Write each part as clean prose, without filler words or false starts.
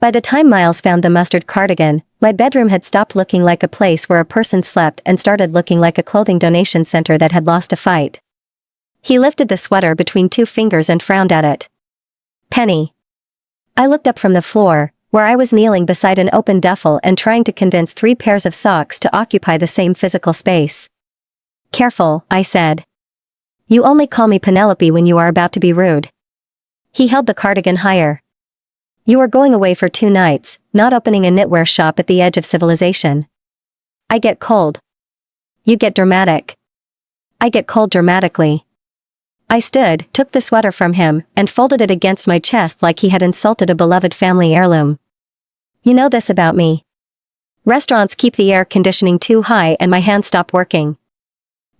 By the time Miles found the mustard cardigan, my bedroom had stopped looking like a place where a person slept and started looking like a clothing donation center that had lost a fight. He lifted the sweater between two fingers and frowned at it. Penny. I looked up from the floor, where I was kneeling beside an open duffel and trying to condense 3 pairs of socks to occupy the same physical space. Careful, I said. You only call me Penelope when you are about to be rude. He held the cardigan higher. You are going away for 2 nights, not opening a knitwear shop at the edge of civilization. I get cold. You get dramatic. I get cold dramatically. I stood, took the sweater from him, and folded it against my chest like he had insulted a beloved family heirloom. You know this about me. Restaurants keep the air conditioning too high and my hands stop working.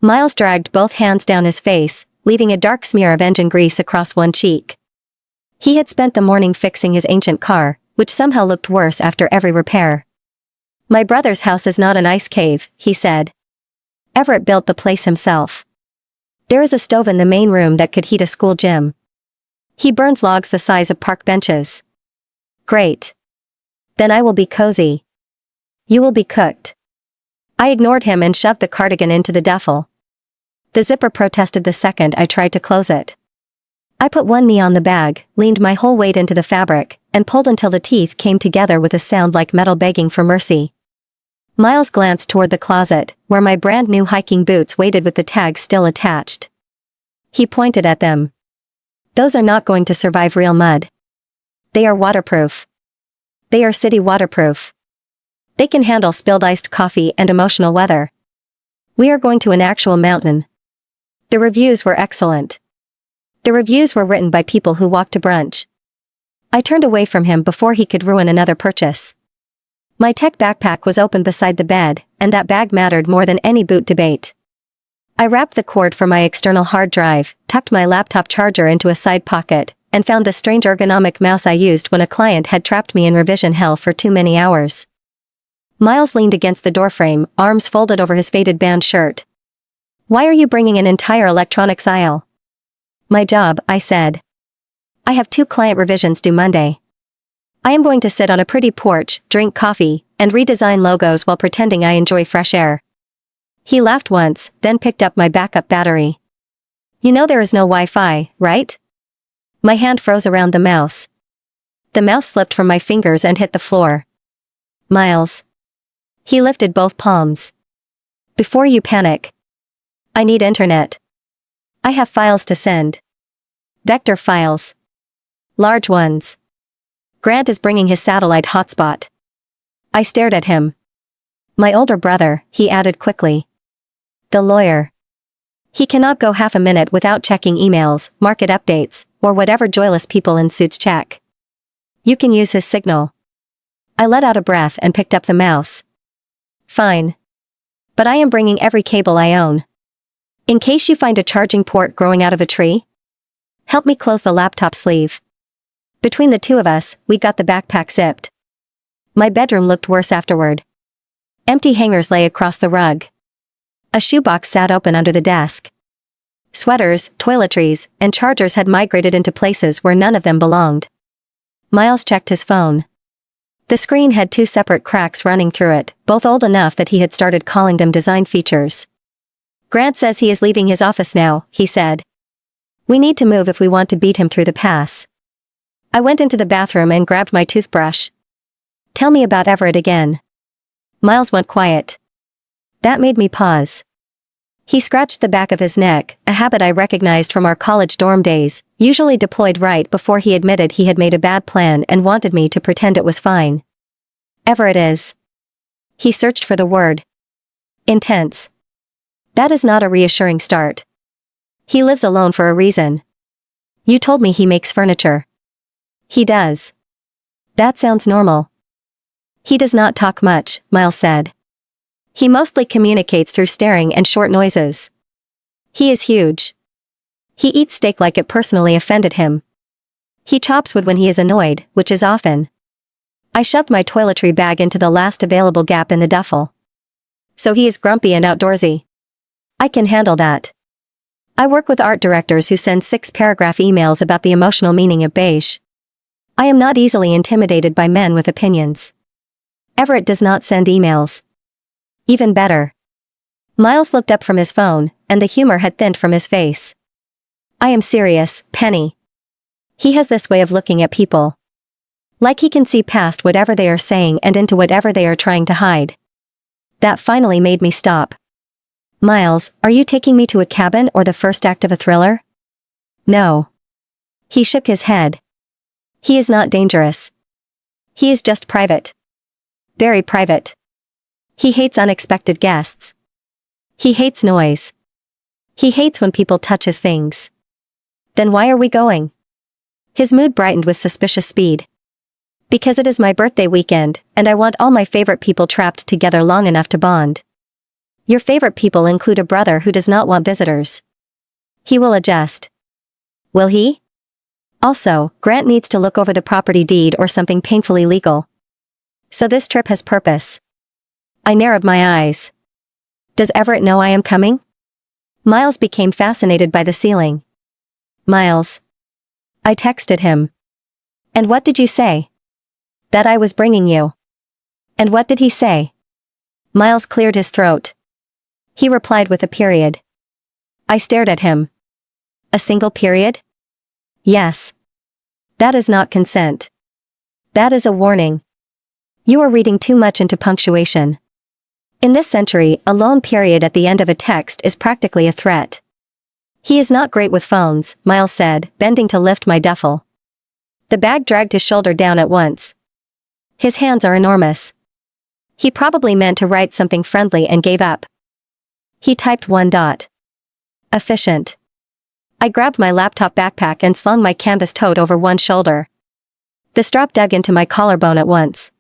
Miles dragged both hands down his face, leaving a dark smear of engine grease across one cheek. He had spent the morning fixing his ancient car, which somehow looked worse after every repair. My brother's house is not an ice cave, he said. Everett built the place himself. There is a stove in the main room that could heat a school gym. He burns logs the size of park benches. Great. Then I will be cozy. You will be cooked. I ignored him and shoved the cardigan into the duffel. The zipper protested the second I tried to close it. I put one knee on the bag, leaned my whole weight into the fabric, and pulled until the teeth came together with a sound like metal begging for mercy. Miles glanced toward the closet, where my brand new hiking boots waited with the tag still attached. He pointed at them. Those are not going to survive real mud. They are waterproof. They are city waterproof. They can handle spilled iced coffee and emotional weather. We are going to an actual mountain. The reviews were excellent. The reviews were written by people who walked to brunch. I turned away from him before he could ruin another purchase. My tech backpack was open beside the bed, and that bag mattered more than any boot debate. I wrapped the cord for my external hard drive, tucked my laptop charger into a side pocket, and found the strange ergonomic mouse I used when a client had trapped me in revision hell for too many hours. Miles leaned against the doorframe, arms folded over his faded band shirt. Why are you bringing an entire electronics aisle? My job, I said. I have 2 client revisions due Monday. I am going to sit on a pretty porch, drink coffee, and redesign logos while pretending I enjoy fresh air. He laughed once, then picked up my backup battery. You know there is no Wi-Fi, right? My hand froze around the mouse. The mouse slipped from my fingers and hit the floor. Miles. He lifted both palms. Before you panic. I need internet. I have files to send. Vector files. Large ones. Grant is bringing his satellite hotspot. I stared at him. My older brother, he added quickly. The lawyer. He cannot go half a minute without checking emails, market updates, or whatever joyless people in suits check. You can use his signal. I let out a breath and picked up the mouse. Fine. But I am bringing every cable I own. In case you find a charging port growing out of a tree? Help me close the laptop sleeve. Between the 2 of us, we got the backpack zipped. My bedroom looked worse afterward. Empty hangers lay across the rug. A shoebox sat open under the desk. Sweaters, toiletries, and chargers had migrated into places where none of them belonged. Miles checked his phone. The screen had 2 separate cracks running through it, both old enough that he had started calling them design features. Grant says he is leaving his office now, he said. We need to move if we want to beat him through the pass. I went into the bathroom and grabbed my toothbrush. Tell me about Everett again. Miles went quiet. That made me pause. He scratched the back of his neck, a habit I recognized from our college dorm days, usually deployed right before he admitted he had made a bad plan and wanted me to pretend it was fine. Everett is. He searched for the word. Intense. That is not a reassuring start. He lives alone for a reason. You told me he makes furniture. He does. That sounds normal. He does not talk much, Miles said. He mostly communicates through staring and short noises. He is huge. He eats steak like it personally offended him. He chops wood when he is annoyed, which is often. I shoved my toiletry bag into the last available gap in the duffel. So he is grumpy and outdoorsy. I can handle that. I work with art directors who send 6-paragraph emails about the emotional meaning of beige. I am not easily intimidated by men with opinions. Everett does not send emails. Even better. Miles looked up from his phone, and the humor had thinned from his face. I am serious, Penny. He has this way of looking at people. Like he can see past whatever they are saying and into whatever they are trying to hide. That finally made me stop. Miles, are you taking me to a cabin or the first act of a thriller? No. He shook his head. He is not dangerous. He is just private. Very private. He hates unexpected guests. He hates noise. He hates when people touch his things. Then why are we going? His mood brightened with suspicious speed. Because it is my birthday weekend, and I want all my favorite people trapped together long enough to bond. Your favorite people include a brother who does not want visitors. He will adjust. Will he? Also, Grant needs to look over the property deed or something painfully legal. So this trip has purpose. I narrowed my eyes. Does Everett know I am coming? Miles became fascinated by the ceiling. Miles. I texted him. And what did you say? That I was bringing you. And what did he say? Miles cleared his throat. He replied with a period. I stared at him. A single period? Yes. That is not consent. That is a warning. You are reading too much into punctuation. In this century, a lone period at the end of a text is practically a threat. He is not great with phones, Miles said, bending to lift my duffel. The bag dragged his shoulder down at once. His hands are enormous. He probably meant to write something friendly and gave up. He typed one dot. Efficient. I grabbed my laptop backpack and slung my canvas tote over one shoulder. The strap dug into my collarbone at once.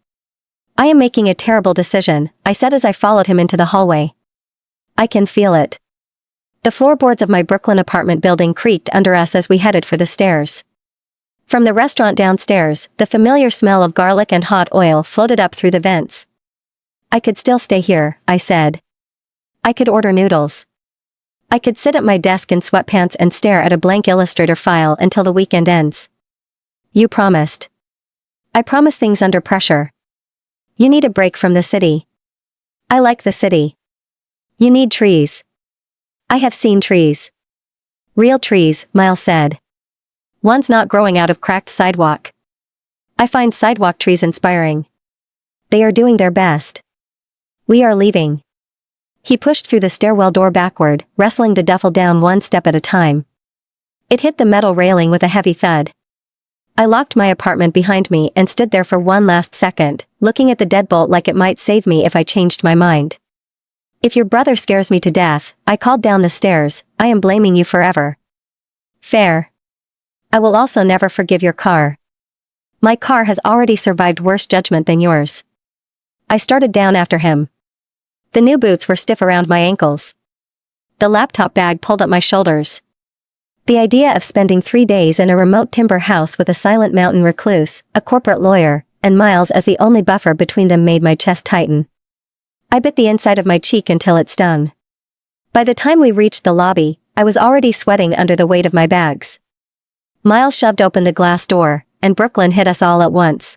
I am making a terrible decision, I said as I followed him into the hallway. I can feel it. The floorboards of my Brooklyn apartment building creaked under us as we headed for the stairs. From the restaurant downstairs, the familiar smell of garlic and hot oil floated up through the vents. I could still stay here, I said. I could order noodles. I could sit at my desk in sweatpants and stare at a blank Illustrator file until the weekend ends. You promised. I promise things under pressure. You need a break from the city. I like the city. You need trees. I have seen trees. Real trees, Miles said. One's not growing out of cracked sidewalk. I find sidewalk trees inspiring. They are doing their best. We are leaving. He pushed through the stairwell door backward, wrestling the duffel down one step at a time. It hit the metal railing with a heavy thud. I locked my apartment behind me and stood there for one last second, looking at the deadbolt like it might save me if I changed my mind. If your brother scares me to death, I called down the stairs, I am blaming you forever. Fair. I will also never forgive your car. My car has already survived worse judgment than yours. I started down after him. The new boots were stiff around my ankles. The laptop bag pulled up my shoulders. The idea of spending 3 days in a remote timber house with a silent mountain recluse, a corporate lawyer, and Miles as the only buffer between them made my chest tighten. I bit the inside of my cheek until it stung. By the time we reached the lobby, I was already sweating under the weight of my bags. Miles shoved open the glass door, and Brooklyn hit us all at once.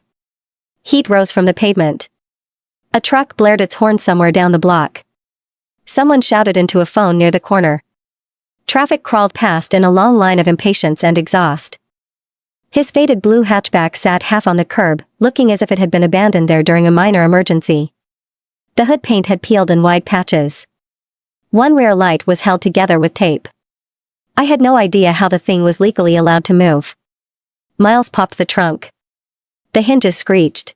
Heat rose from the pavement. A truck blared its horn somewhere down the block. Someone shouted into a phone near the corner. Traffic crawled past in a long line of impatience and exhaust. His faded blue hatchback sat half on the curb, looking as if it had been abandoned there during a minor emergency. The hood paint had peeled in wide patches. One rear light was held together with tape. I had no idea how the thing was legally allowed to move. Miles popped the trunk. The hinges screeched.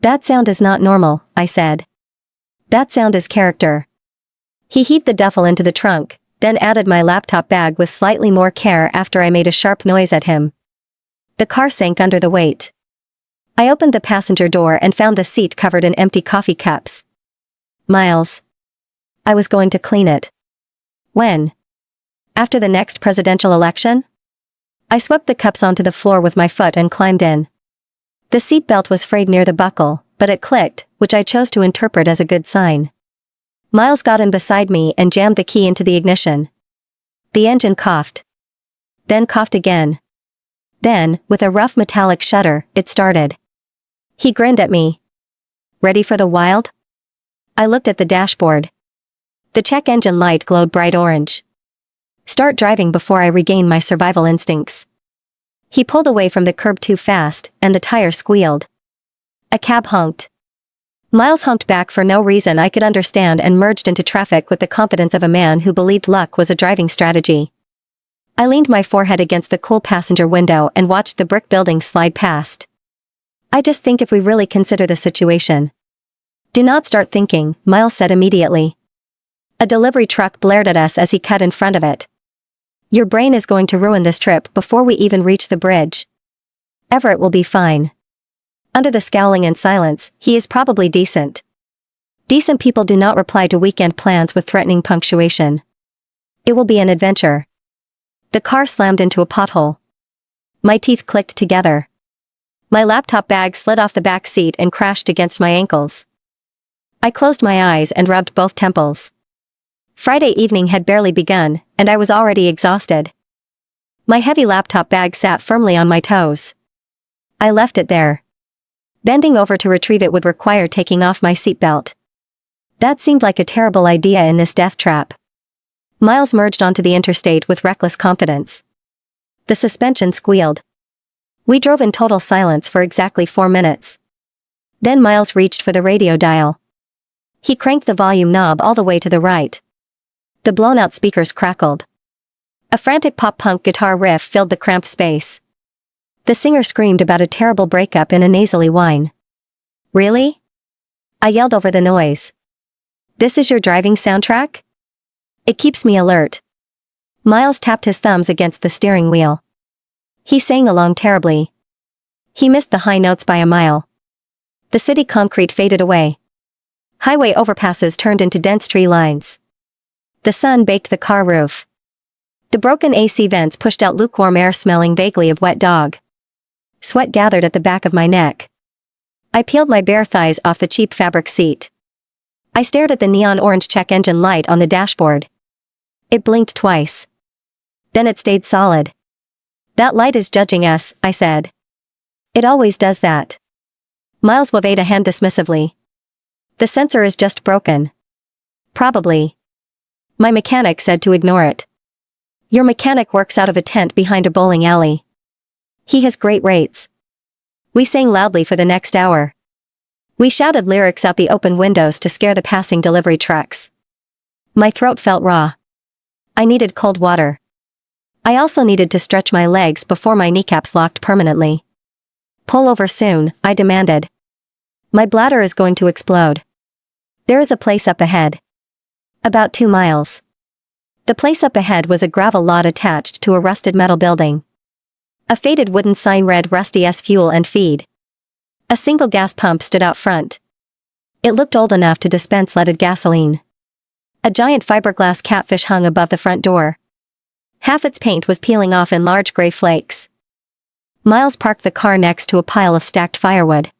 That sound is not normal, I said. That sound is character. He heaved the duffel into the trunk, then added my laptop bag with slightly more care after I made a sharp noise at him. The car sank under the weight. I opened the passenger door and found the seat covered in empty coffee cups. Miles. I was going to clean it. When? After the next presidential election? I swept the cups onto the floor with my foot and climbed in. The seatbelt was frayed near the buckle, but it clicked, which I chose to interpret as a good sign. Miles got in beside me and jammed the key into the ignition. The engine coughed. Then coughed again. Then, with a rough metallic shudder, it started. He grinned at me. Ready for the wild? I looked at the dashboard. The check engine light glowed bright orange. Start driving before I regain my survival instincts. He pulled away from the curb too fast, and the tire squealed. A cab honked. Miles honked back for no reason I could understand and merged into traffic with the confidence of a man who believed luck was a driving strategy. I leaned my forehead against the cool passenger window and watched the brick buildings slide past. I just think if we really consider the situation. Do not start thinking, Miles said immediately. A delivery truck blared at us as he cut in front of it. Your brain is going to ruin this trip before we even reach the bridge. Everett will be fine. Under the scowling and silence, he is probably decent. Decent people do not reply to weekend plans with threatening punctuation. It will be an adventure. The car slammed into a pothole. My teeth clicked together. My laptop bag slid off the back seat and crashed against my ankles. I closed my eyes and rubbed both temples. Friday evening had barely begun, and I was already exhausted. My heavy laptop bag sat firmly on my toes. I left it there. Bending over to retrieve it would require taking off my seatbelt. That seemed like a terrible idea in this death trap. Miles merged onto the interstate with reckless confidence. The suspension squealed. We drove in total silence for exactly 4 minutes. Then Miles reached for the radio dial. He cranked the volume knob all the way to the right. The blown-out speakers crackled. A frantic pop-punk guitar riff filled the cramped space. The singer screamed about a terrible breakup in a nasally whine. Really? I yelled over the noise. This is your driving soundtrack? It keeps me alert. Miles tapped his thumbs against the steering wheel. He sang along terribly. He missed the high notes by a mile. The city concrete faded away. Highway overpasses turned into dense tree lines. The sun baked the car roof. The broken AC vents pushed out lukewarm air smelling vaguely of wet dog. Sweat gathered at the back of my neck. I peeled my bare thighs off the cheap fabric seat. I stared at the neon orange check engine light on the dashboard. It blinked twice. Then it stayed solid. That light is judging us, I said. It always does that. Miles waved a hand dismissively. The sensor is just broken. Probably. My mechanic said to ignore it. Your mechanic works out of a tent behind a bowling alley. He has great rates. We sang loudly for the next hour. We shouted lyrics out the open windows to scare the passing delivery trucks. My throat felt raw. I needed cold water. I also needed to stretch my legs before my kneecaps locked permanently. Pull over soon, I demanded. My bladder is going to explode. There is a place up ahead. About 2 miles. The place up ahead was a gravel lot attached to a rusted metal building. A faded wooden sign read Rusty S Fuel and Feed. A single gas pump stood out front. It looked old enough to dispense leaded gasoline. A giant fiberglass catfish hung above the front door. Half its paint was peeling off in large gray flakes. Miles parked the car next to a pile of stacked firewood.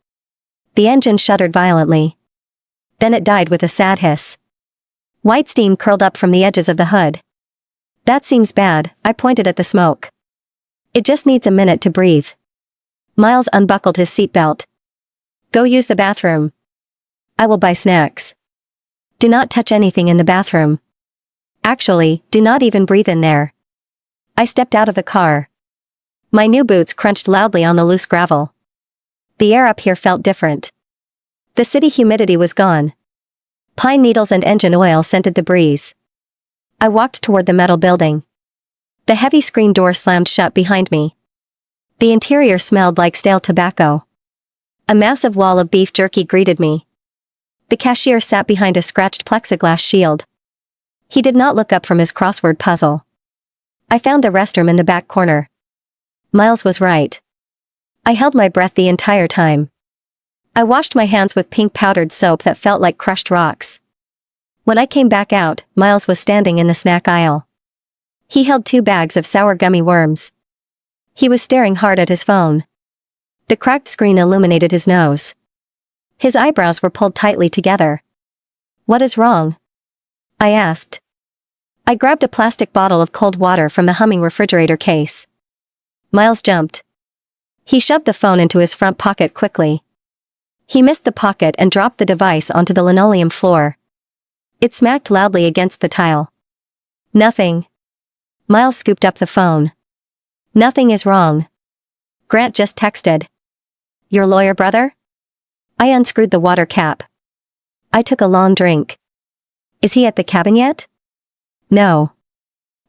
The engine shuddered violently. Then it died with a sad hiss. White steam curled up from the edges of the hood. That seems bad, I pointed at the smoke. It just needs a minute to breathe. Miles unbuckled his seatbelt. Go use the bathroom. I will buy snacks. Do not touch anything in the bathroom. Actually, do not even breathe in there. I stepped out of the car. My new boots crunched loudly on the loose gravel. The air up here felt different. The city humidity was gone. Pine needles and engine oil scented the breeze. I walked toward the metal building. The heavy screen door slammed shut behind me. The interior smelled like stale tobacco. A massive wall of beef jerky greeted me. The cashier sat behind a scratched plexiglass shield. He did not look up from his crossword puzzle. I found the restroom in the back corner. Miles was right. I held my breath the entire time. I washed my hands with pink powdered soap that felt like crushed rocks. When I came back out, Miles was standing in the snack aisle. He held 2 bags of sour gummy worms. He was staring hard at his phone. The cracked screen illuminated his nose. His eyebrows were pulled tightly together. What is wrong? I asked. I grabbed a plastic bottle of cold water from the humming refrigerator case. Miles jumped. He shoved the phone into his front pocket quickly. He missed the pocket and dropped the device onto the linoleum floor. It smacked loudly against the tile. Nothing. Miles scooped up the phone. Nothing is wrong. Grant just texted. Your lawyer brother? I unscrewed the water cap. I took a long drink. Is he at the cabin yet? No.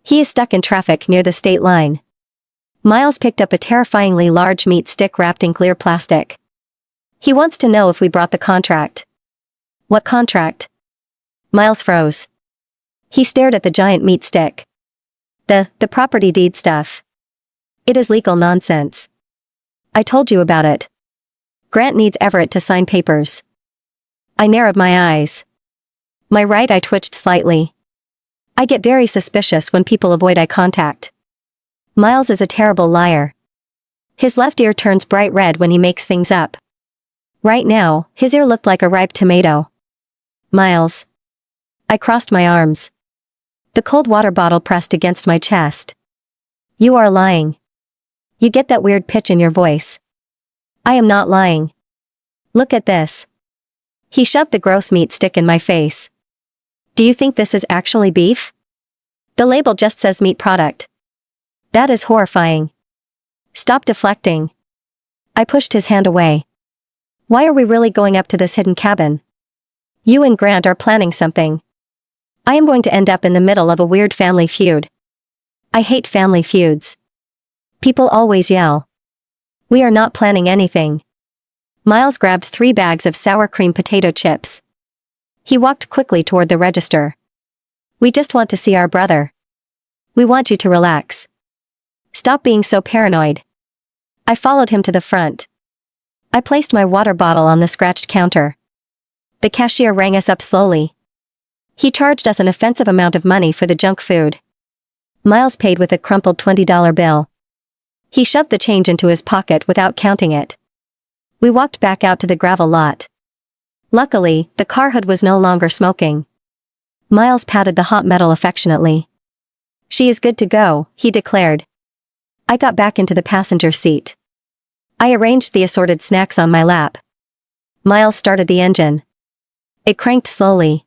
He is stuck in traffic near the state line. Miles picked up a terrifyingly large meat stick wrapped in clear plastic. He wants to know if we brought the contract. What contract? Miles froze. He stared at the giant meat stick. The property deed stuff. It is legal nonsense. I told you about it. Grant needs Everett to sign papers. I narrowed my eyes. My right eye twitched slightly. I get very suspicious when people avoid eye contact. Miles is a terrible liar. His left ear turns bright red when he makes things up. Right now, his ear looked like a ripe tomato. Miles. I crossed my arms. The cold water bottle pressed against my chest. You are lying. You get that weird pitch in your voice. I am not lying. Look at this. He shoved the gross meat stick in my face. Do you think this is actually beef? The label just says meat product. That is horrifying. Stop deflecting. I pushed his hand away. Why are we really going up to this hidden cabin? You and Grant are planning something. I am going to end up in the middle of a weird family feud. I hate family feuds. People always yell. We are not planning anything. Miles grabbed 3 bags of sour cream potato chips. He walked quickly toward the register. We just want to see our brother. We want you to relax. Stop being so paranoid. I followed him to the front. I placed my water bottle on the scratched counter. The cashier rang us up slowly. He charged us an offensive amount of money for the junk food. Miles paid with a crumpled $20 bill. He shoved the change into his pocket without counting it. We walked back out to the gravel lot. Luckily, the car hood was no longer smoking. Miles patted the hot metal affectionately. She is good to go, he declared. I got back into the passenger seat. I arranged the assorted snacks on my lap. Miles started the engine. It cranked slowly.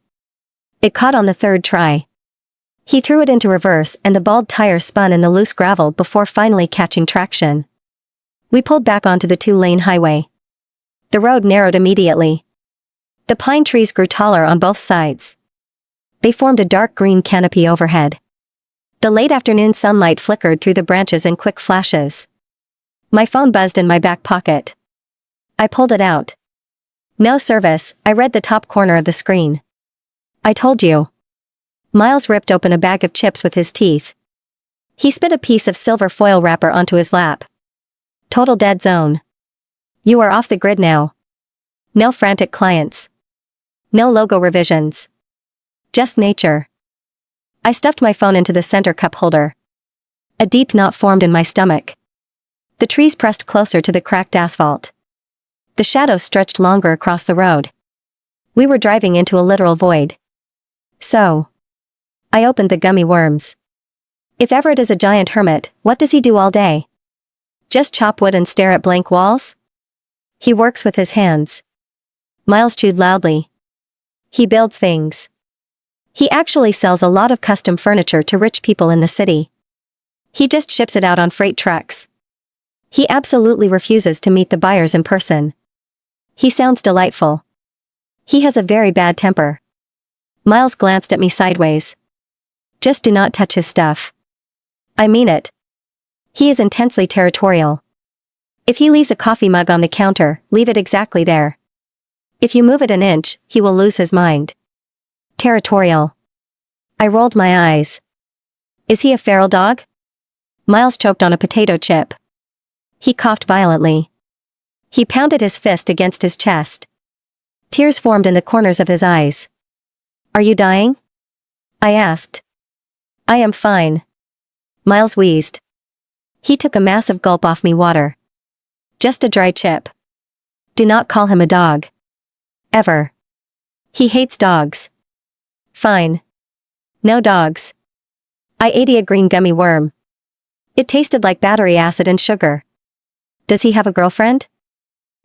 It caught on the 3rd try. He threw it into reverse and the bald tire spun in the loose gravel before finally catching traction. We pulled back onto the 2-lane highway. The road narrowed immediately. The pine trees grew taller on both sides. They formed a dark green canopy overhead. The late afternoon sunlight flickered through the branches in quick flashes. My phone buzzed in my back pocket. I pulled it out. No service, I read the top corner of the screen. I told you. Miles ripped open a bag of chips with his teeth. He spit a piece of silver foil wrapper onto his lap. Total dead zone. You are off the grid now. No frantic clients. No logo revisions. Just nature. I stuffed my phone into the center cup holder. A deep knot formed in my stomach. The trees pressed closer to the cracked asphalt. The shadows stretched longer across the road. We were driving into a literal void. So. I opened the gummy worms. If Everett is a giant hermit, what does he do all day? Just chop wood and stare at blank walls? He works with his hands. Miles chewed loudly. He builds things. He actually sells a lot of custom furniture to rich people in the city. He just ships it out on freight trucks. He absolutely refuses to meet the buyers in person. He sounds delightful. He has a very bad temper. Miles glanced at me sideways. Just do not touch his stuff. I mean it. He is intensely territorial. If he leaves a coffee mug on the counter, leave it exactly there. If you move it an inch, he will lose his mind. Territorial. I rolled my eyes. Is he a feral dog? Miles choked on a potato chip. He coughed violently. He pounded his fist against his chest. Tears formed in the corners of his eyes. Are you dying? I asked. I am fine. Miles wheezed. He took a massive gulp off me water. Just a dry chip. Do not call him a dog. Ever. He hates dogs. Fine. No dogs. I ate a green gummy worm. It tasted like battery acid and sugar. Does he have a girlfriend?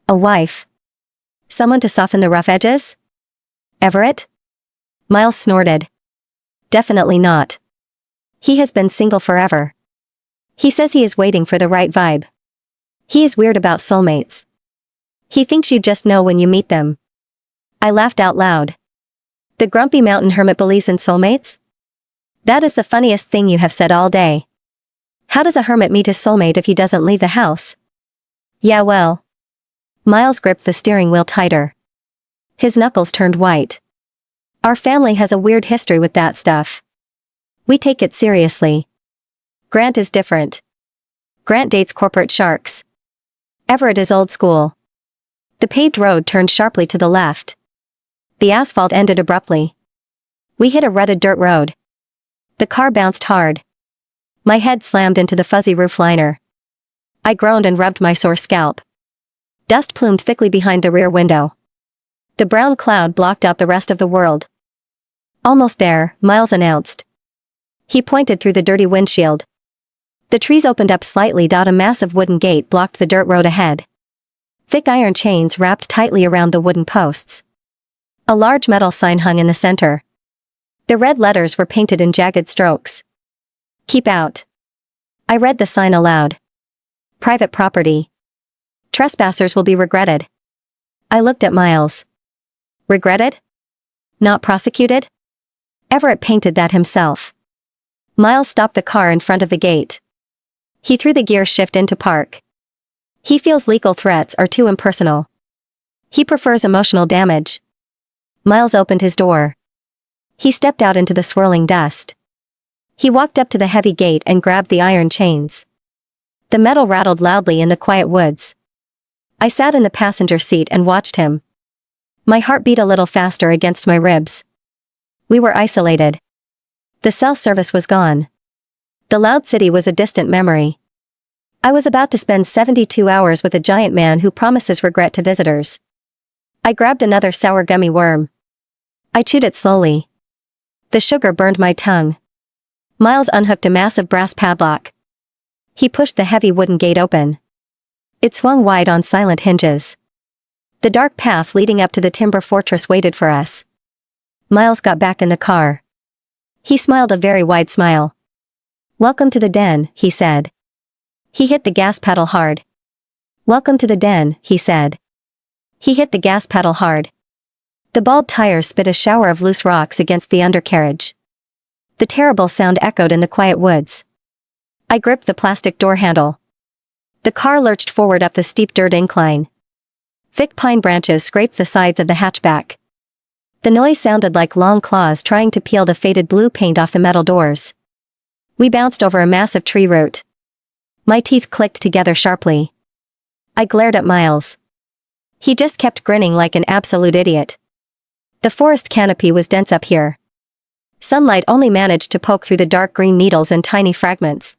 A wife? Someone to soften the rough edges? Everett? Miles snorted. Definitely not. He has been single forever. He says he is waiting for the right vibe. He is weird about soulmates. He thinks you just know when you meet them. I laughed out loud. The grumpy mountain hermit believes in soulmates? That is the funniest thing you have said all day. How does a hermit meet his soulmate if he doesn't leave the house? Yeah, well. Miles gripped the steering wheel tighter. His knuckles turned white. Our family has a weird history with that stuff. We take it seriously. Grant is different. Grant dates corporate sharks. Everett is old school. The paved road turned sharply to the left. The asphalt ended abruptly. We hit a rutted dirt road. The car bounced hard. My head slammed into the fuzzy roof liner. I groaned and rubbed my sore scalp. Dust plumed thickly behind the rear window. The brown cloud blocked out the rest of the world. Almost there, Miles announced. He pointed through the dirty windshield. The trees opened up slightly. A massive wooden gate blocked the dirt road ahead. Thick iron chains wrapped tightly around the wooden posts. A large metal sign hung in the center. The red letters were painted in jagged strokes. Keep out. I read the sign aloud. Private property. Trespassers will be regretted. I looked at Miles. Regretted? Not prosecuted? Everett painted that himself. Miles stopped the car in front of the gate. He threw the gear shift into park. He feels legal threats are too impersonal. He prefers emotional damage. Miles opened his door. He stepped out into the swirling dust. He walked up to the heavy gate and grabbed the iron chains. The metal rattled loudly in the quiet woods. I sat in the passenger seat and watched him. My heart beat a little faster against my ribs. We were isolated. The cell service was gone. The loud city was a distant memory. I was about to spend 72 hours with a giant man who promises regret to visitors. I grabbed another sour gummy worm. I chewed it slowly. The sugar burned my tongue. Miles unhooked a massive brass padlock. He pushed the heavy wooden gate open. It swung wide on silent hinges. The dark path leading up to the timber fortress waited for us. Miles got back in the car. He smiled a very wide smile. Welcome to the den, he said. He hit the gas pedal hard. Welcome to the den, he said. He hit the gas pedal hard. The bald tires spit a shower of loose rocks against the undercarriage. The terrible sound echoed in the quiet woods. I gripped the plastic door handle. The car lurched forward up the steep dirt incline. Thick pine branches scraped the sides of the hatchback. The noise sounded like long claws trying to peel the faded blue paint off the metal doors. We bounced over a massive tree root. My teeth clicked together sharply. I glared at Miles. He just kept grinning like an absolute idiot. The forest canopy was dense up here. Sunlight only managed to poke through the dark green needles and tiny fragments.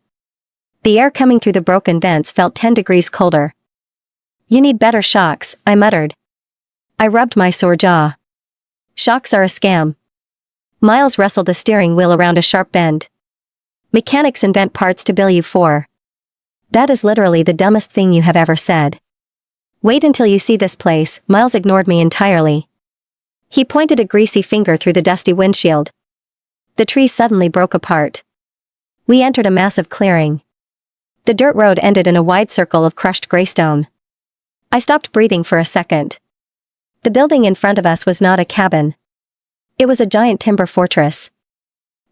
The air coming through the broken vents felt 10 degrees colder. You need better shocks, I muttered. I rubbed my sore jaw. Shocks are a scam. Miles wrestled the steering wheel around a sharp bend. Mechanics invent parts to bill you for. That is literally the dumbest thing you have ever said. Wait until you see this place. Miles ignored me entirely. He pointed a greasy finger through the dusty windshield. The trees suddenly broke apart. We entered a massive clearing. The dirt road ended in a wide circle of crushed graystone. I stopped breathing for a second. The building in front of us was not a cabin. It was a giant timber fortress.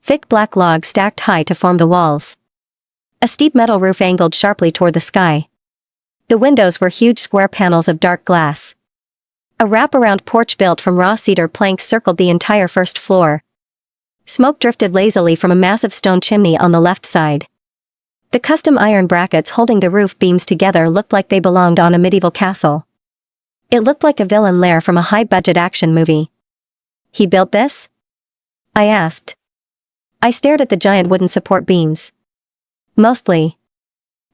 Thick black logs stacked high to form the walls. A steep metal roof angled sharply toward the sky. The windows were huge square panels of dark glass. A wraparound porch built from raw cedar planks circled the entire first floor. Smoke drifted lazily from a massive stone chimney on the left side. The custom iron brackets holding the roof beams together looked like they belonged on a medieval castle. It looked like a villain lair from a high-budget action movie. He built this? I asked. I stared at the giant wooden support beams. Mostly.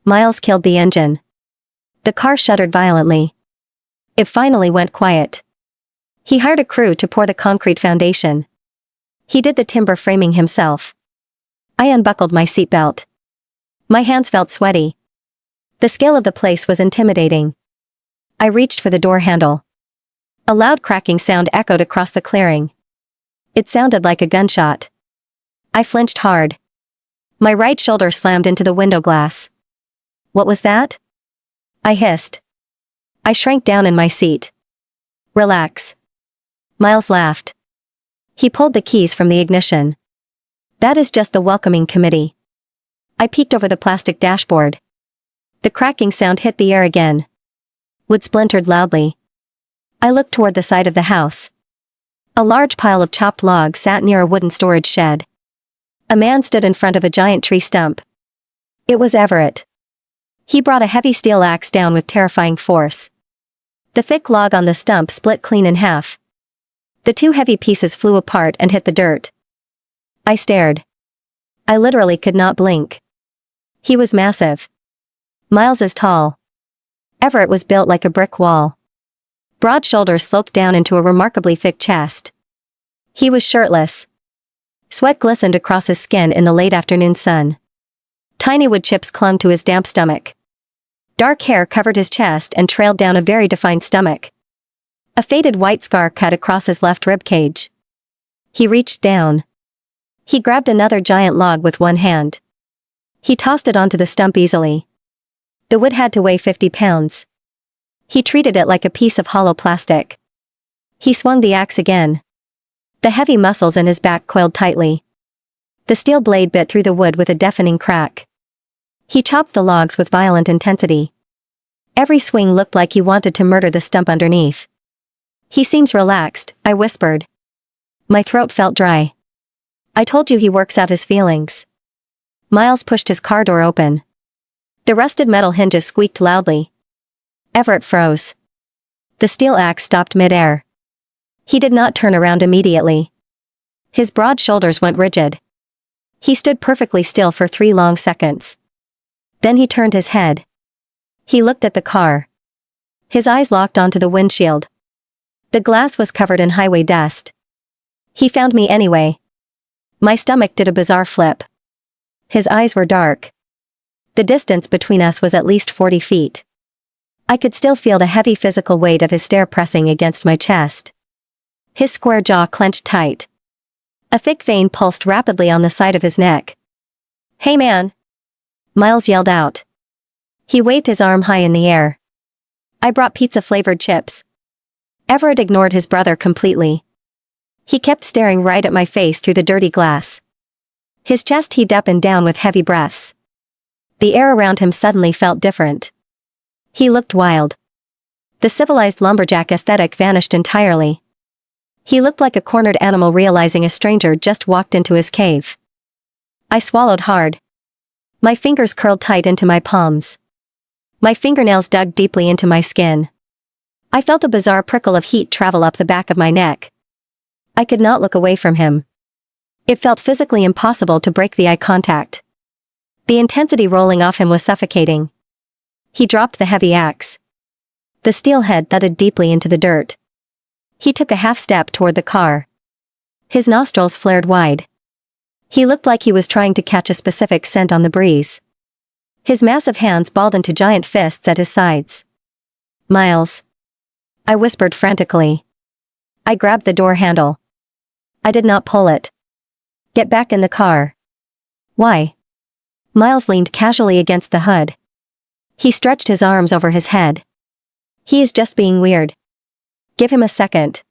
Miles killed the engine. The car shuddered violently. It finally went quiet. He hired a crew to pour the concrete foundation. He did the timber framing himself. I unbuckled my seatbelt. My hands felt sweaty. The scale of the place was intimidating. I reached for the door handle. A loud cracking sound echoed across the clearing. It sounded like a gunshot. I flinched hard. My right shoulder slammed into the window glass. What was that? I hissed. I shrank down in my seat. Relax. Miles laughed. He pulled the keys from the ignition. That is just the welcoming committee. I peeked over the plastic dashboard. The cracking sound hit the air again. Wood splintered loudly. I looked toward the side of the house. A large pile of chopped logs sat near a wooden storage shed. A man stood in front of a giant tree stump. It was Everett. He brought a heavy steel axe down with terrifying force. The thick log on the stump split clean in half. The two heavy pieces flew apart and hit the dirt. I stared. I literally could not blink. He was massive. Miles is tall. Everett was built like a brick wall. Broad shoulders sloped down into a remarkably thick chest. He was shirtless. Sweat glistened across his skin in the late afternoon sun. Tiny wood chips clung to his damp stomach. Dark hair covered his chest and trailed down a very defined stomach. A faded white scar cut across his left rib cage. He reached down. He grabbed another giant log with one hand. He tossed it onto the stump easily. The wood had to weigh 50 pounds. He treated it like a piece of hollow plastic. He swung the axe again. The heavy muscles in his back coiled tightly. The steel blade bit through the wood with a deafening crack. He chopped the logs with violent intensity. Every swing looked like he wanted to murder the stump underneath. He seems relaxed, I whispered. My throat felt dry. I told you he works out his feelings. Miles pushed his car door open. The rusted metal hinges squeaked loudly. Everett froze. The steel axe stopped mid-air. He did not turn around immediately. His broad shoulders went rigid. He stood perfectly still for 3 long seconds. Then he turned his head. He looked at the car. His eyes locked onto the windshield. The glass was covered in highway dust. He found me anyway. My stomach did a bizarre flip. His eyes were dark. The distance between us was at least 40 feet. I could still feel the heavy physical weight of his stare pressing against my chest. His square jaw clenched tight. A thick vein pulsed rapidly on the side of his neck. Hey man! Miles yelled out. He waved his arm high in the air. I brought pizza-flavored chips. Everett ignored his brother completely. He kept staring right at my face through the dirty glass. His chest heaved up and down with heavy breaths. The air around him suddenly felt different. He looked wild. The civilized lumberjack aesthetic vanished entirely. He looked like a cornered animal realizing a stranger just walked into his cave. I swallowed hard. My fingers curled tight into my palms. My fingernails dug deeply into my skin. I felt a bizarre prickle of heat travel up the back of my neck. I could not look away from him. It felt physically impossible to break the eye contact. The intensity rolling off him was suffocating. He dropped the heavy axe. The steel head thudded deeply into the dirt. He took a half step toward the car. His nostrils flared wide. He looked like he was trying to catch a specific scent on the breeze. His massive hands balled into giant fists at his sides. Miles. I whispered frantically. I grabbed the door handle. I did not pull it. Get back in the car. Why? Miles leaned casually against the hood. He stretched his arms over his head. He is just being weird. Give him a second.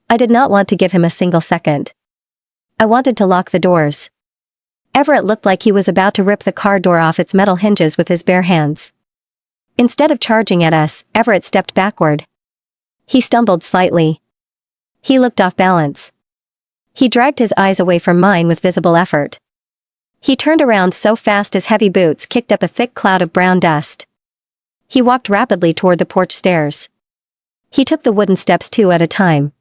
I did not want to give him a single second. I wanted to lock the doors. Everett looked like he was about to rip the car door off its metal hinges with his bare hands. Instead of charging at us, Everett stepped backward. He stumbled slightly. He looked off balance. He dragged his eyes away from mine with visible effort. He turned around so fast his heavy boots kicked up a thick cloud of brown dust. He walked rapidly toward the porch stairs. He took the wooden steps 2 at a time.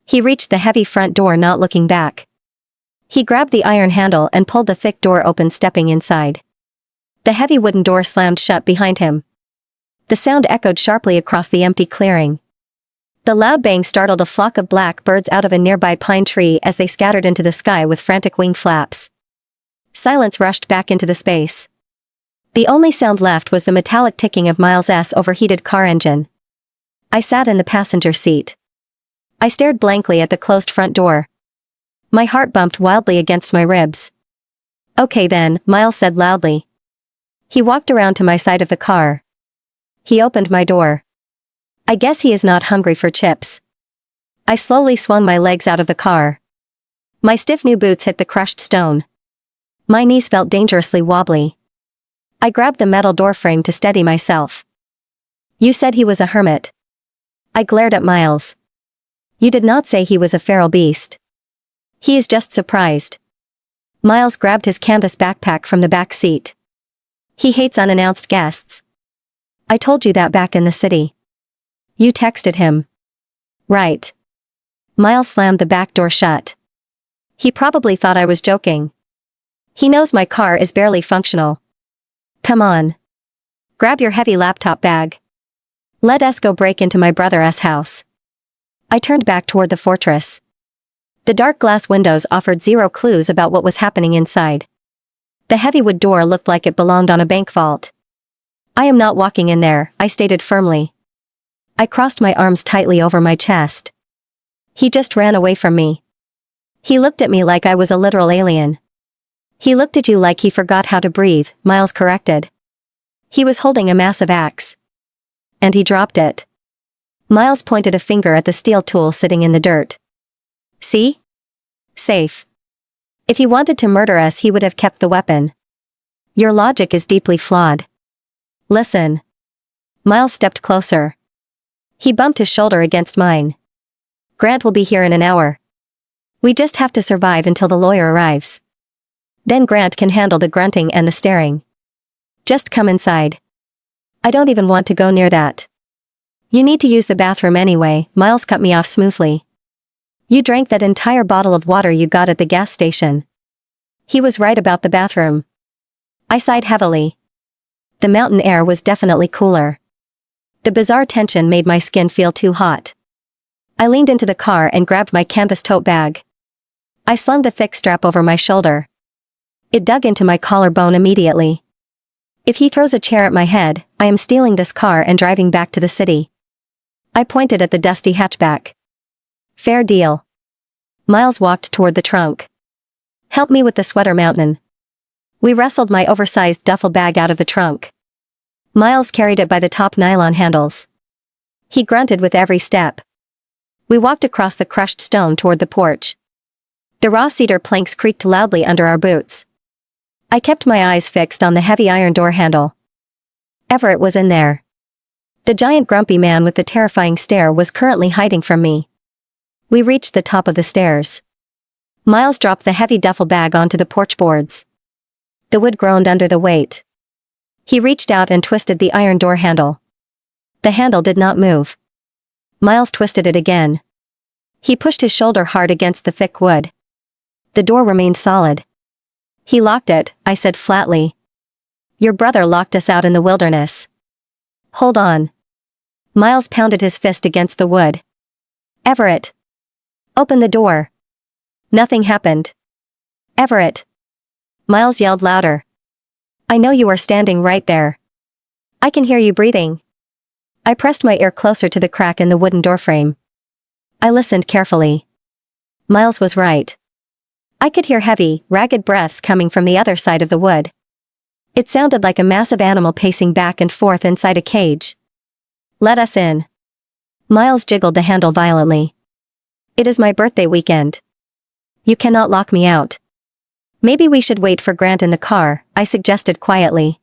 He reached the heavy front door not looking back. He grabbed the iron handle and pulled the thick door open, stepping inside. The heavy wooden door slammed shut behind him. The sound echoed sharply across the empty clearing. The loud bang startled a flock of black birds out of a nearby pine tree as they scattered into the sky with frantic wing flaps. Silence rushed back into the space. The only sound left was the metallic ticking of Miles's overheated car engine. I sat in the passenger seat. I stared blankly at the closed front door. My heart bumped wildly against my ribs. "Okay then," Miles said loudly. He walked around to my side of the car. He opened my door. "I guess he is not hungry for chips." I slowly swung my legs out of the car. My stiff new boots hit the crushed stone. My knees felt dangerously wobbly. I grabbed the metal door frame to steady myself. "You said he was a hermit." I glared at Miles. "You did not say he was a feral beast." "He is just surprised." Miles grabbed his canvas backpack from the back seat. "He hates unannounced guests." "I told you that back in the city." "You texted him." "Right." Miles slammed the back door shut. He probably thought I was joking. He knows my car is barely functional. "Come on. Grab your heavy laptop bag. Let us go break into my brother's house." I turned back toward the fortress. The dark glass windows offered zero clues about what was happening inside. The heavy wood door looked like it belonged on a bank vault. "I am not walking in there," I stated firmly. I crossed my arms tightly over my chest. "He just ran away from me." "He looked at me like I was a literal alien." "He looked at you like he forgot how to breathe," Miles corrected. "He was holding a massive axe. And he dropped it." Miles pointed a finger at the steel tool sitting in the dirt. "See? Safe. If he wanted to murder us, he would have kept the weapon. Your logic is deeply flawed." "Listen." Miles stepped closer. He bumped his shoulder against mine. "Grant will be here in an hour. We just have to survive until the lawyer arrives. Then Grant can handle the grunting and the staring. Just come inside." "I don't even want to go near that." "You need to use the bathroom anyway," Miles cut me off smoothly. "You drank that entire bottle of water you got at the gas station." He was right about the bathroom. I sighed heavily. The mountain air was definitely cooler. The bizarre tension made my skin feel too hot. I leaned into the car and grabbed my canvas tote bag. I slung the thick strap over my shoulder. It dug into my collarbone immediately. "If he throws a chair at my head, I am stealing this car and driving back to the city." I pointed at the dusty hatchback. "Fair deal." Miles walked toward the trunk. "Help me with the sweater mountain." We wrestled my oversized duffel bag out of the trunk. Miles carried it by the top nylon handles. He grunted with every step. We walked across the crushed stone toward the porch. The raw cedar planks creaked loudly under our boots. I kept my eyes fixed on the heavy iron door handle. Everett was in there. The giant grumpy man with the terrifying stare was currently hiding from me. We reached the top of the stairs. Miles dropped the heavy duffel bag onto the porch boards. The wood groaned under the weight. He reached out and twisted the iron door handle. The handle did not move. Miles twisted it again. He pushed his shoulder hard against the thick wood. The door remained solid. "He locked it," I said flatly. "Your brother locked us out in the wilderness." "Hold on." Miles pounded his fist against the wood. "Everett. Open the door." Nothing happened. "Everett." Miles yelled louder. "I know you are standing right there. I can hear you breathing." I pressed my ear closer to the crack in the wooden doorframe. I listened carefully. Miles was right. I could hear heavy, ragged breaths coming from the other side of the wood. It sounded like a massive animal pacing back and forth inside a cage. "Let us in." Miles jiggled the handle violently. "It is my birthday weekend. You cannot lock me out." "Maybe we should wait for Grant in the car," I suggested quietly.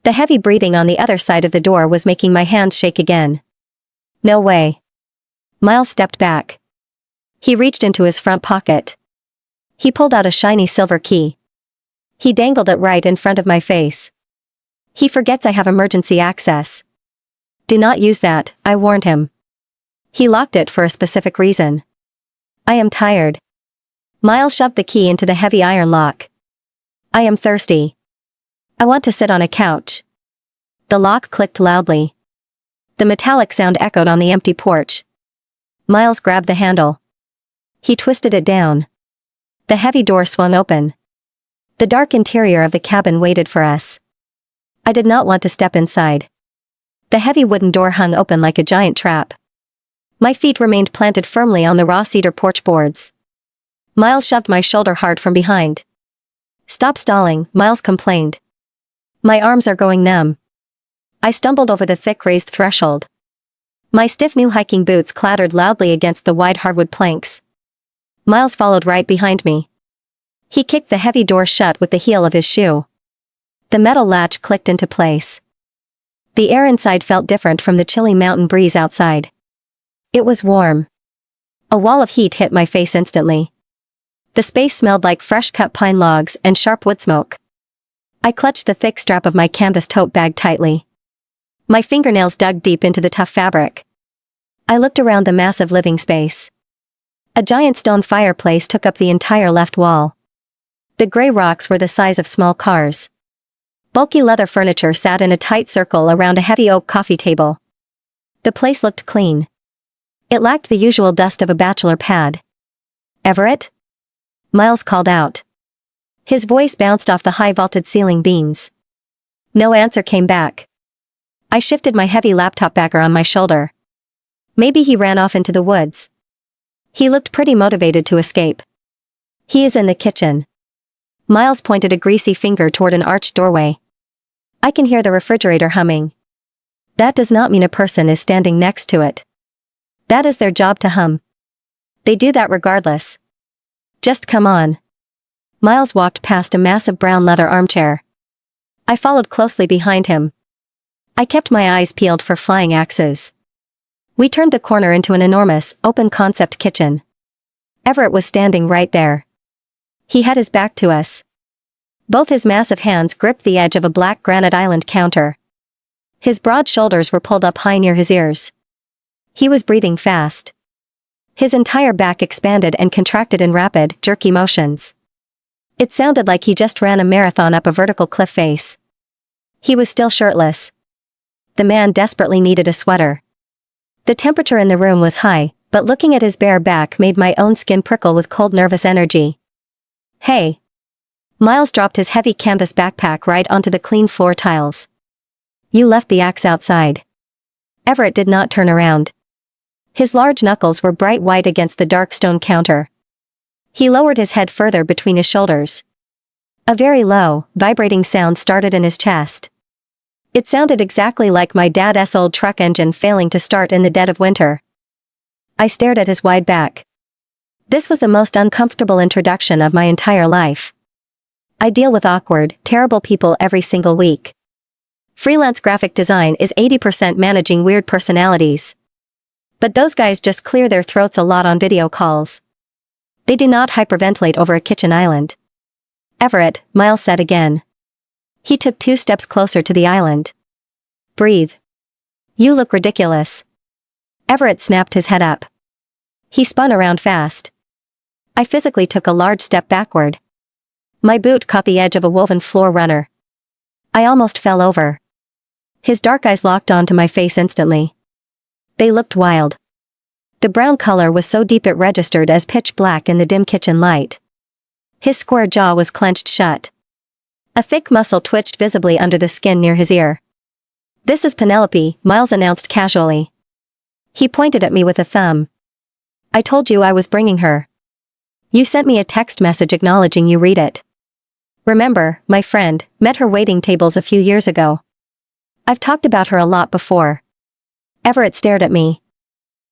The heavy breathing on the other side of the door was making my hands shake again. "No way." Miles stepped back. He reached into his front pocket. He pulled out a shiny silver key. He dangled it right in front of my face. "He forgets I have emergency access." "Do not use that," I warned him. He locked it for a specific reason. "I am tired." Miles shoved the key into the heavy iron lock. "I am thirsty. I want to sit on a couch." The lock clicked loudly. The metallic sound echoed on the empty porch. Miles grabbed the handle. He twisted it down. The heavy door swung open. The dark interior of the cabin waited for us. I did not want to step inside. The heavy wooden door hung open like a giant trap. My feet remained planted firmly on the raw cedar porch boards. Miles shoved my shoulder hard from behind. "Stop stalling," Miles complained. "My arms are going numb." I stumbled over the thick raised threshold. My stiff new hiking boots clattered loudly against the wide hardwood planks. Miles followed right behind me. He kicked the heavy door shut with the heel of his shoe. The metal latch clicked into place. The air inside felt different from the chilly mountain breeze outside. It was warm. A wall of heat hit my face instantly. The space smelled like fresh-cut pine logs and sharp wood smoke. I clutched the thick strap of my canvas tote bag tightly. My fingernails dug deep into the tough fabric. I looked around the massive living space. A giant stone fireplace took up the entire left wall. The gray rocks were the size of small cars. Bulky leather furniture sat in a tight circle around a heavy oak coffee table. The place looked clean. It lacked the usual dust of a bachelor pad. "Everett?" Miles called out. His voice bounced off the high vaulted ceiling beams. No answer came back. I shifted my heavy laptop bagger on my shoulder. Maybe he ran off into the woods. He looked pretty motivated to escape. "He is in the kitchen." Miles pointed a greasy finger toward an arched doorway. "I can hear the refrigerator humming." "That does not mean a person is standing next to it. That is their job to hum. They do that regardless. Just come on." Miles walked past a massive brown leather armchair. I followed closely behind him. I kept my eyes peeled for flying axes. We turned the corner into an enormous, open-concept kitchen. Everett was standing right there. He had his back to us. Both his massive hands gripped the edge of a black granite island counter. His broad shoulders were pulled up high near his ears. He was breathing fast. His entire back expanded and contracted in rapid, jerky motions. It sounded like he just ran a marathon up a vertical cliff face. He was still shirtless. The man desperately needed a sweater. The temperature in the room was high, but looking at his bare back made my own skin prickle with cold nervous energy. "Hey." Miles dropped his heavy canvas backpack right onto the clean floor tiles. "You left the axe outside." Everett did not turn around. His large knuckles were bright white against the dark stone counter. He lowered his head further between his shoulders. A very low, vibrating sound started in his chest. It sounded exactly like my dad's old truck engine failing to start in the dead of winter. I stared at his wide back. This was the most uncomfortable introduction of my entire life. I deal with awkward, terrible people every single week. Freelance graphic design is 80% managing weird personalities. But those guys just clear their throats a lot on video calls. They do not hyperventilate over a kitchen island. "Everett," Miles said again. He took 2 steps closer to the island. "Breathe. You look ridiculous." Everett snapped his head up. He spun around fast. I physically took a large step backward. My boot caught the edge of a woven floor runner. I almost fell over. His dark eyes locked onto my face instantly. They looked wild. The brown color was so deep it registered as pitch black in the dim kitchen light. His square jaw was clenched shut. A thick muscle twitched visibly under the skin near his ear. "This is Penelope," Miles announced casually. He pointed at me with a thumb. "I told you I was bringing her. You sent me a text message acknowledging you read it. Remember, my friend, met her waiting tables a few years ago. I've talked about her a lot before." Everett stared at me.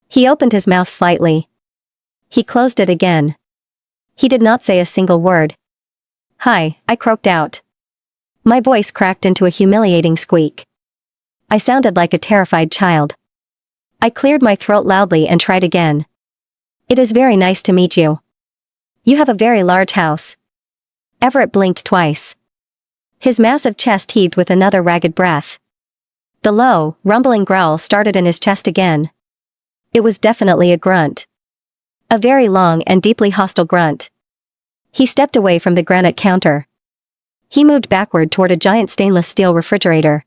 He opened his mouth slightly. He closed it again. He did not say a single word. "Hi," I croaked out. My voice cracked into a humiliating squeak. I sounded like a terrified child. I cleared my throat loudly and tried again. "It is very nice to meet you. You have a very large house." Everett blinked twice. His massive chest heaved with another ragged breath. The low, rumbling growl started in his chest again. It was definitely a grunt. A very long and deeply hostile grunt. He stepped away from the granite counter. He moved backward toward a giant stainless steel refrigerator.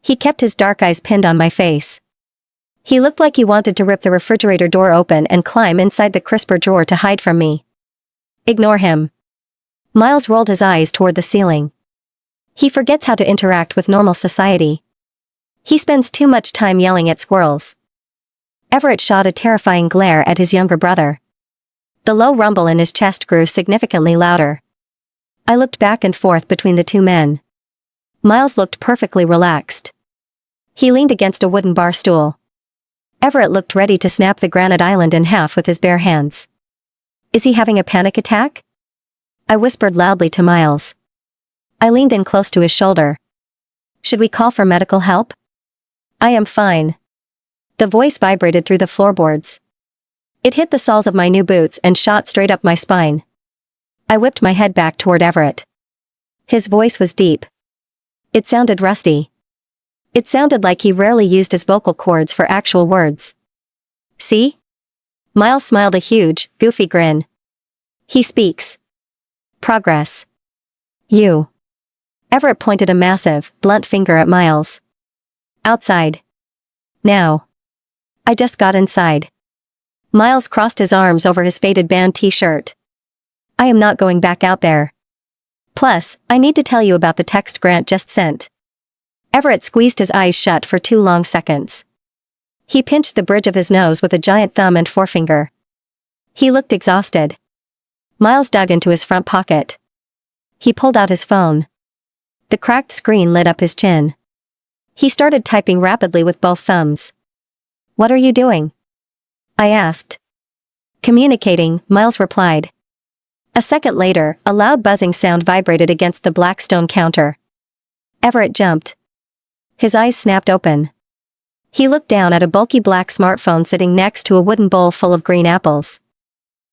He kept his dark eyes pinned on my face. He looked like he wanted to rip the refrigerator door open and climb inside the crisper drawer to hide from me. "Ignore him." Miles rolled his eyes toward the ceiling. He forgets how to interact with normal society. He spends too much time yelling at squirrels. Everett shot a terrifying glare at his younger brother. The low rumble in his chest grew significantly louder. I looked back and forth between the two men. Miles looked perfectly relaxed. He leaned against a wooden bar stool. Everett looked ready to snap the granite island in half with his bare hands. Is he having a panic attack? I whispered loudly to Miles. I leaned in close to his shoulder. Should we call for medical help? I am fine. The voice vibrated through the floorboards. It hit the soles of my new boots and shot straight up my spine. I whipped my head back toward Everett. His voice was deep. It sounded rusty. It sounded like he rarely used his vocal cords for actual words. See? Miles smiled a huge, goofy grin. He speaks. Progress. You. Everett pointed a massive, blunt finger at Miles. Outside. Now. I just got inside. Miles crossed his arms over his faded band t-shirt. I am not going back out there. Plus, I need to tell you about the text Grant just sent. Everett squeezed his eyes shut for 2 long seconds. He pinched the bridge of his nose with a giant thumb and forefinger. He looked exhausted. Miles dug into his front pocket. He pulled out his phone. The cracked screen lit up his chin. He started typing rapidly with both thumbs. What are you doing? I asked. Communicating, Miles replied. A second later, a loud buzzing sound vibrated against the black stone counter. Everett jumped. His eyes snapped open. He looked down at a bulky black smartphone sitting next to a wooden bowl full of green apples.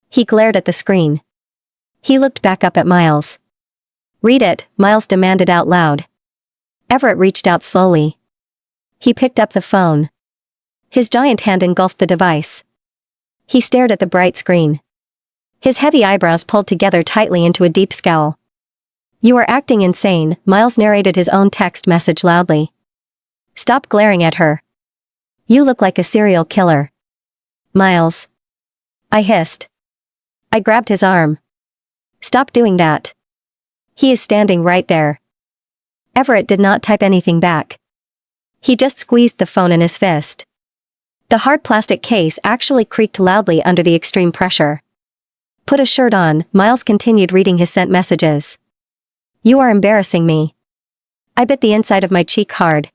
He glared at the screen. He looked back up at Miles. Read it, Miles demanded out loud. Everett reached out slowly. He picked up the phone. His giant hand engulfed the device. He stared at the bright screen. His heavy eyebrows pulled together tightly into a deep scowl. You are acting insane, Miles narrated his own text message loudly. Stop glaring at her. You look like a serial killer. Miles. I hissed. I grabbed his arm. Stop doing that. He is standing right there. Everett did not type anything back. He just squeezed the phone in his fist. The hard plastic case actually creaked loudly under the extreme pressure. Put a shirt on, Miles continued reading his sent messages. You are embarrassing me. I bit the inside of my cheek hard.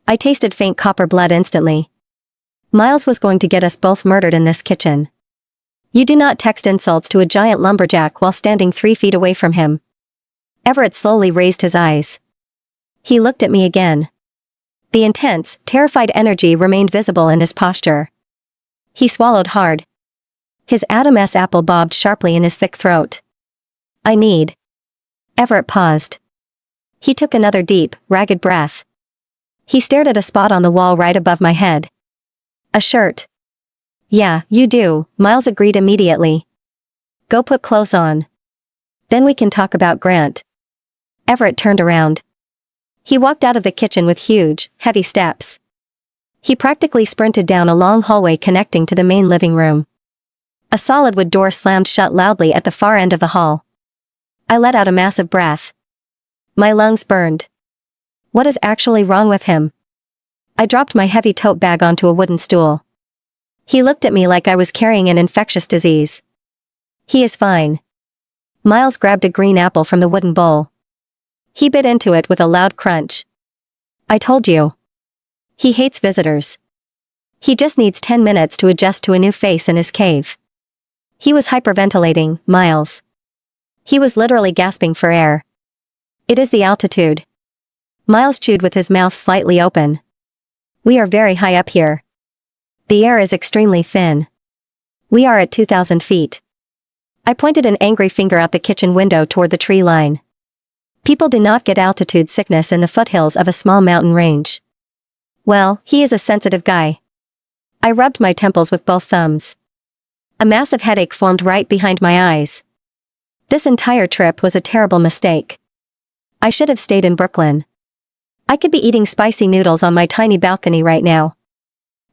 I tasted faint copper blood instantly. Miles was going to get us both murdered in this kitchen. You do not text insults to a giant lumberjack while standing 3 feet away from him. Everett slowly raised his eyes. He looked at me again. The intense, terrified energy remained visible in his posture. He swallowed hard. His Adam's apple bobbed sharply in his thick throat. I need. Everett paused. He took another deep, ragged breath. He stared at a spot on the wall right above my head. A shirt. Yeah, you do, Miles agreed immediately. Go put clothes on. Then we can talk about Grant. Everett turned around. He walked out of the kitchen with huge, heavy steps. He practically sprinted down a long hallway connecting to the main living room. A solid wood door slammed shut loudly at the far end of the hall. I let out a massive breath. My lungs burned. What is actually wrong with him? I dropped my heavy tote bag onto a wooden stool. He looked at me like I was carrying an infectious disease. He is fine. Miles grabbed a green apple from the wooden bowl. He bit into it with a loud crunch. I told you. He hates visitors. He just needs 10 minutes to adjust to a new face in his cave. He was hyperventilating, Miles. He was literally gasping for air. It is the altitude. Miles chewed with his mouth slightly open. We are very high up here. The air is extremely thin. We are at 2,000 feet. I pointed an angry finger out the kitchen window toward the tree line. People do not get altitude sickness in the foothills of a small mountain range. Well, he is a sensitive guy. I rubbed my temples with both thumbs. A massive headache formed right behind my eyes. This entire trip was a terrible mistake. I should have stayed in Brooklyn. I could be eating spicy noodles on my tiny balcony right now.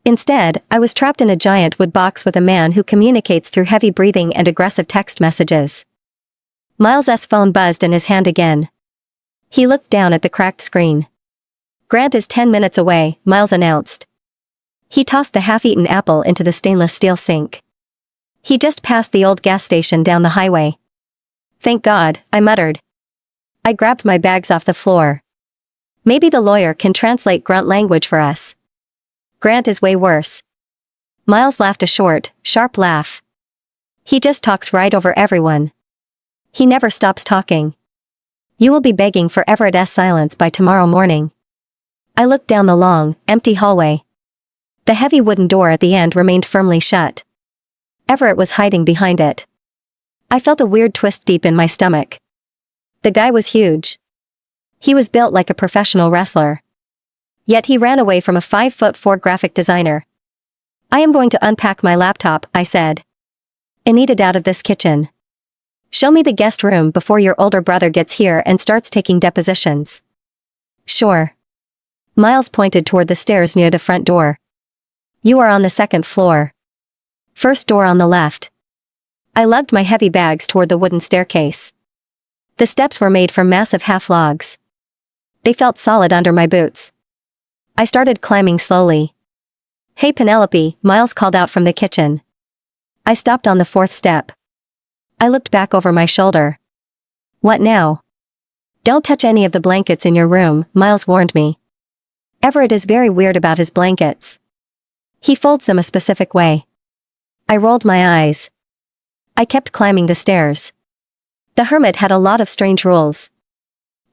Instead, I was trapped in a giant wood box with a man who communicates through heavy breathing and aggressive text messages. Miles's phone buzzed in his hand again. He looked down at the cracked screen. "Grant is 10 minutes away," Miles announced. He tossed the half-eaten apple into the stainless steel sink. "He just passed the old gas station down the highway." "Thank God," I muttered. I grabbed my bags off the floor. "Maybe the lawyer can translate grunt language for us." "Grant is way worse." Miles laughed a short, sharp laugh. "He just talks right over everyone. He never stops talking. You will be begging for Everett's silence by tomorrow morning." I looked down the long, empty hallway. The heavy wooden door at the end remained firmly shut. Everett was hiding behind it. I felt a weird twist deep in my stomach. The guy was huge. He was built like a professional wrestler. Yet he ran away from a 5'4" graphic designer. "I am going to unpack my laptop," I said. "And eat it out of this kitchen. Show me the guest room before your older brother gets here and starts taking depositions." "Sure." Miles pointed toward the stairs near the front door. "You are on the second floor. First door on the left." I lugged my heavy bags toward the wooden staircase. The steps were made from massive half-logs. They felt solid under my boots. I started climbing slowly. "Hey Penelope," Miles called out from the kitchen. I stopped on the fourth step. I looked back over my shoulder. "What now?" "Don't touch any of the blankets in your room," Miles warned me. "Everett is very weird about his blankets. He folds them a specific way." I rolled my eyes. I kept climbing the stairs. The hermit had a lot of strange rules.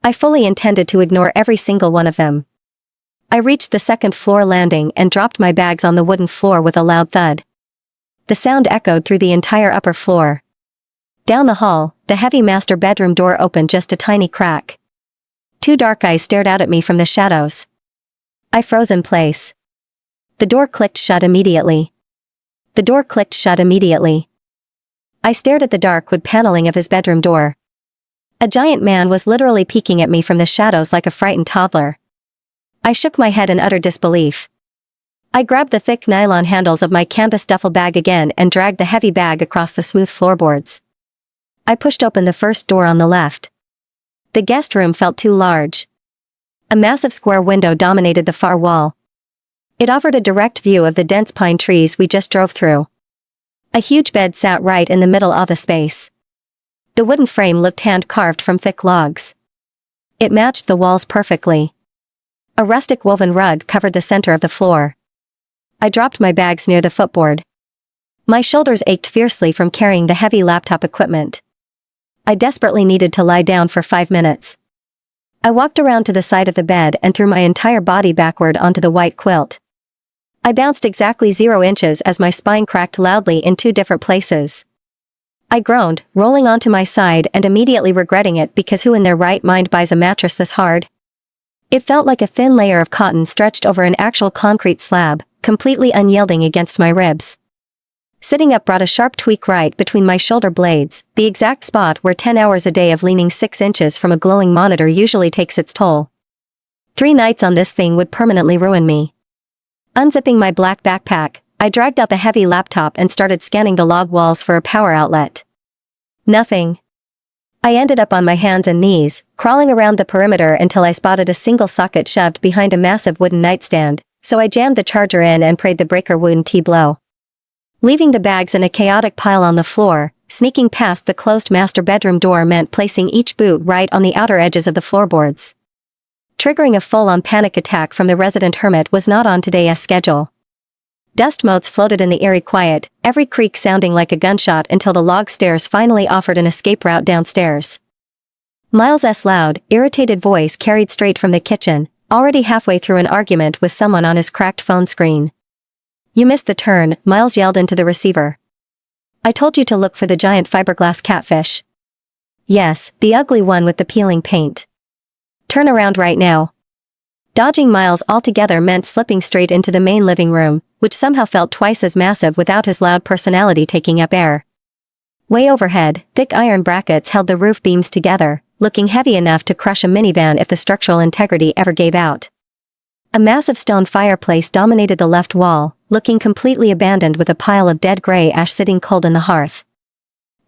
I fully intended to ignore every single one of them. I reached the second floor landing and dropped my bags on the wooden floor with a loud thud. The sound echoed through the entire upper floor. Down the hall, the heavy master bedroom door opened just a tiny crack. Two dark eyes stared out at me from the shadows. I froze in place. The door clicked shut immediately. The door clicked shut immediately. I stared at the dark wood paneling of his bedroom door. A giant man was literally peeking at me from the shadows like a frightened toddler. I shook my head in utter disbelief. I grabbed the thick nylon handles of my canvas duffel bag again and dragged the heavy bag across the smooth floorboards. I pushed open the first door on the left. The guest room felt too large. A massive square window dominated the far wall. It offered a direct view of the dense pine trees we just drove through. A huge bed sat right in the middle of the space. The wooden frame looked hand-carved from thick logs. It matched the walls perfectly. A rustic woven rug covered the center of the floor. I dropped my bags near the footboard. My shoulders ached fiercely from carrying the heavy laptop equipment. I desperately needed to lie down for 5 minutes. I walked around to the side of the bed and threw my entire body backward onto the white quilt. I bounced exactly 0 inches as my spine cracked loudly in 2 different places. I groaned, rolling onto my side and immediately regretting it because who in their right mind buys a mattress this hard? It felt like a thin layer of cotton stretched over an actual concrete slab, completely unyielding against my ribs. Sitting up brought a sharp tweak right between my shoulder blades, the exact spot where 10 hours a day of leaning 6 inches from a glowing monitor usually takes its toll. 3 nights on this thing would permanently ruin me. Unzipping my black backpack, I dragged out the heavy laptop and started scanning the log walls for a power outlet. Nothing. I ended up on my hands and knees, crawling around the perimeter until I spotted a single socket shoved behind a massive wooden nightstand, so I jammed the charger in and prayed the breaker wouldn't blow. Leaving the bags in a chaotic pile on the floor, sneaking past the closed master bedroom door meant placing each boot right on the outer edges of the floorboards. Triggering a full-on panic attack from the resident hermit was not on today's schedule. Dust motes floated in the eerie quiet, every creak sounding like a gunshot until the log stairs finally offered an escape route downstairs. Miles's loud, irritated voice carried straight from the kitchen, already halfway through an argument with someone on his cracked phone screen. "You missed the turn," Miles yelled into the receiver. "I told you to look for the giant fiberglass catfish." "Yes, the ugly one with the peeling paint. Turn around right now." Dodging Miles altogether meant slipping straight into the main living room, which somehow felt twice as massive without his loud personality taking up air. Way overhead, thick iron brackets held the roof beams together, looking heavy enough to crush a minivan if the structural integrity ever gave out. A massive stone fireplace dominated the left wall, looking completely abandoned with a pile of dead gray ash sitting cold in the hearth.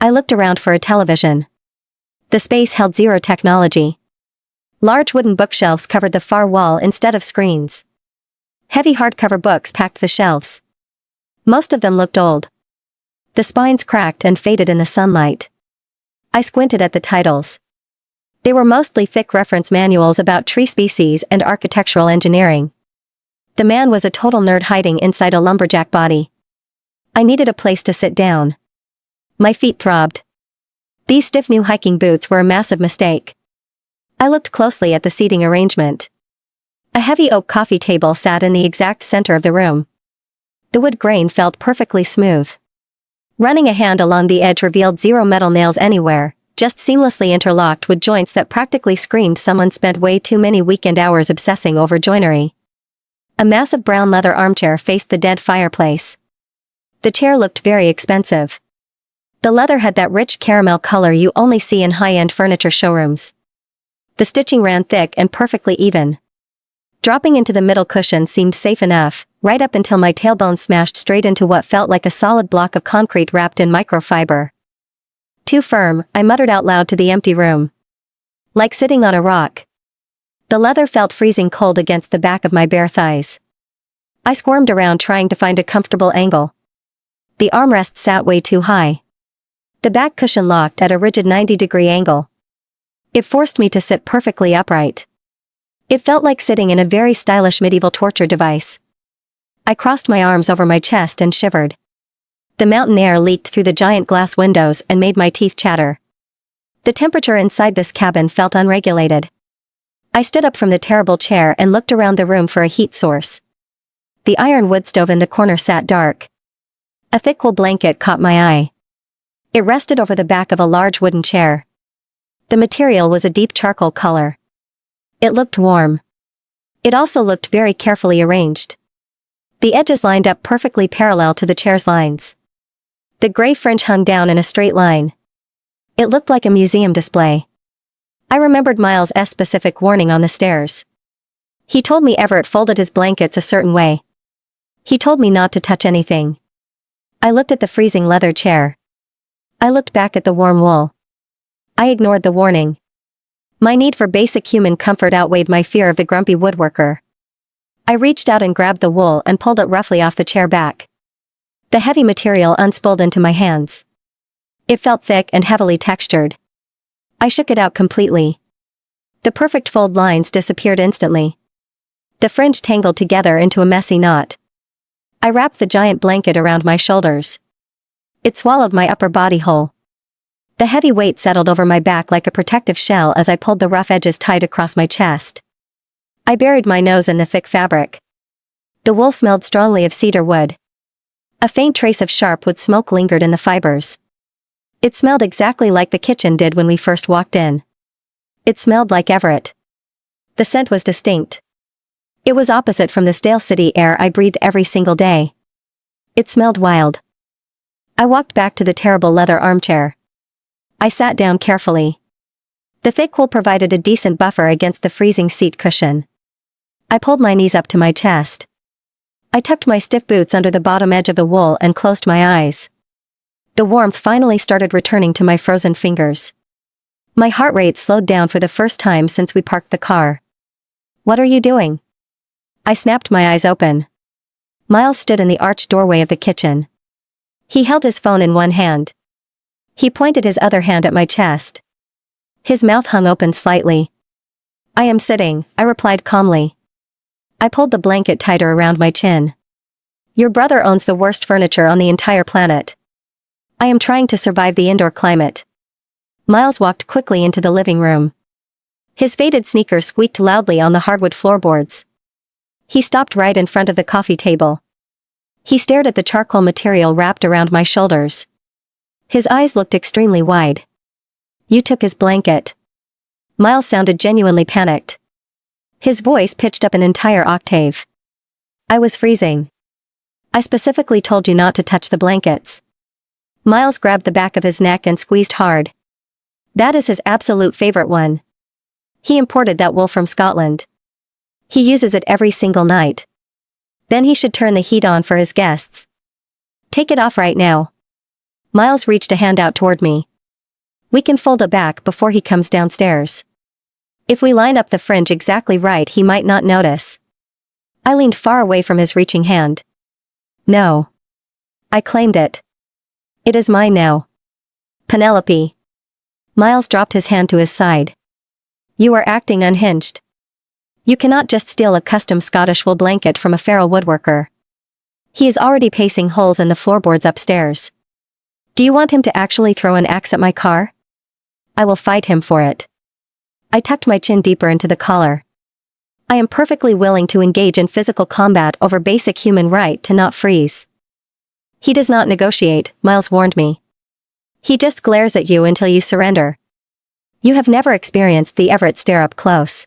I looked around for a television. The space held 0 technology. Large wooden bookshelves covered the far wall instead of screens. Heavy hardcover books packed the shelves. Most of them looked old. The spines cracked and faded in the sunlight. I squinted at the titles. They were mostly thick reference manuals about tree species and architectural engineering. The man was a total nerd hiding inside a lumberjack body. I needed a place to sit down. My feet throbbed. These stiff new hiking boots were a massive mistake. I looked closely at the seating arrangement. A heavy oak coffee table sat in the exact center of the room. The wood grain felt perfectly smooth. Running a hand along the edge revealed zero metal nails anywhere, just seamlessly interlocked with joints that practically screamed someone spent way too many weekend hours obsessing over joinery. A massive brown leather armchair faced the dead fireplace. The chair looked very expensive. The leather had that rich caramel color you only see in high-end furniture showrooms. The stitching ran thick and perfectly even. Dropping into the middle cushion seemed safe enough, right up until my tailbone smashed straight into what felt like a solid block of concrete wrapped in microfiber. Too firm, I muttered out loud to the empty room. Like sitting on a rock. The leather felt freezing cold against the back of my bare thighs. I squirmed around trying to find a comfortable angle. The armrest sat way too high. The back cushion locked at a rigid 90-degree angle. It forced me to sit perfectly upright. It felt like sitting in a very stylish medieval torture device. I crossed my arms over my chest and shivered. The mountain air leaked through the giant glass windows and made my teeth chatter. The temperature inside this cabin felt unregulated. I stood up from the terrible chair and looked around the room for a heat source. The iron wood stove in the corner sat dark. A thick wool blanket caught my eye. It rested over the back of a large wooden chair. The material was a deep charcoal color. It looked warm. It also looked very carefully arranged. The edges lined up perfectly parallel to the chair's lines. The gray fringe hung down in a straight line. It looked like a museum display. I remembered Miles' specific warning on the stairs. He told me Everett folded his blankets a certain way. He told me not to touch anything. I looked at the freezing leather chair. I looked back at the warm wool. I ignored the warning. My need for basic human comfort outweighed my fear of the grumpy woodworker. I reached out and grabbed the wool and pulled it roughly off the chair back. The heavy material unspooled into my hands. It felt thick and heavily textured. I shook it out completely. The perfect fold lines disappeared instantly. The fringe tangled together into a messy knot. I wrapped the giant blanket around my shoulders. It swallowed my upper body whole. The heavy weight settled over my back like a protective shell as I pulled the rough edges tight across my chest. I buried my nose in the thick fabric. The wool smelled strongly of cedar wood. A faint trace of sharp wood smoke lingered in the fibers. It smelled exactly like the kitchen did when we first walked in. It smelled like Everett. The scent was distinct. It was opposite from the stale city air I breathed every single day. It smelled wild. I walked back to the terrible leather armchair. I sat down carefully. The thick wool provided a decent buffer against the freezing seat cushion. I pulled my knees up to my chest. I tucked my stiff boots under the bottom edge of the wool and closed my eyes. The warmth finally started returning to my frozen fingers. My heart rate slowed down for the first time since we parked the car. "What are you doing?" I snapped my eyes open. Miles stood in the arched doorway of the kitchen. He held his phone in one hand. He pointed his other hand at my chest. His mouth hung open slightly. "I am sitting," I replied calmly. I pulled the blanket tighter around my chin. "Your brother owns the worst furniture on the entire planet. I am trying to survive the indoor climate." Miles walked quickly into the living room. His faded sneakers squeaked loudly on the hardwood floorboards. He stopped right in front of the coffee table. He stared at the charcoal material wrapped around my shoulders. His eyes looked extremely wide. "You took his blanket." Miles sounded genuinely panicked. His voice pitched up an entire octave. I was freezing. "I specifically told you not to touch the blankets." Miles grabbed the back of his neck and squeezed hard. "That is his absolute favorite one. He imported that wool from Scotland. He uses it every single night. Then he should turn the heat on for his guests. Take it off right now." Miles reached a hand out toward me. "We can fold it back before he comes downstairs." If we line up the fringe exactly right, he might not notice. I leaned far away from his reaching hand. No. I claimed it. It is mine now. Penelope. Miles dropped his hand to his side. You are acting unhinged. You cannot just steal a custom Scottish wool blanket from a feral woodworker. He is already pacing holes in the floorboards upstairs. Do you want him to actually throw an axe at my car? I will fight him for it. I tucked my chin deeper into the collar. I am perfectly willing to engage in physical combat over basic human right to not freeze. He does not negotiate, Miles warned me. He just glares at you until you surrender. You have never experienced the Everett stare up close.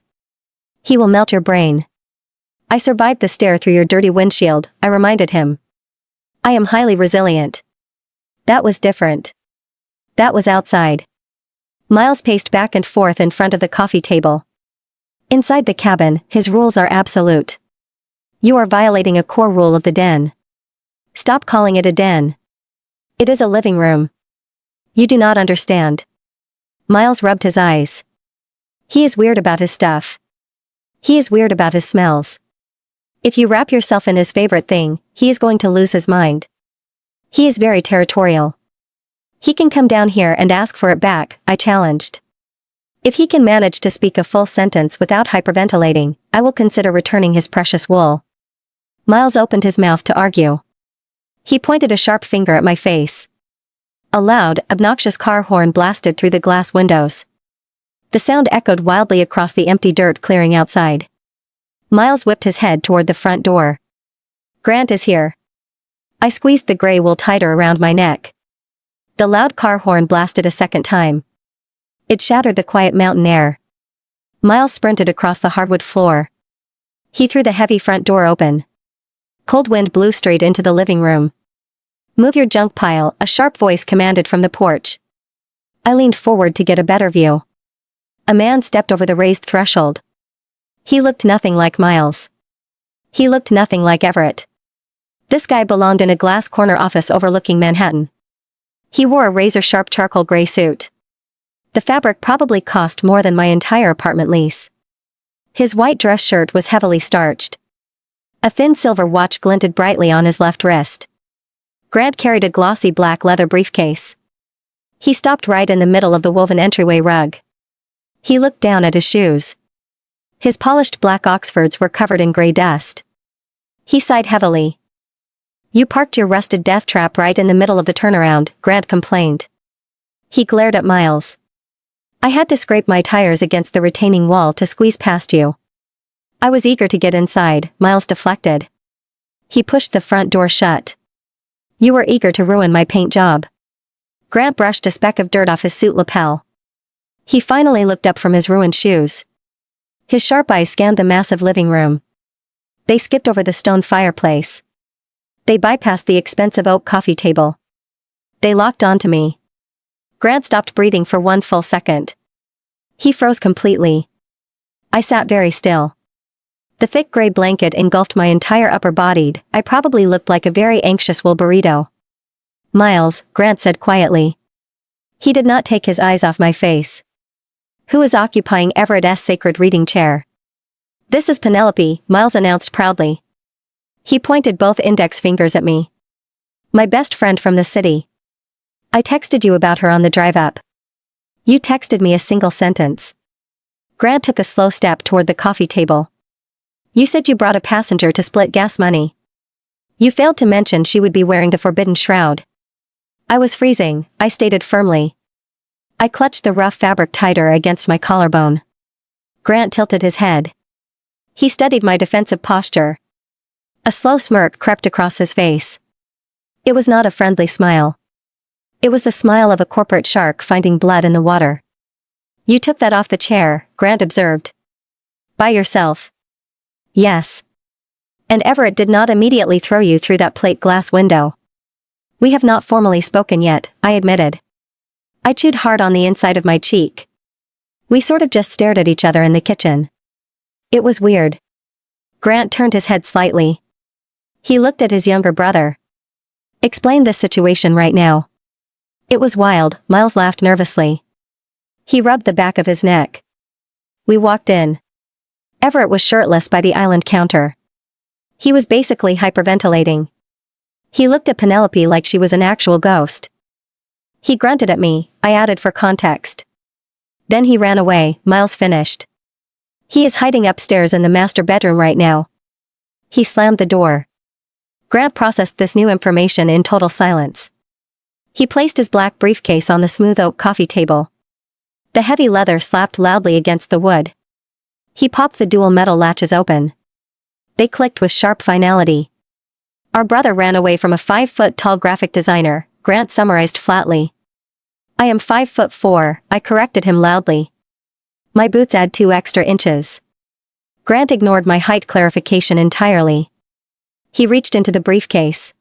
He will melt your brain. I survived the stare through your dirty windshield, I reminded him. I am highly resilient. That was different. That was outside. Miles paced back and forth in front of the coffee table. Inside the cabin, his rules are absolute. You are violating a core rule of the den. Stop calling it a den. It is a living room. You do not understand. Miles rubbed his eyes. He is weird about his stuff. He is weird about his smells. If you wrap yourself in his favorite thing, he is going to lose his mind. He is very territorial. He can come down here and ask for it back, I challenged. If he can manage to speak a full sentence without hyperventilating, I will consider returning his precious wool. Miles opened his mouth to argue. He pointed a sharp finger at my face. A loud, obnoxious car horn blasted through the glass windows. The sound echoed wildly across the empty dirt clearing outside. Miles whipped his head toward the front door. Grant is here. I squeezed the gray wool tighter around my neck. The loud car horn blasted a second time. It shattered the quiet mountain air. Miles sprinted across the hardwood floor. He threw the heavy front door open. Cold wind blew straight into the living room. Move your junk pile, a sharp voice commanded from the porch. I leaned forward to get a better view. A man stepped over the raised threshold. He looked nothing like Miles. He looked nothing like Everett. This guy belonged in a glass corner office overlooking Manhattan. He wore a razor-sharp charcoal gray suit. The fabric probably cost more than my entire apartment lease. His white dress shirt was heavily starched. A thin silver watch glinted brightly on his left wrist. Grant carried a glossy black leather briefcase. He stopped right in the middle of the woven entryway rug. He looked down at his shoes. His polished black Oxfords were covered in gray dust. He sighed heavily. You parked your rusted death trap right in the middle of the turnaround, Grant complained. He glared at Miles. I had to scrape my tires against the retaining wall to squeeze past you. I was eager to get inside, Miles deflected. He pushed the front door shut. You were eager to ruin my paint job. Grant brushed a speck of dirt off his suit lapel. He finally looked up from his ruined shoes. His sharp eyes scanned the massive living room. They skipped over the stone fireplace. They bypassed the expensive oak coffee table. They locked onto me. Grant stopped breathing for one full second. He froze completely. I sat very still. The thick gray blanket engulfed my entire upper body. I probably looked like a very anxious wool burrito. Miles, Grant said quietly. He did not take his eyes off my face. Who is occupying Everett's sacred reading chair? This is Penelope, Miles announced proudly. He pointed both index fingers at me. My best friend from the city. I texted you about her on the drive up. You texted me a single sentence. Grant took a slow step toward the coffee table. You said you brought a passenger to split gas money. You failed to mention she would be wearing the forbidden shroud. I was freezing, I stated firmly. I clutched the rough fabric tighter against my collarbone. Grant tilted his head. He studied my defensive posture. A slow smirk crept across his face. It was not a friendly smile. It was the smile of a corporate shark finding blood in the water. You took that off the chair, Grant observed. By yourself. Yes. And Everett did not immediately throw you through that plate glass window. We have not formally spoken yet, I admitted. I chewed hard on the inside of my cheek. We sort of just stared at each other in the kitchen. It was weird. Grant turned his head slightly. He looked at his younger brother. Explain this situation right now. It was wild, Miles laughed nervously. He rubbed the back of his neck. We walked in. Everett was shirtless by the island counter. He was basically hyperventilating. He looked at Penelope like she was an actual ghost. He grunted at me, I added for context. Then he ran away, Miles finished. He is hiding upstairs in the master bedroom right now. He slammed the door. Grant processed this new information in total silence. He placed his black briefcase on the smooth oak coffee table. The heavy leather slapped loudly against the wood. He popped the dual metal latches open. They clicked with sharp finality. Our brother ran away from a 5-foot-tall graphic designer, Grant summarized flatly. I am 5'4", I corrected him loudly. My boots add 2 extra inches. Grant ignored my height clarification entirely. He reached into the briefcase.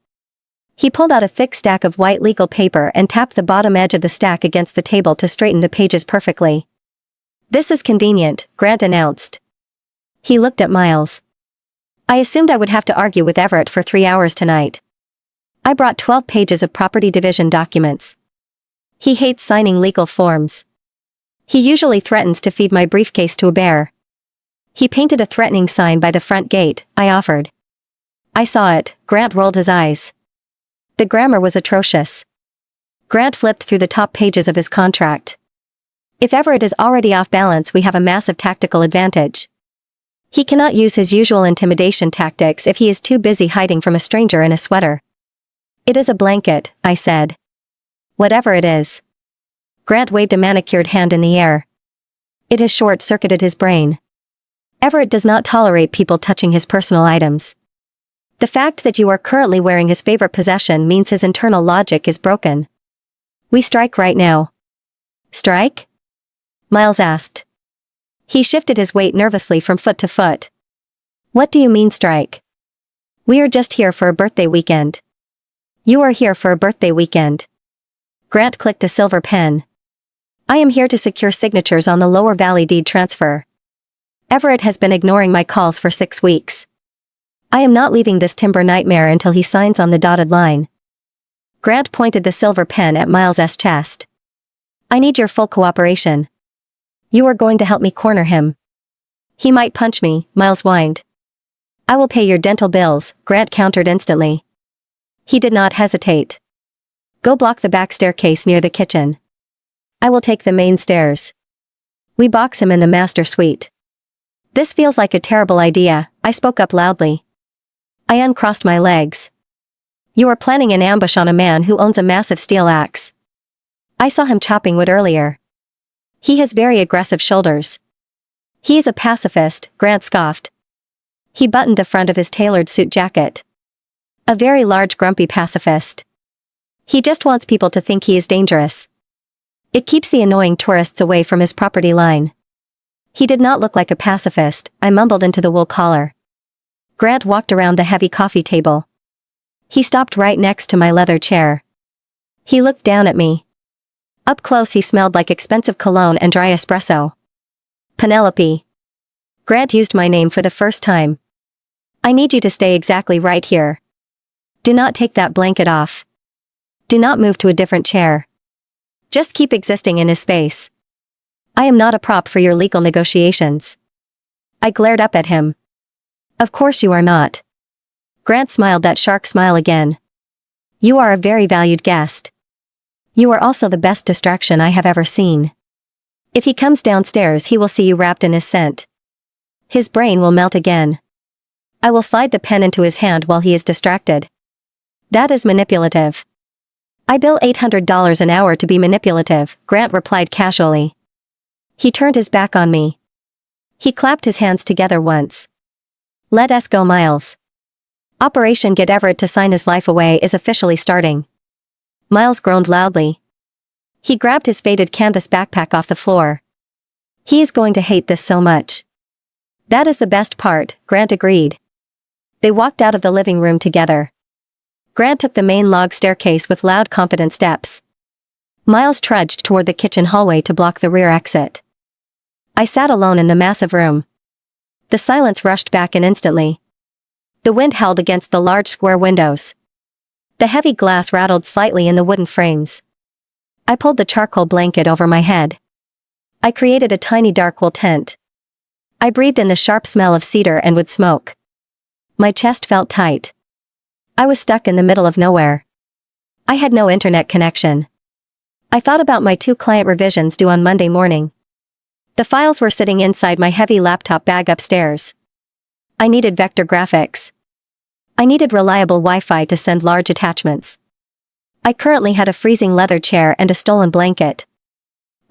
He pulled out a thick stack of white legal paper and tapped the bottom edge of the stack against the table to straighten the pages perfectly. This is convenient, Grant announced. He looked at Miles. I assumed I would have to argue with Everett for 3 hours tonight. I brought 12 pages of property division documents. He hates signing legal forms. He usually threatens to feed my briefcase to a bear. He painted a threatening sign by the front gate, I offered. I saw it, Grant rolled his eyes. The grammar was atrocious. Grant flipped through the top pages of his contract. If Everett is already off balance, we have a massive tactical advantage. He cannot use his usual intimidation tactics if he is too busy hiding from a stranger in a sweater. It is a blanket, I said. Whatever it is. Grant waved a manicured hand in the air. It has short-circuited his brain. Everett does not tolerate people touching his personal items. The fact that you are currently wearing his favorite possession means his internal logic is broken. We strike right now. Strike? Miles asked. He shifted his weight nervously from foot to foot. What do you mean strike? We are just here for a birthday weekend. You are here for a birthday weekend. Grant clicked a silver pen. I am here to secure signatures on the Lower Valley deed transfer. Everett has been ignoring my calls for 6 weeks. I am not leaving this timber nightmare until he signs on the dotted line. Grant pointed the silver pen at Miles's chest. I need your full cooperation. You are going to help me corner him. He might punch me, Miles whined. I will pay your dental bills, Grant countered instantly. He did not hesitate. Go block the back staircase near the kitchen. I will take the main stairs. We box him in the master suite. This feels like a terrible idea, I spoke up loudly. I uncrossed my legs. You are planning an ambush on a man who owns a massive steel axe. I saw him chopping wood earlier. He has very aggressive shoulders. He is a pacifist, Grant scoffed. He buttoned the front of his tailored suit jacket. A very large grumpy pacifist. He just wants people to think he is dangerous. It keeps the annoying tourists away from his property line. He did not look like a pacifist, I mumbled into the wool collar. Grant walked around the heavy coffee table. He stopped right next to my leather chair. He looked down at me. Up close he smelled like expensive cologne and dry espresso. Penelope. Grant used my name for the first time. I need you to stay exactly right here. Do not take that blanket off. Do not move to a different chair. Just keep existing in his space. I am not a prop for your legal negotiations. I glared up at him. Of course you are not. Grant smiled that shark smile again. You are a very valued guest. You are also the best distraction I have ever seen. If he comes downstairs he will see you wrapped in his scent. His brain will melt again. I will slide the pen into his hand while he is distracted. That is manipulative. I bill $800 an hour to be manipulative, Grant replied casually. He turned his back on me. He clapped his hands together once. Let us go, Miles. Operation Get Everett to sign his life away is officially starting. Miles groaned loudly. He grabbed his faded canvas backpack off the floor. He is going to hate this so much. That is the best part, Grant agreed. They walked out of the living room together. Grant took the main log staircase with loud, confident steps. Miles trudged toward the kitchen hallway to block the rear exit. I sat alone in the massive room. The silence rushed back in instantly. The wind howled against the large square windows. The heavy glass rattled slightly in the wooden frames. I pulled the charcoal blanket over my head. I created a tiny dark wool tent. I breathed in the sharp smell of cedar and wood smoke. My chest felt tight. I was stuck in the middle of nowhere. I had no internet connection. I thought about my 2 client revisions due on Monday morning. The files were sitting inside my heavy laptop bag upstairs. I needed vector graphics. I needed reliable Wi-Fi to send large attachments. I currently had a freezing leather chair and a stolen blanket.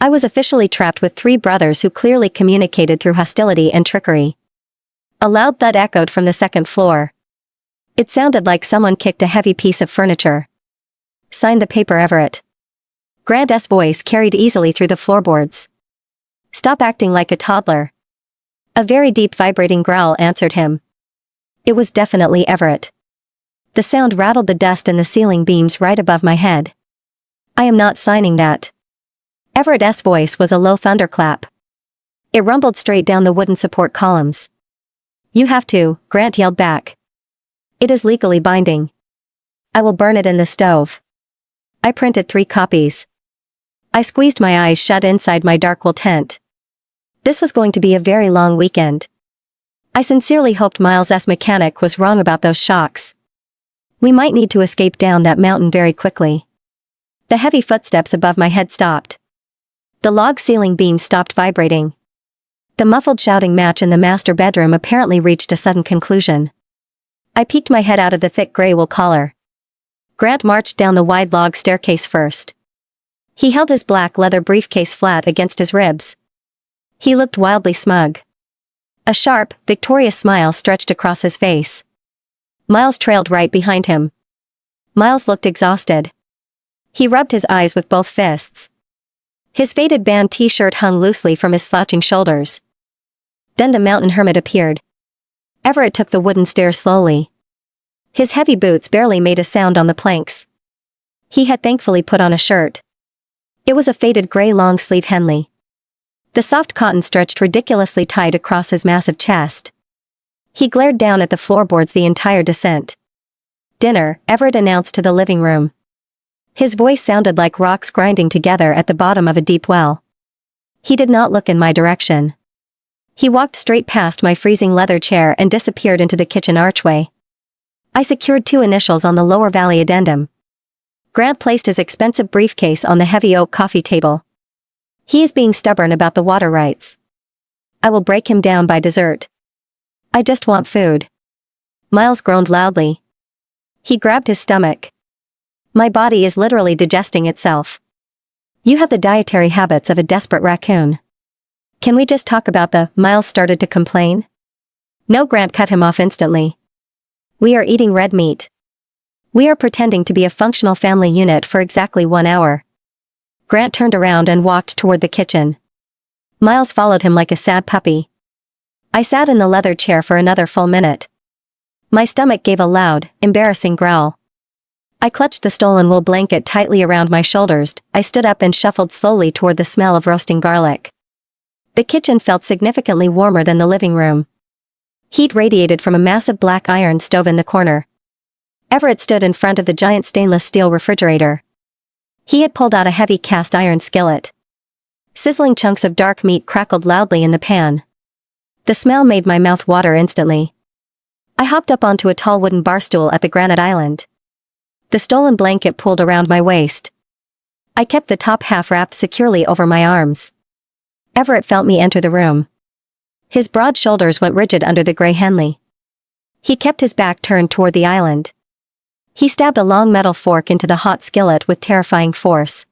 I was officially trapped with 3 brothers who clearly communicated through hostility and trickery. A loud thud echoed from the 2nd floor. It sounded like someone kicked a heavy piece of furniture. Sign the paper, Everett. Grant's voice carried easily through the floorboards. Stop acting like a toddler. A very deep vibrating growl answered him. It was definitely Everett. The sound rattled the dust in the ceiling beams right above my head. I am not signing that. Everett's voice was a low thunderclap. It rumbled straight down the wooden support columns. You have to, Grant yelled back. It is legally binding. I will burn it in the stove. I printed 3 copies. I squeezed my eyes shut inside my dark wool tent. This was going to be a very long weekend. I sincerely hoped Miles's mechanic was wrong about those shocks. We might need to escape down that mountain very quickly. The heavy footsteps above my head stopped. The log ceiling beams stopped vibrating. The muffled shouting match in the master bedroom apparently reached a sudden conclusion. I peeked my head out of the thick gray wool collar. Grant marched down the wide log staircase first. He held his black leather briefcase flat against his ribs. He looked wildly smug. A sharp, victorious smile stretched across his face. Miles trailed right behind him. Miles looked exhausted. He rubbed his eyes with both fists. His faded band t-shirt hung loosely from his slouching shoulders. Then the mountain hermit appeared. Everett took the wooden stairs slowly. His heavy boots barely made a sound on the planks. He had thankfully put on a shirt. It was a faded gray long-sleeve Henley. The soft cotton stretched ridiculously tight across his massive chest. He glared down at the floorboards the entire descent. Dinner, Everett announced to the living room. His voice sounded like rocks grinding together at the bottom of a deep well. He did not look in my direction. He walked straight past my freezing leather chair and disappeared into the kitchen archway. I secured 2 initials on the lower valley addendum. Grant placed his expensive briefcase on the heavy oak coffee table. He is being stubborn about the water rights. I will break him down by dessert. I just want food. Miles groaned loudly. He grabbed his stomach. My body is literally digesting itself. You have the dietary habits of a desperate raccoon. Can we just talk about the— Miles started to complain. No, Grant cut him off instantly. We are eating red meat. We are pretending to be a functional family unit for exactly 1 hour. Grant turned around and walked toward the kitchen. Miles followed him like a sad puppy. I sat in the leather chair for another full minute. My stomach gave a loud, embarrassing growl. I clutched the stolen wool blanket tightly around my shoulders. I stood up and shuffled slowly toward the smell of roasting garlic. The kitchen felt significantly warmer than the living room. Heat radiated from a massive black iron stove in the corner. Everett stood in front of the giant stainless steel refrigerator. He had pulled out a heavy cast iron skillet. Sizzling chunks of dark meat crackled loudly in the pan. The smell made my mouth water instantly. I hopped up onto a tall wooden bar stool at the granite island. The stolen blanket pulled around my waist. I kept the top half wrapped securely over my arms. Everett felt me enter the room. His broad shoulders went rigid under the gray Henley. He kept his back turned toward the island. He stabbed a long metal fork into the hot skillet with terrifying force.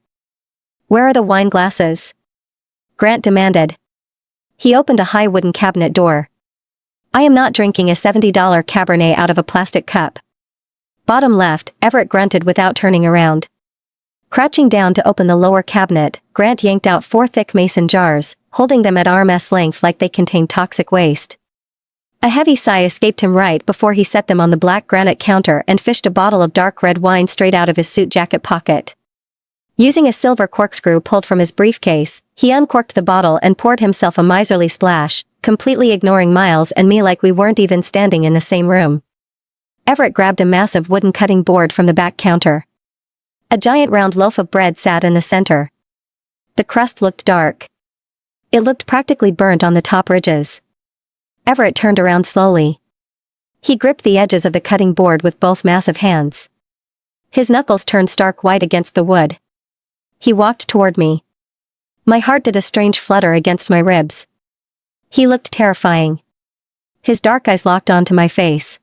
Where are the wine glasses? Grant demanded. He opened a high wooden cabinet door. I am not drinking a $70 Cabernet out of a plastic cup. Bottom left, Everett grunted without turning around. Crouching down to open the lower cabinet, Grant yanked out 4 thick mason jars, holding them at arm's length like they contained toxic waste. A heavy sigh escaped him right before he set them on the black granite counter and fished a bottle of dark red wine straight out of his suit jacket pocket. Using a silver corkscrew pulled from his briefcase, he uncorked the bottle and poured himself a miserly splash, completely ignoring Miles and me like we weren't even standing in the same room. Everett grabbed a massive wooden cutting board from the back counter. A giant round loaf of bread sat in the center. The crust looked dark. It looked practically burnt on the top ridges. Everett turned around slowly. He gripped the edges of the cutting board with both massive hands. His knuckles turned stark white against the wood. He walked toward me. My heart did a strange flutter against my ribs. He looked terrifying. His dark eyes locked onto my face.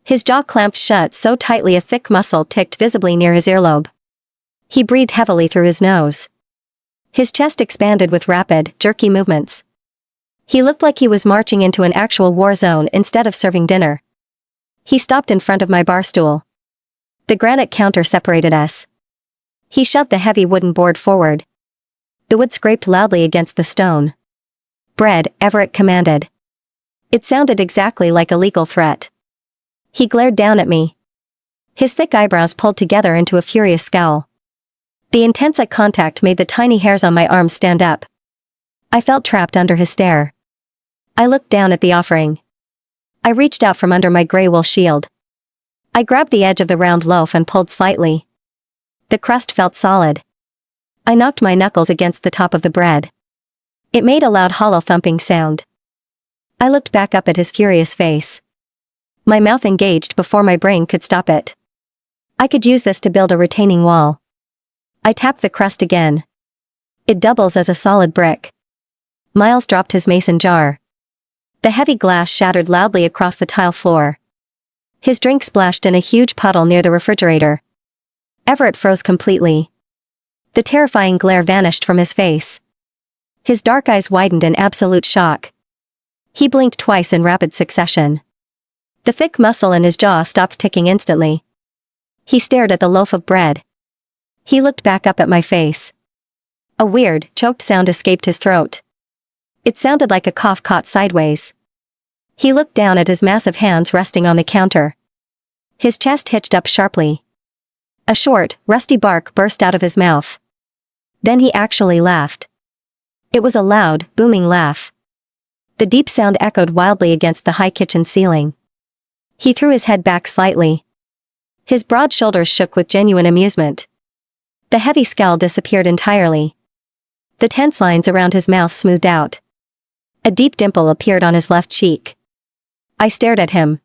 His jaw clamped shut so tightly a thick muscle ticked visibly near his earlobe. He breathed heavily through his nose. His chest expanded with rapid, jerky movements. He looked like he was marching into an actual war zone instead of serving dinner. He stopped in front of my bar stool. The granite counter separated us. He shoved the heavy wooden board forward. The wood scraped loudly against the stone. "Bread," Everett commanded. It sounded exactly like a legal threat. He glared down at me. His thick eyebrows pulled together into a furious scowl. The intense eye contact made the tiny hairs on my arms stand up. I felt trapped under his stare. I looked down at the offering. I reached out from under my gray wool shield. I grabbed the edge of the round loaf and pulled slightly. The crust felt solid. I knocked my knuckles against the top of the bread. It made a loud hollow thumping sound. I looked back up at his furious face. My mouth engaged before my brain could stop it. I could use this to build a retaining wall. I tapped the crust again. It doubles as a solid brick. Miles dropped his mason jar. The heavy glass shattered loudly across the tile floor. His drink splashed in a huge puddle near the refrigerator. Everett froze completely. The terrifying glare vanished from his face. His dark eyes widened in absolute shock. He blinked twice in rapid succession. The thick muscle in his jaw stopped ticking instantly. He stared at the loaf of bread. He looked back up at my face. A weird, choked sound escaped his throat. It sounded like a cough caught sideways. He looked down at his massive hands resting on the counter. His chest hitched up sharply. A short, rusty bark burst out of his mouth. Then he actually laughed. It was a loud, booming laugh. The deep sound echoed wildly against the high kitchen ceiling. He threw his head back slightly. His broad shoulders shook with genuine amusement. The heavy scowl disappeared entirely. The tense lines around his mouth smoothed out. A deep dimple appeared on his left cheek. I stared at him.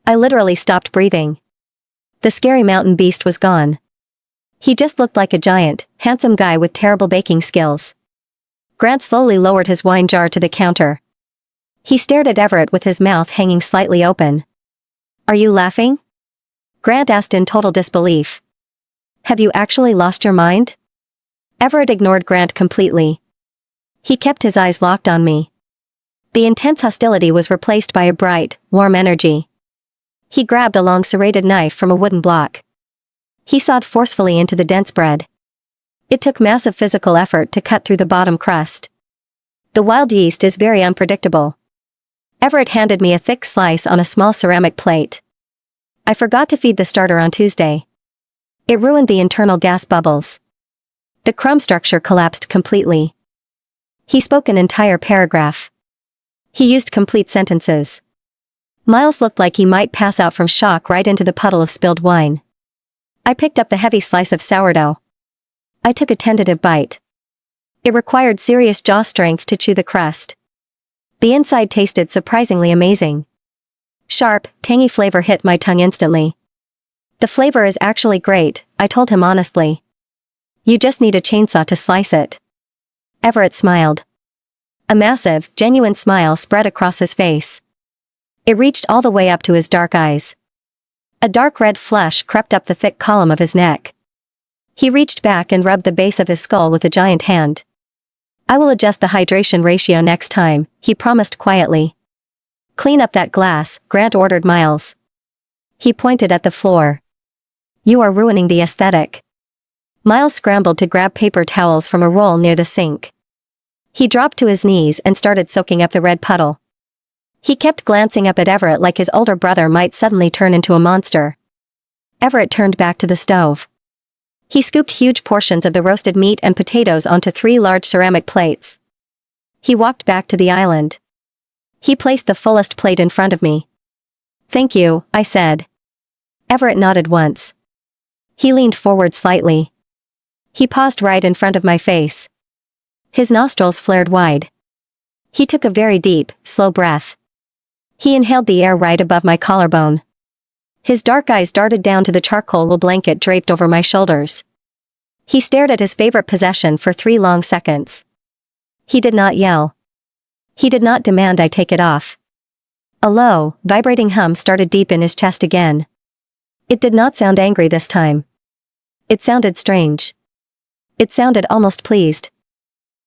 I literally stopped breathing. The scary mountain beast was gone. He just looked like a giant, handsome guy with terrible baking skills. Grant slowly lowered his wine jar to the counter. He stared at Everett with his mouth hanging slightly open. "Are you laughing?" Grant asked in total disbelief. "Have you actually lost your mind?" Everett ignored Grant completely. He kept his eyes locked on me. The intense hostility was replaced by a bright, warm energy. He grabbed a long serrated knife from a wooden block. He sawed forcefully into the dense bread. It took massive physical effort to cut through the bottom crust. The wild yeast is very unpredictable. Everett handed me a thick slice on a small ceramic plate. I forgot to feed the starter on Tuesday. It ruined the internal gas bubbles. The crumb structure collapsed completely. He spoke an entire paragraph. He used complete sentences. Miles looked like he might pass out from shock right into the puddle of spilled wine. I picked up the heavy slice of sourdough. I took a tentative bite. It required serious jaw strength to chew the crust. The inside tasted surprisingly amazing. Sharp, tangy flavor hit my tongue instantly. "The flavor is actually great," I told him honestly. "You just need a chainsaw to slice it." Everett smiled. A massive, genuine smile spread across his face. It reached all the way up to his dark eyes. A dark red flush crept up the thick column of his neck. He reached back and rubbed the base of his skull with a giant hand. "I will adjust the hydration ratio next time," he promised quietly. "Clean up that glass," Grant ordered Miles. He pointed at the floor. "You are ruining the aesthetic." Miles scrambled to grab paper towels from a roll near the sink. He dropped to his knees and started soaking up the red puddle. He kept glancing up at Everett like his older brother might suddenly turn into a monster. Everett turned back to the stove. He scooped huge portions of the roasted meat and potatoes onto 3 large ceramic plates. He walked back to the island. He placed the fullest plate in front of me. "Thank you," I said. Everett nodded once. He leaned forward slightly. He paused right in front of my face. His nostrils flared wide. He took a very deep, slow breath. He inhaled the air right above my collarbone. His dark eyes darted down to the charcoal wool blanket draped over my shoulders. He stared at his favorite possession for 3 long seconds. He did not yell. He did not demand I take it off. A low, vibrating hum started deep in his chest again. It did not sound angry this time. It sounded strange. It sounded almost pleased.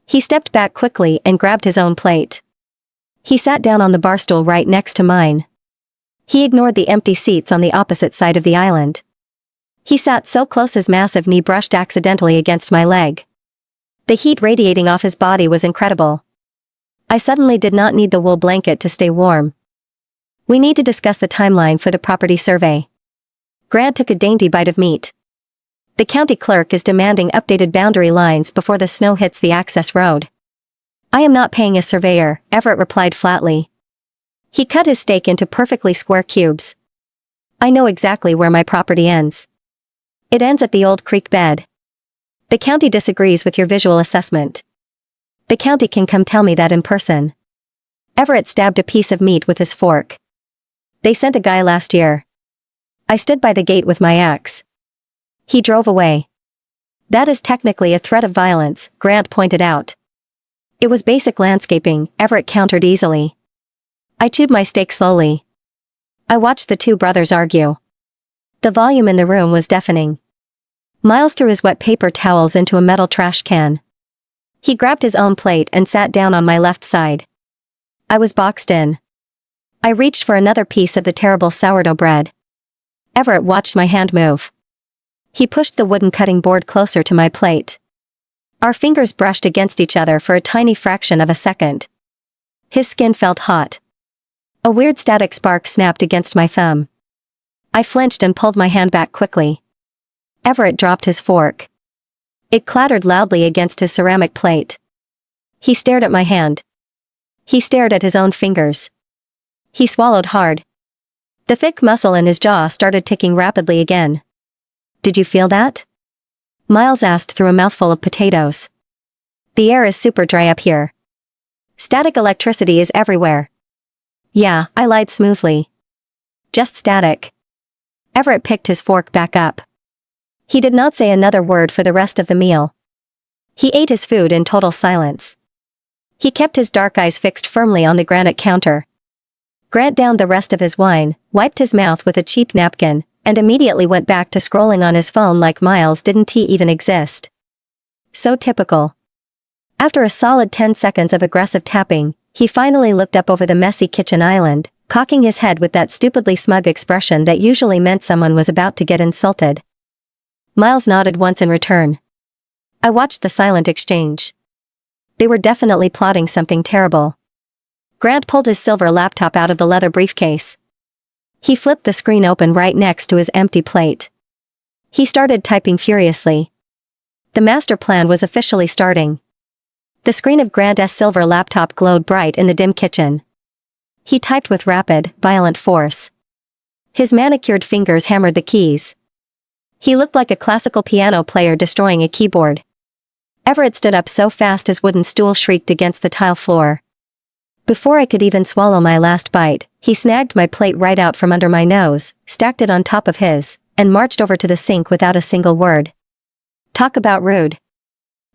He stepped back quickly and grabbed his own plate. He sat down on the bar stool right next to mine. He ignored the empty seats on the opposite side of the island. He sat so close his massive knee brushed accidentally against my leg. The heat radiating off his body was incredible. I suddenly did not need the wool blanket to stay warm. We need to discuss the timeline for the property survey. Grant took a dainty bite of meat. The county clerk is demanding updated boundary lines before the snow hits the access road. I am not paying a surveyor, Everett replied flatly. He cut his steak into perfectly square cubes. I know exactly where my property ends. It ends at the old creek bed. The county disagrees with your visual assessment. The county can come tell me that in person. Everett stabbed a piece of meat with his fork. They sent a guy last year. I stood by the gate with my axe. He drove away. That is technically a threat of violence, Grant pointed out. It was basic landscaping, Everett countered easily. I chewed my steak slowly. I watched the two brothers argue. The volume in the room was deafening. Miles threw his wet paper towels into a metal trash can. He grabbed his own plate and sat down on my left side. I was boxed in. I reached for another piece of the terrible sourdough bread. Everett watched my hand move. He pushed the wooden cutting board closer to my plate. Our fingers brushed against each other for a tiny fraction of a second. His skin felt hot. A weird static spark snapped against my thumb. I flinched and pulled my hand back quickly. Everett dropped his fork. It clattered loudly against his ceramic plate. He stared at my hand. He stared at his own fingers. He swallowed hard. The thick muscle in his jaw started ticking rapidly again. Did you feel that? Miles asked through a mouthful of potatoes. The air is super dry up here. Static electricity is everywhere. Yeah, I lied smoothly. Just static. Everett picked his fork back up. He did not say another word for the rest of the meal. He ate his food in total silence. He kept his dark eyes fixed firmly on the granite counter. Grant downed the rest of his wine, wiped his mouth with a cheap napkin, and immediately went back to scrolling on his phone like Miles didn't he even exist. So typical. After a solid 10 seconds of aggressive tapping, he finally looked up over the messy kitchen island, cocking his head with that stupidly smug expression that usually meant someone was about to get insulted. Miles nodded once in return. I watched the silent exchange. They were definitely plotting something terrible. Grant pulled his silver laptop out of the leather briefcase. He flipped the screen open right next to his empty plate. He started typing furiously. The master plan was officially starting. The screen of Grant's silver laptop glowed bright in the dim kitchen. He typed with rapid, violent force. His manicured fingers hammered the keys. He looked like a classical piano player destroying a keyboard. Everett stood up so fast his wooden stool shrieked against the tile floor. Before I could even swallow my last bite, he snagged my plate right out from under my nose, stacked it on top of his, and marched over to the sink without a single word. Talk about rude.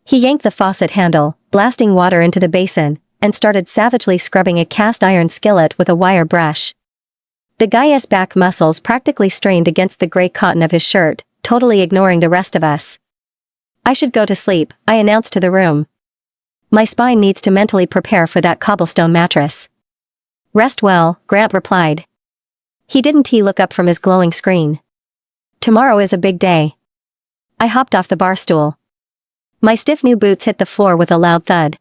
He yanked the faucet handle, blasting water into the basin, and started savagely scrubbing a cast iron skillet with a wire brush. The guy's back muscles practically strained against the gray cotton of his shirt, totally ignoring the rest of us. I should go to sleep, I announced to the room. My spine needs to mentally prepare for that cobblestone mattress. Rest well, Grant replied. He didn't look up from his glowing screen. Tomorrow is a big day. I hopped off the bar stool. My stiff new boots hit the floor with a loud thud.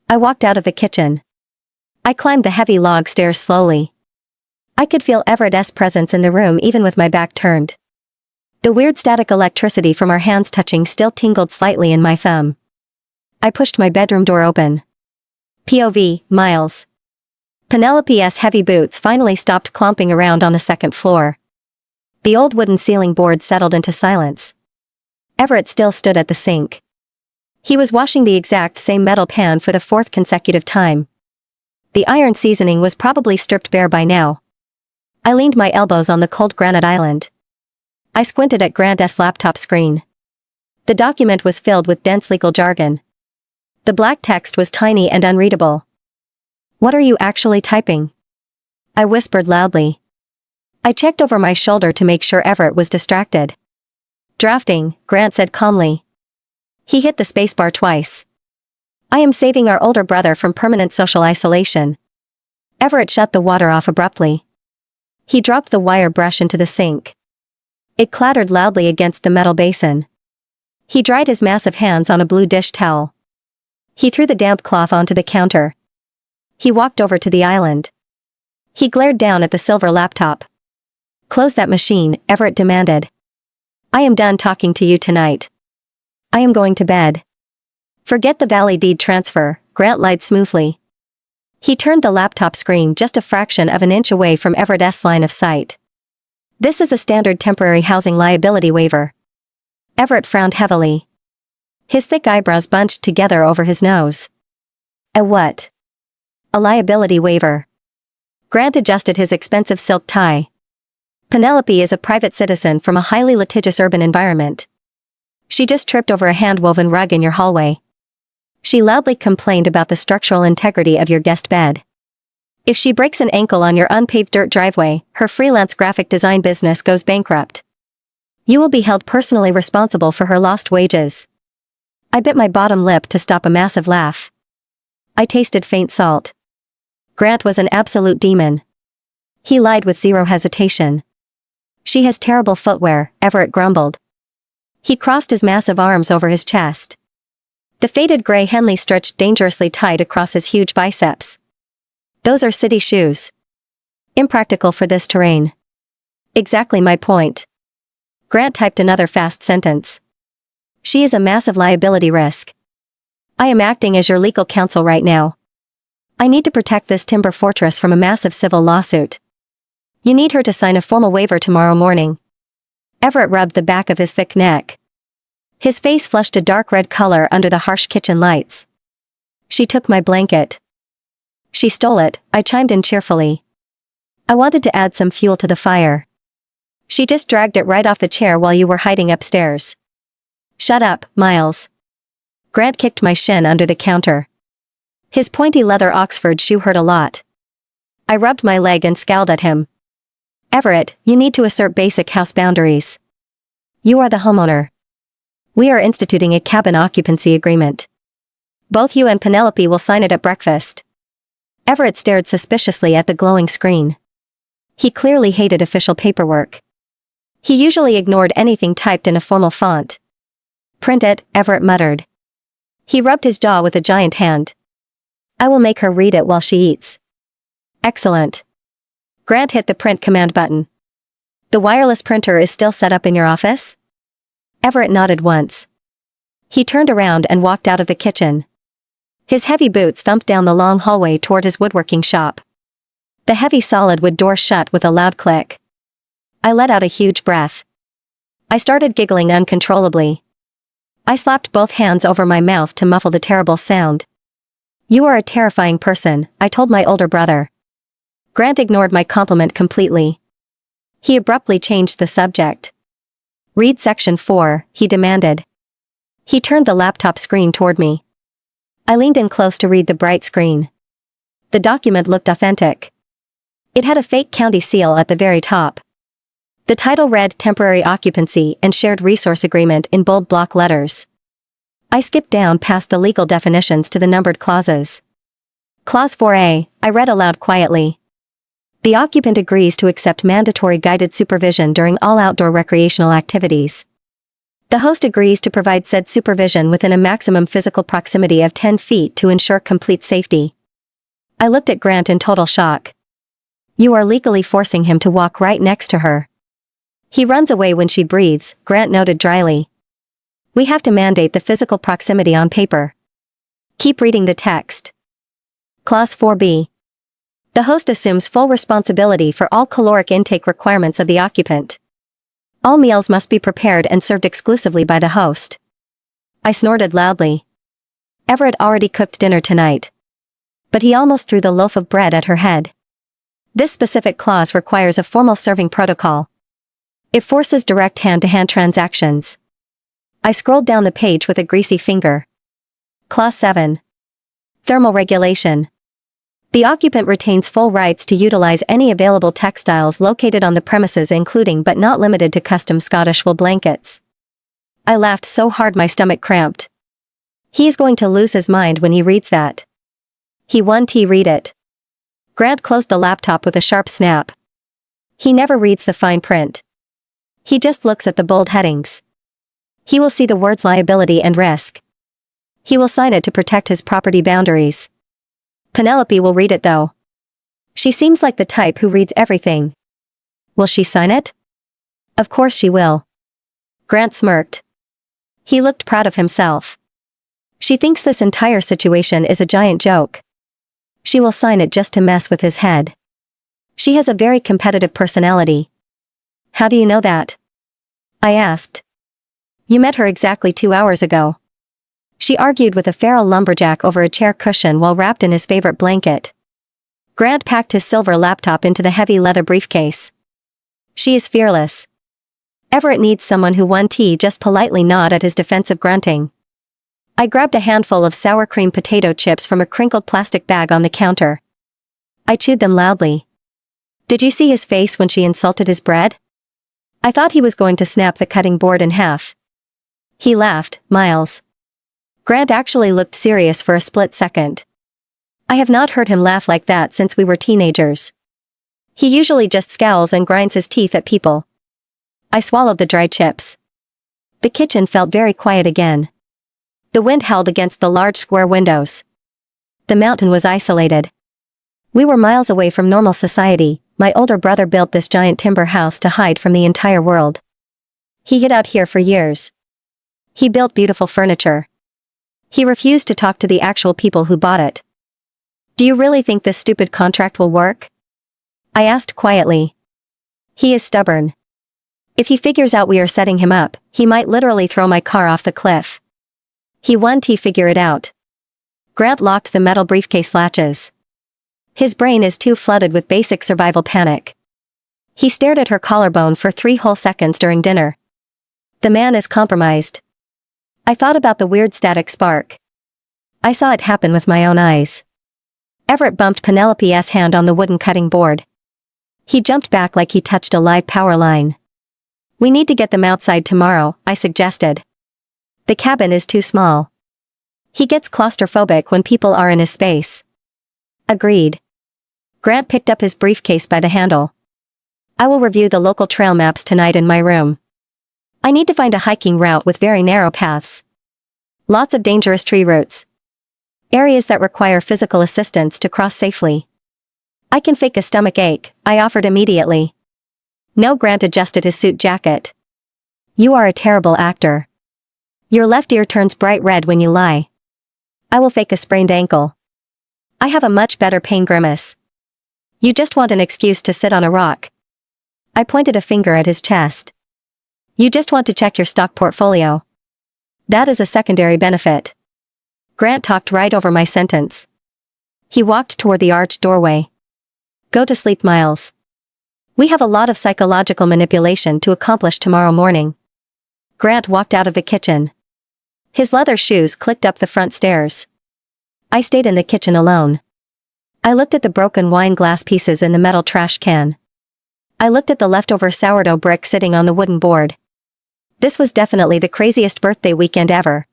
I walked out of the kitchen. I climbed the heavy log stairs slowly. I could feel Everett's presence in the room even with my back turned. The weird static electricity from our hands touching still tingled slightly in my thumb. I pushed my bedroom door open. POV, Miles. Penelope's heavy boots finally stopped clomping around on the second floor. The old wooden ceiling board settled into silence. Everett still stood at the sink. He was washing the exact same metal pan for the 4th consecutive time. The iron seasoning was probably stripped bare by now. I leaned my elbows on the cold granite island. I squinted at Grant's laptop screen. The document was filled with dense legal jargon. The black text was tiny and unreadable. "What are you actually typing?" I whispered loudly. I checked over my shoulder to make sure Everett was distracted. "Drafting," Grant said calmly. He hit the spacebar twice. "I am saving our older brother from permanent social isolation." Everett shut the water off abruptly. He dropped the wire brush into the sink. It clattered loudly against the metal basin. He dried his massive hands on a blue dish towel. He threw the damp cloth onto the counter. He walked over to the island. He glared down at the silver laptop. "Close that machine," Everett demanded. "I am done talking to you tonight. I am going to bed." "Forget the Valley deed transfer," Grant lied smoothly. He turned the laptop screen just a fraction of an inch away from Everett's line of sight. "This is a standard temporary housing liability waiver." Everett frowned heavily. His thick eyebrows bunched together over his nose. "A what?" "A liability waiver." Grant adjusted his expensive silk tie. "Penelope is a private citizen from a highly litigious urban environment. She just tripped over a hand-woven rug in your hallway. She loudly complained about the structural integrity of your guest bed. If she breaks an ankle on your unpaved dirt driveway, her freelance graphic design business goes bankrupt. You will be held personally responsible for her lost wages." I bit my bottom lip to stop a massive laugh. I tasted faint salt. Grant was an absolute demon. He lied with zero hesitation. "She has terrible footwear," Everett grumbled. He crossed his massive arms over his chest. The faded gray Henley stretched dangerously tight across his huge biceps. "Those are city shoes. Impractical for this terrain." "Exactly my point." Grant typed another fast sentence. "She is a massive liability risk. I am acting as your legal counsel right now. I need to protect this timber fortress from a massive civil lawsuit. You need her to sign a formal waiver tomorrow morning." Everett rubbed the back of his thick neck. His face flushed a dark red color under the harsh kitchen lights. "She took my blanket." "She stole it," I chimed in cheerfully. I wanted to add some fuel to the fire. "She just dragged it right off the chair while you were hiding upstairs." "Shut up, Miles." Grant kicked my shin under the counter. His pointy leather Oxford shoe hurt a lot. I rubbed my leg and scowled at him. "Everett, you need to assert basic house boundaries. You are the homeowner. We are instituting a cabin occupancy agreement. Both you and Penelope will sign it at breakfast." Everett stared suspiciously at the glowing screen. He clearly hated official paperwork. He usually ignored anything typed in a formal font. "Print it," Everett muttered. He rubbed his jaw with a giant hand. "I will make her read it while she eats." "Excellent." Grant hit the print command button. "The wireless printer is still set up in your office?" Everett nodded once. He turned around and walked out of the kitchen. His heavy boots thumped down the long hallway toward his woodworking shop. The heavy solid wood door shut with a loud click. I let out a huge breath. I started giggling uncontrollably. I slapped both hands over my mouth to muffle the terrible sound. "You are a terrifying person," I told my older brother. Grant ignored my compliment completely. He abruptly changed the subject. "Read section 4, he demanded. He turned the laptop screen toward me. I leaned in close to read the bright screen. The document looked authentic. It had a fake county seal at the very top. The title read Temporary Occupancy and Shared Resource Agreement in bold block letters. I skipped down past the legal definitions to the numbered clauses. Clause 4A, I read aloud quietly. The occupant agrees to accept mandatory guided supervision during all outdoor recreational activities. The host agrees to provide said supervision within a maximum physical proximity of 10 feet to ensure complete safety. I looked at Grant in total shock. You are legally forcing him to walk right next to her. He runs away when she breathes, Grant noted dryly. We have to mandate the physical proximity on paper. Keep reading the text. Clause 4B. The host assumes full responsibility for all caloric intake requirements of the occupant. All meals must be prepared and served exclusively by the host. I snorted loudly. Everett already cooked dinner tonight. But he almost threw the loaf of bread at her head. This specific clause requires a formal serving protocol. It forces direct hand-to-hand transactions. I scrolled down the page with a greasy finger. Clause 7. Thermal regulation. The occupant retains full rights to utilize any available textiles located on the premises, including but not limited to custom Scottish wool blankets. I laughed so hard my stomach cramped. He's going to lose his mind when he reads that. He won't read it. Grant closed the laptop with a sharp snap. He never reads the fine print. He just looks at the bold headings. He will see the words liability and risk. He will sign it to protect his property boundaries. Penelope will read it though. She seems like the type who reads everything. Will she sign it? Of course she will. Grant smirked. He looked proud of himself. She thinks this entire situation is a giant joke. She will sign it just to mess with his head. She has a very competitive personality. How do you know that? I asked. You met her exactly 2 hours ago. She argued with a feral lumberjack over a chair cushion while wrapped in his favorite blanket. Grant packed his silver laptop into the heavy leather briefcase. She is fearless. Everett needs someone who won't just politely nod at his defensive grunting. I grabbed a handful of sour cream potato chips from a crinkled plastic bag on the counter. I chewed them loudly. Did you see his face when she insulted his bread? I thought he was going to snap the cutting board in half. He laughed, Miles. Grant actually looked serious for a split second. I have not heard him laugh like that since we were teenagers. He usually just scowls and grinds his teeth at people. I swallowed the dry chips. The kitchen felt very quiet again. The wind howled against the large square windows. The mountain was isolated. We were miles away from normal society. My older brother built this giant timber house to hide from the entire world. He hid out here for years. He built beautiful furniture. He refused to talk to the actual people who bought it. Do you really think this stupid contract will work? I asked quietly. He is stubborn. If he figures out we are setting him up, he might literally throw my car off the cliff. He won't figure it out. Grant locked the metal briefcase latches. His brain is too flooded with basic survival panic. He stared at her collarbone for 3 whole seconds during dinner. The man is compromised. I thought about the weird static spark. I saw it happen with my own eyes. Everett bumped Penelope's hand on the wooden cutting board. He jumped back like he touched a live power line. We need to get them outside tomorrow, I suggested. The cabin is too small. He gets claustrophobic when people are in his space. Agreed. Grant picked up his briefcase by the handle. I will review the local trail maps tonight in my room. I need to find a hiking route with very narrow paths. Lots of dangerous tree roots. Areas that require physical assistance to cross safely. I can fake a stomach ache, I offered immediately. No, Grant adjusted his suit jacket. You are a terrible actor. Your left ear turns bright red when you lie. I will fake a sprained ankle. I have a much better pain grimace. You just want an excuse to sit on a rock. I pointed a finger at his chest. You just want to check your stock portfolio. That is a secondary benefit. Grant talked right over my sentence. He walked toward the arched doorway. Go to sleep, Miles. We have a lot of psychological manipulation to accomplish tomorrow morning. Grant walked out of the kitchen. His leather shoes clicked up the front stairs. I stayed in the kitchen alone. I looked at the broken wine glass pieces in the metal trash can. I looked at the leftover sourdough brick sitting on the wooden board. This was definitely the craziest birthday weekend ever.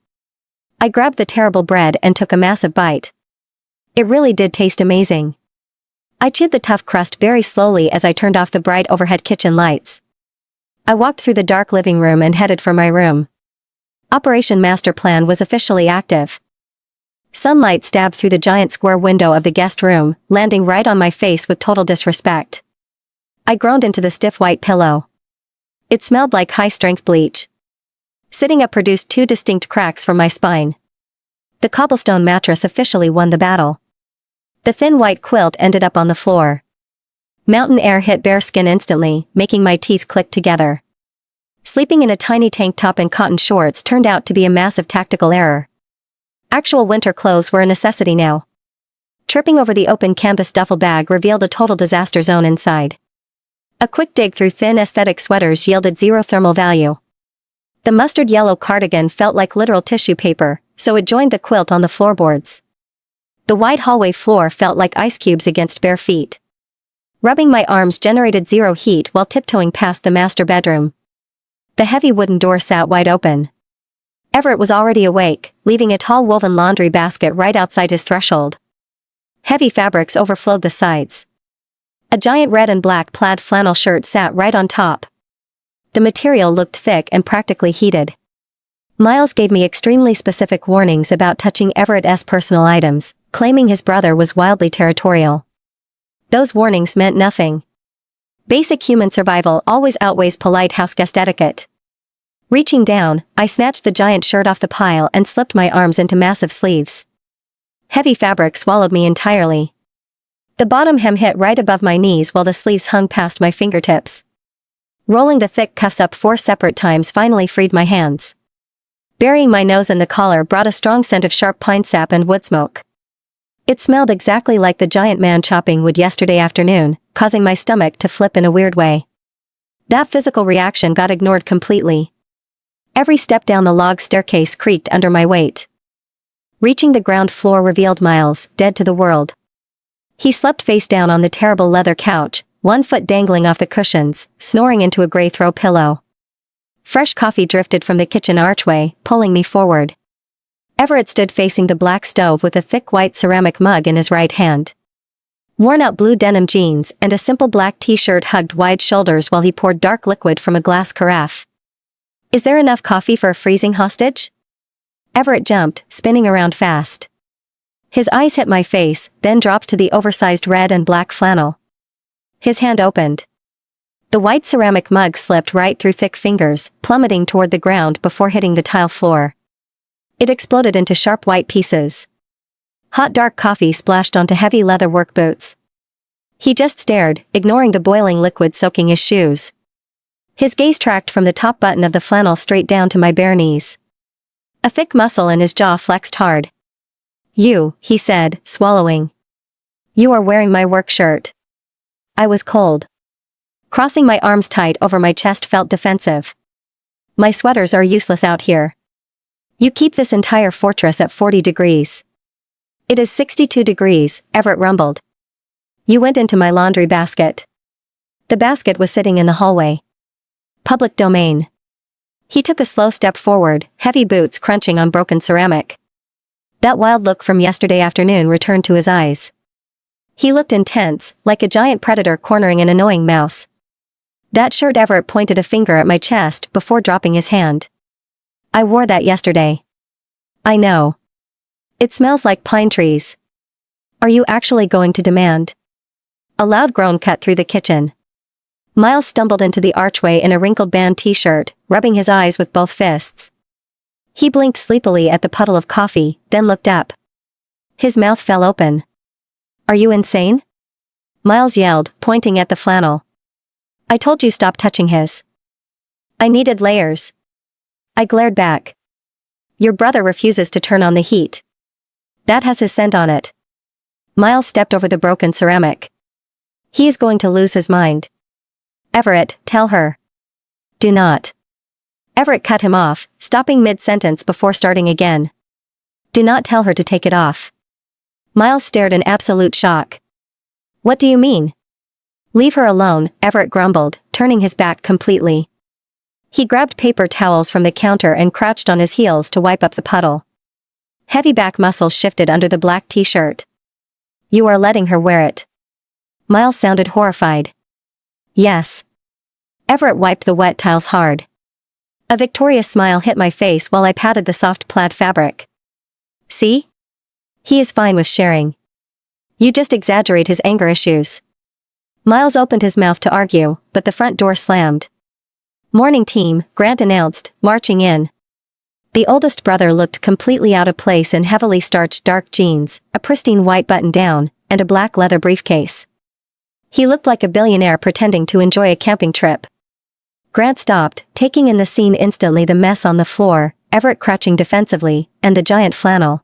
I grabbed the terrible bread and took a massive bite. It really did taste amazing. I chewed the tough crust very slowly as I turned off the bright overhead kitchen lights. I walked through the dark living room and headed for my room. Operation Master Plan was officially active. Sunlight stabbed through the giant square window of the guest room, landing right on my face with total disrespect. I groaned into the stiff white pillow. It smelled like high-strength bleach. Sitting up produced 2 distinct cracks from my spine. The cobblestone mattress officially won the battle. The thin white quilt ended up on the floor. Mountain air hit bare skin instantly, making my teeth click together. Sleeping in a tiny tank top and cotton shorts turned out to be a massive tactical error. Actual winter clothes were a necessity now. Tripping over the open canvas duffel bag revealed a total disaster zone inside. A quick dig through thin aesthetic sweaters yielded zero thermal value. The mustard yellow cardigan felt like literal tissue paper, so it joined the quilt on the floorboards. The wide hallway floor felt like ice cubes against bare feet. Rubbing my arms generated zero heat while tiptoeing past the master bedroom. The heavy wooden door sat wide open. Everett was already awake, leaving a tall woven laundry basket right outside his threshold. Heavy fabrics overflowed the sides. A giant red and black plaid flannel shirt sat right on top. The material looked thick and practically heated. Miles gave me extremely specific warnings about touching Everett's personal items, claiming his brother was wildly territorial. Those warnings meant nothing. Basic human survival always outweighs polite houseguest etiquette. Reaching down, I snatched the giant shirt off the pile and slipped my arms into massive sleeves. Heavy fabric swallowed me entirely. The bottom hem hit right above my knees while the sleeves hung past my fingertips. Rolling the thick cuffs up 4 separate times finally freed my hands. Burying my nose in the collar brought a strong scent of sharp pine sap and wood smoke. It smelled exactly like the giant man chopping wood yesterday afternoon, causing my stomach to flip in a weird way. That physical reaction got ignored completely. Every step down the log staircase creaked under my weight. Reaching the ground floor revealed Miles, dead to the world. He slept face down on the terrible leather couch, one foot dangling off the cushions, snoring into a gray throw pillow. Fresh coffee drifted from the kitchen archway, pulling me forward. Everett stood facing the black stove with a thick white ceramic mug in his right hand. Worn-out blue denim jeans and a simple black t-shirt hugged wide shoulders while he poured dark liquid from a glass carafe. "Is there enough coffee for a freezing hostage?" Everett jumped, spinning around fast. His eyes hit my face, then dropped to the oversized red and black flannel. His hand opened. The white ceramic mug slipped right through thick fingers, plummeting toward the ground before hitting the tile floor. It exploded into sharp white pieces. Hot dark coffee splashed onto heavy leather work boots. He just stared, ignoring the boiling liquid soaking his shoes. His gaze tracked from the top button of the flannel straight down to my bare knees. A thick muscle in his jaw flexed hard. "You," he said, swallowing. "You are wearing my work shirt." I was cold. Crossing my arms tight over my chest felt defensive. "My sweaters are useless out here. You keep this entire fortress at 40 degrees. "It is 62 degrees, Everett rumbled. "You went into my laundry basket." The basket was sitting in the hallway. Public domain. He took a slow step forward, heavy boots crunching on broken ceramic. That wild look from yesterday afternoon returned to his eyes. He looked intense, like a giant predator cornering an annoying mouse. "That shirt," Everett pointed a finger at my chest before dropping his hand. "I wore that yesterday." "I know. It smells like pine trees." "Are you actually going to demand?" A loud groan cut through the kitchen. Miles stumbled into the archway in a wrinkled band t-shirt, rubbing his eyes with both fists. He blinked sleepily at the puddle of coffee, then looked up. His mouth fell open. "Are you insane?" Miles yelled, pointing at the flannel. "I told you stop touching his." "I needed layers." I glared back. "Your brother refuses to turn on the heat. That has his scent on it." Miles stepped over the broken ceramic. "He is going to lose his mind." "Everett, tell her." "Do not." Everett cut him off, stopping mid-sentence before starting again. "Do not tell her to take it off." Miles stared in absolute shock. "What do you mean?" "Leave her alone," Everett grumbled, turning his back completely. He grabbed paper towels from the counter and crouched on his heels to wipe up the puddle. Heavy back muscles shifted under the black t-shirt. "You are letting her wear it." Miles sounded horrified. "Yes." Everett wiped the wet tiles hard. A victorious smile hit my face while I patted the soft plaid fabric. "See? He is fine with sharing. You just exaggerate his anger issues." Miles opened his mouth to argue, but the front door slammed. "Morning team," Grant announced, marching in. The oldest brother looked completely out of place in heavily starched dark jeans, a pristine white button-down, and a black leather briefcase. He looked like a billionaire pretending to enjoy a camping trip. Grant stopped, taking in the scene instantly: the mess on the floor, Everett crouching defensively, and the giant flannel.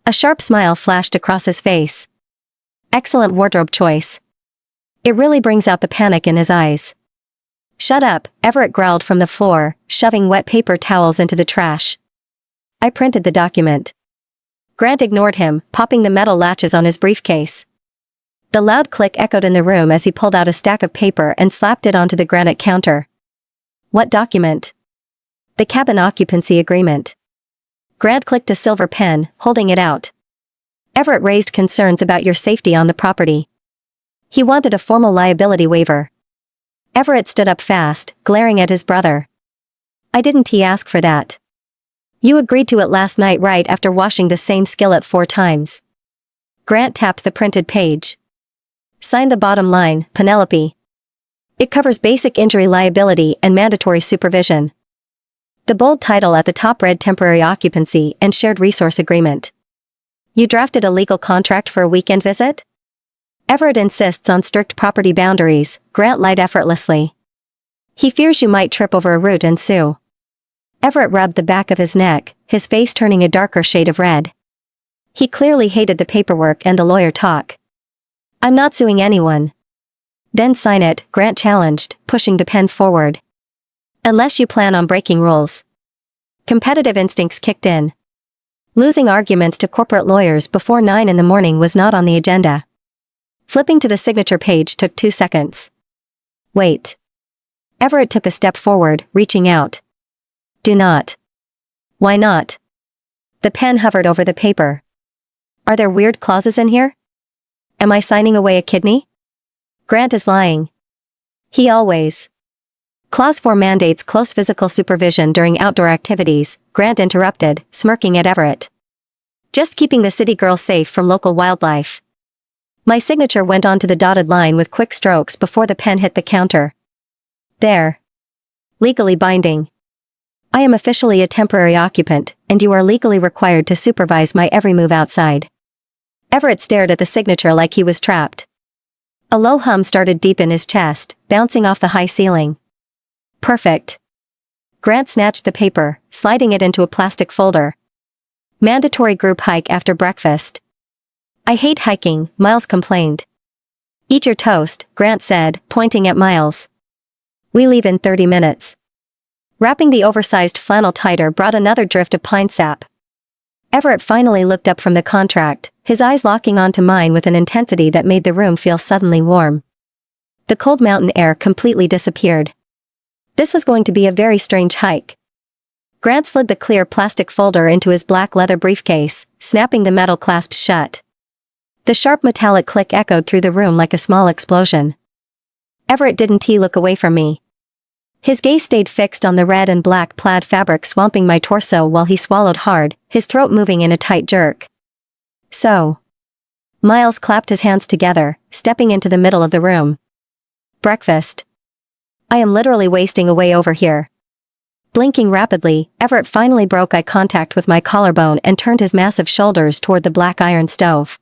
A sharp smile flashed across his face. Excellent wardrobe choice. It really brings out the panic in his eyes. Shut up, Everett growled from the floor, shoving wet paper towels into the trash. I printed the document. Grant ignored him, popping the metal latches on his briefcase. The loud click echoed in the room as he pulled out a stack of paper and slapped it onto the granite counter. What document? The cabin occupancy agreement. Grant clicked a silver pen, holding it out. Everett raised concerns about your safety on the property. He wanted a formal liability waiver. Everett stood up fast, glaring at his brother. I didn't ask for that. You agreed to it last night right after washing the same skillet 4 times. Grant tapped the printed page. Sign the bottom line, Penelope. It covers basic injury liability and mandatory supervision. The bold title at the top read temporary occupancy and shared resource agreement. You drafted a legal contract for a weekend visit? Everett insists on strict property boundaries, Grant lied effortlessly. He fears you might trip over a root and sue. Everett rubbed the back of his neck, his face turning a darker shade of red. He clearly hated the paperwork and the lawyer talk. I'm not suing anyone. Then sign it, Grant challenged, pushing the pen forward. Unless you plan on breaking rules. Competitive instincts kicked in. Losing arguments to corporate lawyers before 9 in the morning was not on the agenda. Flipping to the signature page took 2 seconds. Wait. Everett took a step forward, reaching out. Do not. Why not? The pen hovered over the paper. Are there weird clauses in here? Am I signing away a kidney? Grant is lying. He always. Clause 4 mandates close physical supervision during outdoor activities, Grant interrupted, smirking at Everett. Just keeping the city girl safe from local wildlife. My signature went onto the dotted line with quick strokes before the pen hit the counter. There. Legally binding. I am officially a temporary occupant, and you are legally required to supervise my every move outside. Everett stared at the signature like he was trapped. A low hum started deep in his chest, bouncing off the high ceiling. Perfect. Grant snatched the paper, sliding it into a plastic folder. Mandatory group hike after breakfast. I hate hiking, Miles complained. Eat your toast, Grant said, pointing at Miles. We leave in 30 minutes. Wrapping the oversized flannel tighter brought another drift of pine sap. Everett finally looked up from the contract, his eyes locking onto mine with an intensity that made the room feel suddenly warm. The cold mountain air completely disappeared. This was going to be a very strange hike. Grant slid the clear plastic folder into his black leather briefcase, snapping the metal clasps shut. The sharp metallic click echoed through the room like a small explosion. Everett didn't look away from me. His gaze stayed fixed on the red and black plaid fabric swamping my torso while he swallowed hard, his throat moving in a tight jerk. So. Miles clapped his hands together, stepping into the middle of the room. Breakfast. I am literally wasting away over here. Blinking rapidly, Everett finally broke eye contact with my collarbone and turned his massive shoulders toward the black iron stove.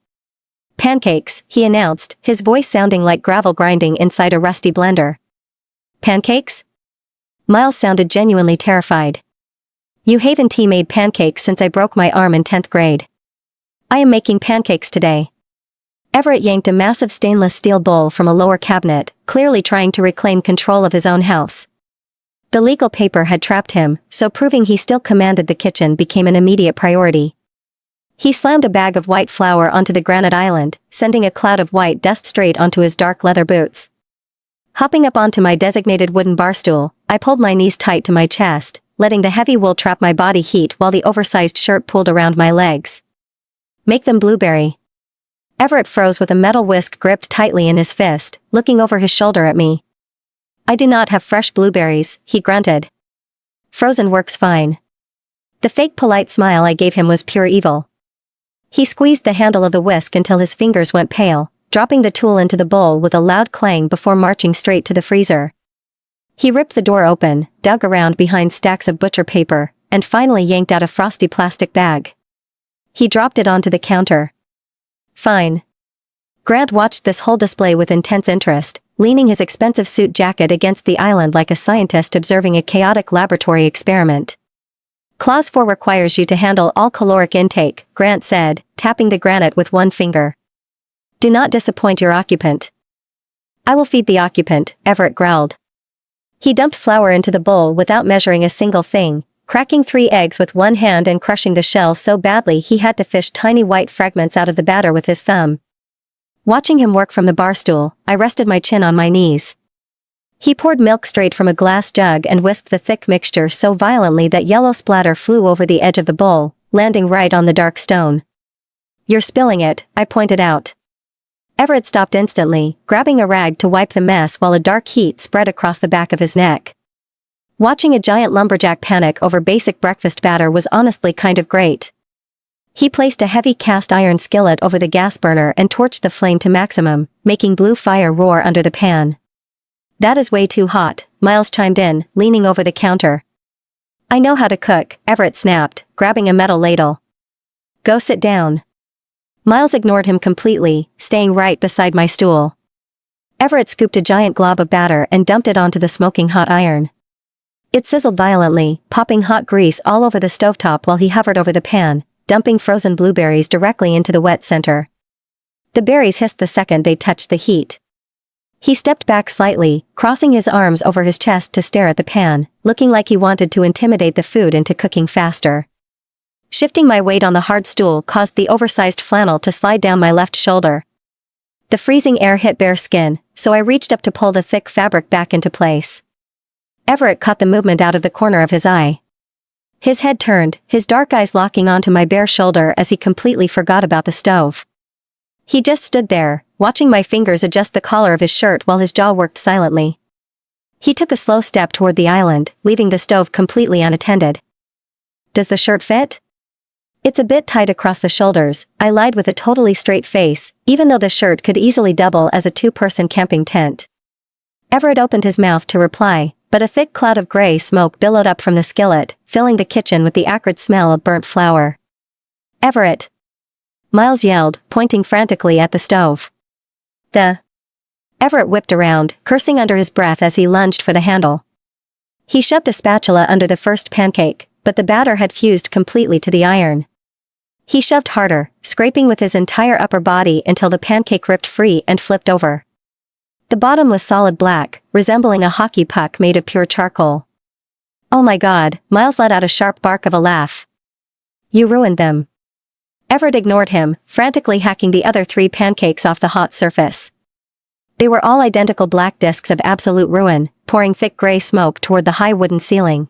Pancakes, he announced, his voice sounding like gravel grinding inside a rusty blender. Pancakes? Miles sounded genuinely terrified. New Haven tea made pancakes since I broke my arm in 10th grade. I am making pancakes today. Everett yanked a massive stainless steel bowl from a lower cabinet, clearly trying to reclaim control of his own house. The legal paper had trapped him, so proving he still commanded the kitchen became an immediate priority. He slammed a bag of white flour onto the granite island, sending a cloud of white dust straight onto his dark leather boots. Hopping up onto my designated wooden bar stool, I pulled my knees tight to my chest, letting the heavy wool trap my body heat while the oversized shirt pulled around my legs. Make them blueberry. Everett froze with a metal whisk gripped tightly in his fist, looking over his shoulder at me. I do not have fresh blueberries, he grunted. Frozen works fine. The fake polite smile I gave him was pure evil. He squeezed the handle of the whisk until his fingers went pale, dropping the tool into the bowl with a loud clang before marching straight to the freezer. He ripped the door open, dug around behind stacks of butcher paper, and finally yanked out a frosty plastic bag. He dropped it onto the counter. Fine. Grant watched this whole display with intense interest, leaning his expensive suit jacket against the island like a scientist observing a chaotic laboratory experiment. Clause 4 requires you to handle all caloric intake, Grant said, tapping the granite with one finger. Do not disappoint your occupant. I will feed the occupant, Everett growled. He dumped flour into the bowl without measuring a single thing, cracking 3 eggs with one hand and crushing the shell so badly he had to fish tiny white fragments out of the batter with his thumb. Watching him work from the bar stool, I rested my chin on my knees. He poured milk straight from a glass jug and whisked the thick mixture so violently that yellow splatter flew over the edge of the bowl, landing right on the dark stone. You're spilling it, I pointed out. Everett stopped instantly, grabbing a rag to wipe the mess while a dark heat spread across the back of his neck. Watching a giant lumberjack panic over basic breakfast batter was honestly kind of great. He placed a heavy cast iron skillet over the gas burner and torched the flame to maximum, making blue fire roar under the pan. That is way too hot, Miles chimed in, leaning over the counter. I know how to cook, Everett snapped, grabbing a metal ladle. Go sit down. Miles ignored him completely, staying right beside my stool. Everett scooped a giant glob of batter and dumped it onto the smoking hot iron. It sizzled violently, popping hot grease all over the stovetop while he hovered over the pan, dumping frozen blueberries directly into the wet center. The berries hissed the second they touched the heat. He stepped back slightly, crossing his arms over his chest to stare at the pan, looking like he wanted to intimidate the food into cooking faster. Shifting my weight on the hard stool caused the oversized flannel to slide down my left shoulder. The freezing air hit bare skin, so I reached up to pull the thick fabric back into place. Everett caught the movement out of the corner of his eye. His head turned, his dark eyes locking onto my bare shoulder as he completely forgot about the stove. He just stood there, watching my fingers adjust the collar of his shirt while his jaw worked silently. He took a slow step toward the island, leaving the stove completely unattended. Does the shirt fit? It's a bit tight across the shoulders, I lied with a totally straight face, even though the shirt could easily double as a 2-person camping tent. Everett opened his mouth to reply, but a thick cloud of gray smoke billowed up from the skillet, filling the kitchen with the acrid smell of burnt flour. Everett! Miles yelled, pointing frantically at the stove. Everett whipped around, cursing under his breath as he lunged for the handle. He shoved a spatula under the first pancake, but the batter had fused completely to the iron. He shoved harder, scraping with his entire upper body until the pancake ripped free and flipped over. The bottom was solid black, resembling a hockey puck made of pure charcoal. Oh my God, Miles let out a sharp bark of a laugh. You ruined them. Everett ignored him, frantically hacking the other 3 pancakes off the hot surface. They were all identical black discs of absolute ruin, pouring thick gray smoke toward the high wooden ceiling.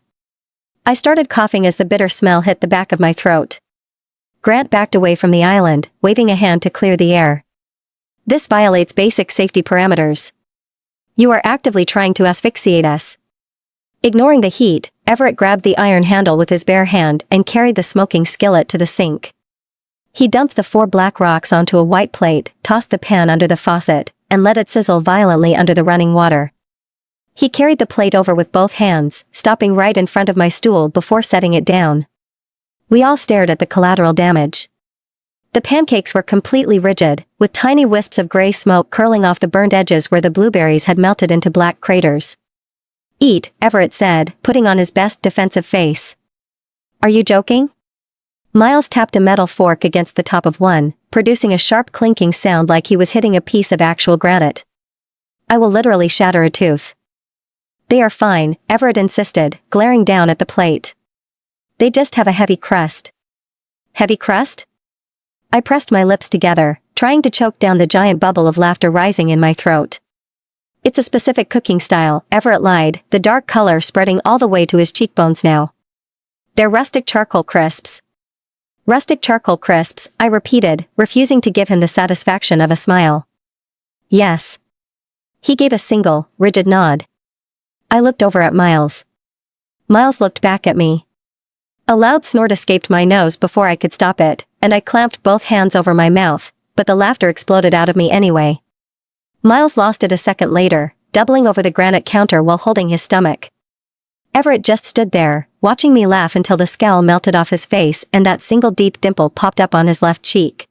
I started coughing as the bitter smell hit the back of my throat. Grant backed away from the island, waving a hand to clear the air. This violates basic safety parameters. You are actively trying to asphyxiate us. Ignoring the heat, Everett grabbed the iron handle with his bare hand and carried the smoking skillet to the sink. He dumped the 4 black rocks onto a white plate, tossed the pan under the faucet, and let it sizzle violently under the running water. He carried the plate over with both hands, stopping right in front of my stool before setting it down. We all stared at the collateral damage. The pancakes were completely rigid, with tiny wisps of gray smoke curling off the burned edges where the blueberries had melted into black craters. Eat, Everett said, putting on his best defensive face. Are you joking? Miles tapped a metal fork against the top of one, producing a sharp clinking sound like he was hitting a piece of actual granite. I will literally shatter a tooth. They are fine, Everett insisted, glaring down at the plate. They just have a heavy crust. Heavy crust? I pressed my lips together, trying to choke down the giant bubble of laughter rising in my throat. It's a specific cooking style, Everett lied, the dark color spreading all the way to his cheekbones now. They're rustic charcoal crisps. Rustic charcoal crisps, I repeated, refusing to give him the satisfaction of a smile. Yes. He gave a single, rigid nod. I looked over at Miles. Miles looked back at me. A loud snort escaped my nose before I could stop it, and I clamped both hands over my mouth, but the laughter exploded out of me anyway. Miles lost it a second later, doubling over the granite counter while holding his stomach. Everett just stood there, watching me laugh until the scowl melted off his face and that single deep dimple popped up on his left cheek.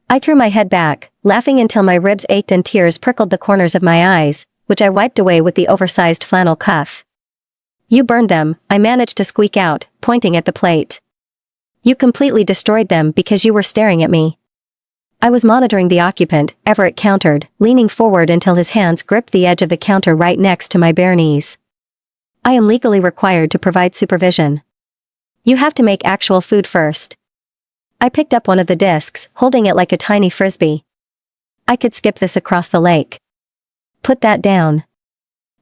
I threw my head back, laughing until my ribs ached and tears prickled the corners of my eyes, which I wiped away with the oversized flannel cuff. You burned them, I managed to squeak out, pointing at the plate. You completely destroyed them because you were staring at me. I was monitoring the occupant, Everett countered, leaning forward until his hands gripped the edge of the counter right next to my bare knees. I am legally required to provide supervision. You have to make actual food first. I picked up one of the discs, holding it like a tiny frisbee. I could skip this across the lake. Put that down.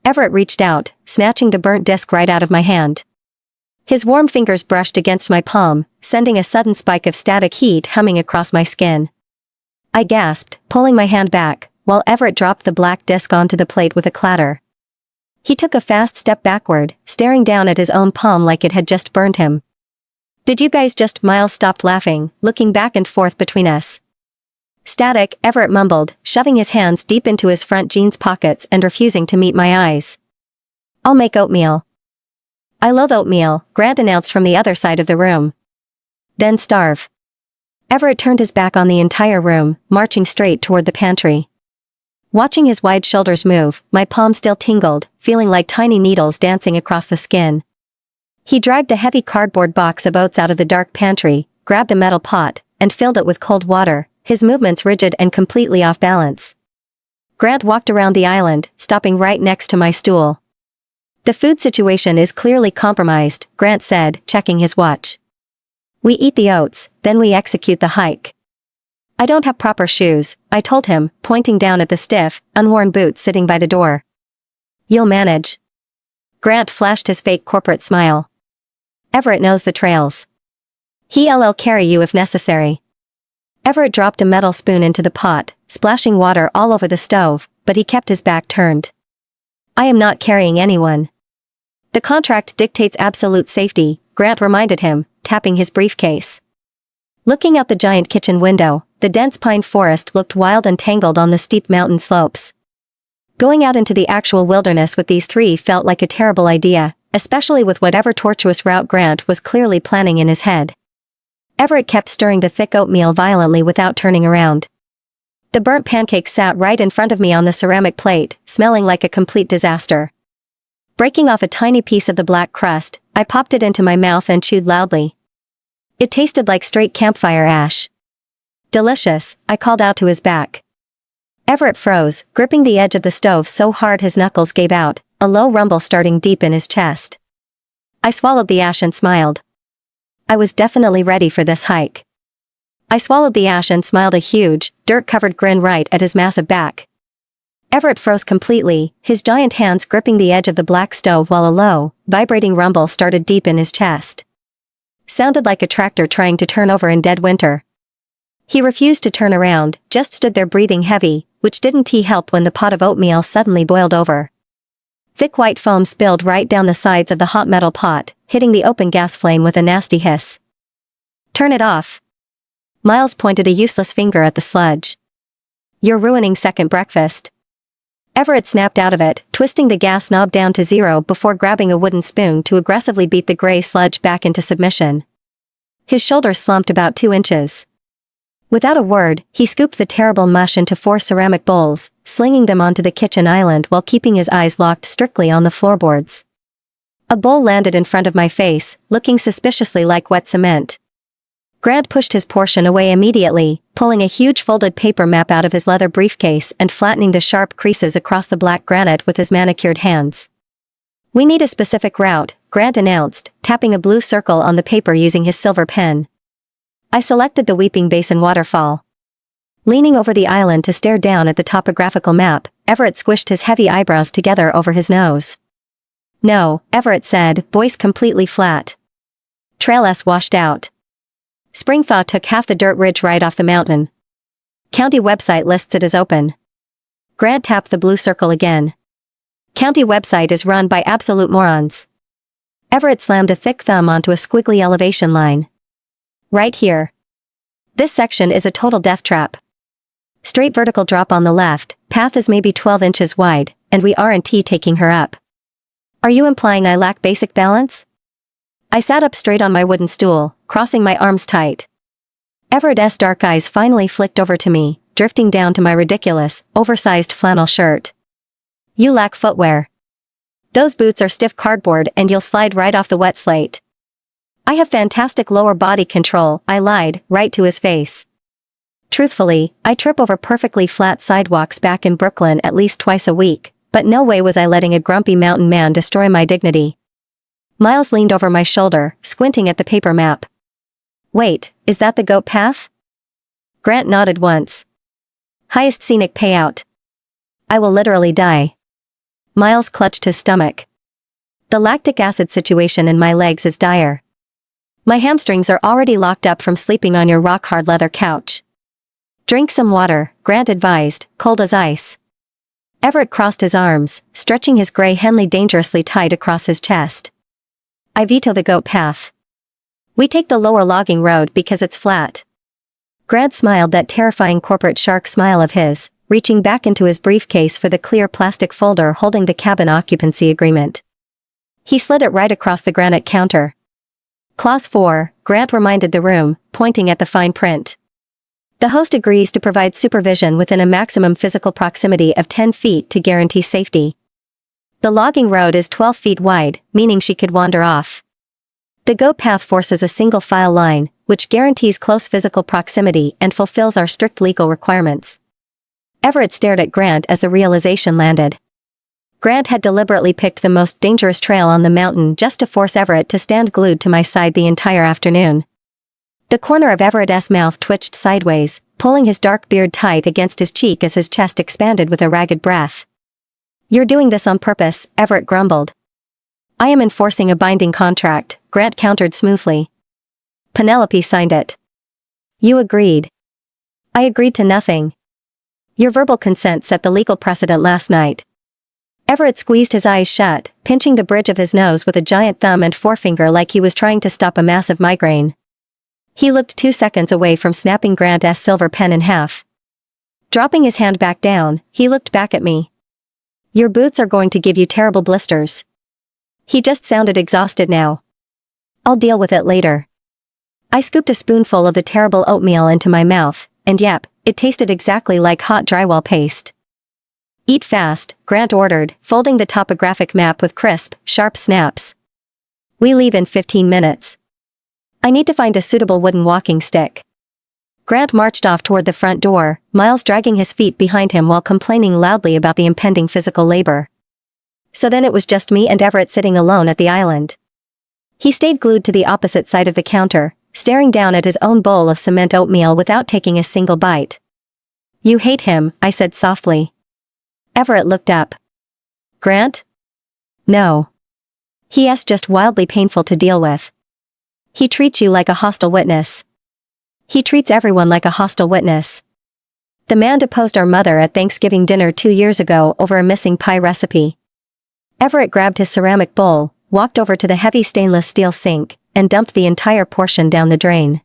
Everett reached out, snatching the burnt disc right out of my hand. His warm fingers brushed against my palm, sending a sudden spike of static heat humming across my skin. I gasped, pulling my hand back, while Everett dropped the black disc onto the plate with a clatter. He took a fast step backward, staring down at his own palm like it had just burned him. Did you guys just? Miles stopped laughing, looking back and forth between us. Static, Everett mumbled, shoving his hands deep into his front jeans pockets and refusing to meet my eyes. I'll make oatmeal. I loathe oatmeal, Grant announced from the other side of the room. Then starve. Everett turned his back on the entire room, marching straight toward the pantry. Watching his wide shoulders move, my palm still tingled, feeling like tiny needles dancing across the skin. He dragged a heavy cardboard box of oats out of the dark pantry, grabbed a metal pot, and filled it with cold water, his movements rigid and completely off balance. Grant walked around the island, stopping right next to my stool. The food situation is clearly compromised, Grant said, checking his watch. We eat the oats, then we execute the hike. I don't have proper shoes, I told him, pointing down at the stiff, unworn boots sitting by the door. You'll manage. Grant flashed his fake corporate smile. Everett knows the trails. He'll carry you if necessary. Everett dropped a metal spoon into the pot, splashing water all over the stove, but he kept his back turned. I am not carrying anyone. The contract dictates absolute safety, Grant reminded him, tapping his briefcase. Looking out the giant kitchen window, the dense pine forest looked wild and tangled on the steep mountain slopes. Going out into the actual wilderness with these three felt like a terrible idea, especially with whatever tortuous route Grant was clearly planning in his head. Everett kept stirring the thick oatmeal violently without turning around. The burnt pancake sat right in front of me on the ceramic plate, smelling like a complete disaster. Breaking off a tiny piece of the black crust, I popped it into my mouth and chewed loudly. It tasted like straight campfire ash. Delicious, I called out to his back. Everett froze, gripping the edge of the stove so hard his knuckles gave out, a low rumble starting deep in his chest. I swallowed the ash and smiled. I was definitely ready for this hike. I swallowed the ash and smiled a huge, dirt-covered grin right at his massive back. Everett froze completely, his giant hands gripping the edge of the black stove while a low, vibrating rumble started deep in his chest. Sounded like a tractor trying to turn over in dead winter. He refused to turn around, just stood there breathing heavy, which didn't help when the pot of oatmeal suddenly boiled over. Thick white foam spilled right down the sides of the hot metal pot, hitting the open gas flame with a nasty hiss. Turn it off. Miles pointed a useless finger at the sludge. You're ruining second breakfast. Everett snapped out of it, twisting the gas knob down to 0 before grabbing a wooden spoon to aggressively beat the gray sludge back into submission. His shoulders slumped about 2 inches. Without a word, he scooped the terrible mush into 4 ceramic bowls, slinging them onto the kitchen island while keeping his eyes locked strictly on the floorboards. A bowl landed in front of my face, looking suspiciously like wet cement. Grant pushed his portion away immediately, pulling a huge folded paper map out of his leather briefcase and flattening the sharp creases across the black granite with his manicured hands. We need a specific route, Grant announced, tapping a blue circle on the paper using his silver pen. I selected the Weeping Basin waterfall. Leaning over the island to stare down at the topographical map, Everett squished his heavy eyebrows together over his nose. No, Everett said, voice completely flat. Trail S washed out. Spring thaw took half the dirt ridge right off the mountain. County website lists it as open. Grant tapped the blue circle again. County website is run by absolute morons. Everett slammed a thick thumb onto a squiggly elevation line. Right here. This section is a total death trap. Straight vertical drop on the left, path is maybe 12 inches wide, and we aren't taking her up. Are you implying I lack basic balance? I sat up straight on my wooden stool, crossing my arms tight. Everett's dark eyes finally flicked over to me, drifting down to my ridiculous, oversized flannel shirt. You lack footwear. Those boots are stiff cardboard and you'll slide right off the wet slate. I have fantastic lower body control, I lied, right to his face. Truthfully, I trip over perfectly flat sidewalks back in Brooklyn at least twice a week, but no way was I letting a grumpy mountain man destroy my dignity. Miles leaned over my shoulder, squinting at the paper map. Wait, is that the goat path? Grant nodded once. Highest scenic payout. I will literally die. Miles clutched his stomach. The lactic acid situation in my legs is dire. My hamstrings are already locked up from sleeping on your rock-hard leather couch. Drink some water, Grant advised, cold as ice. Everett crossed his arms, stretching his gray Henley dangerously tight across his chest. I veto the goat path. We take the lower logging road because it's flat. Grant smiled that terrifying corporate shark smile of his, reaching back into his briefcase for the clear plastic folder holding the cabin occupancy agreement. He slid it right across the granite counter. Clause 4, Grant reminded the room, pointing at the fine print. The host agrees to provide supervision within a maximum physical proximity of 10 feet to guarantee safety. The logging road is 12 feet wide, meaning she could wander off. The goat path forces a single file line, which guarantees close physical proximity and fulfills our strict legal requirements. Everett stared at Grant as the realization landed. Grant had deliberately picked the most dangerous trail on the mountain just to force Everett to stand glued to my side the entire afternoon. The corner of Everett's mouth twitched sideways, pulling his dark beard tight against his cheek as his chest expanded with a ragged breath. You're doing this on purpose, Everett grumbled. I am enforcing a binding contract, Grant countered smoothly. Penelope signed it. You agreed. I agreed to nothing. Your verbal consent set the legal precedent last night. Everett squeezed his eyes shut, pinching the bridge of his nose with a giant thumb and forefinger like he was trying to stop a massive migraine. He looked 2 seconds away from snapping Grant's silver pen in half. Dropping his hand back down, he looked back at me. Your boots are going to give you terrible blisters. He just sounded exhausted now. I'll deal with it later. I scooped a spoonful of the terrible oatmeal into my mouth, and yep, it tasted exactly like hot drywall paste. Eat fast, Grant ordered, folding the topographic map with crisp, sharp snaps. We leave in 15 minutes. I need to find a suitable wooden walking stick. Grant marched off toward the front door, Miles dragging his feet behind him while complaining loudly about the impending physical labor. So then it was just me and Everett sitting alone at the island. He stayed glued to the opposite side of the counter, staring down at his own bowl of cement oatmeal without taking a single bite. You hate him, I said softly. Everett looked up. Grant? No. He is just wildly painful to deal with. He treats you like a hostile witness. He treats everyone like a hostile witness. The man deposed our mother at Thanksgiving dinner 2 years ago over a missing pie recipe. Everett grabbed his ceramic bowl, walked over to the heavy stainless steel sink, and dumped the entire portion down the drain.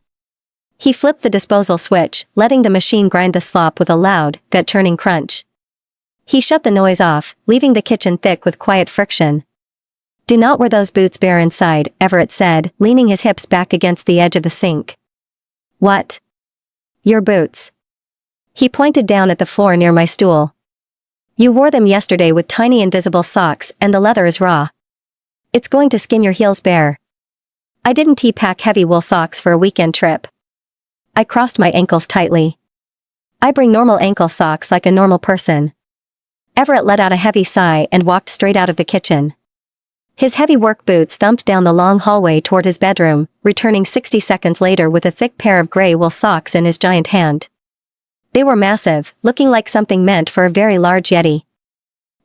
He flipped the disposal switch, letting the machine grind the slop with a loud, gut-churning crunch. He shut the noise off, leaving the kitchen thick with quiet friction. Do not wear those boots bare inside, Everett said, leaning his hips back against the edge of the sink. What? Your boots. He pointed down at the floor near my stool. You wore them yesterday with tiny invisible socks and the leather is raw. It's going to skin your heels bare. I didn't pack heavy wool socks for a weekend trip. I crossed my ankles tightly. I bring normal ankle socks like a normal person. Everett let out a heavy sigh and walked straight out of the kitchen. His heavy work boots thumped down the long hallway toward his bedroom, returning 60 seconds later with a thick pair of gray wool socks in his giant hand. They were massive, looking like something meant for a very large yeti.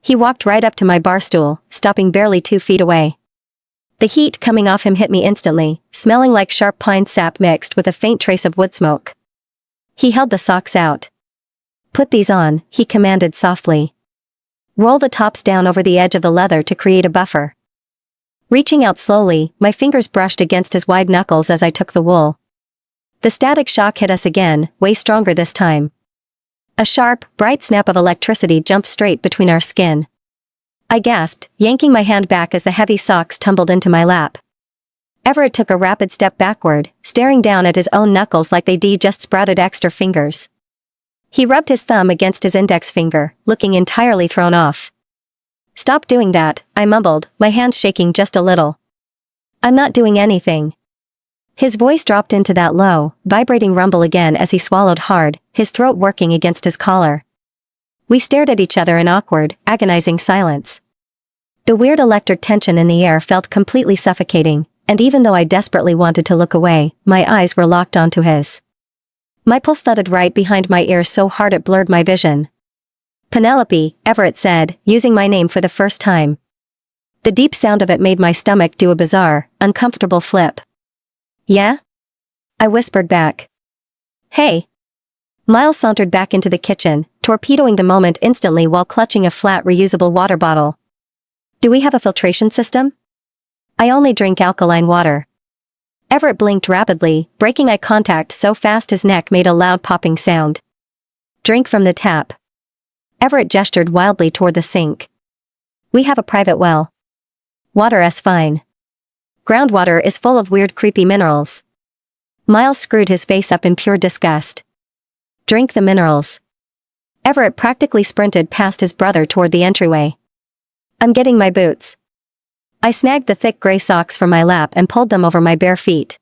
He walked right up to my bar stool, stopping barely 2 feet away. The heat coming off him hit me instantly, smelling like sharp pine sap mixed with a faint trace of wood smoke. He held the socks out. Put these on, he commanded softly. Roll the tops down over the edge of the leather to create a buffer. Reaching out slowly, my fingers brushed against his wide knuckles as I took the wool. The static shock hit us again, way stronger this time. A sharp, bright snap of electricity jumped straight between our skin. I gasped, yanking my hand back as the heavy socks tumbled into my lap. Everett took a rapid step backward, staring down at his own knuckles like they'd just sprouted extra fingers. He rubbed his thumb against his index finger, looking entirely thrown off. Stop doing that, I mumbled, my hands shaking just a little. I'm not doing anything. His voice dropped into that low, vibrating rumble again as he swallowed hard, his throat working against his collar. We stared at each other in awkward, agonizing silence. The weird electric tension in the air felt completely suffocating, and even though I desperately wanted to look away, my eyes were locked onto his. My pulse thudded right behind my ears so hard it blurred my vision. "Penelope," Everett said, using my name for the first time. The deep sound of it made my stomach do a bizarre, uncomfortable flip. "Yeah?" I whispered back. "Hey." Miles sauntered back into the kitchen, torpedoing the moment instantly while clutching a flat reusable water bottle. "Do we have a filtration system?" "I only drink alkaline water." Everett blinked rapidly, breaking eye contact so fast his neck made a loud popping sound. "Drink from the tap." Everett gestured wildly toward the sink. "We have a private well." "Water's fine. Groundwater is full of weird creepy minerals." Miles screwed his face up in pure disgust. "Drink the minerals." Everett practically sprinted past his brother toward the entryway. "I'm getting my boots." I snagged the thick gray socks from my lap and pulled them over my bare feet.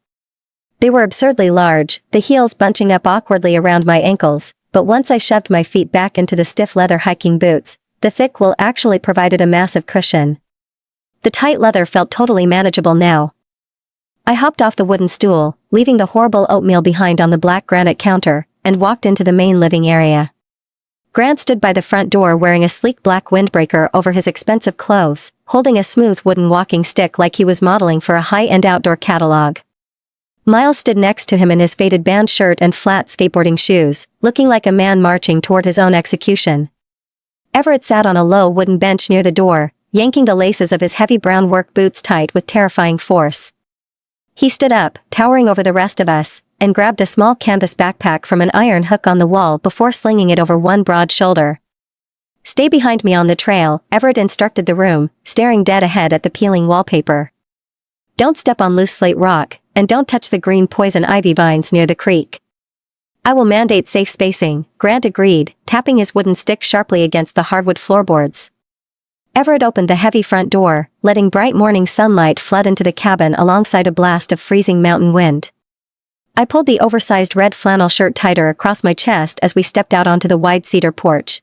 They were absurdly large, the heels bunching up awkwardly around my ankles, but once I shoved my feet back into the stiff leather hiking boots, the thick wool actually provided a massive cushion. The tight leather felt totally manageable now. I hopped off the wooden stool, leaving the horrible oatmeal behind on the black granite counter, and walked into the main living area. Grant stood by the front door wearing a sleek black windbreaker over his expensive clothes, holding a smooth wooden walking stick like he was modeling for a high-end outdoor catalog. Miles stood next to him in his faded band shirt and flat skateboarding shoes, looking like a man marching toward his own execution. Everett sat on a low wooden bench near the door, yanking the laces of his heavy brown work boots tight with terrifying force. He stood up, towering over the rest of us, and grabbed a small canvas backpack from an iron hook on the wall before slinging it over one broad shoulder. "Stay behind me on the trail," Everett instructed the room, staring dead ahead at the peeling wallpaper. "Don't step on loose slate rock, and don't touch the green poison ivy vines near the creek." "I will mandate safe spacing," Grant agreed, tapping his wooden stick sharply against the hardwood floorboards. Everett opened the heavy front door, letting bright morning sunlight flood into the cabin alongside a blast of freezing mountain wind. I pulled the oversized red flannel shirt tighter across my chest as we stepped out onto the wide cedar porch.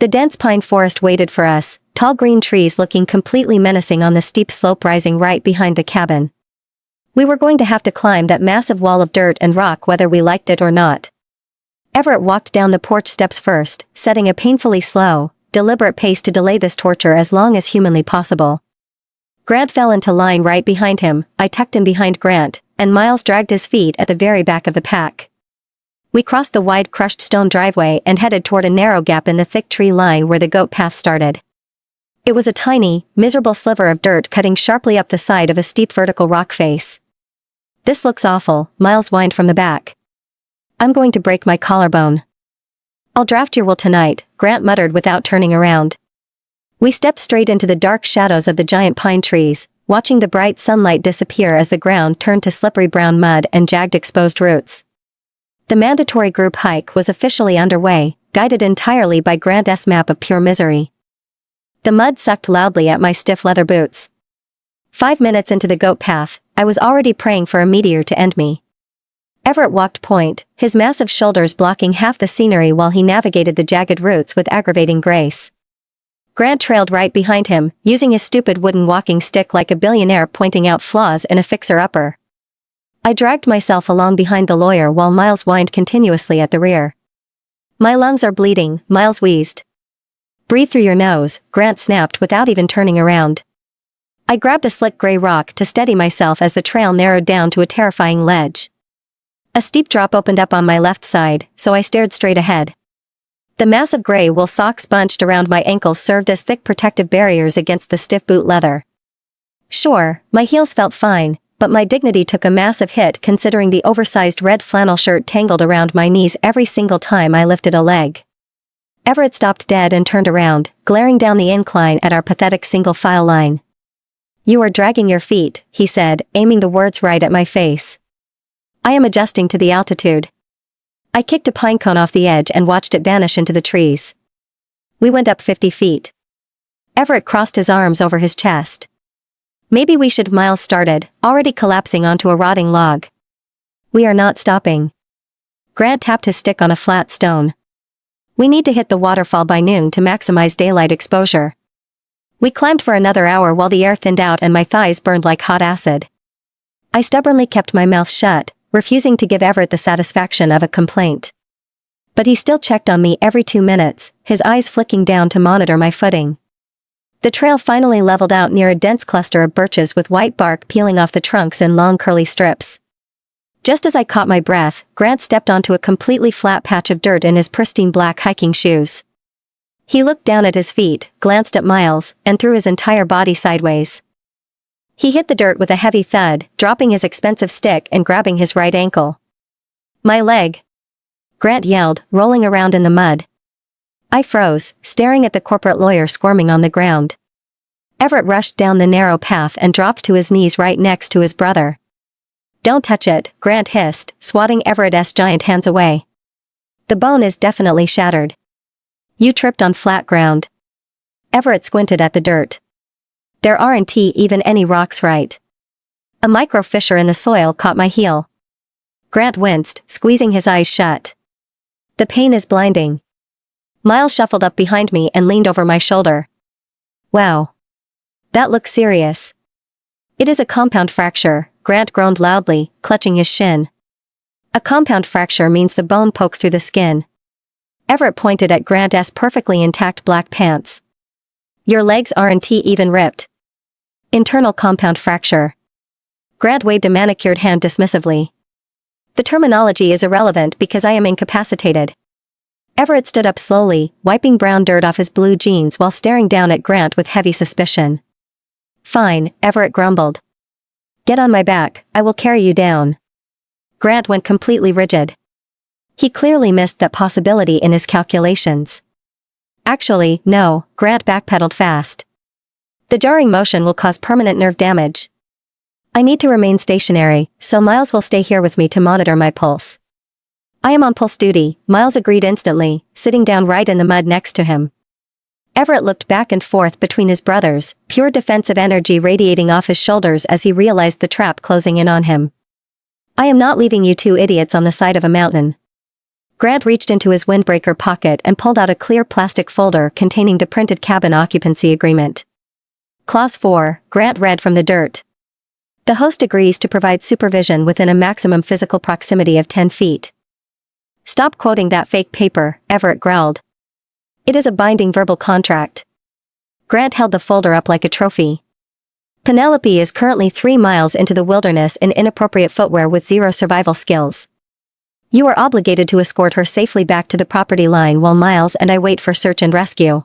The dense pine forest waited for us, tall green trees looking completely menacing on the steep slope rising right behind the cabin. We were going to have to climb that massive wall of dirt and rock whether we liked it or not. Everett walked down the porch steps first, setting a painfully slow, deliberate pace to delay this torture as long as humanly possible. Grant fell into line right behind him, I tucked in behind Grant, and Miles dragged his feet at the very back of the pack. We crossed the wide crushed stone driveway and headed toward a narrow gap in the thick tree line where the goat path started. It was a tiny, miserable sliver of dirt cutting sharply up the side of a steep vertical rock face. "This looks awful," Miles whined from the back. "I'm going to break my collarbone." "I'll draft your wool tonight," Grant muttered without turning around. We stepped straight into the dark shadows of the giant pine trees, watching the bright sunlight disappear as the ground turned to slippery brown mud and jagged exposed roots. The mandatory group hike was officially underway, guided entirely by Grant's map of pure misery. The mud sucked loudly at my stiff leather boots. 5 minutes into the goat path, I was already praying for a meteor to end me. Everett walked point, his massive shoulders blocking half the scenery while he navigated the jagged roots with aggravating grace. Grant trailed right behind him, using his stupid wooden walking stick like a billionaire pointing out flaws in a fixer-upper. I dragged myself along behind the lawyer while Miles whined continuously at the rear. "My lungs are bleeding," Miles wheezed. "Breathe through your nose," Grant snapped without even turning around. I grabbed a slick gray rock to steady myself as the trail narrowed down to a terrifying ledge. A steep drop opened up on my left side, so I stared straight ahead. The massive gray wool socks bunched around my ankles served as thick protective barriers against the stiff boot leather. Sure, my heels felt fine, but my dignity took a massive hit considering the oversized red flannel shirt tangled around my knees every single time I lifted a leg. Everett stopped dead and turned around, glaring down the incline at our pathetic single-file line. "You are dragging your feet," he said, aiming the words right at my face. "I am adjusting to the altitude." I kicked a pine cone off the edge and watched it vanish into the trees. We went up 50 feet. Everett crossed his arms over his chest. Maybe we should, Miles started, already collapsing onto a rotting log. We are not stopping. Grant tapped his stick on a flat stone. We need to hit the waterfall by noon to maximize daylight exposure. We climbed for another hour while the air thinned out and my thighs burned like hot acid. I stubbornly kept my mouth shut, refusing to give Everett the satisfaction of a complaint. But he still checked on me every 2 minutes, his eyes flicking down to monitor my footing. The trail finally leveled out near a dense cluster of birches with white bark peeling off the trunks in long curly strips. Just as I caught my breath, Grant stepped onto a completely flat patch of dirt in his pristine black hiking shoes. He looked down at his feet, glanced at Miles, and threw his entire body sideways. He hit the dirt with a heavy thud, dropping his expensive stick and grabbing his right ankle. My leg! Grant yelled, rolling around in the mud. I froze, staring at the corporate lawyer squirming on the ground. Everett rushed down the narrow path and dropped to his knees right next to his brother. Don't touch it, Grant hissed, swatting Everett's giant hands away. The bone is definitely shattered. You tripped on flat ground. Everett squinted at the dirt. There aren't even any rocks, right? A micro fissure in the soil caught my heel. Grant winced, squeezing his eyes shut. The pain is blinding. Miles shuffled up behind me and leaned over my shoulder. Wow. That looks serious. It is a compound fracture, Grant groaned loudly, clutching his shin. A compound fracture means the bone pokes through the skin. Everett pointed at Grant's perfectly intact black pants. Your legs aren't even ripped. Internal compound fracture. Grant waved a manicured hand dismissively. The terminology is irrelevant because I am incapacitated. Everett stood up slowly, wiping brown dirt off his blue jeans while staring down at Grant with heavy suspicion. Fine, Everett grumbled. Get on my back, I will carry you down. Grant went completely rigid. He clearly missed that possibility in his calculations. Actually, no, Grant backpedaled fast. The jarring motion will cause permanent nerve damage. I need to remain stationary, so Miles will stay here with me to monitor my pulse. I am on pulse duty, Miles agreed instantly, sitting down right in the mud next to him. Everett looked back and forth between his brothers, pure defensive energy radiating off his shoulders as he realized the trap closing in on him. I am not leaving you two idiots on the side of a mountain. Grant reached into his windbreaker pocket and pulled out a clear plastic folder containing the printed cabin occupancy agreement. Clause 4, Grant read from the dirt. The host agrees to provide supervision within a maximum physical proximity of 10 feet. Stop quoting that fake paper, Everett growled. It is a binding verbal contract. Grant held the folder up like a trophy. Penelope is currently 3 miles into the wilderness in inappropriate footwear with 0 survival skills. You are obligated to escort her safely back to the property line while Miles and I wait for search and rescue.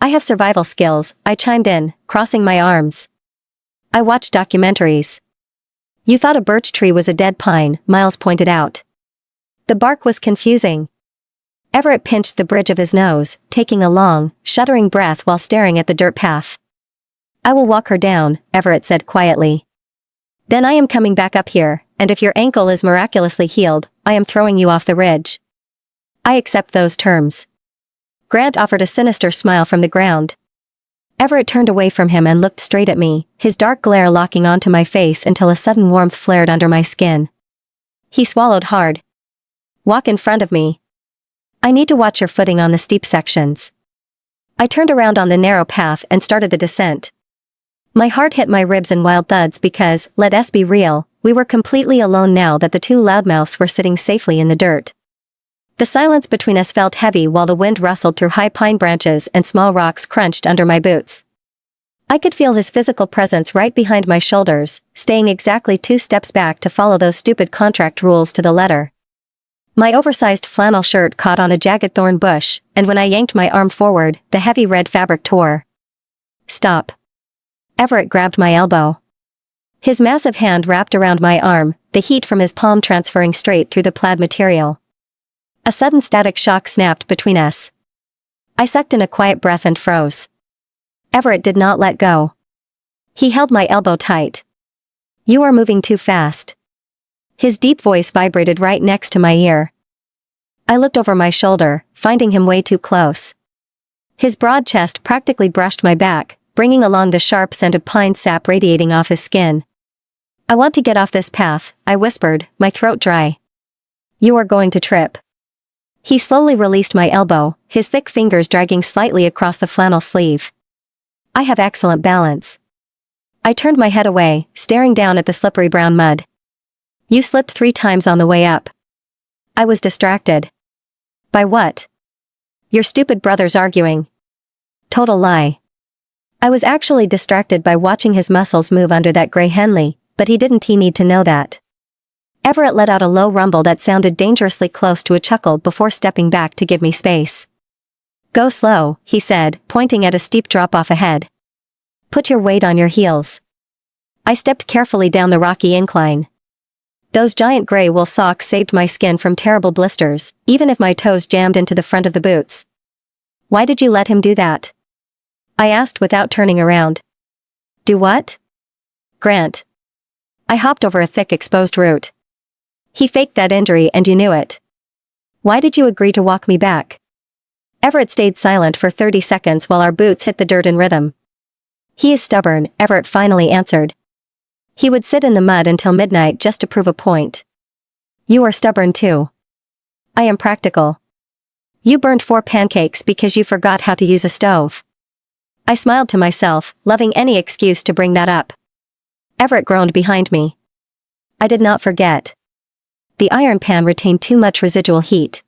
I have survival skills, I chimed in, crossing my arms. I watch documentaries. You thought a birch tree was a dead pine, Miles pointed out. The bark was confusing. Everett pinched the bridge of his nose, taking a long, shuddering breath while staring at the dirt path. I will walk her down, Everett said quietly. Then I am coming back up here, and if your ankle is miraculously healed, I am throwing you off the ridge. I accept those terms. Grant offered a sinister smile from the ground. Everett turned away from him and looked straight at me, his dark glare locking onto my face until a sudden warmth flared under my skin. He swallowed hard. Walk in front of me. I need to watch your footing on the steep sections. I turned around on the narrow path and started the descent. My heart hit my ribs in wild thuds because, let us be real, we were completely alone now that the 2 loudmouths were sitting safely in the dirt. The silence between us felt heavy while the wind rustled through high pine branches and small rocks crunched under my boots. I could feel his physical presence right behind my shoulders, staying exactly 2 steps back to follow those stupid contract rules to the letter. My oversized flannel shirt caught on a jagged thorn bush, and when I yanked my arm forward, the heavy red fabric tore. Stop. Everett grabbed my elbow. His massive hand wrapped around my arm, the heat from his palm transferring straight through the plaid material. A sudden static shock snapped between us. I sucked in a quiet breath and froze. Everett did not let go. He held my elbow tight. You are moving too fast. His deep voice vibrated right next to my ear. I looked over my shoulder, finding him way too close. His broad chest practically brushed my back, bringing along the sharp scent of pine sap radiating off his skin. "I want to get off this path," I whispered, my throat dry. "You are going to trip." He slowly released my elbow, his thick fingers dragging slightly across the flannel sleeve. "I have excellent balance." I turned my head away, staring down at the slippery brown mud. "You slipped 3 times on the way up." I was distracted. "By what?" "Your stupid brother's arguing." Total lie. I was actually distracted by watching his muscles move under that grey Henley, but he didn't need to know that. Everett let out a low rumble that sounded dangerously close to a chuckle before stepping back to give me space. "Go slow," he said, pointing at a steep drop-off ahead. "Put your weight on your heels." I stepped carefully down the rocky incline. Those giant grey wool socks saved my skin from terrible blisters, even if my toes jammed into the front of the boots. "Why did you let him do that?" I asked without turning around. "Do what?" "Grant." I hopped over a thick exposed root. "He faked that injury and you knew it. Why did you agree to walk me back?" Everett stayed silent for 30 seconds while our boots hit the dirt in rhythm. "He is stubborn," Everett finally answered. "He would sit in the mud until midnight just to prove a point." "You are stubborn too." "I am practical." "You burned 4 pancakes because you forgot how to use a stove." I smiled to myself, loving any excuse to bring that up. Everett groaned behind me. "I did not forget. The iron pan retained too much residual heat.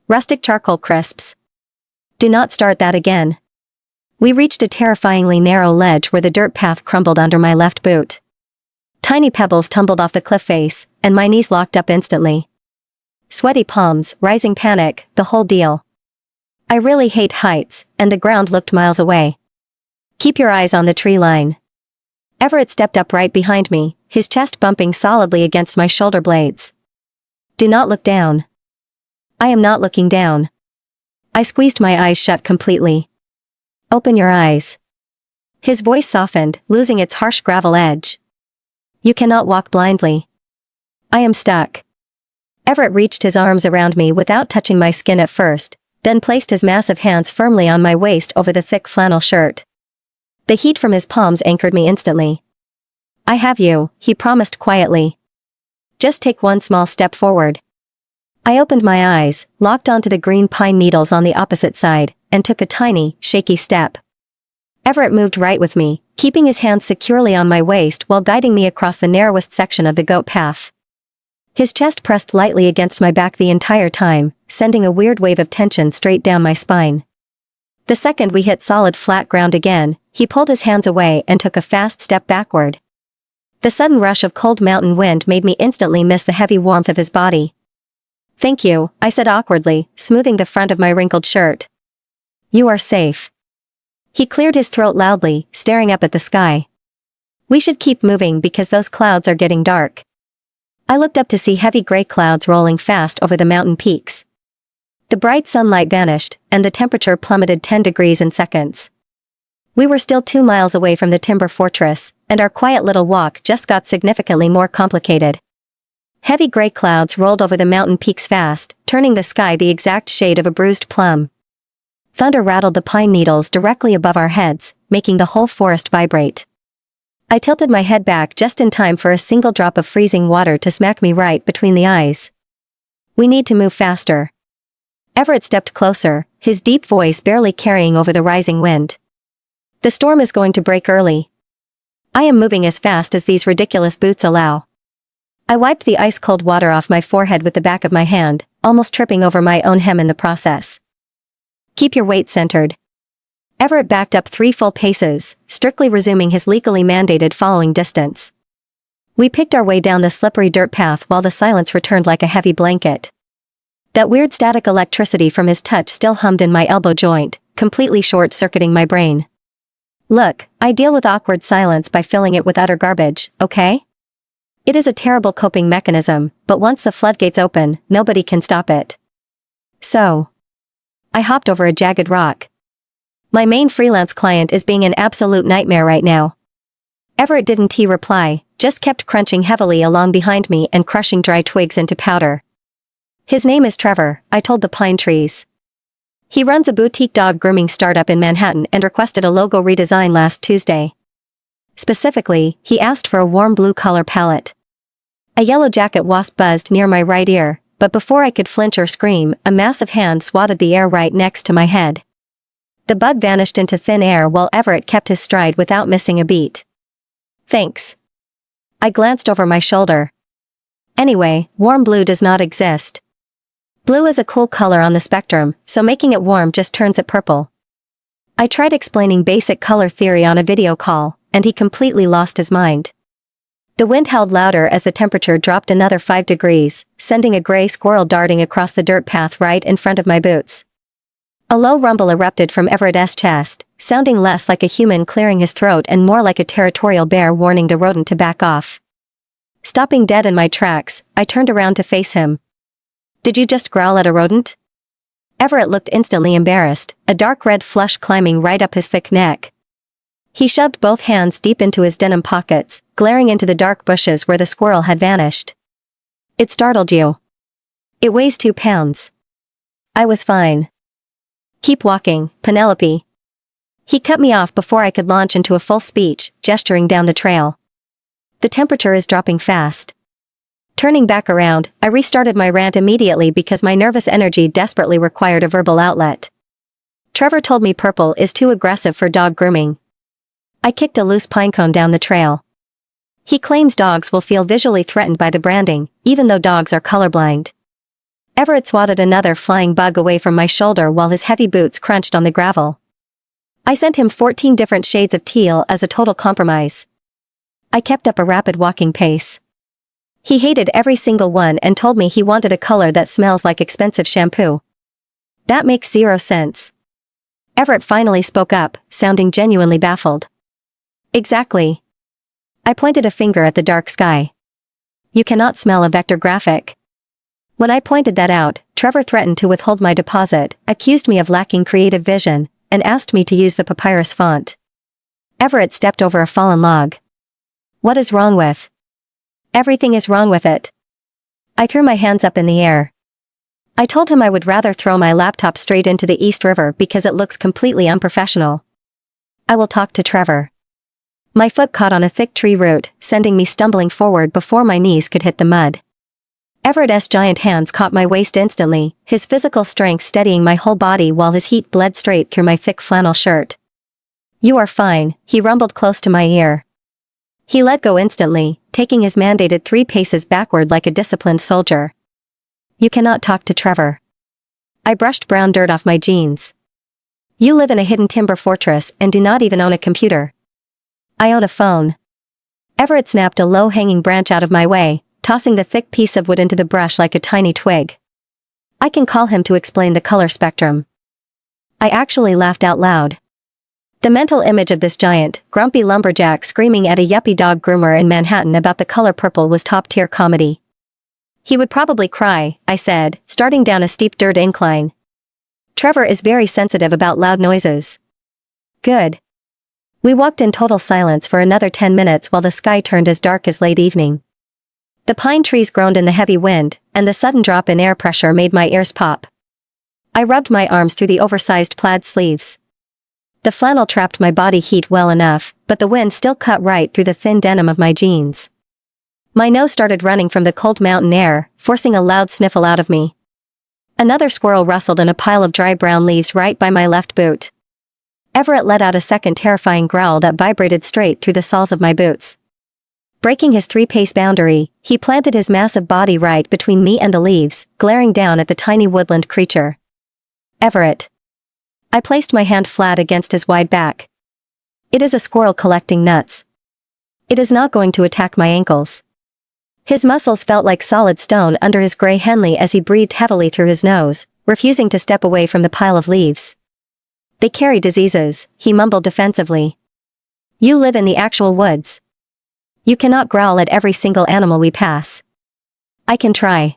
Rustic charcoal crisps. Do not start that again." We reached a terrifyingly narrow ledge where the dirt path crumbled under my left boot. Tiny pebbles tumbled off the cliff face, and my knees locked up instantly. Sweaty palms, rising panic, the whole deal. I really hate heights, and the ground looked miles away. "Keep your eyes on the tree line." Everett stepped up right behind me, his chest bumping solidly against my shoulder blades. "Do not look down." "I am not looking down." I squeezed my eyes shut completely. "Open your eyes." His voice softened, losing its harsh gravel edge. "You cannot walk blindly." "I am stuck." Everett reached his arms around me without touching my skin at first, then placed his massive hands firmly on my waist over the thick flannel shirt. The heat from his palms anchored me instantly. "I have you," he promised quietly. "Just take one small step forward." I opened my eyes, locked onto the green pine needles on the opposite side, and took a tiny, shaky step. Everett moved right with me, keeping his hands securely on my waist while guiding me across the narrowest section of the goat path. His chest pressed lightly against my back the entire time, sending a weird wave of tension straight down my spine. The second we hit solid flat ground again, he pulled his hands away and took a fast step backward. The sudden rush of cold mountain wind made me instantly miss the heavy warmth of his body. "Thank you," I said awkwardly, smoothing the front of my wrinkled shirt. "You are safe." He cleared his throat loudly, staring up at the sky. "We should keep moving because those clouds are getting dark." I looked up to see heavy gray clouds rolling fast over the mountain peaks. The bright sunlight vanished, and the temperature plummeted 10 degrees in seconds. We were still 2 miles away from the timber fortress, and our quiet little walk just got significantly more complicated. Heavy gray clouds rolled over the mountain peaks fast, turning the sky the exact shade of a bruised plum. Thunder rattled the pine needles directly above our heads, making the whole forest vibrate. I tilted my head back just in time for a single drop of freezing water to smack me right between the eyes. "We need to move faster." Everett stepped closer, his deep voice barely carrying over the rising wind. "The storm is going to break early. I am moving as fast as these ridiculous boots allow." I wiped the ice-cold water off my forehead with the back of my hand, almost tripping over my own hem in the process. "Keep your weight centered." Everett backed up 3 full paces, strictly resuming his legally mandated following distance. We picked our way down the slippery dirt path while the silence returned like a heavy blanket. That weird static electricity from his touch still hummed in my elbow joint, completely short-circuiting my brain. "Look, I deal with awkward silence by filling it with utter garbage, okay? It is a terrible coping mechanism, but once the floodgates open, nobody can stop it." "So." I hopped over a jagged rock. "My main freelance client is being an absolute nightmare right now." Everett didn't reply, just kept crunching heavily along behind me and crushing dry twigs into powder. "His name is Trevor," I told the pine trees. He runs a boutique dog grooming startup in Manhattan and requested a logo redesign last Tuesday. Specifically, he asked for a warm blue color palette. A yellow jacket wasp buzzed near my right ear, but before I could flinch or scream, a massive hand swatted the air right next to my head. The bug vanished into thin air while Everett kept his stride without missing a beat. Thanks. I glanced over my shoulder. Anyway, warm blue does not exist. Blue is a cool color on the spectrum, so making it warm just turns it purple. I tried explaining basic color theory on a video call, and he completely lost his mind. The wind howled louder as the temperature dropped another 5 degrees, sending a gray squirrel darting across the dirt path right in front of my boots. A low rumble erupted from Everett's chest, sounding less like a human clearing his throat and more like a territorial bear warning the rodent to back off. Stopping dead in my tracks, I turned around to face him. Did you just growl at a rodent? Everett looked instantly embarrassed, a dark red flush climbing right up his thick neck. He shoved both hands deep into his denim pockets, glaring into the dark bushes where the squirrel had vanished. It startled you. It weighs 2 pounds. I was fine. Keep walking, Penelope. He cut me off before I could launch into a full speech, gesturing down the trail. The temperature is dropping fast. Turning back around, I restarted my rant immediately because my nervous energy desperately required a verbal outlet. Trevor told me purple is too aggressive for dog grooming. I kicked a loose pinecone down the trail. He claims dogs will feel visually threatened by the branding, even though dogs are colorblind. Everett swatted another flying bug away from my shoulder while his heavy boots crunched on the gravel. I sent him 14 different shades of teal as a total compromise. I kept up a rapid walking pace. He hated every single one and told me he wanted a color that smells like expensive shampoo. That makes 0 sense. Everett finally spoke up, sounding genuinely baffled. Exactly. I pointed a finger at the dark sky. You cannot smell a vector graphic. When I pointed that out, Trevor threatened to withhold my deposit, accused me of lacking creative vision, and asked me to use the papyrus font. Everett stepped over a fallen log. What is wrong with? Everything is wrong with it. I threw my hands up in the air. I told him I would rather throw my laptop straight into the East River because it looks completely unprofessional. I will talk to Trevor. My foot caught on a thick tree root, sending me stumbling forward before my knees could hit the mud. Everett's giant hands caught my waist instantly, his physical strength steadying my whole body while his heat bled straight through my thick flannel shirt. You are fine, he rumbled close to my ear. He let go instantly, taking his mandated 3 paces backward like a disciplined soldier. You cannot talk to Trevor. I brushed brown dirt off my jeans. You live in a hidden timber fortress and do not even own a computer. I own a phone. Everett snapped a low-hanging branch out of my way, tossing the thick piece of wood into the brush like a tiny twig. I can call him to explain the color spectrum. I actually laughed out loud. The mental image of this giant, grumpy lumberjack screaming at a yuppie dog groomer in Manhattan about the color purple was top-tier comedy. He would probably cry, I said, starting down a steep dirt incline. Trevor is very sensitive about loud noises. Good. We walked in total silence for another 10 minutes while the sky turned as dark as late evening. The pine trees groaned in the heavy wind, and the sudden drop in air pressure made my ears pop. I rubbed my arms through the oversized plaid sleeves. The flannel trapped my body heat well enough, but the wind still cut right through the thin denim of my jeans. My nose started running from the cold mountain air, forcing a loud sniffle out of me. Another squirrel rustled in a pile of dry brown leaves right by my left boot. Everett let out a second terrifying growl that vibrated straight through the soles of my boots. Breaking his 3-pace boundary, he planted his massive body right between me and the leaves, glaring down at the tiny woodland creature. Everett. I placed my hand flat against his wide back. It is a squirrel collecting nuts. It is not going to attack my ankles. His muscles felt like solid stone under his gray Henley as he breathed heavily through his nose, refusing to step away from the pile of leaves. They carry diseases, he mumbled defensively. You live in the actual woods. You cannot growl at every single animal we pass. I can try.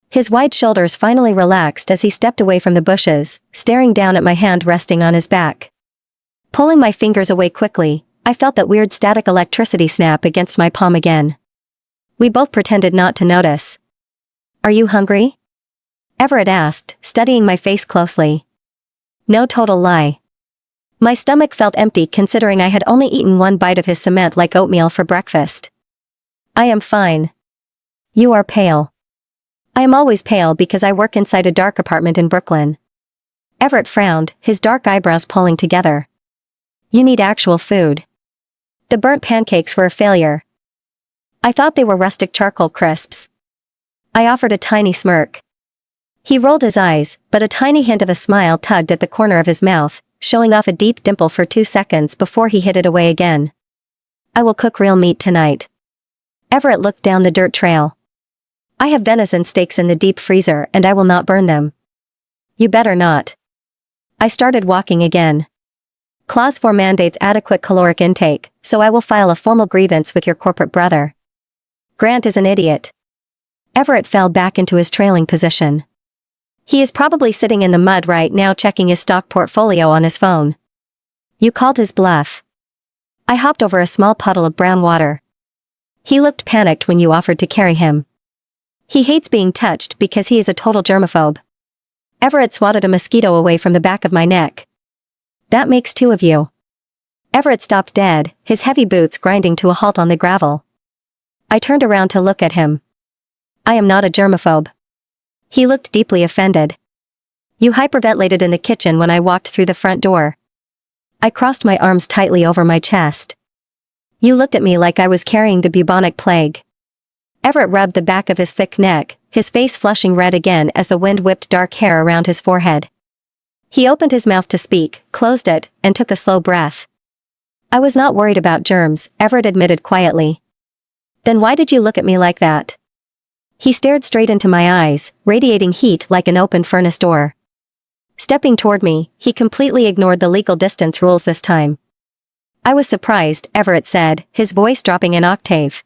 His wide shoulders finally relaxed as he stepped away from the bushes, staring down at my hand resting on his back. Pulling my fingers away quickly, I felt that weird static electricity snap against my palm again. We both pretended not to notice. Are you hungry? Everett asked, studying my face closely. No total lie. My stomach felt empty considering I had only eaten one bite of his cement like oatmeal for breakfast. I am fine. You are pale. I am always pale because I work inside a dark apartment in Brooklyn. Everett frowned, his dark eyebrows pulling together. You need actual food. The burnt pancakes were a failure. I thought they were rustic charcoal crisps. I offered a tiny smirk. He rolled his eyes, but a tiny hint of a smile tugged at the corner of his mouth, showing off a deep dimple for 2 seconds before he hid it away again. I will cook real meat tonight. Everett looked down the dirt trail. I have venison steaks in the deep freezer and I will not burn them. You better not. I started walking again. Clause 4 mandates adequate caloric intake, so I will file a formal grievance with your corporate brother. Grant is an idiot. Everett fell back into his trailing position. He is probably sitting in the mud right now checking his stock portfolio on his phone. You called his bluff. I hopped over a small puddle of brown water. He looked panicked when you offered to carry him. He hates being touched because he is a total germaphobe. Everett swatted a mosquito away from the back of my neck. That makes 2 of you. Everett stopped dead, his heavy boots grinding to a halt on the gravel. I turned around to look at him. I am not a germaphobe. He looked deeply offended. You hyperventilated in the kitchen when I walked through the front door. I crossed my arms tightly over my chest. You looked at me like I was carrying the bubonic plague. Everett rubbed the back of his thick neck, his face flushing red again as the wind whipped dark hair around his forehead. He opened his mouth to speak, closed it, and took a slow breath. I was not worried about germs, Everett admitted quietly. Then why did you look at me like that? He stared straight into my eyes, radiating heat like an open furnace door. Stepping toward me, he completely ignored the legal distance rules this time. I was surprised, Everett said, his voice dropping an octave.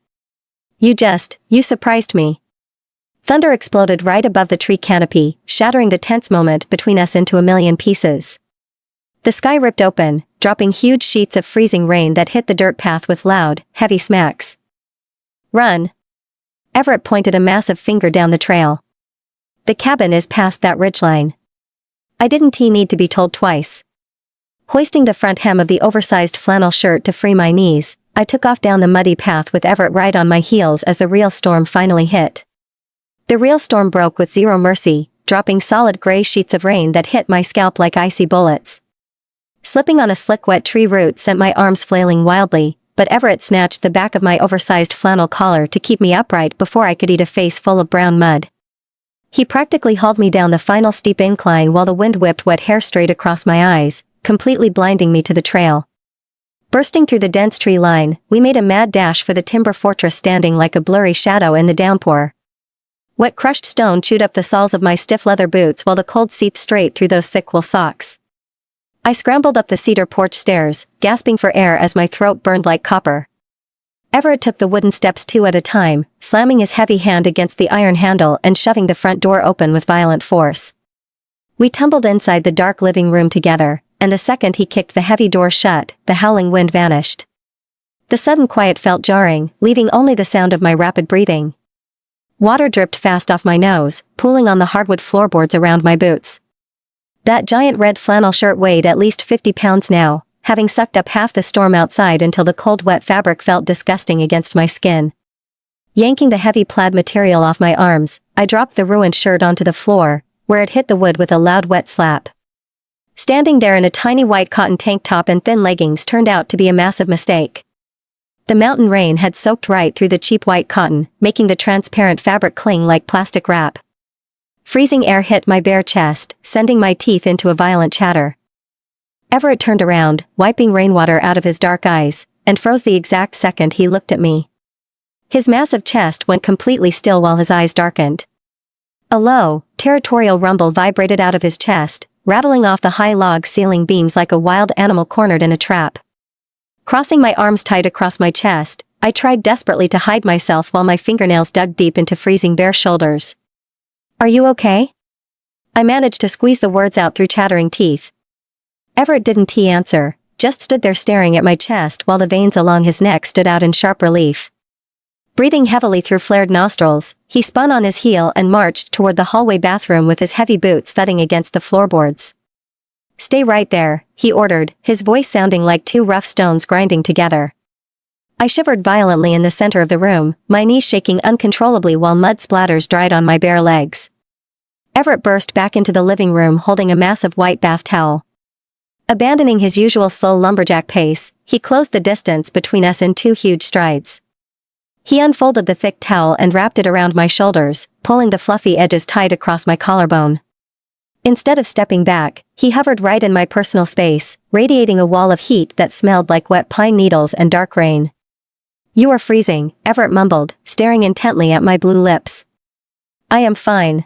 You surprised me. Thunder exploded right above the tree canopy, shattering the tense moment between us into a million pieces. The sky ripped open, dropping huge sheets of freezing rain that hit the dirt path with loud, heavy smacks. Run. Everett pointed a massive finger down the trail. The cabin is past that ridgeline. I didn't need to be told twice. Hoisting the front hem of the oversized flannel shirt to free my knees, I took off down the muddy path with Everett right on my heels as the real storm finally hit. The real storm broke with zero mercy, dropping solid gray sheets of rain that hit my scalp like icy bullets. Slipping on a slick wet tree root sent my arms flailing wildly, but Everett snatched the back of my oversized flannel collar to keep me upright before I could eat a face full of brown mud. He practically hauled me down the final steep incline while the wind whipped wet hair straight across my eyes, completely blinding me to the trail. Bursting through the dense tree line, we made a mad dash for the timber fortress standing like a blurry shadow in the downpour. Wet crushed stone chewed up the soles of my stiff leather boots while the cold seeped straight through those thick wool socks. I scrambled up the cedar porch stairs, gasping for air as my throat burned like copper. Everett took the wooden steps 2 at a time, slamming his heavy hand against the iron handle and shoving the front door open with violent force. We tumbled inside the dark living room together, and the second he kicked the heavy door shut, the howling wind vanished. The sudden quiet felt jarring, leaving only the sound of my rapid breathing. Water dripped fast off my nose, pooling on the hardwood floorboards around my boots. That giant red flannel shirt weighed at least 50 pounds now, having sucked up half the storm outside until the cold wet fabric felt disgusting against my skin. Yanking the heavy plaid material off my arms, I dropped the ruined shirt onto the floor, where it hit the wood with a loud wet slap. Standing there in a tiny white cotton tank top and thin leggings turned out to be a massive mistake. The mountain rain had soaked right through the cheap white cotton, making the transparent fabric cling like plastic wrap. Freezing air hit my bare chest, sending my teeth into a violent chatter. Everett turned around, wiping rainwater out of his dark eyes, and froze the exact second he looked at me. His massive chest went completely still while his eyes darkened. A low, territorial rumble vibrated out of his chest, rattling off the high log ceiling beams like a wild animal cornered in a trap. Crossing my arms tight across my chest, I tried desperately to hide myself while my fingernails dug deep into freezing bare shoulders. Are you okay? I managed to squeeze the words out through chattering teeth. Everett didn't answer, just stood there staring at my chest while the veins along his neck stood out in sharp relief. Breathing heavily through flared nostrils, he spun on his heel and marched toward the hallway bathroom with his heavy boots thudding against the floorboards. Stay right there, he ordered, his voice sounding like two rough stones grinding together. I shivered violently in the center of the room, my knees shaking uncontrollably while mud splatters dried on my bare legs. Everett burst back into the living room holding a massive white bath towel. Abandoning his usual slow lumberjack pace, he closed the distance between us in 2 huge strides. He unfolded the thick towel and wrapped it around my shoulders, pulling the fluffy edges tight across my collarbone. Instead of stepping back, he hovered right in my personal space, radiating a wall of heat that smelled like wet pine needles and dark rain. "You are freezing," Everett mumbled, staring intently at my blue lips. "I am fine."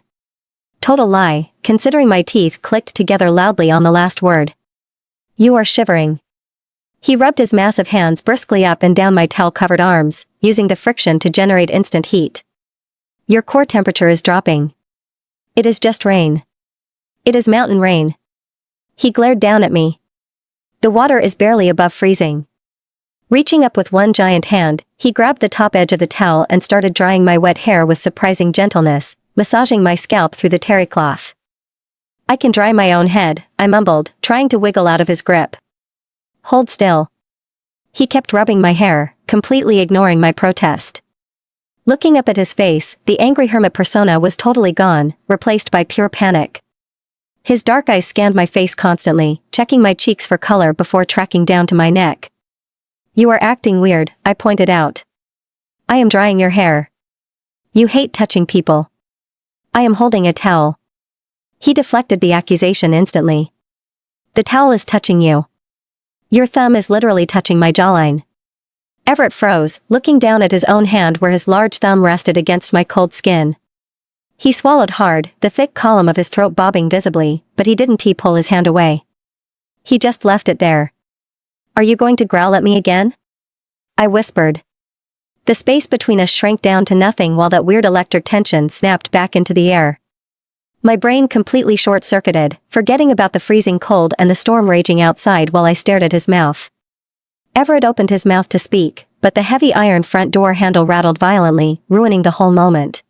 Total lie, considering my teeth clicked together loudly on the last word. "You are shivering." He rubbed his massive hands briskly up and down my towel-covered arms, using the friction to generate instant heat. "Your core temperature is dropping. It is just rain. It is mountain rain." He glared down at me. "The water is barely above freezing." Reaching up with one giant hand, he grabbed the top edge of the towel and started drying my wet hair with surprising gentleness, massaging my scalp through the terry cloth. "I can dry my own head," I mumbled, trying to wiggle out of his grip. "Hold still." He kept rubbing my hair, completely ignoring my protest. Looking up at his face, the angry hermit persona was totally gone, replaced by pure panic. His dark eyes scanned my face constantly, checking my cheeks for color before tracking down to my neck. "You are acting weird," I pointed out. "I am drying your hair." "You hate touching people." "I am holding a towel." He deflected the accusation instantly. "The towel is touching you. Your thumb is literally touching my jawline." Everett froze, looking down at his own hand where his large thumb rested against my cold skin. He swallowed hard, the thick column of his throat bobbing visibly, but he didn't pull his hand away. He just left it there. "Are you going to growl at me again?" I whispered. The space between us shrank down to nothing while that weird electric tension snapped back into the air. My brain completely short-circuited, forgetting about the freezing cold and the storm raging outside while I stared at his mouth. Everett opened his mouth to speak, but the heavy iron front door handle rattled violently, ruining the whole moment.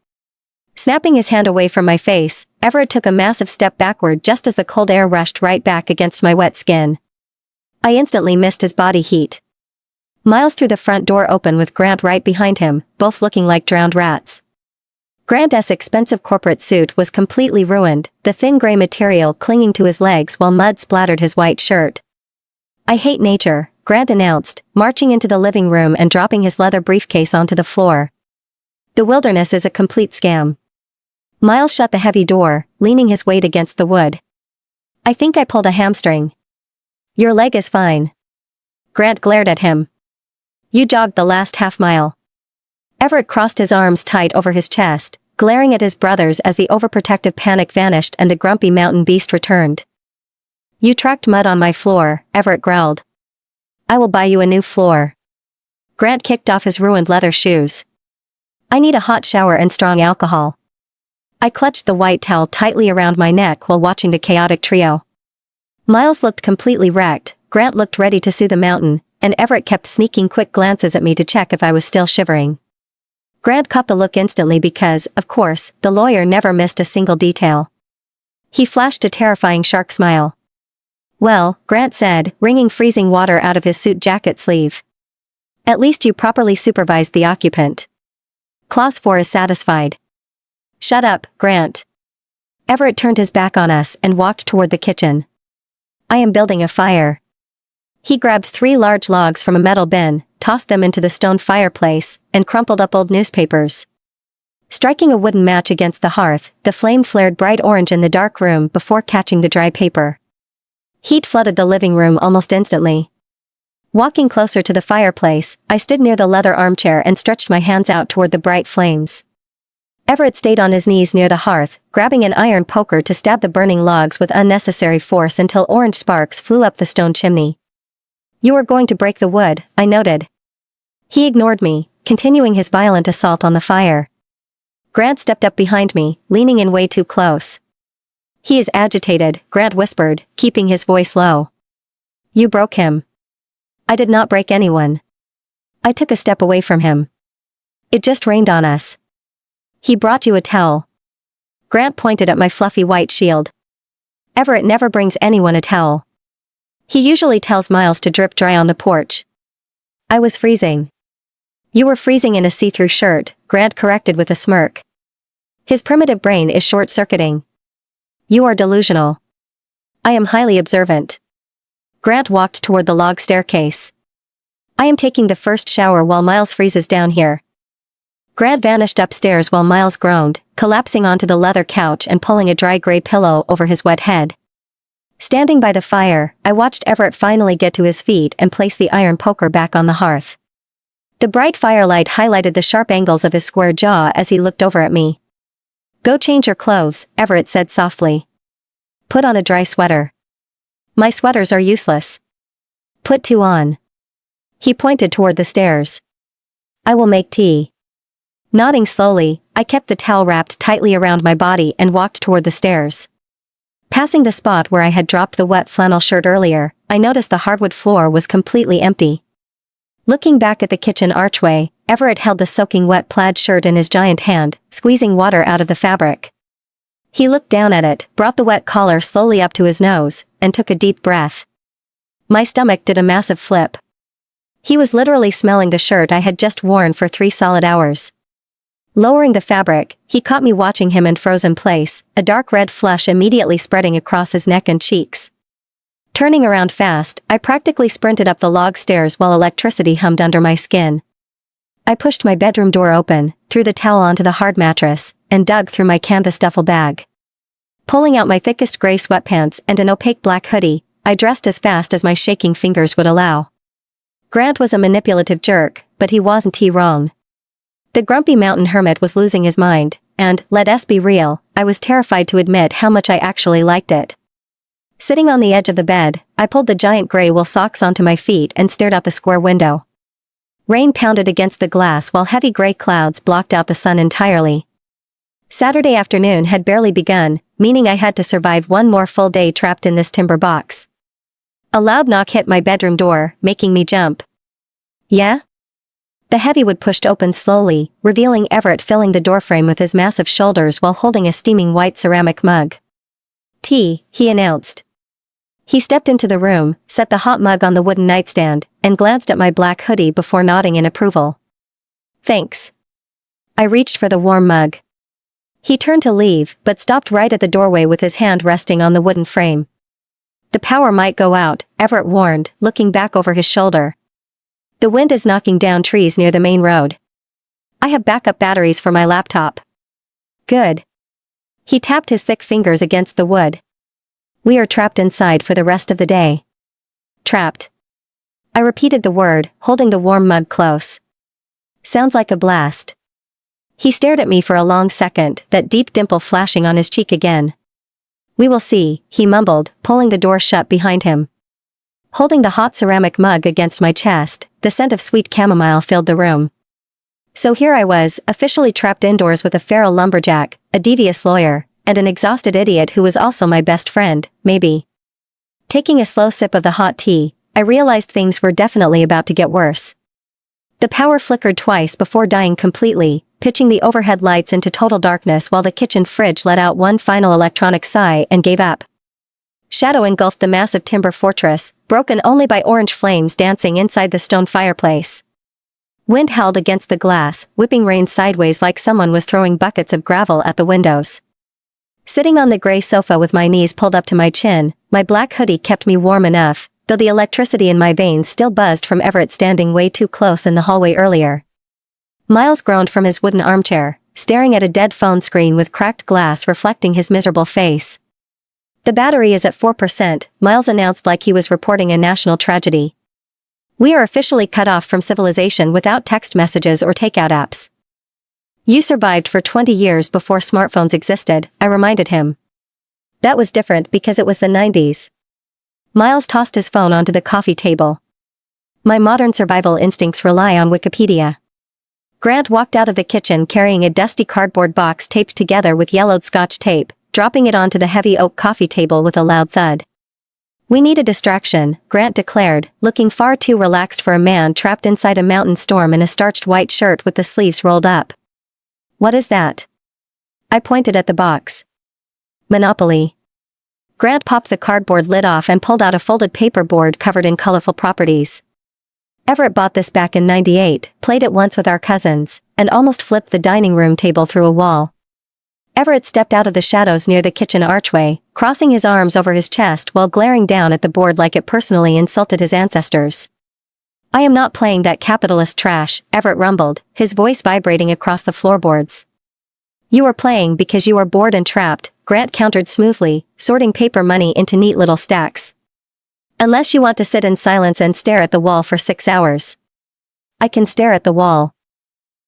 Snapping his hand away from my face, Everett took a massive step backward just as the cold air rushed right back against my wet skin. I instantly missed his body heat. Miles threw the front door open with Grant right behind him, both looking like drowned rats. Grant's expensive corporate suit was completely ruined, the thin gray material clinging to his legs while mud splattered his white shirt. "I hate nature," Grant announced, marching into the living room and dropping his leather briefcase onto the floor. "The wilderness is a complete scam." Miles shut the heavy door, leaning his weight against the wood. "I think I pulled a hamstring." "Your leg is fine." Grant glared at him. "You jogged the last half-mile." Everett crossed his arms tight over his chest, glaring at his brothers as the overprotective panic vanished and the grumpy mountain beast returned. "You tracked mud on my floor," Everett growled. "I will buy you a new floor." Grant kicked off his ruined leather shoes. "I need a hot shower and strong alcohol." I clutched the white towel tightly around my neck while watching the chaotic trio. Miles looked completely wrecked, Grant looked ready to sue the mountain, and Everett kept sneaking quick glances at me to check if I was still shivering. Grant caught the look instantly because, of course, the lawyer never missed a single detail. He flashed a terrifying shark smile. "Well," Grant said, wringing freezing water out of his suit jacket sleeve. "At least you properly supervised the occupant. Clause 4 is satisfied." "Shut up, Grant." Everett turned his back on us and walked toward the kitchen. "I am building a fire." He grabbed 3 large logs from a metal bin, tossed them into the stone fireplace, and crumpled up old newspapers. Striking a wooden match against the hearth, the flame flared bright orange in the dark room before catching the dry paper. Heat flooded the living room almost instantly. Walking closer to the fireplace, I stood near the leather armchair and stretched my hands out toward the bright flames. Everett stayed on his knees near the hearth, grabbing an iron poker to stab the burning logs with unnecessary force until orange sparks flew up the stone chimney. "You are going to break the wood," I noted. He ignored me, continuing his violent assault on the fire. Grant stepped up behind me, leaning in way too close. "He is agitated," Grant whispered, keeping his voice low. "You broke him." "I did not break anyone." I took a step away from him. "It just rained on us." "He brought you a towel." Grant pointed at my fluffy white shield. Everett never brings anyone a towel. He usually tells Miles to drip dry on the porch. I was freezing. You were freezing in a see-through shirt, Grant corrected with a smirk. His primitive brain is short-circuiting. You are delusional. I am highly observant. Grant walked toward the log staircase. I am taking the first shower while Miles freezes down here. Grant vanished upstairs while Miles groaned, collapsing onto the leather couch and pulling a dry gray pillow over his wet head. Standing by the fire, I watched Everett finally get to his feet and place the iron poker back on the hearth. The bright firelight highlighted the sharp angles of his square jaw as he looked over at me. Go change your clothes, Everett said softly. Put on a dry sweater. My sweaters are useless. Put two on. He pointed toward the stairs. I will make tea. Nodding slowly, I kept the towel wrapped tightly around my body and walked toward the stairs. Passing the spot where I had dropped the wet flannel shirt earlier, I noticed the hardwood floor was completely empty. Looking back at the kitchen archway, Everett held the soaking wet plaid shirt in his giant hand, squeezing water out of the fabric. He looked down at it, brought the wet collar slowly up to his nose, and took a deep breath. My stomach did a massive flip. He was literally smelling the shirt I had just worn for 3 solid hours. Lowering the fabric, he caught me watching him and froze in place, a dark red flush immediately spreading across his neck and cheeks. Turning around fast, I practically sprinted up the log stairs while electricity hummed under my skin. I pushed my bedroom door open, threw the towel onto the hard mattress, and dug through my canvas duffel bag. Pulling out my thickest gray sweatpants and an opaque black hoodie, I dressed as fast as my shaking fingers would allow. Grant was a manipulative jerk, but he wasn't wrong. The grumpy mountain hermit was losing his mind, and, let us be real, I was terrified to admit how much I actually liked it. Sitting on the edge of the bed, I pulled the giant gray wool socks onto my feet and stared out the square window. Rain pounded against the glass while heavy gray clouds blocked out the sun entirely. Saturday afternoon had barely begun, meaning I had to survive one more full day trapped in this timber box. A loud knock hit my bedroom door, making me jump. Yeah? The heavywood pushed open slowly, revealing Everett filling the doorframe with his massive shoulders while holding a steaming white ceramic mug. Tea, he announced. He stepped into the room, set the hot mug on the wooden nightstand, and glanced at my black hoodie before nodding in approval. Thanks. I reached for the warm mug. He turned to leave, but stopped right at the doorway with his hand resting on the wooden frame. The power might go out, Everett warned, looking back over his shoulder. The wind is knocking down trees near the main road. I have backup batteries for my laptop. Good. He tapped his thick fingers against the wood. We are trapped inside for the rest of the day. Trapped. I repeated the word, holding the warm mug close. Sounds like a blast. He stared at me for a long second, that deep dimple flashing on his cheek again. We will see, he mumbled, pulling the door shut behind him. Holding the hot ceramic mug against my chest, the scent of sweet chamomile filled the room. So here I was, officially trapped indoors with a feral lumberjack, a devious lawyer, and an exhausted idiot who was also my best friend, maybe. Taking a slow sip of the hot tea, I realized things were definitely about to get worse. The power flickered twice before dying completely, pitching the overhead lights into total darkness while the kitchen fridge let out one final electronic sigh and gave up. Shadow engulfed the massive timber fortress, broken only by orange flames dancing inside the stone fireplace. Wind howled against the glass, whipping rain sideways like someone was throwing buckets of gravel at the windows. Sitting on the gray sofa with my knees pulled up to my chin, my black hoodie kept me warm enough, though the electricity in my veins still buzzed from Everett standing way too close in the hallway earlier. Miles groaned from his wooden armchair, staring at a dead phone screen with cracked glass reflecting his miserable face. The battery is at 4%, Miles announced like he was reporting a national tragedy. We are officially cut off from civilization without text messages or takeout apps. You survived for 20 years before smartphones existed, I reminded him. That was different because it was the 90s. Miles tossed his phone onto the coffee table. My modern survival instincts rely on Wikipedia. Grant walked out of the kitchen carrying a dusty cardboard box taped together with yellowed Scotch tape, dropping it onto the heavy oak coffee table with a loud thud. We need a distraction, Grant declared, looking far too relaxed for a man trapped inside a mountain storm in a starched white shirt with the sleeves rolled up. What is that? I pointed at the box. Monopoly. Grant popped the cardboard lid off and pulled out a folded paper board covered in colorful properties. Everett bought this back in '98, played it once with our cousins, and almost flipped the dining room table through a wall. Everett stepped out of the shadows near the kitchen archway, crossing his arms over his chest while glaring down at the board like it personally insulted his ancestors. "I am not playing that capitalist trash," Everett rumbled, his voice vibrating across the floorboards. "You are playing because you are bored and trapped," Grant countered smoothly, sorting paper money into neat little stacks. "Unless you want to sit in silence and stare at the wall for 6 hours. I can stare at the wall."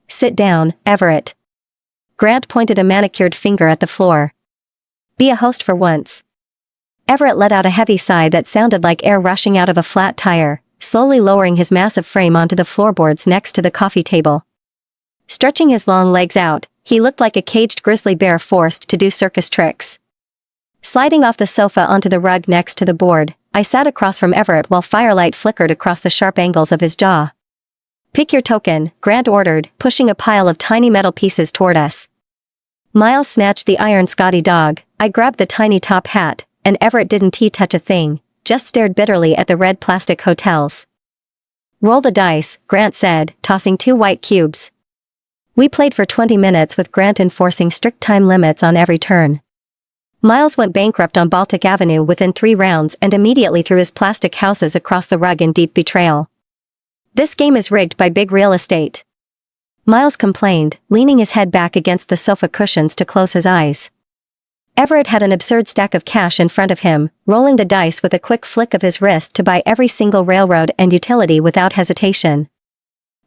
"Sit down, Everett." Grant pointed a manicured finger at the floor. "Be a host for once." Everett let out a heavy sigh that sounded like air rushing out of a flat tire, slowly lowering his massive frame onto the floorboards next to the coffee table. Stretching his long legs out, he looked like a caged grizzly bear forced to do circus tricks. Sliding off the sofa onto the rug next to the board, I sat across from Everett while firelight flickered across the sharp angles of his jaw. "Pick your token," Grant ordered, pushing a pile of tiny metal pieces toward us. Miles snatched the iron Scotty dog, I grabbed the tiny top hat, and Everett didn't touch a thing, just stared bitterly at the red plastic hotels. "Roll the dice," Grant said, tossing 2 white cubes. We played for 20 minutes with Grant enforcing strict time limits on every turn. Miles went bankrupt on Baltic Avenue within 3 rounds and immediately threw his plastic houses across the rug in deep betrayal. "This game is rigged by big real estate," Miles complained, leaning his head back against the sofa cushions to close his eyes. Everett had an absurd stack of cash in front of him, rolling the dice with a quick flick of his wrist to buy every single railroad and utility without hesitation.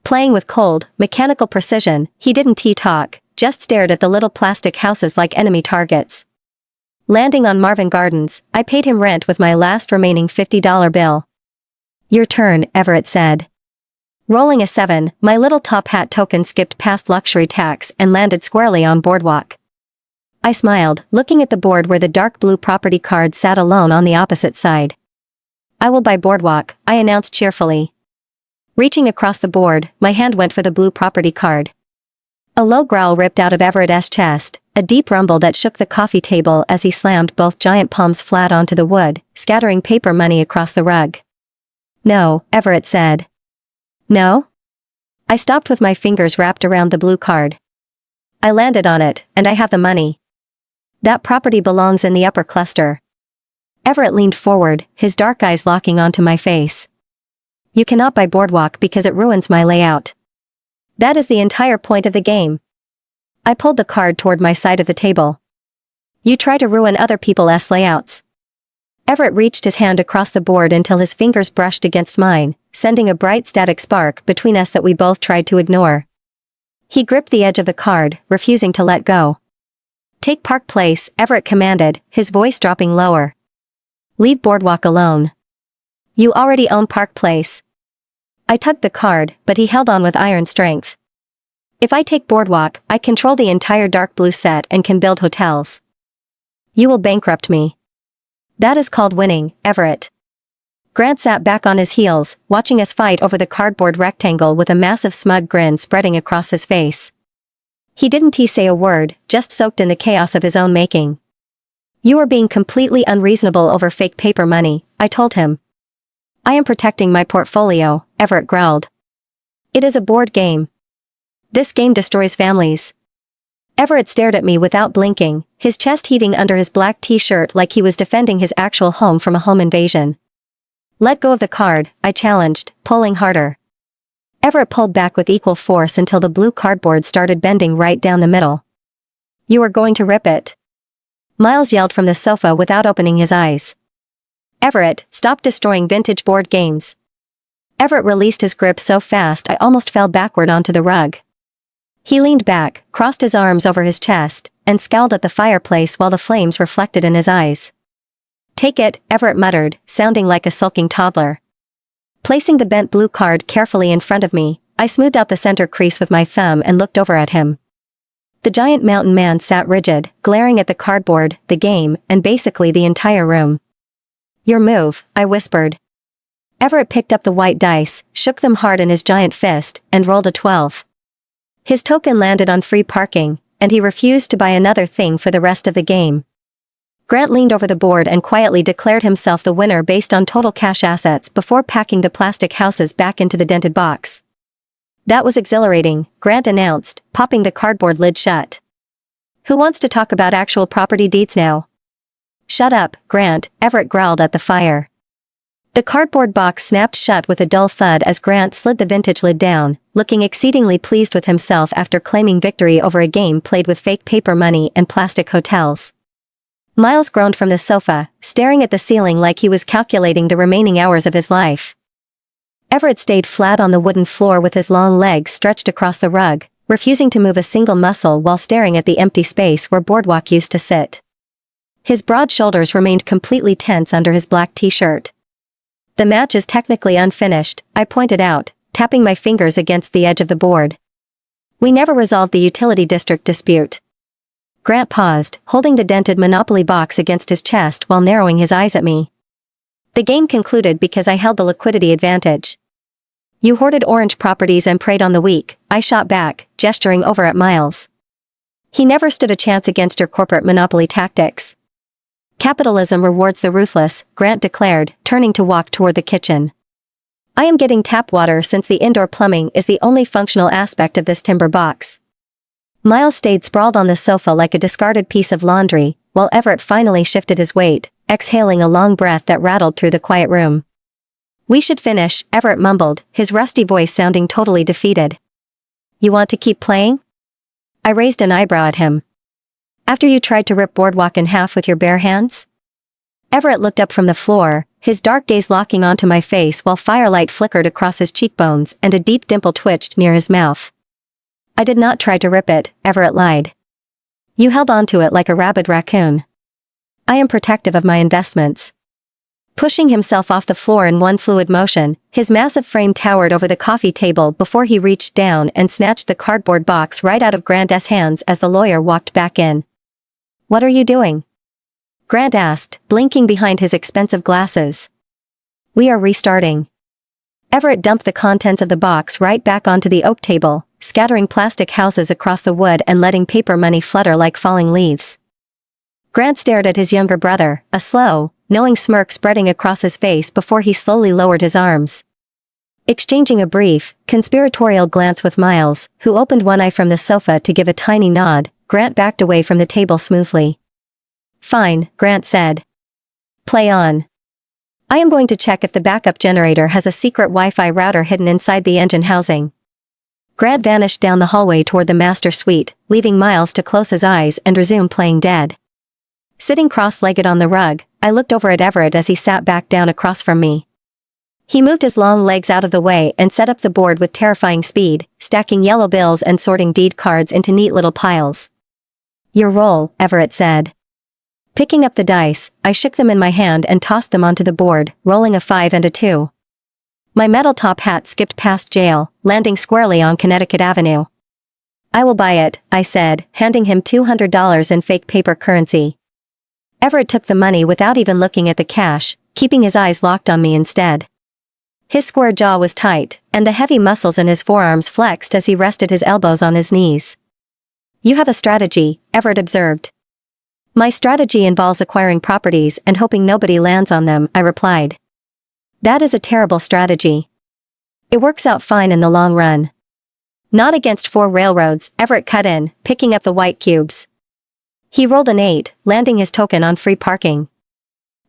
Playing with cold, mechanical precision, he didn't talk, just stared at the little plastic houses like enemy targets. Landing on Marvin Gardens, I paid him rent with my last remaining $50 bill. "Your turn," Everett said. Rolling a 7, my little top hat token skipped past luxury tax and landed squarely on Boardwalk. I smiled, looking at the board where the dark blue property card sat alone on the opposite side. "I will buy Boardwalk," I announced cheerfully. Reaching across the board, my hand went for the blue property card. A low growl ripped out of Everett's chest, a deep rumble that shook the coffee table as he slammed both giant palms flat onto the wood, scattering paper money across the rug. "No," Everett said. "No?" I stopped with my fingers wrapped around the blue card. "I landed on it, and I have the money. That property belongs in the upper cluster." Everett leaned forward, his dark eyes locking onto my face. "You cannot buy Boardwalk because it ruins my layout. That is the entire point of the game." I pulled the card toward my side of the table. "You try to ruin other people's layouts." Everett reached his hand across the board until his fingers brushed against mine, sending a bright static spark between us that we both tried to ignore. He gripped the edge of the card, refusing to let go. "Take Park Place," Everett commanded, his voice dropping lower. "Leave Boardwalk alone. You already own Park Place." I tugged the card, but he held on with iron strength. "If I take Boardwalk, I control the entire dark blue set and can build hotels. You will bankrupt me." "That is called winning, Everett." Grant sat back on his heels, watching us fight over the cardboard rectangle with a massive smug grin spreading across his face. He didn't say a word, just soaked in the chaos of his own making. "You are being completely unreasonable over fake paper money," I told him. "I am protecting my portfolio," Everett growled. "It is a board game. This game destroys families." Everett stared at me without blinking, his chest heaving under his black t-shirt like he was defending his actual home from a home invasion. "Let go of the card," I challenged, pulling harder. Everett pulled back with equal force until the blue cardboard started bending right down the middle. "You are going to rip it," Miles yelled from the sofa without opening his eyes. "Everett, stop destroying vintage board games." Everett released his grip so fast I almost fell backward onto the rug. He leaned back, crossed his arms over his chest, and scowled at the fireplace while the flames reflected in his eyes. "Take it," Everett muttered, sounding like a sulking toddler. Placing the bent blue card carefully in front of me, I smoothed out the center crease with my thumb and looked over at him. The giant mountain man sat rigid, glaring at the cardboard, the game, and basically the entire room. "Your move," I whispered. Everett picked up the white dice, shook them hard in his giant fist, and rolled a 12. His token landed on free parking, and he refused to buy another thing for the rest of the game. Grant leaned over the board and quietly declared himself the winner based on total cash assets before packing the plastic houses back into the dented box. That was exhilarating, Grant announced, popping the cardboard lid shut. Who wants to talk about actual property deeds now? Shut up, Grant, Everett growled at the fire. The cardboard box snapped shut with a dull thud as Grant slid the vintage lid down, looking exceedingly pleased with himself after claiming victory over a game played with fake paper money and plastic hotels. Miles groaned from the sofa, staring at the ceiling like he was calculating the remaining hours of his life. Everett stayed flat on the wooden floor with his long legs stretched across the rug, refusing to move a single muscle while staring at the empty space where Boardwalk used to sit. His broad shoulders remained completely tense under his black t-shirt. The match is technically unfinished, I pointed out, tapping my fingers against the edge of the board. We never resolved the utility district dispute. Grant paused, holding the dented Monopoly box against his chest while narrowing his eyes at me. The game concluded because I held the liquidity advantage. You hoarded orange properties and preyed on the weak, I shot back, gesturing over at Miles. He never stood a chance against your corporate monopoly tactics. Capitalism rewards the ruthless, Grant declared, turning to walk toward the kitchen. I am getting tap water since the indoor plumbing is the only functional aspect of this timber box. Miles stayed sprawled on the sofa like a discarded piece of laundry, while Everett finally shifted his weight, exhaling a long breath that rattled through the quiet room. We should finish, Everett mumbled, his rusty voice sounding totally defeated. You want to keep playing? I raised an eyebrow at him. After you tried to rip Boardwalk in half with your bare hands? Everett looked up from the floor, his dark gaze locking onto my face while firelight flickered across his cheekbones and a deep dimple twitched near his mouth. I did not try to rip it, Everett lied. You held onto it like a rabid raccoon. I am protective of my investments. Pushing himself off the floor in one fluid motion, his massive frame towered over the coffee table before he reached down and snatched the cardboard box right out of Grant's hands as the lawyer walked back in. What are you doing? Grant asked, blinking behind his expensive glasses. We are restarting. Everett dumped the contents of the box right back onto the oak table, scattering plastic houses across the wood and letting paper money flutter like falling leaves. Grant stared at his younger brother, a slow, knowing smirk spreading across his face before he slowly lowered his arms. Exchanging a brief, conspiratorial glance with Miles, who opened one eye from the sofa to give a tiny nod, Grant backed away from the table smoothly. Fine, Grant said. Play on. I am going to check if the backup generator has a secret Wi-Fi router hidden inside the engine housing. Grant vanished down the hallway toward the master suite, leaving Miles to close his eyes and resume playing dead. Sitting cross-legged on the rug, I looked over at Everett as he sat back down across from me. He moved his long legs out of the way and set up the board with terrifying speed, stacking yellow bills and sorting deed cards into neat little piles. Your roll, Everett said. Picking up the dice, I shook them in my hand and tossed them onto the board, rolling a 5 and a 2. My metal top hat skipped past jail, landing squarely on Connecticut Avenue. I will buy it, I said, handing him $200 in fake paper currency. Everett took the money without even looking at the cash, keeping his eyes locked on me instead. His square jaw was tight, and the heavy muscles in his forearms flexed as he rested his elbows on his knees. You have a strategy, Everett observed. My strategy involves acquiring properties and hoping nobody lands on them, I replied. That is a terrible strategy. It works out fine in the long run. Not against 4 railroads, Everett cut in, picking up the white cubes. He rolled an 8, landing his token on free parking.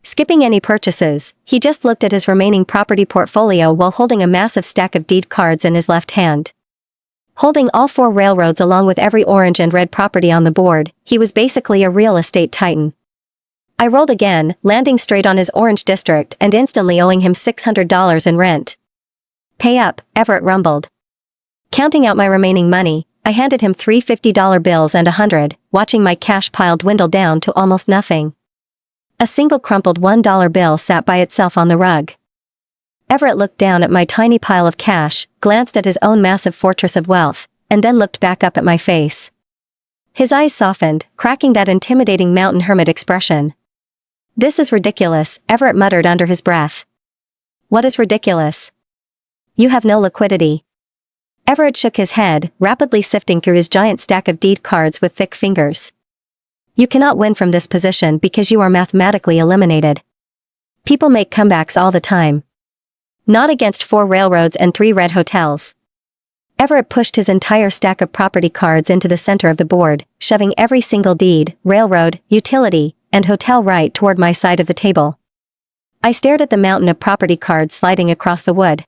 Skipping any purchases, he just looked at his remaining property portfolio while holding a massive stack of deed cards in his left hand. Holding all 4 railroads along with every orange and red property on the board, he was basically a real estate titan. I rolled again, landing straight on his orange district and instantly owing him $600 in rent. Pay up, Everett rumbled. Counting out my remaining money, I handed him 3 $50 bills and 100, watching my cash pile dwindle down to almost nothing. A single crumpled $1 bill sat by itself on the rug. Everett looked down at my tiny pile of cash, glanced at his own massive fortress of wealth, and then looked back up at my face. His eyes softened, cracking that intimidating mountain hermit expression. This is ridiculous, Everett muttered under his breath. What is ridiculous? You have no liquidity. Everett shook his head, rapidly sifting through his giant stack of deed cards with thick fingers. You cannot win from this position because you are mathematically eliminated. People make comebacks all the time. Not against 4 railroads and 3 red hotels. Everett pushed his entire stack of property cards into the center of the board, shoving every single deed, railroad, utility, and hotel right toward my side of the table. I stared at the mountain of property cards sliding across the wood.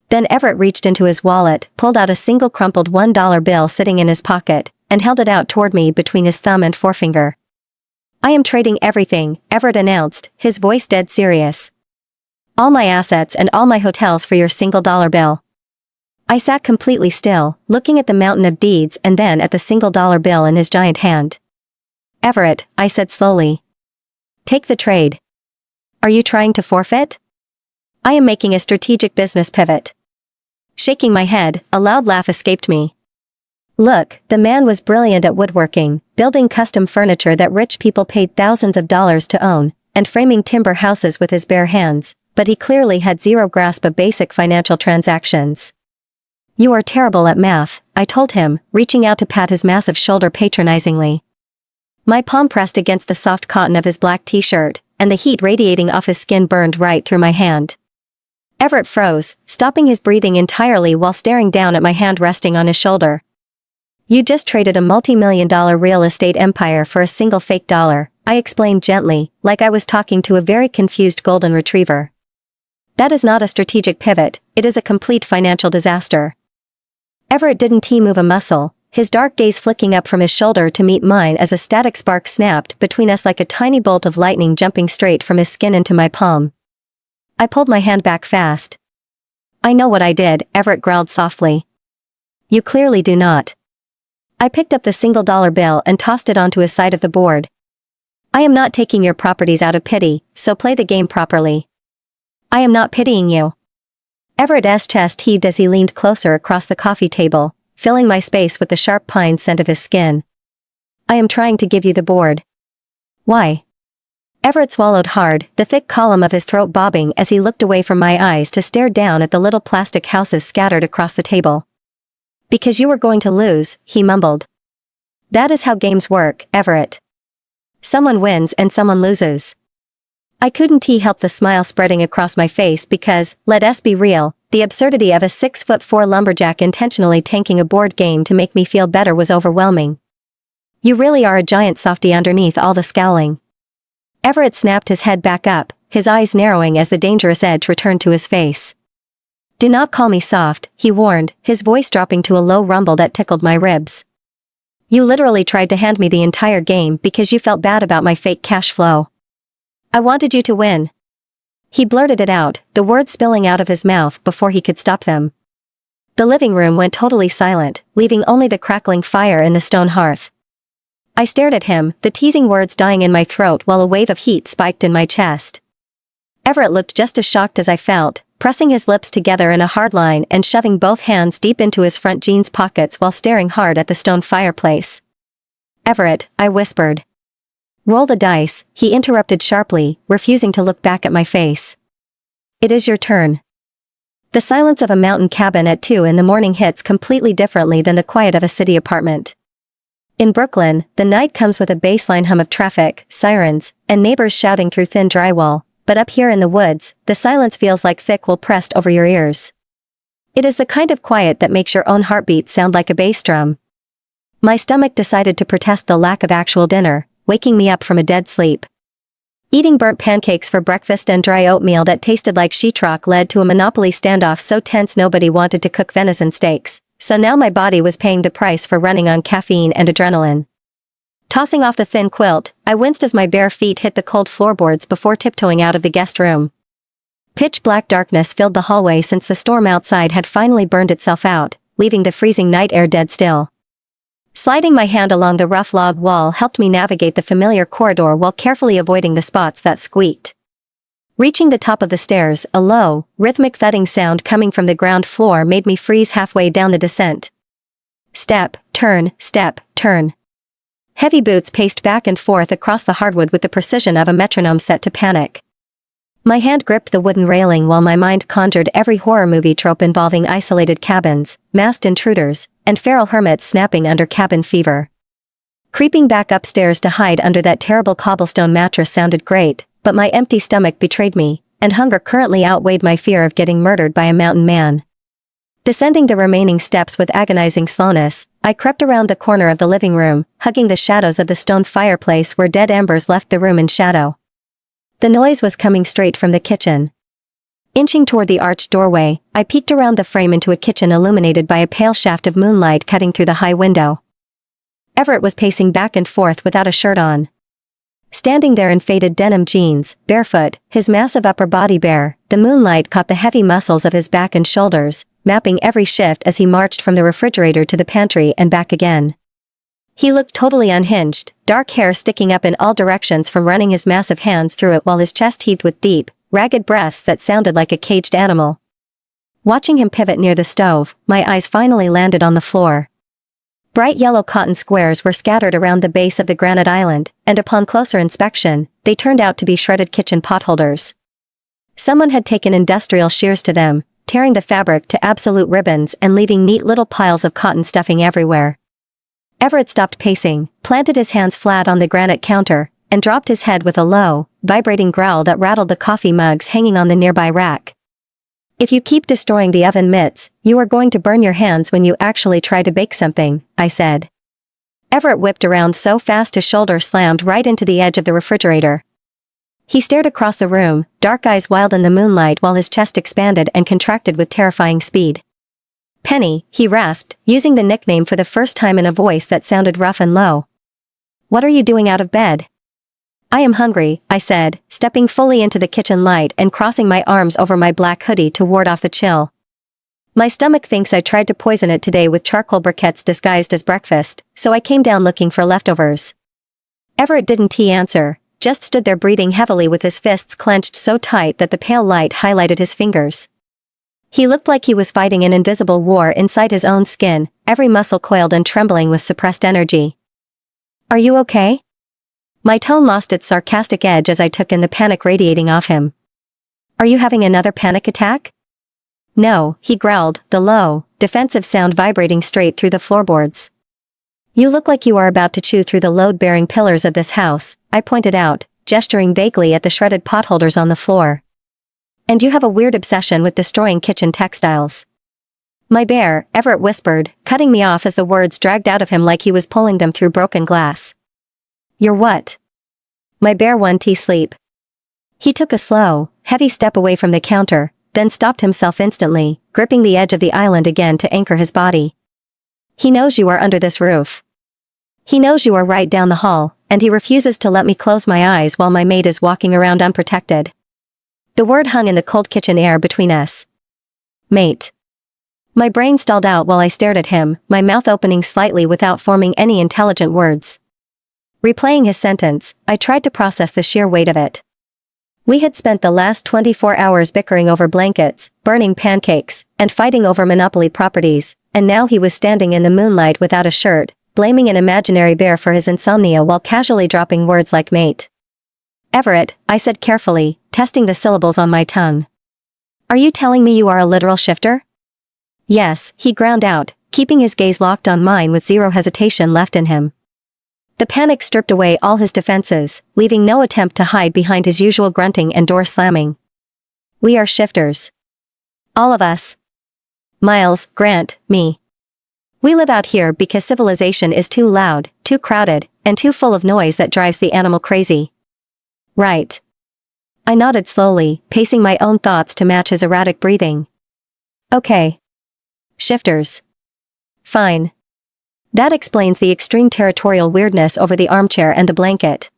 Then Everett reached into his wallet, pulled out a single crumpled $1 bill sitting in his pocket, and held it out toward me between his thumb and forefinger. "I am trading everything," Everett announced, his voice dead serious. "All my assets and all my hotels for your single dollar bill." I sat completely still, looking at the mountain of deeds and then at the single dollar bill in his giant hand. "Everett," I said slowly. "Take the trade." "Are you trying to forfeit?" "I am making a strategic business pivot." Shaking my head, a loud laugh escaped me. Look, the man was brilliant at woodworking, building custom furniture that rich people paid thousands of dollars to own, and framing timber houses with his bare hands, but he clearly had zero grasp of basic financial transactions. "You are terrible at math," I told him, reaching out to pat his massive shoulder patronizingly. My palm pressed against the soft cotton of his black t-shirt, and the heat radiating off his skin burned right through my hand. Everett froze, stopping his breathing entirely while staring down at my hand resting on his shoulder. "You just traded a multi-million-dollar real estate empire for a single fake dollar," I explained gently, like I was talking to a very confused golden retriever. "That is not a strategic pivot, it is a complete financial disaster." Everett didn't move a muscle, his dark gaze flicking up from his shoulder to meet mine as a static spark snapped between us like a tiny bolt of lightning jumping straight from his skin into my palm. I pulled my hand back fast. "I know what I did," Everett growled softly. "You clearly do not." I picked up the single dollar bill and tossed it onto his side of the board. "I am not taking your properties out of pity, so play the game properly." "I am not pitying you." Everett's chest heaved as he leaned closer across the coffee table, filling my space with the sharp pine scent of his skin. "I am trying to give you the board." "Why?" Everett swallowed hard, the thick column of his throat bobbing as he looked away from my eyes to stare down at the little plastic houses scattered across the table. "Because you were going to lose," he mumbled. "That is how games work, Everett. Someone wins and someone loses." I couldn't help the smile spreading across my face because, let us be real, the absurdity of a 6'4" lumberjack intentionally tanking a board game to make me feel better was overwhelming. "You really are a giant softy underneath all the scowling." Everett snapped his head back up, his eyes narrowing as the dangerous edge returned to his face. "Do not call me soft," he warned, his voice dropping to a low rumble that tickled my ribs. "You literally tried to hand me the entire game because you felt bad about my fake cash flow. I wanted you to win." He blurted it out, the words spilling out of his mouth before he could stop them. The living room went totally silent, leaving only the crackling fire in the stone hearth. I stared at him, the teasing words dying in my throat while a wave of heat spiked in my chest. Everett looked just as shocked as I felt, pressing his lips together in a hard line and shoving both hands deep into his front jeans pockets while staring hard at the stone fireplace. "Everett," I whispered. "Roll the dice," he interrupted sharply, refusing to look back at my face. "It is your turn." The silence of a mountain cabin at 2 in the morning hits completely differently than the quiet of a city apartment. In Brooklyn, the night comes with a baseline hum of traffic, sirens, and neighbors shouting through thin drywall, but up here in the woods, the silence feels like thick wool pressed over your ears. It is the kind of quiet that makes your own heartbeat sound like a bass drum. My stomach decided to protest the lack of actual dinner, waking me up from a dead sleep. Eating burnt pancakes for breakfast and dry oatmeal that tasted like sheetrock led to a Monopoly standoff so tense nobody wanted to cook venison steaks, so now my body was paying the price for running on caffeine and adrenaline. Tossing off the thin quilt, I winced as my bare feet hit the cold floorboards before tiptoeing out of the guest room. Pitch black darkness filled the hallway since the storm outside had finally burned itself out, leaving the freezing night air dead still. Sliding my hand along the rough log wall helped me navigate the familiar corridor while carefully avoiding the spots that squeaked. Reaching the top of the stairs, a low, rhythmic thudding sound coming from the ground floor made me freeze halfway down the descent. Step, turn, turn. Heavy boots paced back and forth across the hardwood with the precision of a metronome set to panic. My hand gripped the wooden railing while my mind conjured every horror movie trope involving isolated cabins, masked intruders, and feral hermits snapping under cabin fever. Creeping back upstairs to hide under that terrible cobblestone mattress sounded great, but my empty stomach betrayed me, and hunger currently outweighed my fear of getting murdered by a mountain man. Descending the remaining steps with agonizing slowness, I crept around the corner of the living room, hugging the shadows of the stone fireplace where dead embers left the room in shadow. The noise was coming straight from the kitchen. Inching toward the arched doorway, I peeked around the frame into a kitchen illuminated by a pale shaft of moonlight cutting through the high window. Everett was pacing back and forth without a shirt on. Standing there in faded denim jeans, barefoot, his massive upper body bare, the moonlight caught the heavy muscles of his back and shoulders, mapping every shift as he marched from the refrigerator to the pantry and back again. He looked totally unhinged, dark hair sticking up in all directions from running his massive hands through it while his chest heaved with deep, ragged breaths that sounded like a caged animal. Watching him pivot near the stove, my eyes finally landed on the floor. Bright yellow cotton squares were scattered around the base of the granite island, and upon closer inspection, they turned out to be shredded kitchen potholders. Someone had taken industrial shears to them, tearing the fabric to absolute ribbons and leaving neat little piles of cotton stuffing everywhere. Everett stopped pacing, planted his hands flat on the granite counter, and dropped his head with a low, vibrating growl that rattled the coffee mugs hanging on the nearby rack. "If you keep destroying the oven mitts, you are going to burn your hands when you actually try to bake something," I said. Everett whipped around so fast his shoulder slammed right into the edge of the refrigerator. He stared across the room, dark eyes wild in the moonlight while his chest expanded and contracted with terrifying speed. "Penny," he rasped, using the nickname for the first time in a voice that sounded rough and low. "What are you doing out of bed?" "I am hungry," I said, stepping fully into the kitchen light and crossing my arms over my black hoodie to ward off the chill. "My stomach thinks I tried to poison it today with charcoal briquettes disguised as breakfast, so I came down looking for leftovers." Everett didn't answer, just stood there breathing heavily with his fists clenched so tight that the pale light highlighted his fingers. He looked like he was fighting an invisible war inside his own skin, every muscle coiled and trembling with suppressed energy. "Are you okay?" My tone lost its sarcastic edge as I took in the panic radiating off him. "Are you having another panic attack?" "No," he growled, the low, defensive sound vibrating straight through the floorboards. "You look like you are about to chew through the load-bearing pillars of this house," I pointed out, gesturing vaguely at the shredded potholders on the floor. "And you have a weird obsession with destroying kitchen textiles." "My bear," Everett whispered, cutting me off as the words dragged out of him like he was pulling them through broken glass. "You're what?" "My bear one sleep." He took a slow, heavy step away from the counter, then stopped himself instantly, gripping the edge of the island again to anchor his body. "He knows you are under this roof. He knows you are right down the hall, and he refuses to let me close my eyes while my maid is walking around unprotected." The word hung in the cold kitchen air between us. "Mate." My brain stalled out while I stared at him, my mouth opening slightly without forming any intelligent words. Replaying his sentence, I tried to process the sheer weight of it. We had spent the last 24 hours bickering over blankets, burning pancakes, and fighting over Monopoly properties, and now he was standing in the moonlight without a shirt, blaming an imaginary bear for his insomnia while casually dropping words like mate. "Everett," I said carefully, testing the syllables on my tongue. "Are you telling me you are a literal shifter?" "Yes," he ground out, keeping his gaze locked on mine with zero hesitation left in him. The panic stripped away all his defenses, leaving no attempt to hide behind his usual grunting and door slamming. "We are shifters. All of us. Miles, Grant, me. We live out here because civilization is too loud, too crowded, and too full of noise that drives the animal crazy." "Right." I nodded slowly, pacing my own thoughts to match his erratic breathing. "Okay. Shifters. Fine. That explains the extreme territorial weirdness over the armchair and the blanket."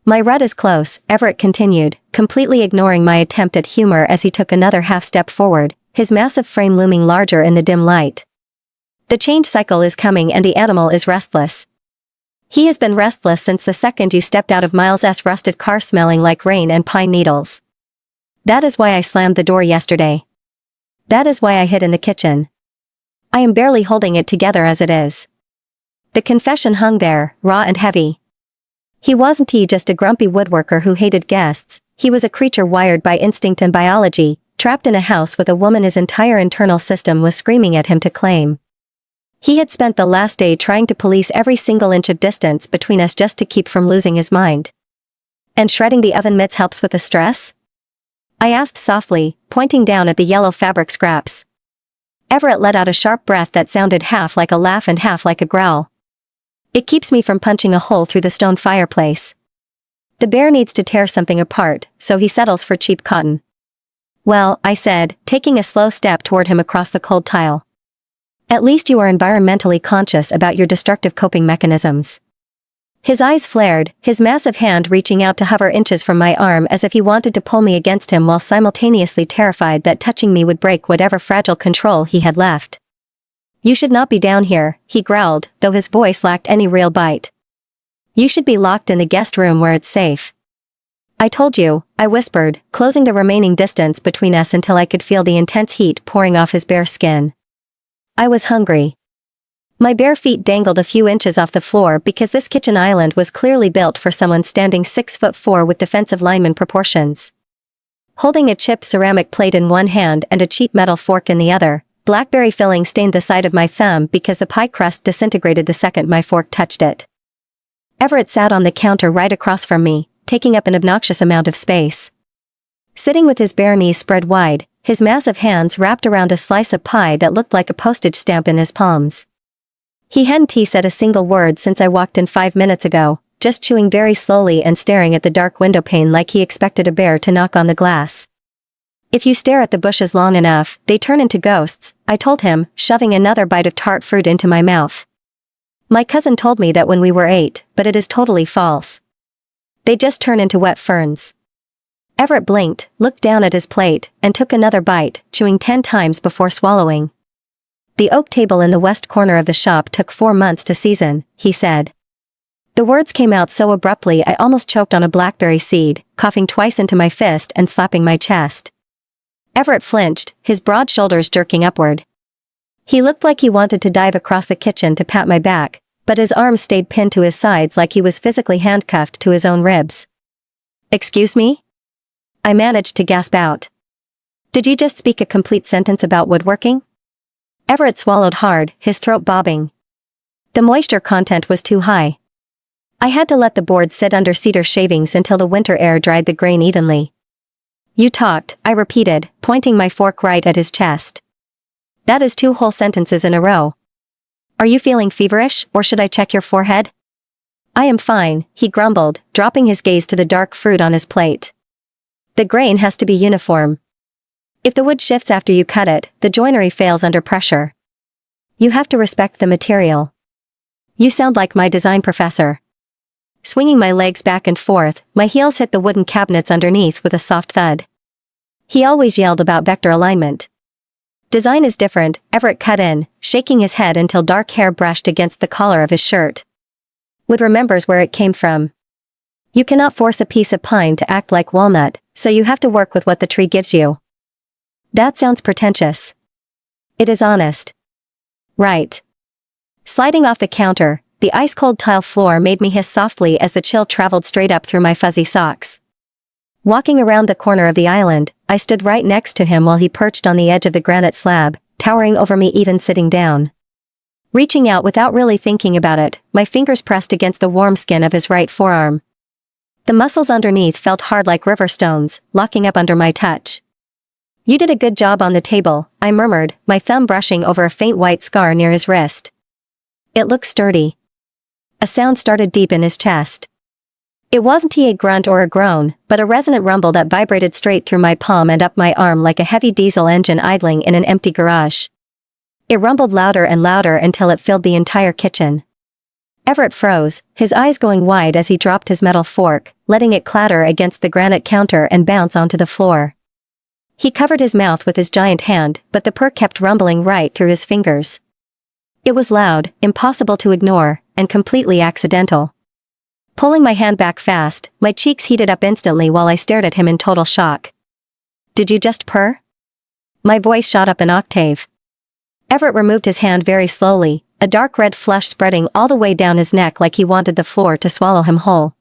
"My rut is close," Everett continued, completely ignoring my attempt at humor as he took another half step forward, his massive frame looming larger in the dim light. "The change cycle is coming and the animal is restless. He has been restless since the second you stepped out of Miles's rusted car smelling like rain and pine needles. That is why I slammed the door yesterday. That is why I hid in the kitchen. I am barely holding it together as it is." The confession hung there, raw and heavy. He wasn't just a grumpy woodworker who hated guests, he was a creature wired by instinct and biology, trapped in a house with a woman his entire internal system was screaming at him to claim. He had spent the last day trying to police every single inch of distance between us just to keep from losing his mind. And shredding the oven mitts helps with the stress? I asked softly, pointing down at the yellow fabric scraps. Everett let out a sharp breath that sounded half like a laugh and half like a growl. It keeps me from punching a hole through the stone fireplace. The bear needs to tear something apart, so he settles for cheap cotton. Well, I said, taking a slow step toward him across the cold tile. At least you are environmentally conscious about your destructive coping mechanisms. His eyes flared, his massive hand reaching out to hover inches from my arm as if he wanted to pull me against him while simultaneously terrified that touching me would break whatever fragile control he had left. You should not be down here, he growled, though his voice lacked any real bite. You should be locked in the guest room where it's safe. I told you, I whispered, closing the remaining distance between us until I could feel the intense heat pouring off his bare skin. I was hungry. My bare feet dangled a few inches off the floor because this kitchen island was clearly built for someone standing 6'4" with defensive lineman proportions. Holding a chipped ceramic plate in one hand and a cheap metal fork in the other, blackberry filling stained the side of my thumb because the pie crust disintegrated the second my fork touched it. Everett sat on the counter right across from me, taking up an obnoxious amount of space. Sitting with his bare knees spread wide, his massive hands wrapped around a slice of pie that looked like a postage stamp in his palms. He hadn't said a single word since I walked in 5 minutes ago, just chewing very slowly and staring at the dark window pane like he expected a bear to knock on the glass. If you stare at the bushes long enough, they turn into ghosts, I told him, shoving another bite of tart fruit into my mouth. My cousin told me that when we were 8, but it is totally false. They just turn into wet ferns. Everett blinked, looked down at his plate, and took another bite, chewing 10 times before swallowing. The oak table in the west corner of the shop took 4 months to season, he said. The words came out so abruptly I almost choked on a blackberry seed, coughing twice into my fist and slapping my chest. Everett flinched, his broad shoulders jerking upward. He looked like he wanted to dive across the kitchen to pat my back, but his arms stayed pinned to his sides like he was physically handcuffed to his own ribs. Excuse me? I managed to gasp out. Did you just speak a complete sentence about woodworking? Everett swallowed hard, his throat bobbing. The moisture content was too high. I had to let the board sit under cedar shavings until the winter air dried the grain evenly. You talked, I repeated, pointing my fork right at his chest. That is 2 whole sentences in a row. Are you feeling feverish, or should I check your forehead? I am fine, he grumbled, dropping his gaze to the dark fruit on his plate. The grain has to be uniform. If the wood shifts after you cut it, the joinery fails under pressure. You have to respect the material. You sound like my design professor. Swinging my legs back and forth, my heels hit the wooden cabinets underneath with a soft thud. He always yelled about vector alignment. Design is different, Everett cut in, shaking his head until dark hair brushed against the collar of his shirt. Wood remembers where it came from. You cannot force a piece of pine to act like walnut, so you have to work with what the tree gives you. That sounds pretentious. It is honest. Right. Sliding off the counter, the ice-cold tile floor made me hiss softly as the chill traveled straight up through my fuzzy socks. Walking around the corner of the island, I stood right next to him while he perched on the edge of the granite slab, towering over me even sitting down. Reaching out without really thinking about it, my fingers pressed against the warm skin of his right forearm. The muscles underneath felt hard like river stones, locking up under my touch. You did a good job on the table, I murmured, my thumb brushing over a faint white scar near his wrist. It looks sturdy. A sound started deep in his chest. It wasn't a grunt or a groan, but a resonant rumble that vibrated straight through my palm and up my arm like a heavy diesel engine idling in an empty garage. It rumbled louder and louder until it filled the entire kitchen. Everett froze, his eyes going wide as he dropped his metal fork, letting it clatter against the granite counter and bounce onto the floor. He covered his mouth with his giant hand, but the purr kept rumbling right through his fingers. It was loud, impossible to ignore, and completely accidental. Pulling my hand back fast, my cheeks heated up instantly while I stared at him in total shock. Did you just purr? My voice shot up an octave. Everett removed his hand very slowly, a dark red flush spreading all the way down his neck like he wanted the floor to swallow him whole.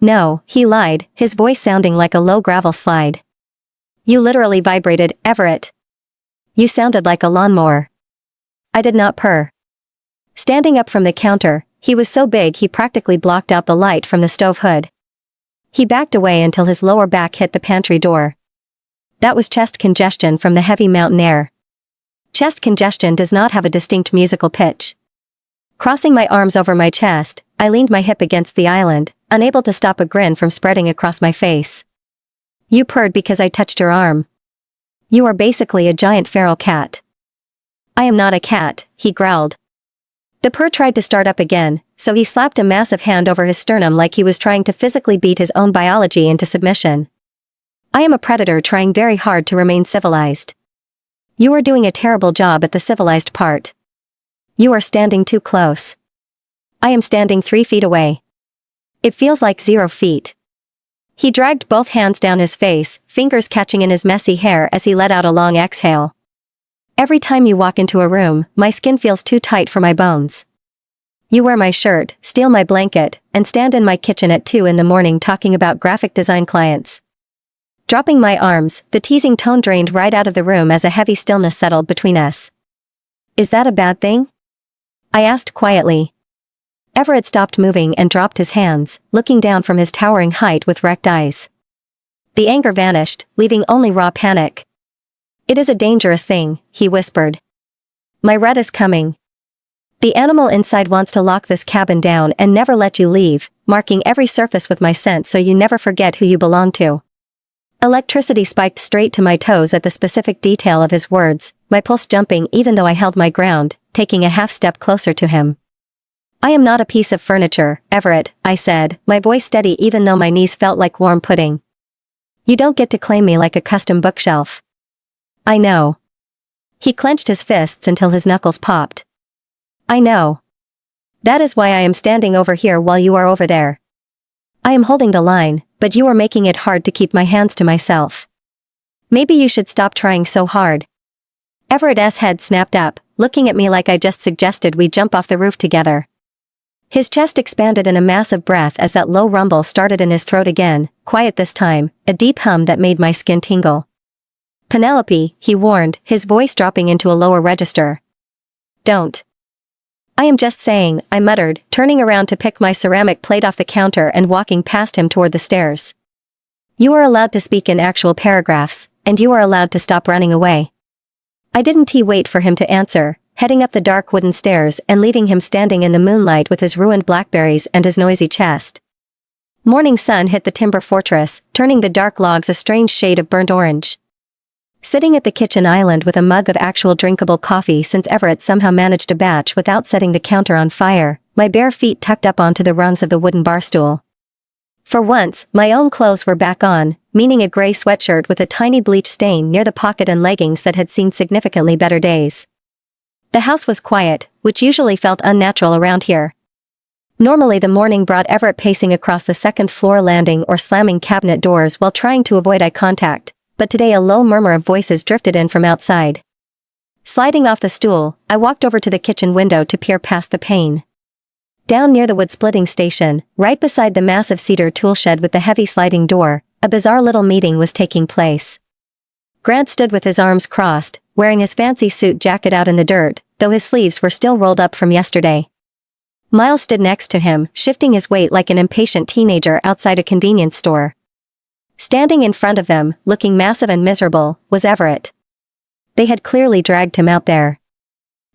No, he lied, his voice sounding like a low gravel slide. You literally vibrated, Everett. You sounded like a lawnmower. I did not purr. Standing up from the counter, he was so big he practically blocked out the light from the stove hood. He backed away until his lower back hit the pantry door. That was chest congestion from the heavy mountain air. Chest congestion does not have a distinct musical pitch. Crossing my arms over my chest, I leaned my hip against the island, unable to stop a grin from spreading across my face. You purred because I touched your arm. You are basically a giant feral cat. I am not a cat, he growled. The purr tried to start up again, so he slapped a massive hand over his sternum like he was trying to physically beat his own biology into submission. I am a predator trying very hard to remain civilized. You are doing a terrible job at the civilized part. You are standing too close. I am standing 3 feet away. It feels like 0 feet. He dragged both hands down his face, fingers catching in his messy hair as he let out a long exhale. Every time you walk into a room, my skin feels too tight for my bones. You wear my shirt, steal my blanket, and stand in my kitchen at 2 in the morning talking about graphic design clients. Dropping my arms, the teasing tone drained right out of the room as a heavy stillness settled between us. Is that a bad thing? I asked quietly. Everett stopped moving and dropped his hands, looking down from his towering height with wrecked eyes. The anger vanished, leaving only raw panic. It is a dangerous thing, he whispered. My red is coming. The animal inside wants to lock this cabin down and never let you leave, marking every surface with my scent so you never forget who you belong to. Electricity spiked straight to my toes at the specific detail of his words, my pulse jumping even though I held my ground, taking a half step closer to him. I am not a piece of furniture, Everett, I said, my voice steady even though my knees felt like warm pudding. You don't get to claim me like a custom bookshelf. I know. He clenched his fists until his knuckles popped. I know. That is why I am standing over here while you are over there. I am holding the line, but you are making it hard to keep my hands to myself. Maybe you should stop trying so hard. Everett's head snapped up, looking at me like I just suggested we jump off the roof together. His chest expanded in a massive breath as that low rumble started in his throat again, quiet this time, a deep hum that made my skin tingle. Penelope, he warned, his voice dropping into a lower register. Don't. I am just saying, I muttered, turning around to pick my ceramic plate off the counter and walking past him toward the stairs. You are allowed to speak in actual paragraphs, and you are allowed to stop running away. I didn't wait for him to answer, heading up the dark wooden stairs and leaving him standing in the moonlight with his ruined blackberries and his noisy chest. Morning sun hit the timber fortress, turning the dark logs a strange shade of burnt orange. Sitting at the kitchen island with a mug of actual drinkable coffee since Everett somehow managed a batch without setting the counter on fire, my bare feet tucked up onto the rungs of the wooden bar stool. For once, my own clothes were back on, meaning a gray sweatshirt with a tiny bleach stain near the pocket and leggings that had seen significantly better days. The house was quiet, which usually felt unnatural around here. Normally the morning brought Everett pacing across the second-floor landing or slamming cabinet doors while trying to avoid eye contact, but today a low murmur of voices drifted in from outside. Sliding off the stool, I walked over to the kitchen window to peer past the pane. Down near the wood-splitting station, right beside the massive cedar tool shed with the heavy sliding door, a bizarre little meeting was taking place. Grant stood with his arms crossed, wearing his fancy suit jacket out in the dirt, though his sleeves were still rolled up from yesterday. Miles stood next to him, shifting his weight like an impatient teenager outside a convenience store. Standing in front of them, looking massive and miserable, was Everett. They had clearly dragged him out there.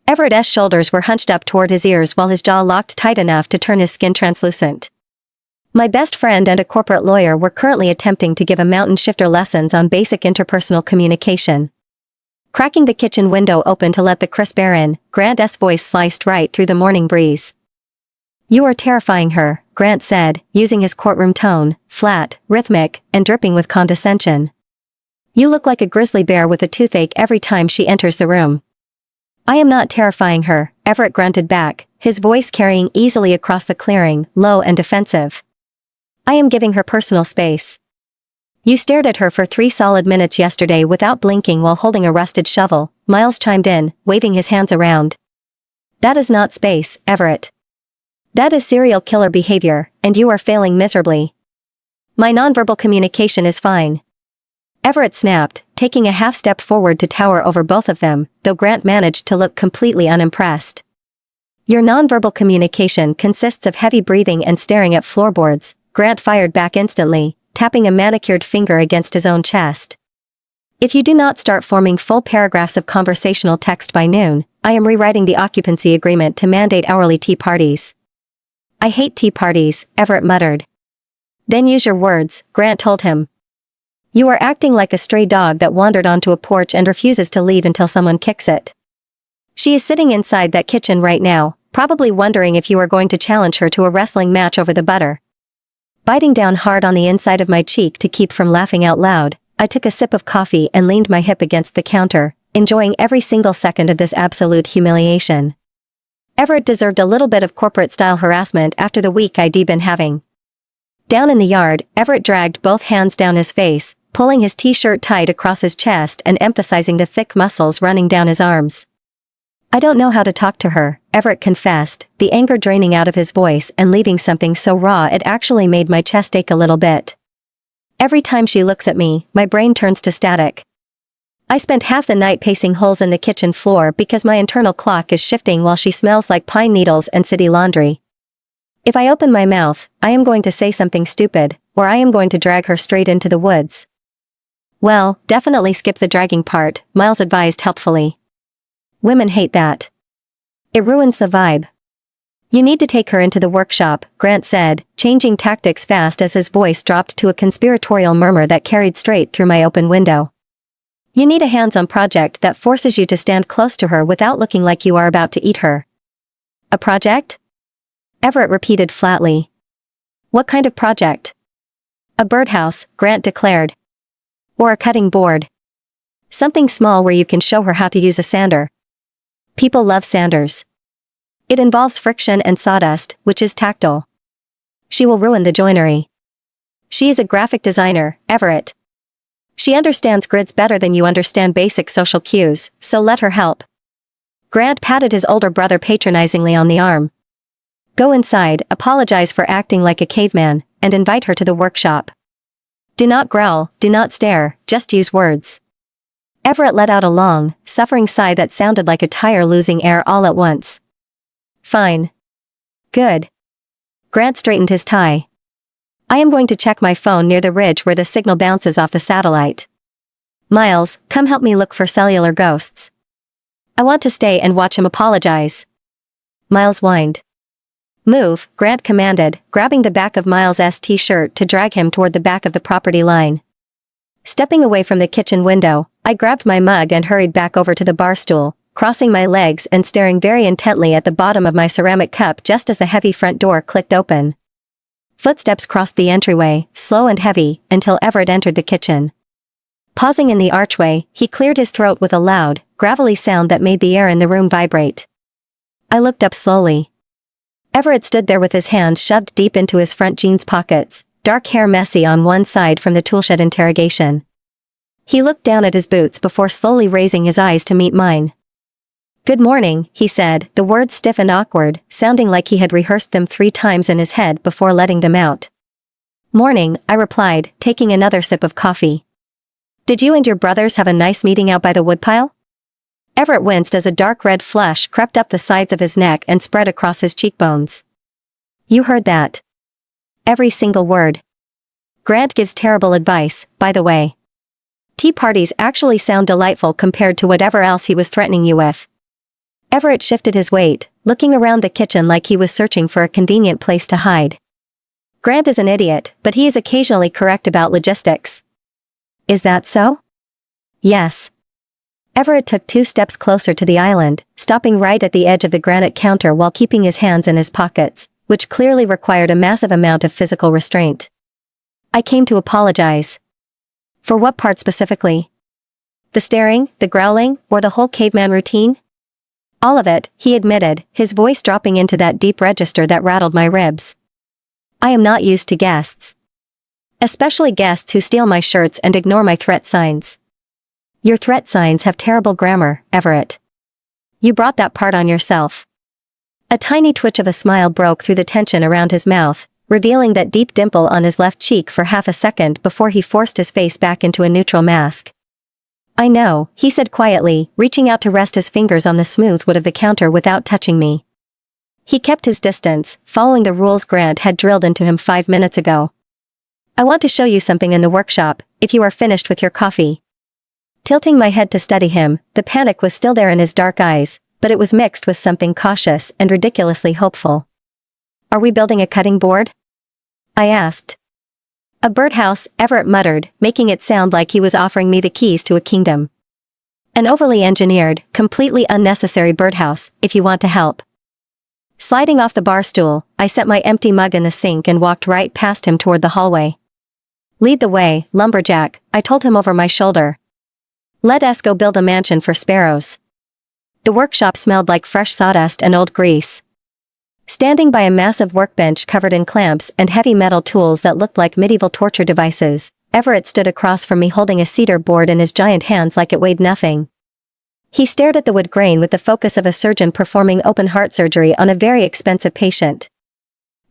Everett's shoulders were hunched up toward his ears while his jaw locked tight enough to turn his skin translucent. My best friend and a corporate lawyer were currently attempting to give a mountain shifter lessons on basic interpersonal communication. Cracking the kitchen window open to let the crisp air in, Grant's voice sliced right through the morning breeze. You are terrifying her, Grant said, using his courtroom tone, flat, rhythmic, and dripping with condescension. You look like a grizzly bear with a toothache every time she enters the room. I am not terrifying her, Everett grunted back, his voice carrying easily across the clearing, low and defensive. I am giving her personal space. You stared at her for 3 solid minutes yesterday without blinking while holding a rusted shovel, Miles chimed in, waving his hands around. That is not space, Everett. That is serial killer behavior, and you are failing miserably. My nonverbal communication is fine. Everett snapped, taking a half step forward to tower over both of them, though Grant managed to look completely unimpressed. Your nonverbal communication consists of heavy breathing and staring at floorboards, Grant fired back instantly, tapping a manicured finger against his own chest. If you do not start forming full paragraphs of conversational text by noon, I am rewriting the occupancy agreement to mandate hourly tea parties. I hate tea parties, Everett muttered. Then use your words, Grant told him. You are acting like a stray dog that wandered onto a porch and refuses to leave until someone kicks it. She is sitting inside that kitchen right now, probably wondering if you are going to challenge her to a wrestling match over the butter. Biting down hard on the inside of my cheek to keep from laughing out loud, I took a sip of coffee and leaned my hip against the counter, enjoying every single second of this absolute humiliation. Everett deserved a little bit of corporate-style harassment after the week I'd been having. Down in the yard, Everett dragged both hands down his face, pulling his t-shirt tight across his chest and emphasizing the thick muscles running down his arms. I don't know how to talk to her, Everett confessed, the anger draining out of his voice and leaving something so raw it actually made my chest ache a little bit. Every time she looks at me, my brain turns to static. I spent half the night pacing holes in the kitchen floor because my internal clock is shifting while she smells like pine needles and city laundry. If I open my mouth, I am going to say something stupid, or I am going to drag her straight into the woods. Well, definitely skip the dragging part, Miles advised helpfully. Women hate that. It ruins the vibe. You need to take her into the workshop, Grant said, changing tactics fast as his voice dropped to a conspiratorial murmur that carried straight through my open window. You need a hands-on project that forces you to stand close to her without looking like you are about to eat her. A project? Everett repeated flatly. What kind of project? A birdhouse, Grant declared. Or a cutting board. Something small where you can show her how to use a sander. People love sanders. It involves friction and sawdust, which is tactile. She will ruin the joinery. She is a graphic designer, Everett. She understands grids better than you understand basic social cues, so let her help. Grant patted his older brother patronizingly on the arm. Go inside, apologize for acting like a caveman, and invite her to the workshop. Do not growl, do not stare, just use words. Everett let out a long, suffering sigh that sounded like a tire losing air all at once. Fine. Good. Grant straightened his tie. I am going to check my phone near the ridge where the signal bounces off the satellite. Miles, come help me look for cellular ghosts. I want to stay and watch him apologize. Miles whined. Move, Grant commanded, grabbing the back of Miles' t-shirt to drag him toward the back of the property line. Stepping away from the kitchen window, I grabbed my mug and hurried back over to the bar stool, crossing my legs and staring very intently at the bottom of my ceramic cup just as the heavy front door clicked open. Footsteps crossed the entryway, slow and heavy, until Everett entered the kitchen. Pausing in the archway, he cleared his throat with a loud, gravelly sound that made the air in the room vibrate. I looked up slowly. Everett stood there with his hands shoved deep into his front jeans pockets, dark hair messy on one side from the toolshed interrogation. He looked down at his boots before slowly raising his eyes to meet mine. Good morning, he said, the words stiff and awkward, sounding like he had rehearsed them 3 times in his head before letting them out. Morning, I replied, taking another sip of coffee. Did you and your brothers have a nice meeting out by the woodpile? Everett winced as a dark red flush crept up the sides of his neck and spread across his cheekbones. You heard that. Every single word. Grant gives terrible advice, by the way. Tea parties actually sound delightful compared to whatever else he was threatening you with. Everett shifted his weight, looking around the kitchen like he was searching for a convenient place to hide. Grant is an idiot, but he is occasionally correct about logistics. Is that so? Yes. Everett took 2 steps closer to the island, stopping right at the edge of the granite counter while keeping his hands in his pockets, which clearly required a massive amount of physical restraint. I came to apologize. For what part specifically? The staring, the growling, or the whole caveman routine? All of it, he admitted, his voice dropping into that deep register that rattled my ribs. I am not used to guests. Especially guests who steal my shirts and ignore my threat signs. Your threat signs have terrible grammar, Everett. You brought that part on yourself. A tiny twitch of a smile broke through the tension around his mouth, revealing that deep dimple on his left cheek for half a second before he forced his face back into a neutral mask. I know, he said quietly, reaching out to rest his fingers on the smooth wood of the counter without touching me. He kept his distance, following the rules Grant had drilled into him 5 minutes ago. I want to show you something in the workshop, if you are finished with your coffee. Tilting my head to study him, the panic was still there in his dark eyes, but it was mixed with something cautious and ridiculously hopeful. Are we building a cutting board? I asked. A birdhouse, Everett muttered, making it sound like he was offering me the keys to a kingdom. An overly engineered, completely unnecessary birdhouse, if you want to help. Sliding off the bar stool, I set my empty mug in the sink and walked right past him toward the hallway. Lead the way, lumberjack, I told him over my shoulder. Let us go build a mansion for sparrows. The workshop smelled like fresh sawdust and old grease. Standing by a massive workbench covered in clamps and heavy metal tools that looked like medieval torture devices, Everett stood across from me holding a cedar board in his giant hands like it weighed nothing. He stared at the wood grain with the focus of a surgeon performing open heart surgery on a very expensive patient.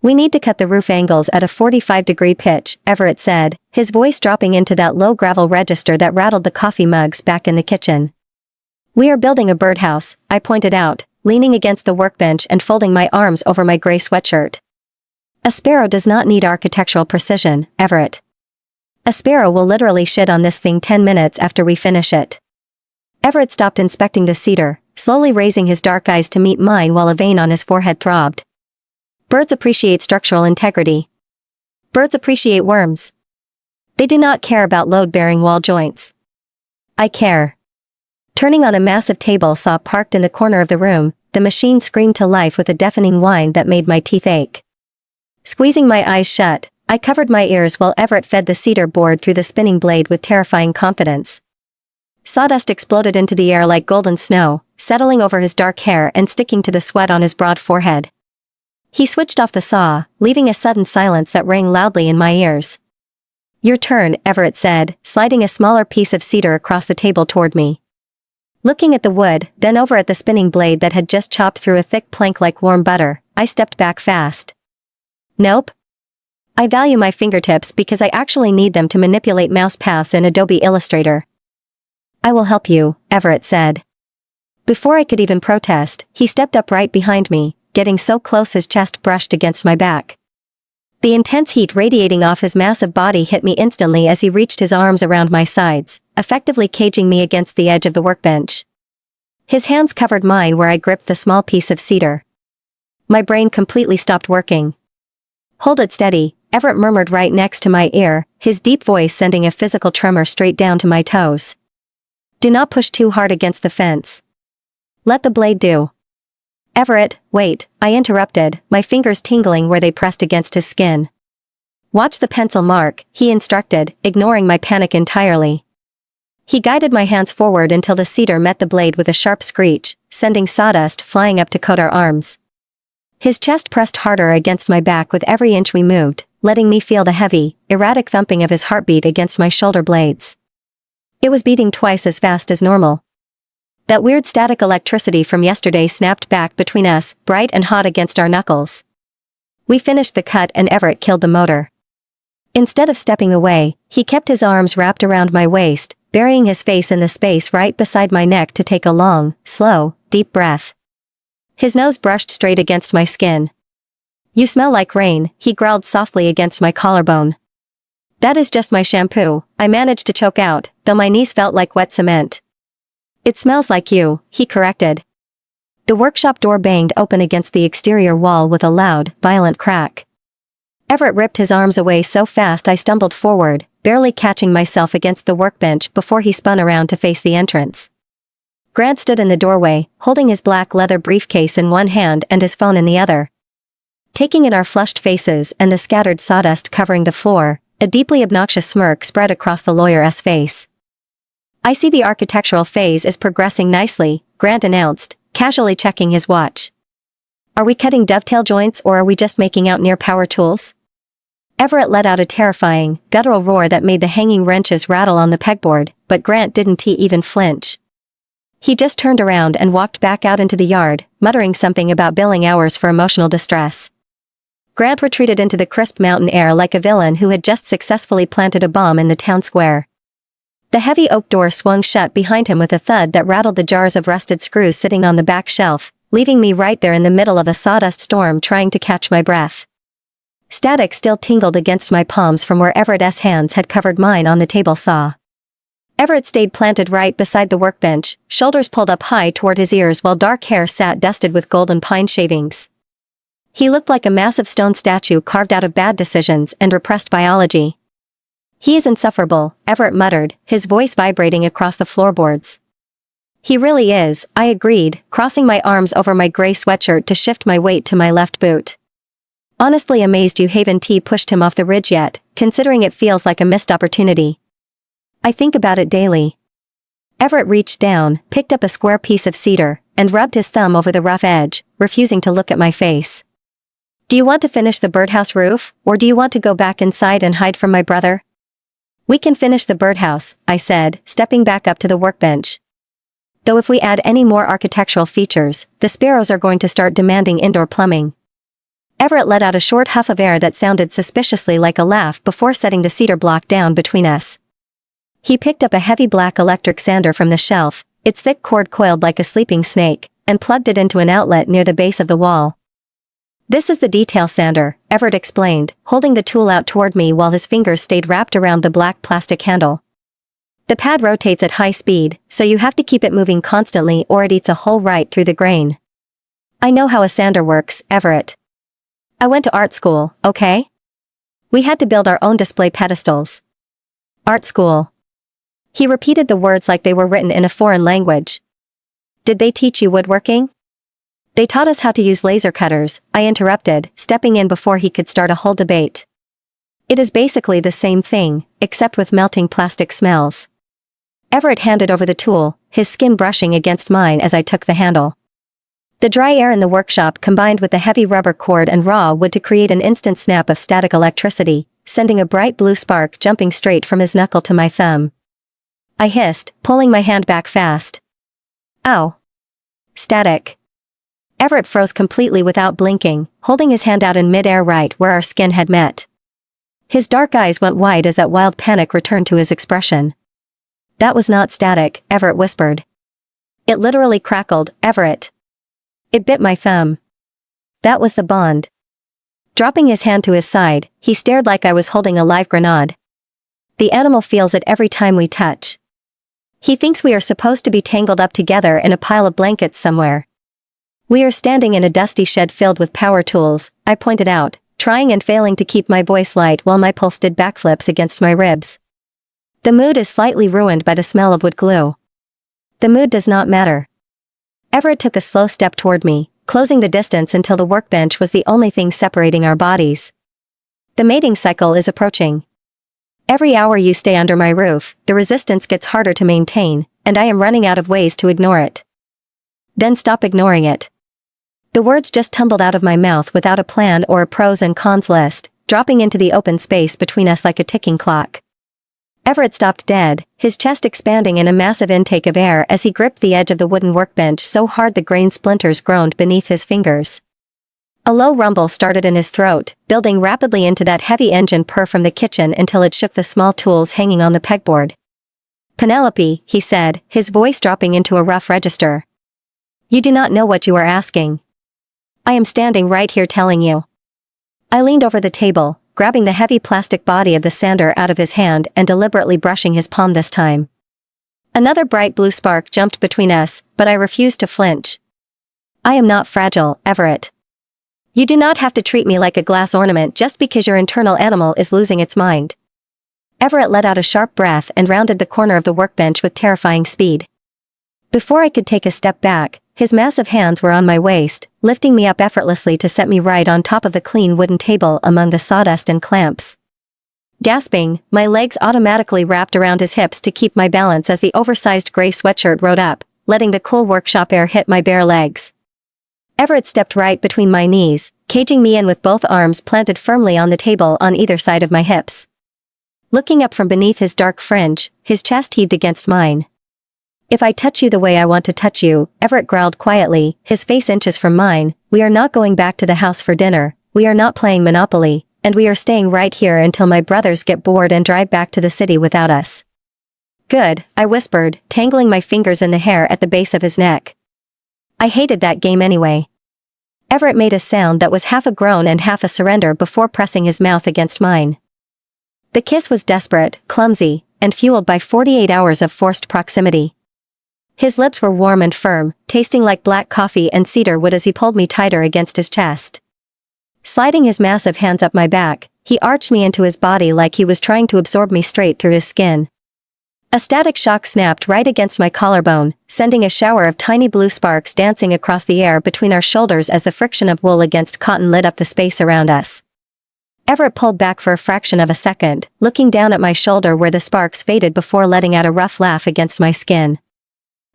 We need to cut the roof angles at a 45-degree pitch, Everett said, his voice dropping into that low gravel register that rattled the coffee mugs back in the kitchen. We are building a birdhouse, I pointed out, leaning against the workbench and folding my arms over my gray sweatshirt. A sparrow does not need architectural precision, Everett. A sparrow will literally shit on this thing 10 minutes after we finish it. Everett stopped inspecting the cedar, slowly raising his dark eyes to meet mine while a vein on his forehead throbbed. Birds appreciate structural integrity. Birds appreciate worms. They do not care about load-bearing wall joints. I care. Turning on a massive table saw parked in the corner of the room, the machine screamed to life with a deafening whine that made my teeth ache. Squeezing my eyes shut, I covered my ears while Everett fed the cedar board through the spinning blade with terrifying confidence. Sawdust exploded into the air like golden snow, settling over his dark hair and sticking to the sweat on his broad forehead. He switched off the saw, leaving a sudden silence that rang loudly in my ears. Your turn, Everett said, sliding a smaller piece of cedar across the table toward me. Looking at the wood, then over at the spinning blade that had just chopped through a thick plank like warm butter, I stepped back fast. Nope. I value my fingertips because I actually need them to manipulate mouse paths in Adobe Illustrator. I will help you, Everett said. Before I could even protest, he stepped up right behind me, getting so close his chest brushed against my back. The intense heat radiating off his massive body hit me instantly as he reached his arms around my sides, effectively caging me against the edge of the workbench. His hands covered mine where I gripped the small piece of cedar. My brain completely stopped working. Hold it steady, Everett murmured right next to my ear, his deep voice sending a physical tremor straight down to my toes. Do not push too hard against the fence. Let the blade do. Everett, wait, I interrupted, my fingers tingling where they pressed against his skin. Watch the pencil mark, he instructed, ignoring my panic entirely. He guided my hands forward until the cedar met the blade with a sharp screech, sending sawdust flying up to coat our arms. His chest pressed harder against my back with every inch we moved, letting me feel the heavy, erratic thumping of his heartbeat against my shoulder blades. It was beating twice as fast as normal. That weird static electricity from yesterday snapped back between us, bright and hot against our knuckles. We finished the cut and Everett killed the motor. Instead of stepping away, he kept his arms wrapped around my waist, burying his face in the space right beside my neck to take a long, slow, deep breath. His nose brushed straight against my skin. You smell like rain, he growled softly against my collarbone. That is just my shampoo, I managed to choke out, though my knees felt like wet cement. It smells like you, he corrected. The workshop door banged open against the exterior wall with a loud, violent crack. Everett ripped his arms away so fast I stumbled forward, barely catching myself against the workbench before he spun around to face the entrance. Grant stood in the doorway, holding his black leather briefcase in one hand and his phone in the other. Taking in our flushed faces and the scattered sawdust covering the floor, a deeply obnoxious smirk spread across the lawyer's face. I see the architectural phase is progressing nicely, Grant announced, casually checking his watch. Are we cutting dovetail joints or are we just making out near power tools? Everett let out a terrifying, guttural roar that made the hanging wrenches rattle on the pegboard, but Grant didn't even flinch. He just turned around and walked back out into the yard, muttering something about billing hours for emotional distress. Grant retreated into the crisp mountain air like a villain who had just successfully planted a bomb in the town square. The heavy oak door swung shut behind him with a thud that rattled the jars of rusted screws sitting on the back shelf, leaving me right there in the middle of a sawdust storm trying to catch my breath. Static still tingled against my palms from where Everett's hands had covered mine on the table saw. Everett stayed planted right beside the workbench, shoulders pulled up high toward his ears while dark hair sat dusted with golden pine shavings. He looked like a massive stone statue carved out of bad decisions and repressed biology. "He is insufferable," Everett muttered, his voice vibrating across the floorboards. "He really is," I agreed, crossing my arms over my gray sweatshirt to shift my weight to my left boot. Honestly amazed you haven't pushed him off the ridge yet, considering it feels like a missed opportunity. "I think about it daily." Everett reached down, picked up a square piece of cedar, and rubbed his thumb over the rough edge, refusing to look at my face. "Do you want to finish the birdhouse roof, or do you want to go back inside and hide from my brother?" "We can finish the birdhouse," I said, stepping back up to the workbench. "Though if we add any more architectural features, the sparrows are going to start demanding indoor plumbing." Everett let out a short huff of air that sounded suspiciously like a laugh before setting the cedar block down between us. He picked up a heavy black electric sander from the shelf, its thick cord coiled like a sleeping snake, and plugged it into an outlet near the base of the wall. "This is the detail sander," Everett explained, holding the tool out toward me while his fingers stayed wrapped around the black plastic handle. "The pad rotates at high speed, so you have to keep it moving constantly or it eats a hole right through the grain." "I know how a sander works, Everett. I went to art school, okay? We had to build our own display pedestals." "Art school." He repeated the words like they were written in a foreign language. "Did they teach you woodworking?" "They taught us how to use laser cutters," I interrupted, stepping in before he could start a whole debate. "It is basically the same thing, except with melting plastic smells." Everett handed over the tool, his skin brushing against mine as I took the handle. The dry air in the workshop combined with the heavy rubber cord and raw wood to create an instant snap of static electricity, sending a bright blue spark jumping straight from his knuckle to my thumb. I hissed, pulling my hand back fast. "Ow." "Static." Everett froze completely without blinking, holding his hand out in mid-air right where our skin had met. His dark eyes went wide as that wild panic returned to his expression. "That was not static," Everett whispered. "It literally crackled, Everett. It bit my thumb. That was the bond." Dropping his hand to his side, he stared like I was holding a live grenade. "The animal feels it every time we touch. He thinks we are supposed to be tangled up together in a pile of blankets somewhere." "We are standing in a dusty shed filled with power tools," I pointed out, trying and failing to keep my voice light while my pulse did backflips against my ribs. "The mood is slightly ruined by the smell of wood glue." "The mood does not matter." Everett took a slow step toward me, closing the distance until the workbench was the only thing separating our bodies. "The mating cycle is approaching. Every hour you stay under my roof, the resistance gets harder to maintain, and I am running out of ways to ignore it." "Then stop ignoring it." The words just tumbled out of my mouth without a plan or a pros and cons list, dropping into the open space between us like a ticking clock. Everett stopped dead, his chest expanding in a massive intake of air as he gripped the edge of the wooden workbench so hard the grain splinters groaned beneath his fingers. A low rumble started in his throat, building rapidly into that heavy engine purr from the kitchen until it shook the small tools hanging on the pegboard. "Penelope," he said, his voice dropping into a rough register. "You do not know what you are asking. I am standing right here telling you." I leaned over the table, grabbing the heavy plastic body of the sander out of his hand and deliberately brushing his palm this time. Another bright blue spark jumped between us, but I refused to flinch. "I am not fragile, Everett. You do not have to treat me like a glass ornament just because your internal animal is losing its mind." Everett let out a sharp breath and rounded the corner of the workbench with terrifying speed. Before I could take a step back, his massive hands were on my waist, lifting me up effortlessly to set me right on top of the clean wooden table among the sawdust and clamps. Gasping, my legs automatically wrapped around his hips to keep my balance as the oversized gray sweatshirt rode up, letting the cool workshop air hit my bare legs. Everett stepped right between my knees, caging me in with both arms planted firmly on the table on either side of my hips. Looking up from beneath his dark fringe, his chest heaved against mine. "If I touch you the way I want to touch you," Everett growled quietly, his face inches from mine, "we are not going back to the house for dinner, we are not playing Monopoly, and we are staying right here until my brothers get bored and drive back to the city without us." "Good," I whispered, tangling my fingers in the hair at the base of his neck. I hated that game anyway. Everett made a sound that was half a groan and half a surrender before pressing his mouth against mine. The kiss was desperate, clumsy, and fueled by 48 hours of forced proximity. His lips were warm and firm, tasting like black coffee and cedar wood as he pulled me tighter against his chest. Sliding his massive hands up my back, he arched me into his body like he was trying to absorb me straight through his skin. A static shock snapped right against my collarbone, sending a shower of tiny blue sparks dancing across the air between our shoulders as the friction of wool against cotton lit up the space around us. Everett pulled back for a fraction of a second, looking down at my shoulder where the sparks faded before letting out a rough laugh against my skin.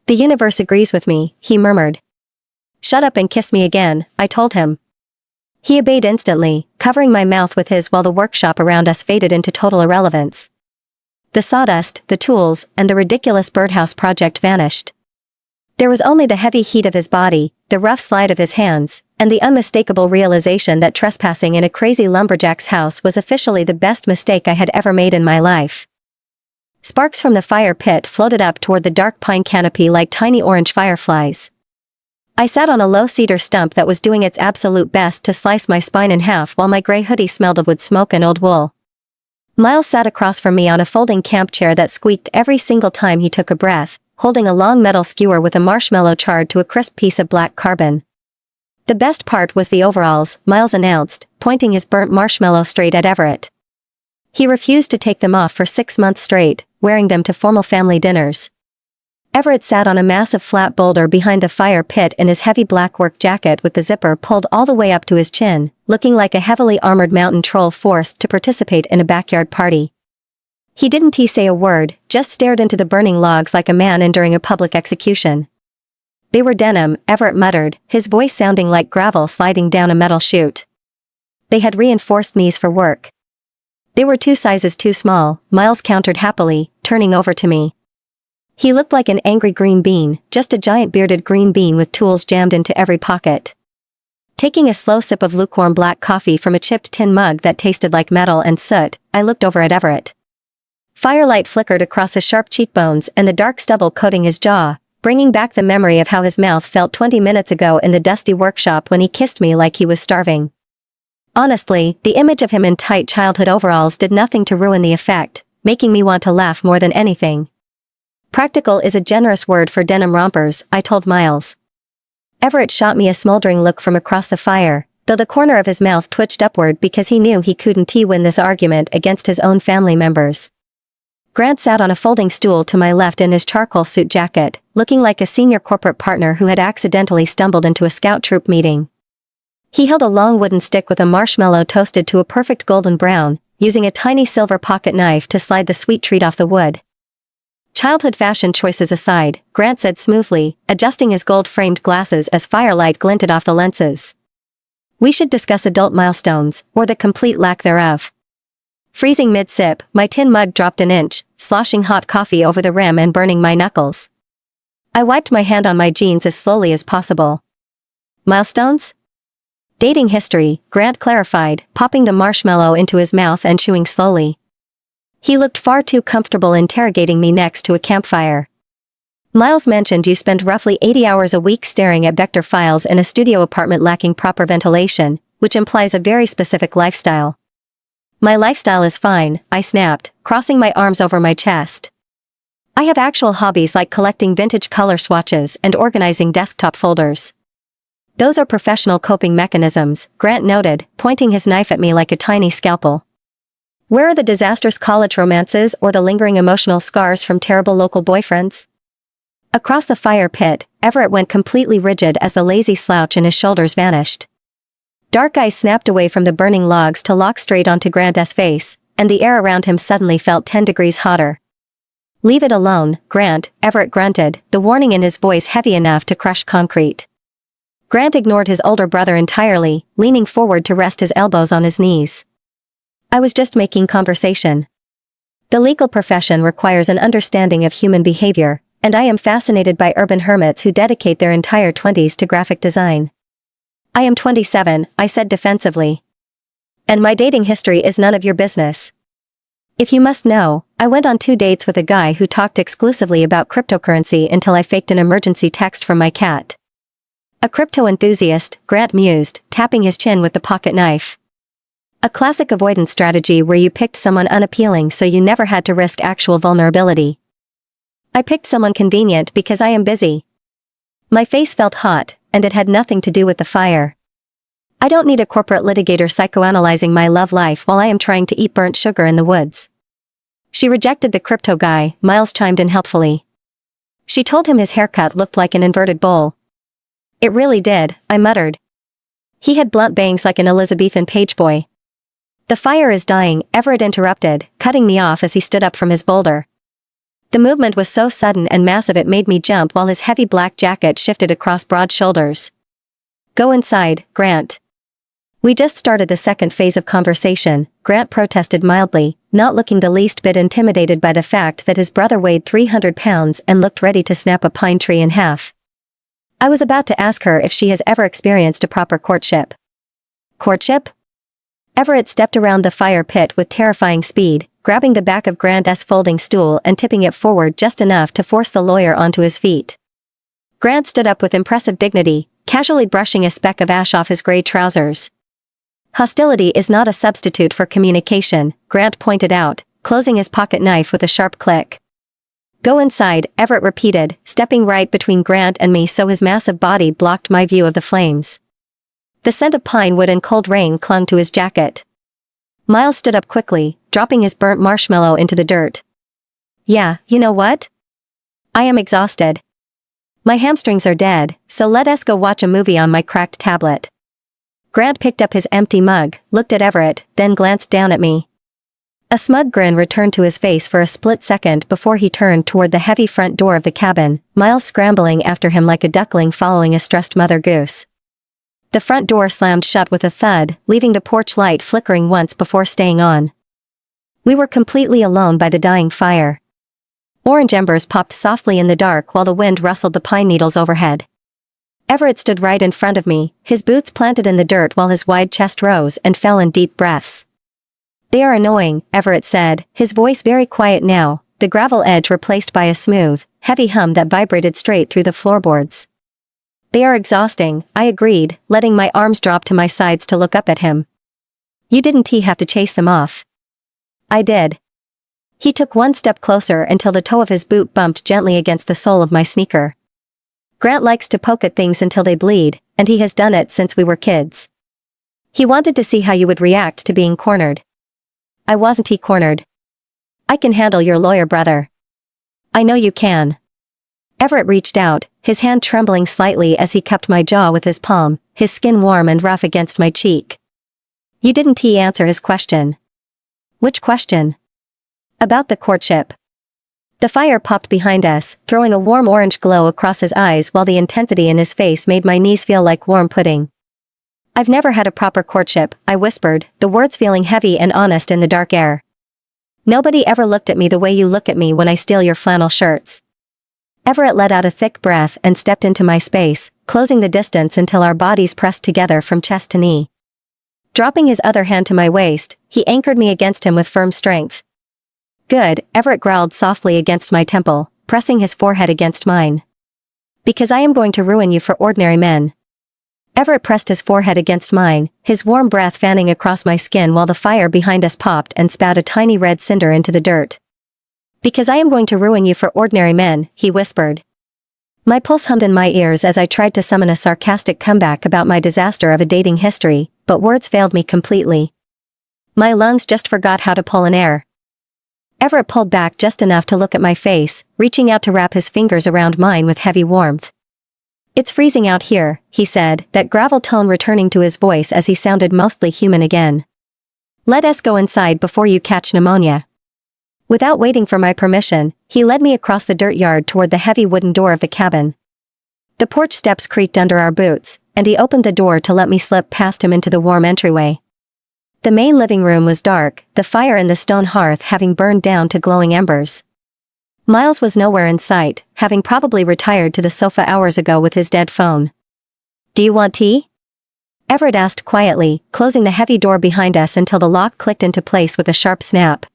"The universe agrees with me," he murmured. "Shut up and kiss me again," I told him. He obeyed instantly, covering my mouth with his while the workshop around us faded into total irrelevance. The sawdust, the tools, and the ridiculous birdhouse project vanished. There was only the heavy heat of his body, the rough slide of his hands, and the unmistakable realization that trespassing in a crazy lumberjack's house was officially the best mistake I had ever made in my life. Sparks from the fire pit floated up toward the dark pine canopy like tiny orange fireflies. I sat on a low cedar stump that was doing its absolute best to slice my spine in half while my gray hoodie smelled of wood smoke and old wool. Miles sat across from me on a folding camp chair that squeaked every single time he took a breath, holding a long metal skewer with a marshmallow charred to a crisp piece of black carbon. "The best part was the overalls," Miles announced, pointing his burnt marshmallow straight at Everett. He refused to take them off for 6 months straight, wearing them to formal family dinners. Everett sat on a massive flat boulder behind the fire pit in his heavy black work jacket with the zipper pulled all the way up to his chin, looking like a heavily armored mountain troll forced to participate in a backyard party. He didn't say a word, just stared into the burning logs like a man enduring a public execution. "They were denim," Everett muttered, his voice sounding like gravel sliding down a metal chute. "They had reinforced knees for work." "They were 2 sizes too small," Miles countered happily, turning over to me. He looked like an angry green bean, just a giant bearded green bean with tools jammed into every pocket. Taking a slow sip of lukewarm black coffee from a chipped tin mug that tasted like metal and soot, I looked over at Everett. Firelight flickered across his sharp cheekbones and the dark stubble coating his jaw, bringing back the memory of how his mouth felt 20 minutes ago in the dusty workshop when he kissed me like he was starving. Honestly, the image of him in tight childhood overalls did nothing to ruin the effect, making me want to laugh more than anything. "Practical is a generous word for denim rompers," I told Miles. Everett shot me a smoldering look from across the fire, though the corner of his mouth twitched upward because he knew he couldn't win this argument against his own family members. Grant sat on a folding stool to my left in his charcoal suit jacket, looking like a senior corporate partner who had accidentally stumbled into a scout troop meeting. He held a long wooden stick with a marshmallow toasted to a perfect golden brown, using a tiny silver pocket knife to slide the sweet treat off the wood. "Childhood fashion choices aside," Grant said smoothly, adjusting his gold-framed glasses as firelight glinted off the lenses. "We should discuss adult milestones, or the complete lack thereof." Freezing mid-sip, my tin mug dropped an inch, sloshing hot coffee over the rim and burning my knuckles. I wiped my hand on my jeans as slowly as possible. "Milestones?" "Dating history," Grant clarified, popping the marshmallow into his mouth and chewing slowly. He looked far too comfortable interrogating me next to a campfire. "Miles mentioned you spend roughly 80 hours a week staring at vector files in a studio apartment lacking proper ventilation, which implies a very specific lifestyle." "My lifestyle is fine," I snapped, crossing my arms over my chest. "I have actual hobbies like collecting vintage color swatches and organizing desktop folders." "Those are professional coping mechanisms," Grant noted, pointing his knife at me like a tiny scalpel. "Where are the disastrous college romances or the lingering emotional scars from terrible local boyfriends?" Across the fire pit, Everett went completely rigid as the lazy slouch in his shoulders vanished. Dark eyes snapped away from the burning logs to lock straight onto Grant's face, and the air around him suddenly felt 10 degrees hotter. "Leave it alone, Grant," Everett grunted, the warning in his voice heavy enough to crush concrete. Grant ignored his older brother entirely, leaning forward to rest his elbows on his knees. "I was just making conversation. The legal profession requires an understanding of human behavior, and I am fascinated by urban hermits who dedicate their entire 20s to graphic design." "I am 27, I said defensively. "And my dating history is none of your business. If you must know, I went on 2 dates with a guy who talked exclusively about cryptocurrency until I faked an emergency text from my cat." A crypto enthusiast, Grant mused, tapping his chin with the pocket knife. A classic avoidance strategy where you picked someone unappealing so you never had to risk actual vulnerability. I picked someone convenient because I am busy. My face felt hot, and it had nothing to do with the fire. I don't need a corporate litigator psychoanalyzing my love life while I am trying to eat burnt sugar in the woods. She rejected the crypto guy, Miles chimed in helpfully. She told him his haircut looked like an inverted bowl. It really did, I muttered. He had blunt bangs like an Elizabethan pageboy. The fire is dying, Everett interrupted, cutting me off as he stood up from his boulder. The movement was so sudden and massive it made me jump while his heavy black jacket shifted across broad shoulders. Go inside, Grant. We just started the second phase of conversation, Grant protested mildly, not looking the least bit intimidated by the fact that his brother weighed 300 pounds and looked ready to snap a pine tree in half. I was about to ask her if she has ever experienced a proper courtship. Courtship? Everett stepped around the fire pit with terrifying speed, grabbing the back of Grant's folding stool and tipping it forward just enough to force the lawyer onto his feet. Grant stood up with impressive dignity, casually brushing a speck of ash off his gray trousers. Hostility is not a substitute for communication, Grant pointed out, closing his pocket knife with a sharp click. Go inside, Everett repeated, stepping right between Grant and me so his massive body blocked my view of the flames. The scent of pine wood and cold rain clung to his jacket. Miles stood up quickly, dropping his burnt marshmallow into the dirt. Yeah, you know what? I am exhausted. My hamstrings are dead, so let us go watch a movie on my cracked tablet. Grant picked up his empty mug, looked at Everett, then glanced down at me. A smug grin returned to his face for a split second before he turned toward the heavy front door of the cabin, Miles scrambling after him like a duckling following a stressed mother goose. The front door slammed shut with a thud, leaving the porch light flickering once before staying on. We were completely alone by the dying fire. Orange embers popped softly in the dark while the wind rustled the pine needles overhead. Everett stood right in front of me, his boots planted in the dirt while his wide chest rose and fell in deep breaths. They are annoying, Everett said, his voice very quiet now, the gravel edge replaced by a smooth, heavy hum that vibrated straight through the floorboards. They are exhausting, I agreed, letting my arms drop to my sides to look up at him. You didn't have to chase them off. I did. He took one step closer until the toe of his boot bumped gently against the sole of my sneaker. Grant likes to poke at things until they bleed, and he has done it since we were kids. He wanted to see how you would react to being cornered. I wasn't cornered. I can handle your lawyer brother. I know you can. Everett reached out, his hand trembling slightly as he cupped my jaw with his palm, his skin warm and rough against my cheek. You didn't answer his question. Which question? About the courtship. The fire popped behind us, throwing a warm orange glow across his eyes while the intensity in his face made my knees feel like warm pudding. I've never had a proper courtship, I whispered, the words feeling heavy and honest in the dark air. Nobody ever looked at me the way you look at me when I steal your flannel shirts. Everett let out a thick breath and stepped into my space, closing the distance until our bodies pressed together from chest to knee. Dropping his other hand to my waist, he anchored me against him with firm strength. Good, Everett growled softly against my temple, pressing his forehead against mine. Because I am going to ruin you for ordinary men. Everett pressed his forehead against mine, his warm breath fanning across my skin while the fire behind us popped and spat a tiny red cinder into the dirt. Because I am going to ruin you for ordinary men, he whispered. My pulse hummed in my ears as I tried to summon a sarcastic comeback about my disaster of a dating history, but words failed me completely. My lungs just forgot how to pull in air. Everett pulled back just enough to look at my face, reaching out to wrap his fingers around mine with heavy warmth. It's freezing out here, he said, that gravel tone returning to his voice as he sounded mostly human again. Let us go inside before you catch pneumonia. Without waiting for my permission, he led me across the dirt yard toward the heavy wooden door of the cabin. The porch steps creaked under our boots, and he opened the door to let me slip past him into the warm entryway. The main living room was dark, the fire in the stone hearth having burned down to glowing embers. Miles was nowhere in sight, having probably retired to the sofa hours ago with his dead phone. Do you want tea? Everett asked quietly, closing the heavy door behind us until the lock clicked into place with a sharp snap.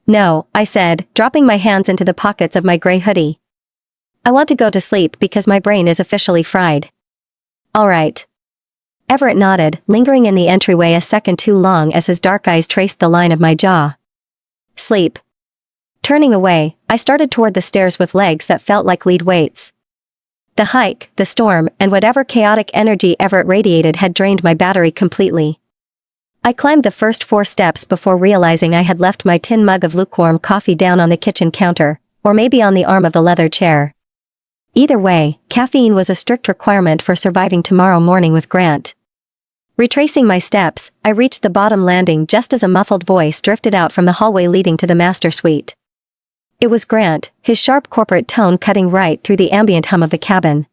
No, I said, dropping my hands into the pockets of my gray hoodie. I want to go to sleep because my brain is officially fried. All right. Everett nodded, lingering in the entryway a second too long as his dark eyes traced the line of my jaw. Sleep. Turning away, I started toward the stairs with legs that felt like lead weights. The hike, the storm, and whatever chaotic energy Everett radiated had drained my battery completely. I climbed the first 4 steps before realizing I had left my tin mug of lukewarm coffee down on the kitchen counter, or maybe on the arm of the leather chair. Either way, caffeine was a strict requirement for surviving tomorrow morning with Grant. Retracing my steps, I reached the bottom landing just as a muffled voice drifted out from the hallway leading to the master suite. It was Grant, his sharp corporate tone cutting right through the ambient hum of the cabin.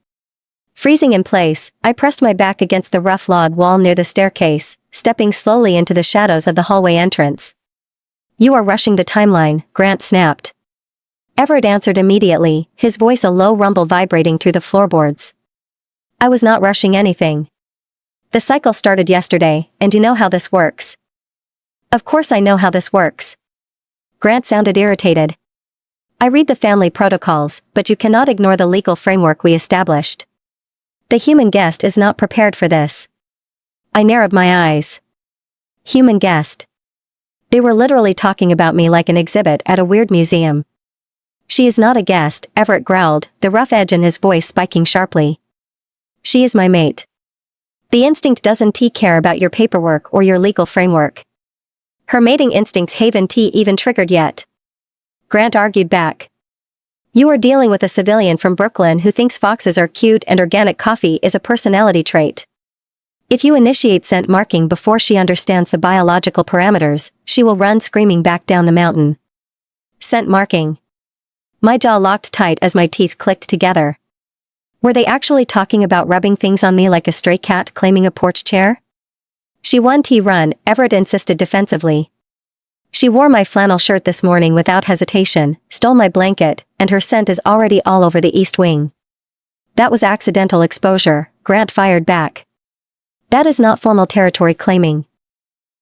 Freezing in place, I pressed my back against the rough log wall near the staircase, stepping slowly into the shadows of the hallway entrance. "You are rushing the timeline," Grant snapped. Everett answered immediately, his voice a low rumble vibrating through the floorboards. "I was not rushing anything. The cycle started yesterday, and you know how this works." "Of course I know how this works." Grant sounded irritated. "I read the family protocols, but you cannot ignore the legal framework we established. The human guest is not prepared for this." I narrowed my eyes. Human guest. They were literally talking about me like an exhibit at a weird museum. "She is not a guest," Everett growled, the rough edge in his voice spiking sharply. "She is my mate. The instinct doesn't care about your paperwork or your legal framework. Her mating instincts haven't even triggered yet." Grant argued back. "You are dealing with a civilian from Brooklyn who thinks foxes are cute and organic coffee is a personality trait. If you initiate scent marking before she understands the biological parameters, she will run screaming back down the mountain." Scent marking. My jaw locked tight as my teeth clicked together. Were they actually talking about rubbing things on me like a stray cat claiming a porch chair? "She won run," Everett insisted defensively. "She wore my flannel shirt this morning without hesitation, stole my blanket, and her scent is already all over the East Wing." "That was accidental exposure," Grant fired back. "That is not formal territory claiming.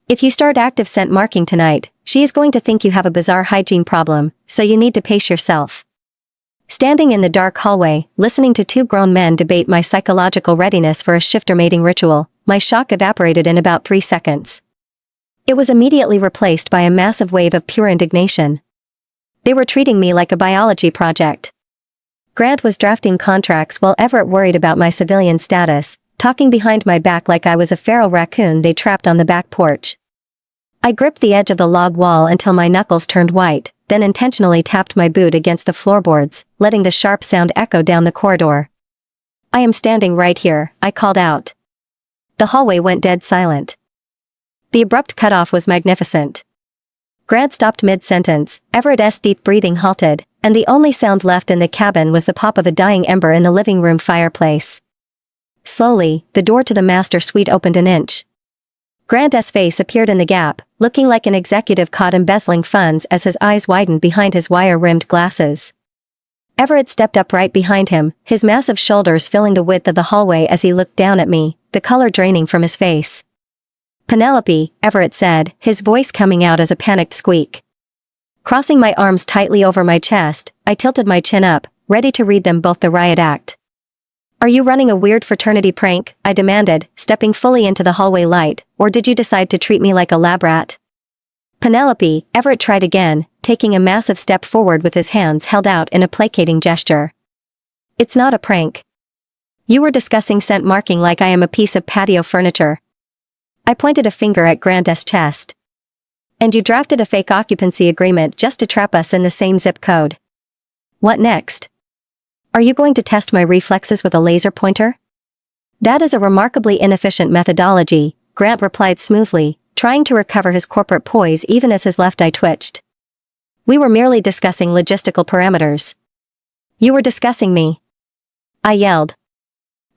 If you start active scent marking tonight, she is going to think you have a bizarre hygiene problem, so you need to pace yourself." Standing in the dark hallway, listening to 2 grown men debate my psychological readiness for a shifter mating ritual, my shock evaporated in about 3 seconds. It was immediately replaced by a massive wave of pure indignation. They were treating me like a biology project. Grant was drafting contracts while Everett worried about my civilian status, talking behind my back like I was a feral raccoon they trapped on the back porch. I gripped the edge of the log wall until my knuckles turned white, then intentionally tapped my boot against the floorboards, letting the sharp sound echo down the corridor. "I am standing right here," I called out. The hallway went dead silent. The abrupt cutoff was magnificent. Grant stopped mid-sentence, Everett's deep breathing halted, and the only sound left in the cabin was the pop of a dying ember in the living room fireplace. Slowly, the door to the master suite opened an inch. Grant's face appeared in the gap, looking like an executive caught embezzling funds as his eyes widened behind his wire-rimmed glasses. Everett stepped up right behind him, his massive shoulders filling the width of the hallway as he looked down at me, the color draining from his face. "Penelope," Everett said, his voice coming out as a panicked squeak. Crossing my arms tightly over my chest, I tilted my chin up, ready to read them both the riot act. "Are you running a weird fraternity prank?" I demanded, stepping fully into the hallway light, "or did you decide to treat me like a lab rat?" "Penelope," Everett tried again, taking a massive step forward with his hands held out in a placating gesture. "It's not a prank. You were discussing scent marking like I am a piece of patio furniture." I pointed a finger at Grant's chest. "And you drafted a fake occupancy agreement just to trap us in the same zip code. What next? Are you going to test my reflexes with a laser pointer?" "That is a remarkably inefficient methodology," Grant replied smoothly, trying to recover his corporate poise even as his left eye twitched. "We were merely discussing logistical parameters." "You were discussing me," I yelled.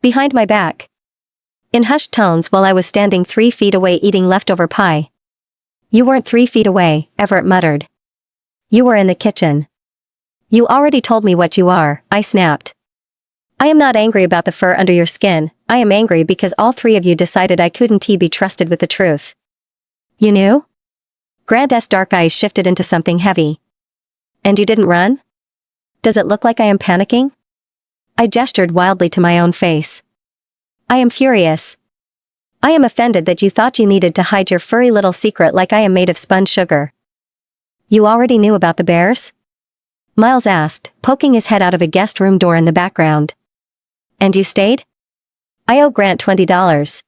"Behind my back." In hushed tones while I was standing 3 feet away eating leftover pie. "You weren't 3 feet away," Everett muttered. "You were in the kitchen." "You already told me what you are," I snapped. "I am not angry about the fur under your skin, I am angry because all 3 of you decided I couldn't be trusted with the truth." "You knew?" Grant's dark eyes shifted into something heavy. "And you didn't run? Does it look like I am panicking?" I gestured wildly to my own face. I am furious. I am offended that you thought you needed to hide your furry little secret like I am made of spun sugar. You already knew about the bears? Miles asked, poking his head out of a guest room door in the background. And you stayed? I owe Grant $20.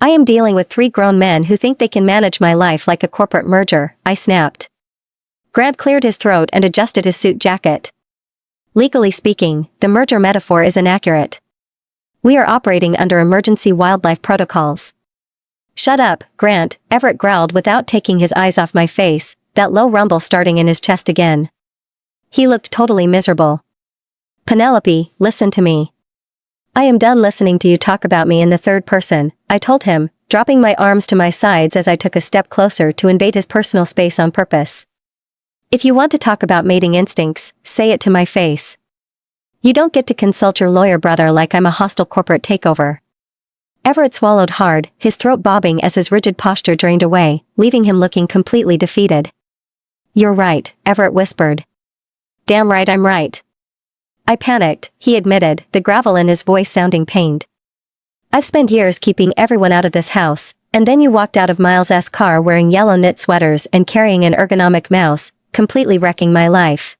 I am dealing with 3 grown men who think they can manage my life like a corporate merger, I snapped. Grant cleared his throat and adjusted his suit jacket. Legally speaking, the merger metaphor is inaccurate. We are operating under emergency wildlife protocols. Shut up, Grant, Everett growled without taking his eyes off my face, that low rumble starting in his chest again. He looked totally miserable. Penelope, listen to me. I am done listening to you talk about me in the third person, I told him, dropping my arms to my sides as I took a step closer to invade his personal space on purpose. If you want to talk about mating instincts, say it to my face. You don't get to consult your lawyer brother like I'm a hostile corporate takeover. Everett swallowed hard, his throat bobbing as his rigid posture drained away, leaving him looking completely defeated. You're right, Everett whispered. Damn right I'm right. I panicked, he admitted, the gravel in his voice sounding pained. I've spent years keeping everyone out of this house, and then you walked out of Miles' car wearing yellow knit sweaters and carrying an ergonomic mouse, completely wrecking my life.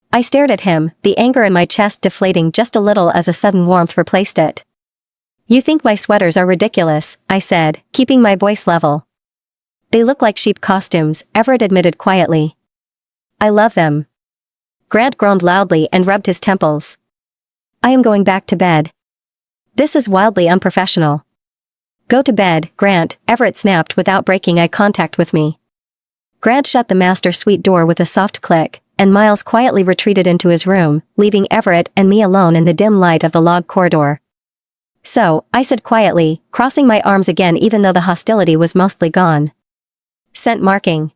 I stared at him, the anger in my chest deflating just a little as a sudden warmth replaced it. You think my sweaters are ridiculous, I said, keeping my voice level. They look like sheep costumes, Everett admitted quietly. I love them. Grant groaned loudly and rubbed his temples. I am going back to bed. This is wildly unprofessional. Go to bed, Grant, Everett snapped without breaking eye contact with me. Grant shut the master suite door with a soft click, and Miles quietly retreated into his room, leaving Everett and me alone in the dim light of the log corridor. So, I said quietly, crossing my arms again even though the hostility was mostly gone. Scent marking.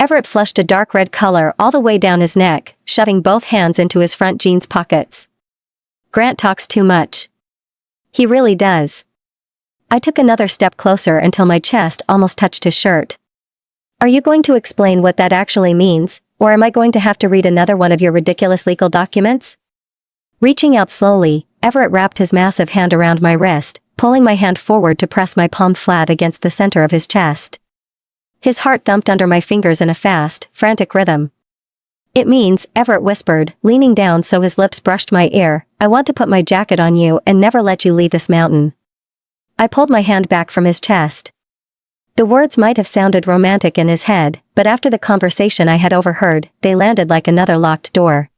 Everett flushed a dark red color all the way down his neck, shoving both hands into his front jeans pockets. Grant talks too much. He really does. I took another step closer until my chest almost touched his shirt. Are you going to explain what that actually means, or am I going to have to read another one of your ridiculous legal documents? Reaching out slowly, Everett wrapped his massive hand around my wrist, pulling my hand forward to press my palm flat against the center of his chest. His heart thumped under my fingers in a fast, frantic rhythm. It means, Everett whispered, leaning down so his lips brushed my ear, I want to put my jacket on you and never let you leave this mountain. I pulled my hand back from his chest. The words might have sounded romantic in his head, but after the conversation I had overheard, they landed like another locked door.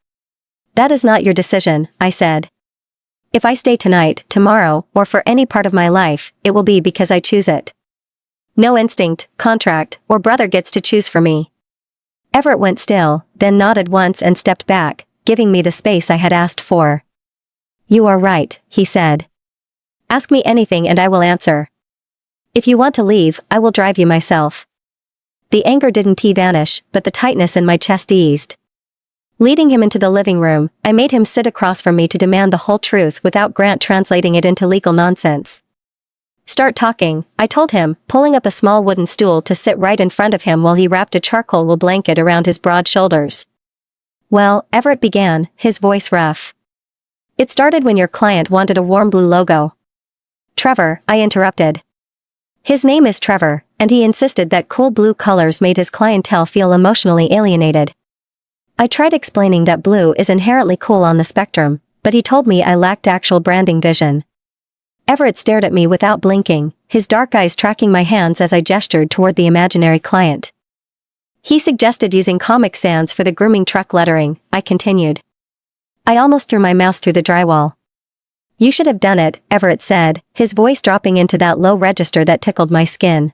That is not your decision, I said. If I stay tonight, tomorrow, or for any part of my life, it will be because I choose it. No instinct, contract, or brother gets to choose for me. Everett went still, then nodded once and stepped back, giving me the space I had asked for. You are right, he said. Ask me anything and I will answer. If you want to leave, I will drive you myself. The anger didn't vanish, but the tightness in my chest eased. Leading him into the living room, I made him sit across from me to demand the whole truth without Grant translating it into legal nonsense. Start talking, I told him, pulling up a small wooden stool to sit right in front of him while he wrapped a charcoal wool blanket around his broad shoulders. Well, Everett began, his voice rough. It started when your client wanted a warm blue logo. Trevor, I interrupted. His name is Trevor, and he insisted that cool blue colors made his clientele feel emotionally alienated. I tried explaining that blue is inherently cool on the spectrum, but he told me I lacked actual branding vision. Everett stared at me without blinking, his dark eyes tracking my hands as I gestured toward the imaginary client. He suggested using Comic Sans for the grooming truck lettering, I continued. I almost threw my mouse through the drywall. You should have done it, Everett said, his voice dropping into that low register that tickled my skin.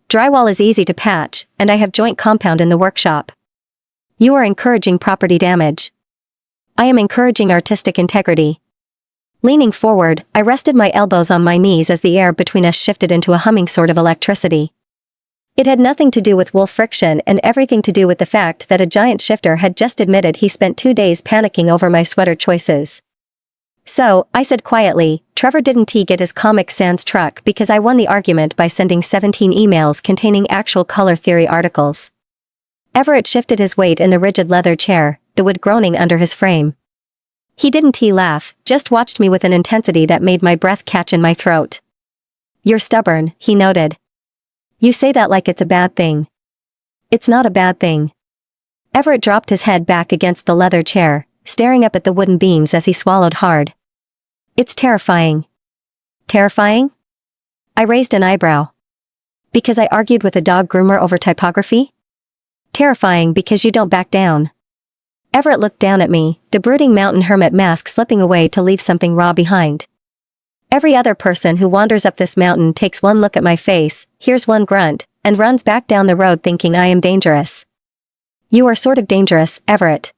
Drywall is easy to patch, and I have joint compound in the workshop. You are encouraging property damage. I am encouraging artistic integrity. Leaning forward, I rested my elbows on my knees as the air between us shifted into a humming sort of electricity. It had nothing to do with wool friction and everything to do with the fact that a giant shifter had just admitted he spent 2 days panicking over my sweater choices. So, I said quietly, Trevor didn't get his Comic Sans truck because I won the argument by sending 17 emails containing actual color theory articles. Everett shifted his weight in the rigid leather chair, the wood groaning under his frame. He didn't laugh, just watched me with an intensity that made my breath catch in my throat. "You're stubborn," he noted. "You say that like it's a bad thing." "It's not a bad thing." Everett dropped his head back against the leather chair, staring up at the wooden beams as he swallowed hard. "It's terrifying." "Terrifying?" I raised an eyebrow. "Because I argued with a dog groomer over typography?" "Terrifying because you don't back down." Everett looked down at me, the brooding mountain hermit mask slipping away to leave something raw behind. "Every other person who wanders up this mountain takes one look at my face, hears one grunt, and runs back down the road thinking I am dangerous." "You are sort of dangerous, Everett."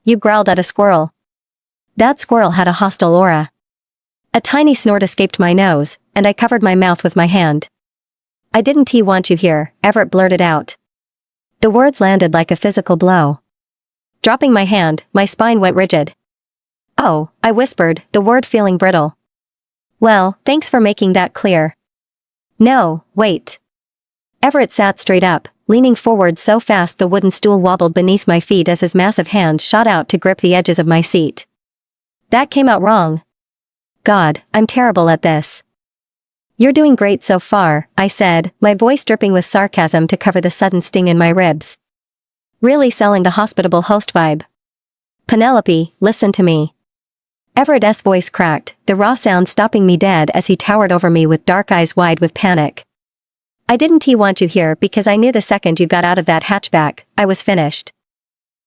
"You growled at a squirrel." "That squirrel had a hostile aura." A tiny snort escaped my nose, and I covered my mouth with my hand. "I didn't want you here," Everett blurted out. The words landed like a physical blow. Dropping my hand, my spine went rigid. "Oh," I whispered, the word feeling brittle. "Well, thanks for making that clear." "No, wait." Everett sat straight up, leaning forward so fast the wooden stool wobbled beneath my feet as his massive hands shot out to grip the edges of my seat. "That came out wrong." "God, I'm terrible at this." "You're doing great so far," I said, my voice dripping with sarcasm to cover the sudden sting in my ribs. "Really selling the hospitable host vibe." "Penelope, listen to me." Everett's voice cracked, the raw sound stopping me dead as he towered over me with dark eyes wide with panic. "I didn't want you here because I knew the second you got out of that hatchback, I was finished."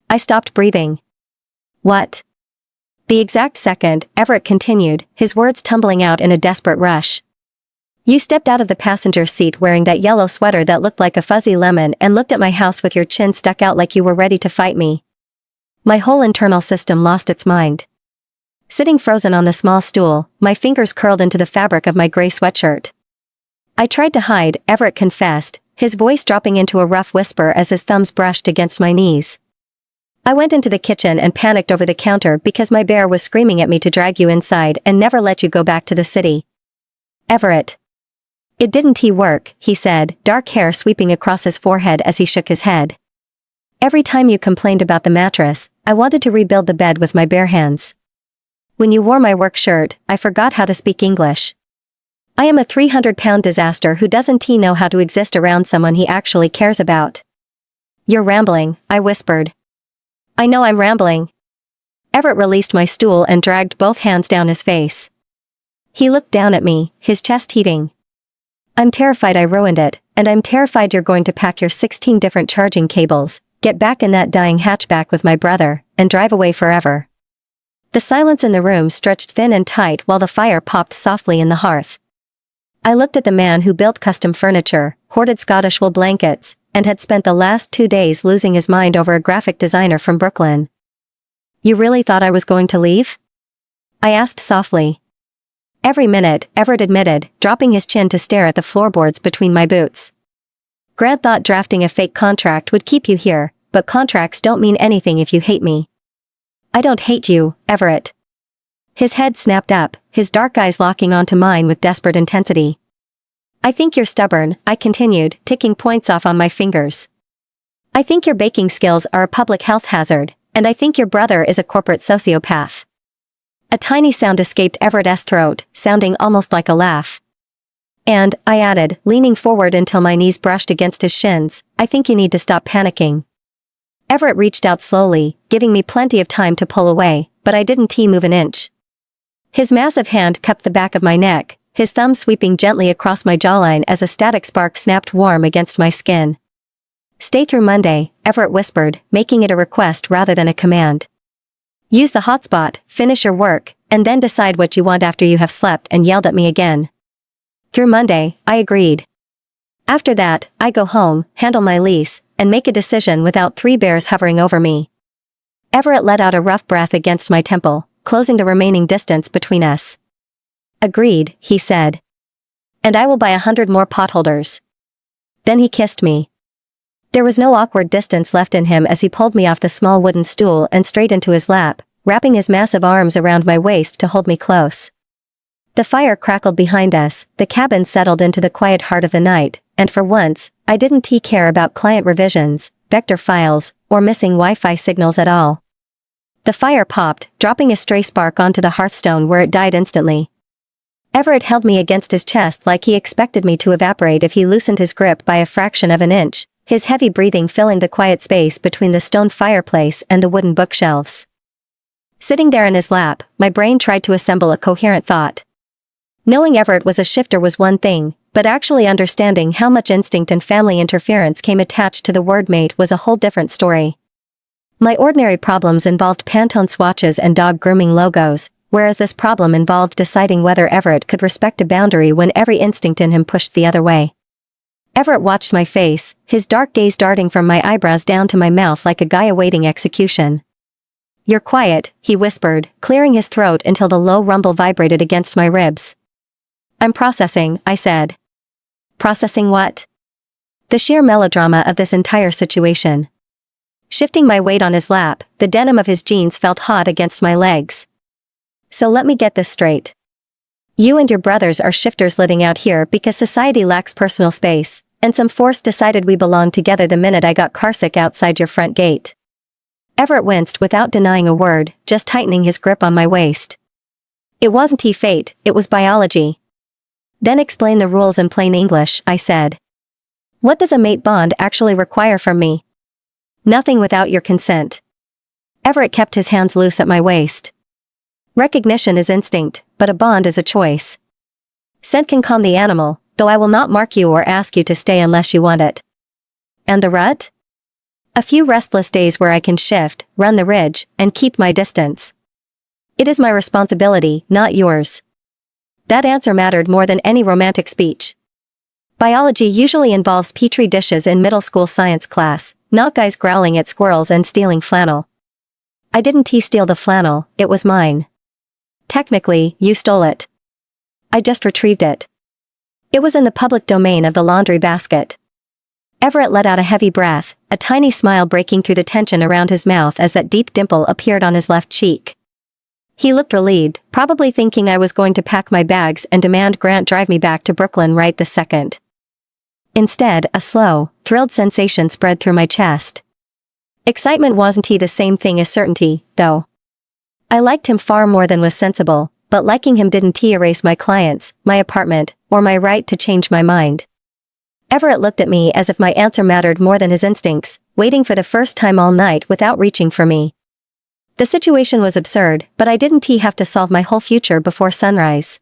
I stopped breathing. "What?" "The exact second," Everett continued, his words tumbling out in a desperate rush. "You stepped out of the passenger seat wearing that yellow sweater that looked like a fuzzy lemon and looked at my house with your chin stuck out like you were ready to fight me." My whole internal system lost its mind. Sitting frozen on the small stool, my fingers curled into the fabric of my gray sweatshirt. "I tried to hide," Everett confessed, his voice dropping into a rough whisper as his thumbs brushed against my knees. "I went into the kitchen and panicked over the counter because my bear was screaming at me to drag you inside and never let you go back to the city." "Everett." "It didn't work," he said, dark hair sweeping across his forehead as he shook his head. "Every time you complained about the mattress, I wanted to rebuild the bed with my bare hands. When you wore my work shirt, I forgot how to speak English. I am a 300-pound disaster who doesn't know how to exist around someone he actually cares about." "You're rambling," I whispered. "I know I'm rambling." Everett released my stool and dragged both hands down his face. He looked down at me, his chest heaving. "I'm terrified I ruined it, and I'm terrified you're going to pack your 16 different charging cables, get back in that dying hatchback with my brother, and drive away forever." The silence in the room stretched thin and tight while the fire popped softly in the hearth. I looked at the man who built custom furniture, hoarded Scottish wool blankets, and had spent the last 2 days losing his mind over a graphic designer from Brooklyn. "You really thought I was going to leave?" I asked softly. "Every minute," Everett admitted, dropping his chin to stare at the floorboards between my boots. "Grant thought drafting a fake contract would keep you here, but contracts don't mean anything if you hate me." "I don't hate you, Everett." His head snapped up, his dark eyes locking onto mine with desperate intensity. "I think you're stubborn," I continued, ticking points off on my fingers. "I think your baking skills are a public health hazard, and I think your brother is a corporate sociopath." A tiny sound escaped Everett's throat, sounding almost like a laugh. "And," I added, leaning forward until my knees brushed against his shins, "I think you need to stop panicking." Everett reached out slowly, giving me plenty of time to pull away, but I didn't move an inch. His massive hand cupped the back of my neck, his thumb sweeping gently across my jawline as a static spark snapped warm against my skin. "Stay through Monday," Everett whispered, making it a request rather than a command. "Use the hotspot, finish your work, and then decide what you want after you have slept and yelled at me again." "Through Monday," I agreed. "After that, I go home, handle my lease, and make a decision without 3 bears hovering over me." Everett let out a rough breath against my temple, closing the remaining distance between us. "Agreed," he said. "And I will buy 100 more potholders." Then he kissed me. There was no awkward distance left in him as he pulled me off the small wooden stool and straight into his lap, wrapping his massive arms around my waist to hold me close. The fire crackled behind us, the cabin settled into the quiet heart of the night, and for once, I didn't care about client revisions, vector files, or missing Wi-Fi signals at all. The fire popped, dropping a stray spark onto the hearthstone where it died instantly. Everett held me against his chest like he expected me to evaporate if he loosened his grip by a fraction of an inch, his heavy breathing filling the quiet space between the stone fireplace and the wooden bookshelves. Sitting there in his lap, my brain tried to assemble a coherent thought. Knowing Everett was a shifter was one thing, but actually understanding how much instinct and family interference came attached to the word mate was a whole different story. My ordinary problems involved Pantone swatches and dog grooming logos, whereas this problem involved deciding whether Everett could respect a boundary when every instinct in him pushed the other way. Everett watched my face, his dark gaze darting from my eyebrows down to my mouth like a guy awaiting execution. "You're quiet," he whispered, clearing his throat until the low rumble vibrated against my ribs. "I'm processing," I said. "Processing what?" The sheer melodrama of this entire situation. Shifting my weight on his lap, the denim of his jeans felt hot against my legs. "So let me get this straight. You and your brothers are shifters living out here because society lacks personal space, and some force decided we belonged together the minute I got carsick outside your front gate." Everett winced without denying a word, just tightening his grip on my waist. "It wasn't fate, it was biology." "Then explain the rules in plain English," I said. "What does a mate bond actually require from me?" "Nothing without your consent." Everett kept his hands loose at my waist. "Recognition is instinct, but a bond is a choice. Scent can calm the animal, though I will not mark you or ask you to stay unless you want it." "And the rut?" "A few restless days where I can shift, run the ridge, and keep my distance. It is my responsibility, not yours." That answer mattered more than any romantic speech. Biology usually involves petri dishes in middle school science class, not guys growling at squirrels and stealing flannel. I didn't steal the flannel, it was mine. Technically, you stole it. I just retrieved it. It was in the public domain of the laundry basket. Everett let out a heavy breath, a tiny smile breaking through the tension around his mouth as that deep dimple appeared on his left cheek. He looked relieved, probably thinking I was going to pack my bags and demand Grant drive me back to Brooklyn right this second. Instead, a slow, thrilled sensation spread through my chest. Excitement wasn't the same thing as certainty, though. I liked him far more than was sensible, but liking him didn't erase my clients, my apartment, or my right to change my mind. Everett looked at me as if my answer mattered more than his instincts, waiting for the first time all night without reaching for me. The situation was absurd, but I didn't have to solve my whole future before sunrise.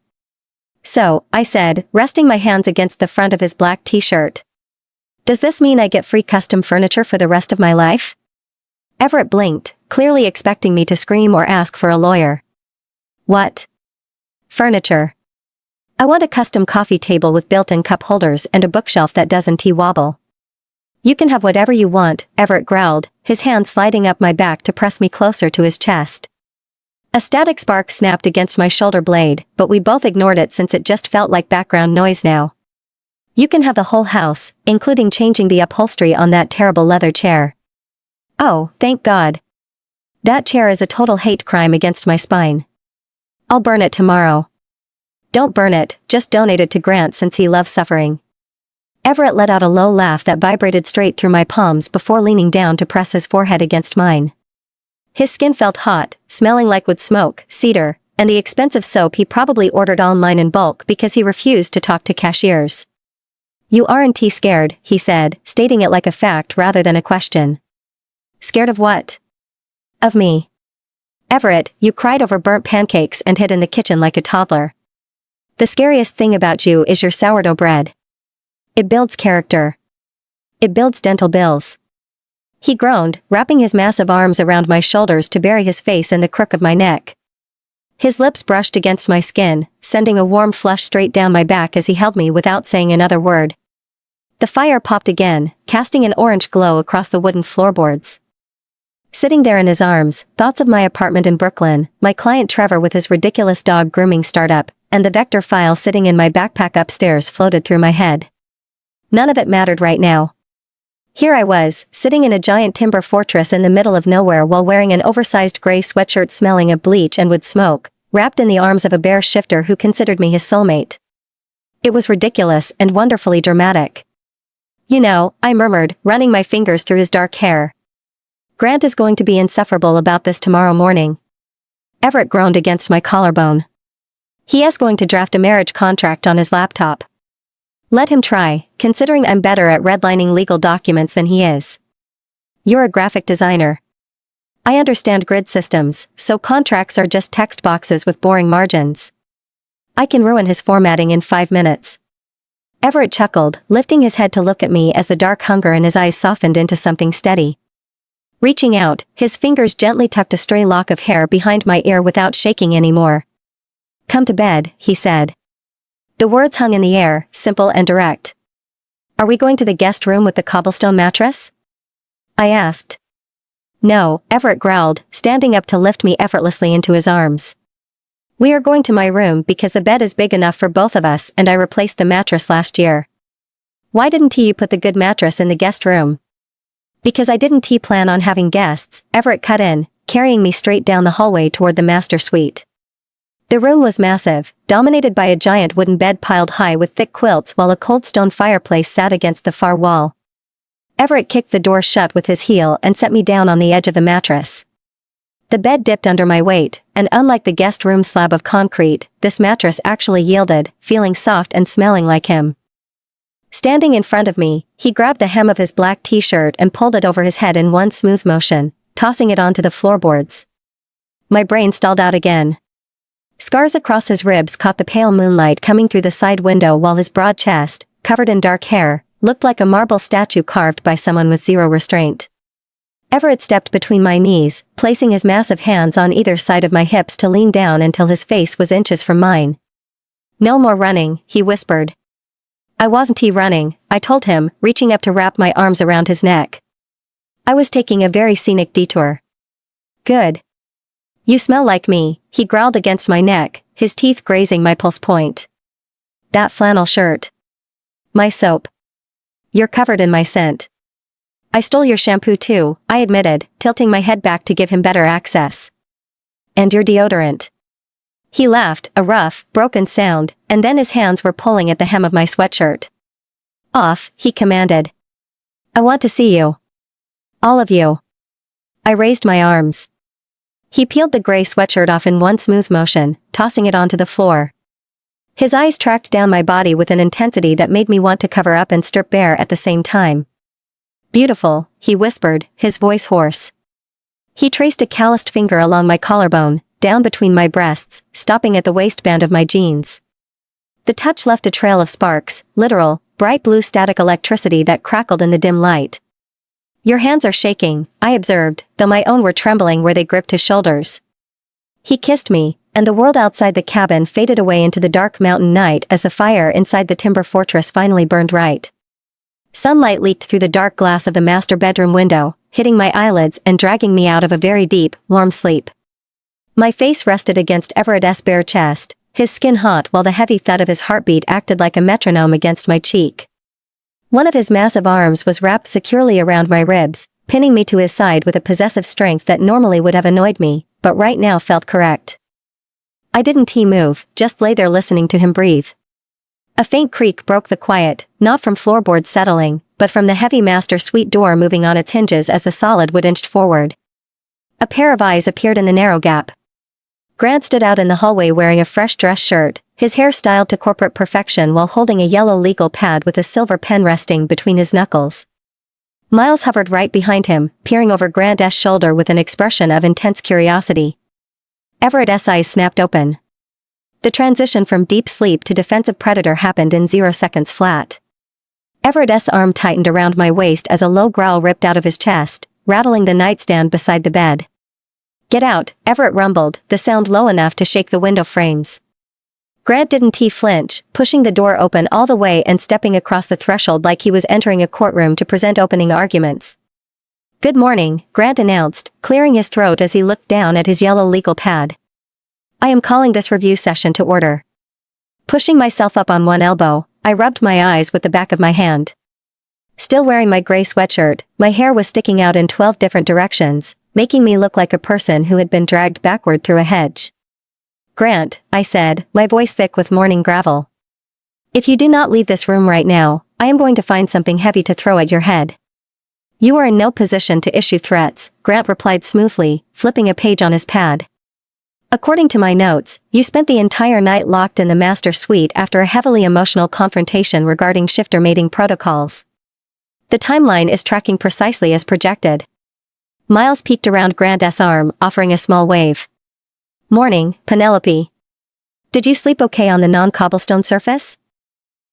"So," I said, resting my hands against the front of his black t-shirt. "Does this mean I get free custom furniture for the rest of my life?" Everett blinked, clearly expecting me to scream or ask for a lawyer. "What?" "Furniture. I want a custom coffee table with built-in cup holders and a bookshelf that doesn't wobble." "You can have whatever you want," Everett growled, his hand sliding up my back to press me closer to his chest. A static spark snapped against my shoulder blade, but we both ignored it since it just felt like background noise now. "You can have the whole house, including changing the upholstery on that terrible leather chair." "Oh, thank God. That chair is a total hate crime against my spine. I'll burn it tomorrow." "Don't burn it, just donate it to Grant since he loves suffering." Everett let out a low laugh that vibrated straight through my palms before leaning down to press his forehead against mine. His skin felt hot, smelling like wood smoke, cedar, and the expensive soap he probably ordered online in bulk because he refused to talk to cashiers. "You aren't scared," he said, stating it like a fact rather than a question. "Scared of what?" "Of me." "Everett, you cried over burnt pancakes and hid in the kitchen like a toddler. The scariest thing about you is your sourdough bread. It builds character. It builds dental bills." He groaned, wrapping his massive arms around my shoulders to bury his face in the crook of my neck. His lips brushed against my skin, sending a warm flush straight down my back as he held me without saying another word. The fire popped again, casting an orange glow across the wooden floorboards. Sitting there in his arms, thoughts of my apartment in Brooklyn, my client Trevor with his ridiculous dog grooming startup, and the vector file sitting in my backpack upstairs floated through my head. None of it mattered right now. Here I was, sitting in a giant timber fortress in the middle of nowhere while wearing an oversized gray sweatshirt smelling of bleach and wood smoke, wrapped in the arms of a bear shifter who considered me his soulmate. It was ridiculous and wonderfully dramatic. "You know," I murmured, running my fingers through his dark hair. Grant is going to be insufferable about this tomorrow morning. Everett groaned against my collarbone. He is going to draft a marriage contract on his laptop. Let him try, considering I'm better at redlining legal documents than he is. You're a graphic designer. I understand grid systems, so contracts are just text boxes with boring margins. I can ruin his formatting in 5 minutes. Everett chuckled, lifting his head to look at me as the dark hunger in his eyes softened into something steady. Reaching out, his fingers gently tucked a stray lock of hair behind my ear without shaking anymore. Come to bed, he said. The words hung in the air, simple and direct. Are we going to the guest room with the cobblestone mattress? I asked. No, Everett growled, standing up to lift me effortlessly into his arms. We are going to my room because the bed is big enough for both of us and I replaced the mattress last year. Why didn't you put the good mattress in the guest room? Because I didn't plan on having guests, Everett cut in, carrying me straight down the hallway toward the master suite. The room was massive, dominated by a giant wooden bed piled high with thick quilts while a cold stone fireplace sat against the far wall. Everett kicked the door shut with his heel and set me down on the edge of the mattress. The bed dipped under my weight, and unlike the guest room slab of concrete, this mattress actually yielded, feeling soft and smelling like him. Standing in front of me, he grabbed the hem of his black t-shirt and pulled it over his head in one smooth motion, tossing it onto the floorboards. My brain stalled out again. Scars across his ribs caught the pale moonlight coming through the side window while his broad chest, covered in dark hair, looked like a marble statue carved by someone with zero restraint. Everett stepped between my knees, placing his massive hands on either side of my hips to lean down until his face was inches from mine. No more running, he whispered. I wasn't running, I told him, reaching up to wrap my arms around his neck. I was taking a very scenic detour. Good. You smell like me, he growled against my neck, his teeth grazing my pulse point. That flannel shirt. My soap. You're covered in my scent. I stole your shampoo too, I admitted, tilting my head back to give him better access. And your deodorant. He laughed, a rough, broken sound, and then his hands were pulling at the hem of my sweatshirt. Off, he commanded. I want to see you. All of you. I raised my arms. He peeled the gray sweatshirt off in one smooth motion, tossing it onto the floor. His eyes tracked down my body with an intensity that made me want to cover up and strip bare at the same time. Beautiful, he whispered, his voice hoarse. He traced a calloused finger along my collarbone, down between my breasts, stopping at the waistband of my jeans. The touch left a trail of sparks, literal, bright blue static electricity that crackled in the dim light. Your hands are shaking, I observed, though my own were trembling where they gripped his shoulders. He kissed me, and the world outside the cabin faded away into the dark mountain night as the fire inside the timber fortress finally burned right. Sunlight leaked through the dark glass of the master bedroom window, hitting my eyelids and dragging me out of a very deep, warm sleep. My face rested against Everett's bare chest, his skin hot while the heavy thud of his heartbeat acted like a metronome against my cheek. One of his massive arms was wrapped securely around my ribs, pinning me to his side with a possessive strength that normally would have annoyed me, but right now felt correct. I didn't move, just lay there listening to him breathe. A faint creak broke the quiet, not from floorboards settling, but from the heavy master suite door moving on its hinges as the solid wood inched forward. A pair of eyes appeared in the narrow gap. Grant stood out in the hallway wearing a fresh dress shirt, his hair styled to corporate perfection while holding a yellow legal pad with a silver pen resting between his knuckles. Miles hovered right behind him, peering over Grant's shoulder with an expression of intense curiosity. Everett's eyes snapped open. The transition from deep sleep to defensive predator happened in 0 seconds flat. Everett's arm tightened around my waist as a low growl ripped out of his chest, rattling the nightstand beside the bed. Get out, Everett rumbled, the sound low enough to shake the window frames. Grant didn't flinch, pushing the door open all the way and stepping across the threshold like he was entering a courtroom to present opening arguments. Good morning, Grant announced, clearing his throat as he looked down at his yellow legal pad. I am calling this review session to order. Pushing myself up on one elbow, I rubbed my eyes with the back of my hand. Still wearing my gray sweatshirt, my hair was sticking out in 12 different directions, making me look like a person who had been dragged backward through a hedge. Grant, I said, my voice thick with morning gravel. If you do not leave this room right now, I am going to find something heavy to throw at your head. You are in no position to issue threats, Grant replied smoothly, flipping a page on his pad. According to my notes, you spent the entire night locked in the master suite after a heavily emotional confrontation regarding shifter mating protocols. The timeline is tracking precisely as projected. Miles peeked around Grant's arm, offering a small wave. Morning, Penelope. Did you sleep okay on the non-cobblestone surface?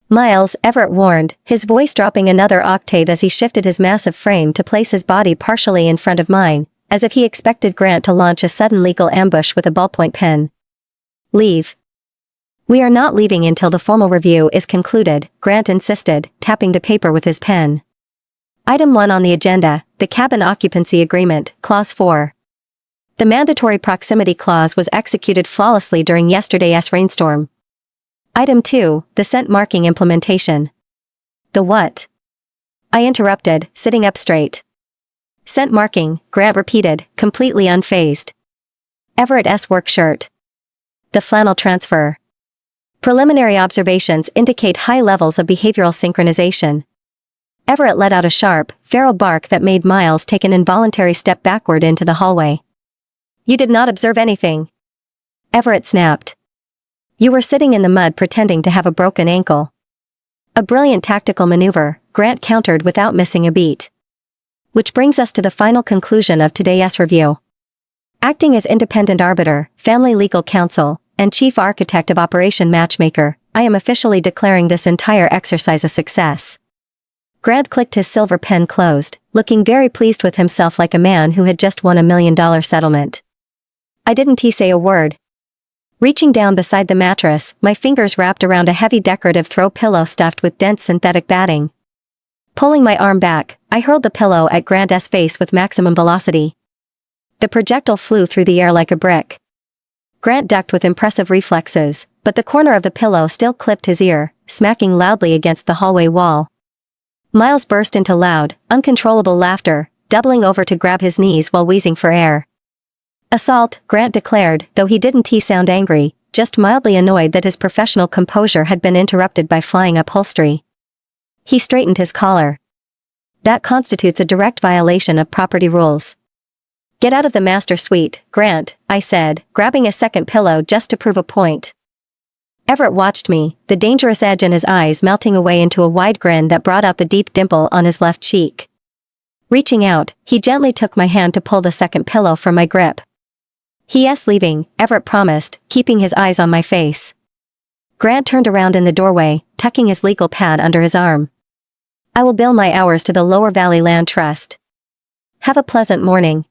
Miles, Everett warned, his voice dropping another octave as he shifted his massive frame to place his body partially in front of mine, as if he expected Grant to launch a sudden legal ambush with a ballpoint pen. Leave. We are not leaving until the formal review is concluded, Grant insisted, tapping the paper with his pen. Item 1 on the agenda, the cabin occupancy agreement, Clause 4. The mandatory proximity clause was executed flawlessly during yesterday's rainstorm. Item 2, the scent marking implementation. The what? I interrupted, sitting up straight. Scent marking, Grant repeated, completely unfazed. Everett's work shirt. The flannel transfer. Preliminary observations indicate high levels of behavioral synchronization. Everett let out a sharp, feral bark that made Miles take an involuntary step backward into the hallway. You did not observe anything. Everett snapped. You were sitting in the mud pretending to have a broken ankle. A brilliant tactical maneuver, Grant countered without missing a beat. Which brings us to the final conclusion of today's review. Acting as independent arbiter, family legal counsel, and chief architect of Operation Matchmaker, I am officially declaring this entire exercise a success. Grant clicked his silver pen closed, looking very pleased with himself like a man who had just won $1 million settlement. I didn't say a word. Reaching down beside the mattress, my fingers wrapped around a heavy decorative throw pillow stuffed with dense synthetic batting. Pulling my arm back, I hurled the pillow at Grant's face with maximum velocity. The projectile flew through the air like a brick. Grant ducked with impressive reflexes, but the corner of the pillow still clipped his ear, smacking loudly against the hallway wall. Miles burst into loud, uncontrollable laughter, doubling over to grab his knees while wheezing for air. Assault, Grant declared, though he didn't sound angry, just mildly annoyed that his professional composure had been interrupted by flying upholstery. He straightened his collar. That constitutes a direct violation of property rules. Get out of the master suite, Grant, I said, grabbing a second pillow just to prove a point. Everett watched me, the dangerous edge in his eyes melting away into a wide grin that brought out the deep dimple on his left cheek. Reaching out, he gently took my hand to pull the second pillow from my grip. He's leaving, Everett promised, keeping his eyes on my face. Grant turned around in the doorway, tucking his legal pad under his arm. I will bill my hours to the Lower Valley Land Trust. Have a pleasant morning.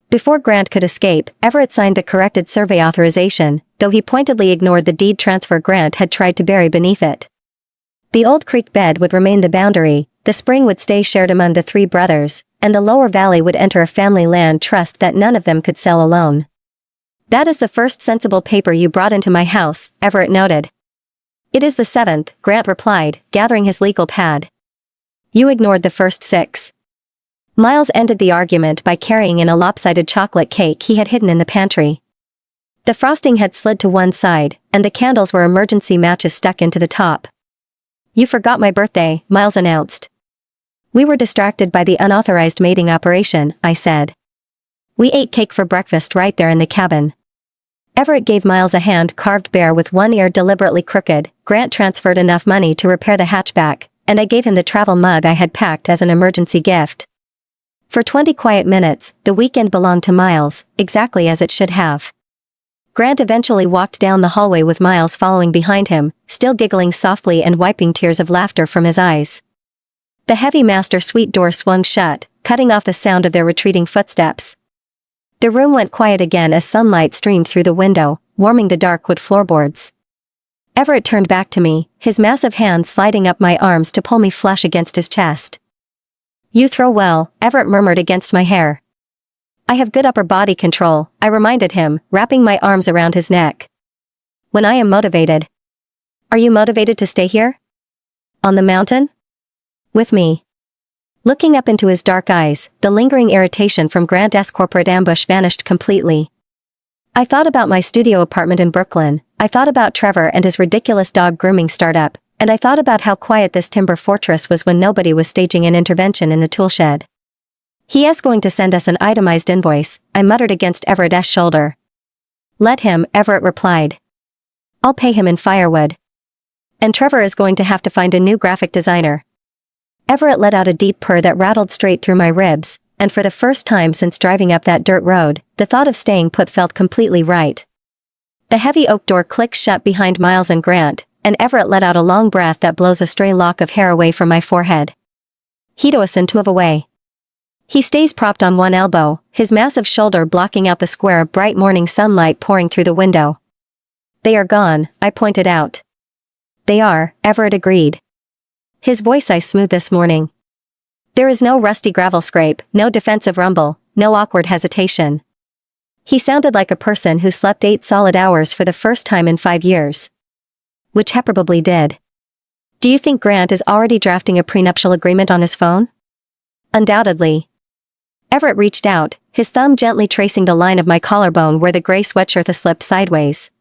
Before Grant could escape, Everett signed the corrected survey authorization, though he pointedly ignored the deed transfer Grant had tried to bury beneath it. The Old Creek bed would remain the boundary, the spring would stay shared among the three brothers, and the Lower Valley would enter a family land trust that none of them could sell alone. That is the first sensible paper you brought into my house, Everett noted. It is the seventh, Grant replied, gathering his legal pad. You ignored the first 6. Miles ended the argument by carrying in a lopsided chocolate cake he had hidden in the pantry. The frosting had slid to one side, and the candles were emergency matches stuck into the top. You forgot my birthday, Miles announced. We were distracted by the unauthorized mating operation, I said. We ate cake for breakfast right there in the cabin. Everett gave Miles a hand carved bare with one ear deliberately crooked. Grant transferred enough money to repair the hatchback, and I gave him the travel mug I had packed as an emergency gift. For 20 quiet minutes, the weekend belonged to Miles, exactly as it should have. Grant eventually walked down the hallway with Miles following behind him, still giggling softly and wiping tears of laughter from his eyes. The heavy master suite door swung shut, cutting off the sound of their retreating footsteps. The room went quiet again as sunlight streamed through the window, warming the dark wood floorboards. Everett turned back to me, his massive hand sliding up my arms to pull me flush against his chest. You throw well, Everett murmured against my hair. I have good upper body control, I reminded him, wrapping my arms around his neck. When I am motivated. Are you motivated to stay here? On the mountain? With me. Looking up into his dark eyes, the lingering irritation from Grant's corporate ambush vanished completely. I thought about my studio apartment in Brooklyn, I thought about Trevor and his ridiculous dog grooming startup, and I thought about how quiet this timber fortress was when nobody was staging an intervention in the toolshed. He is going to send us an itemized invoice, I muttered against Everett's shoulder. Let him, Everett replied. I'll pay him in firewood. And Trevor is going to have to find a new graphic designer. Everett let out a deep purr that rattled straight through my ribs, and for the first time since driving up that dirt road, the thought of staying put felt completely right. The heavy oak door clicked shut behind Miles and Grant, and Everett let out a long breath that blows a stray lock of hair away from my forehead. Hidoasan to away. He stays propped on one elbow, his massive shoulder blocking out the square of bright morning sunlight pouring through the window. They are gone, I pointed out. They are, Everett agreed. His voice ice smooth this morning. There is no rusty gravel scrape, no defensive rumble, no awkward hesitation. He sounded like a person who slept 8 solid hours for the first time in 5 years. Which he probably did. Do you think Grant is already drafting a prenuptial agreement on his phone? Undoubtedly. Everett reached out, his thumb gently tracing the line of my collarbone where the gray sweatshirt slipped sideways.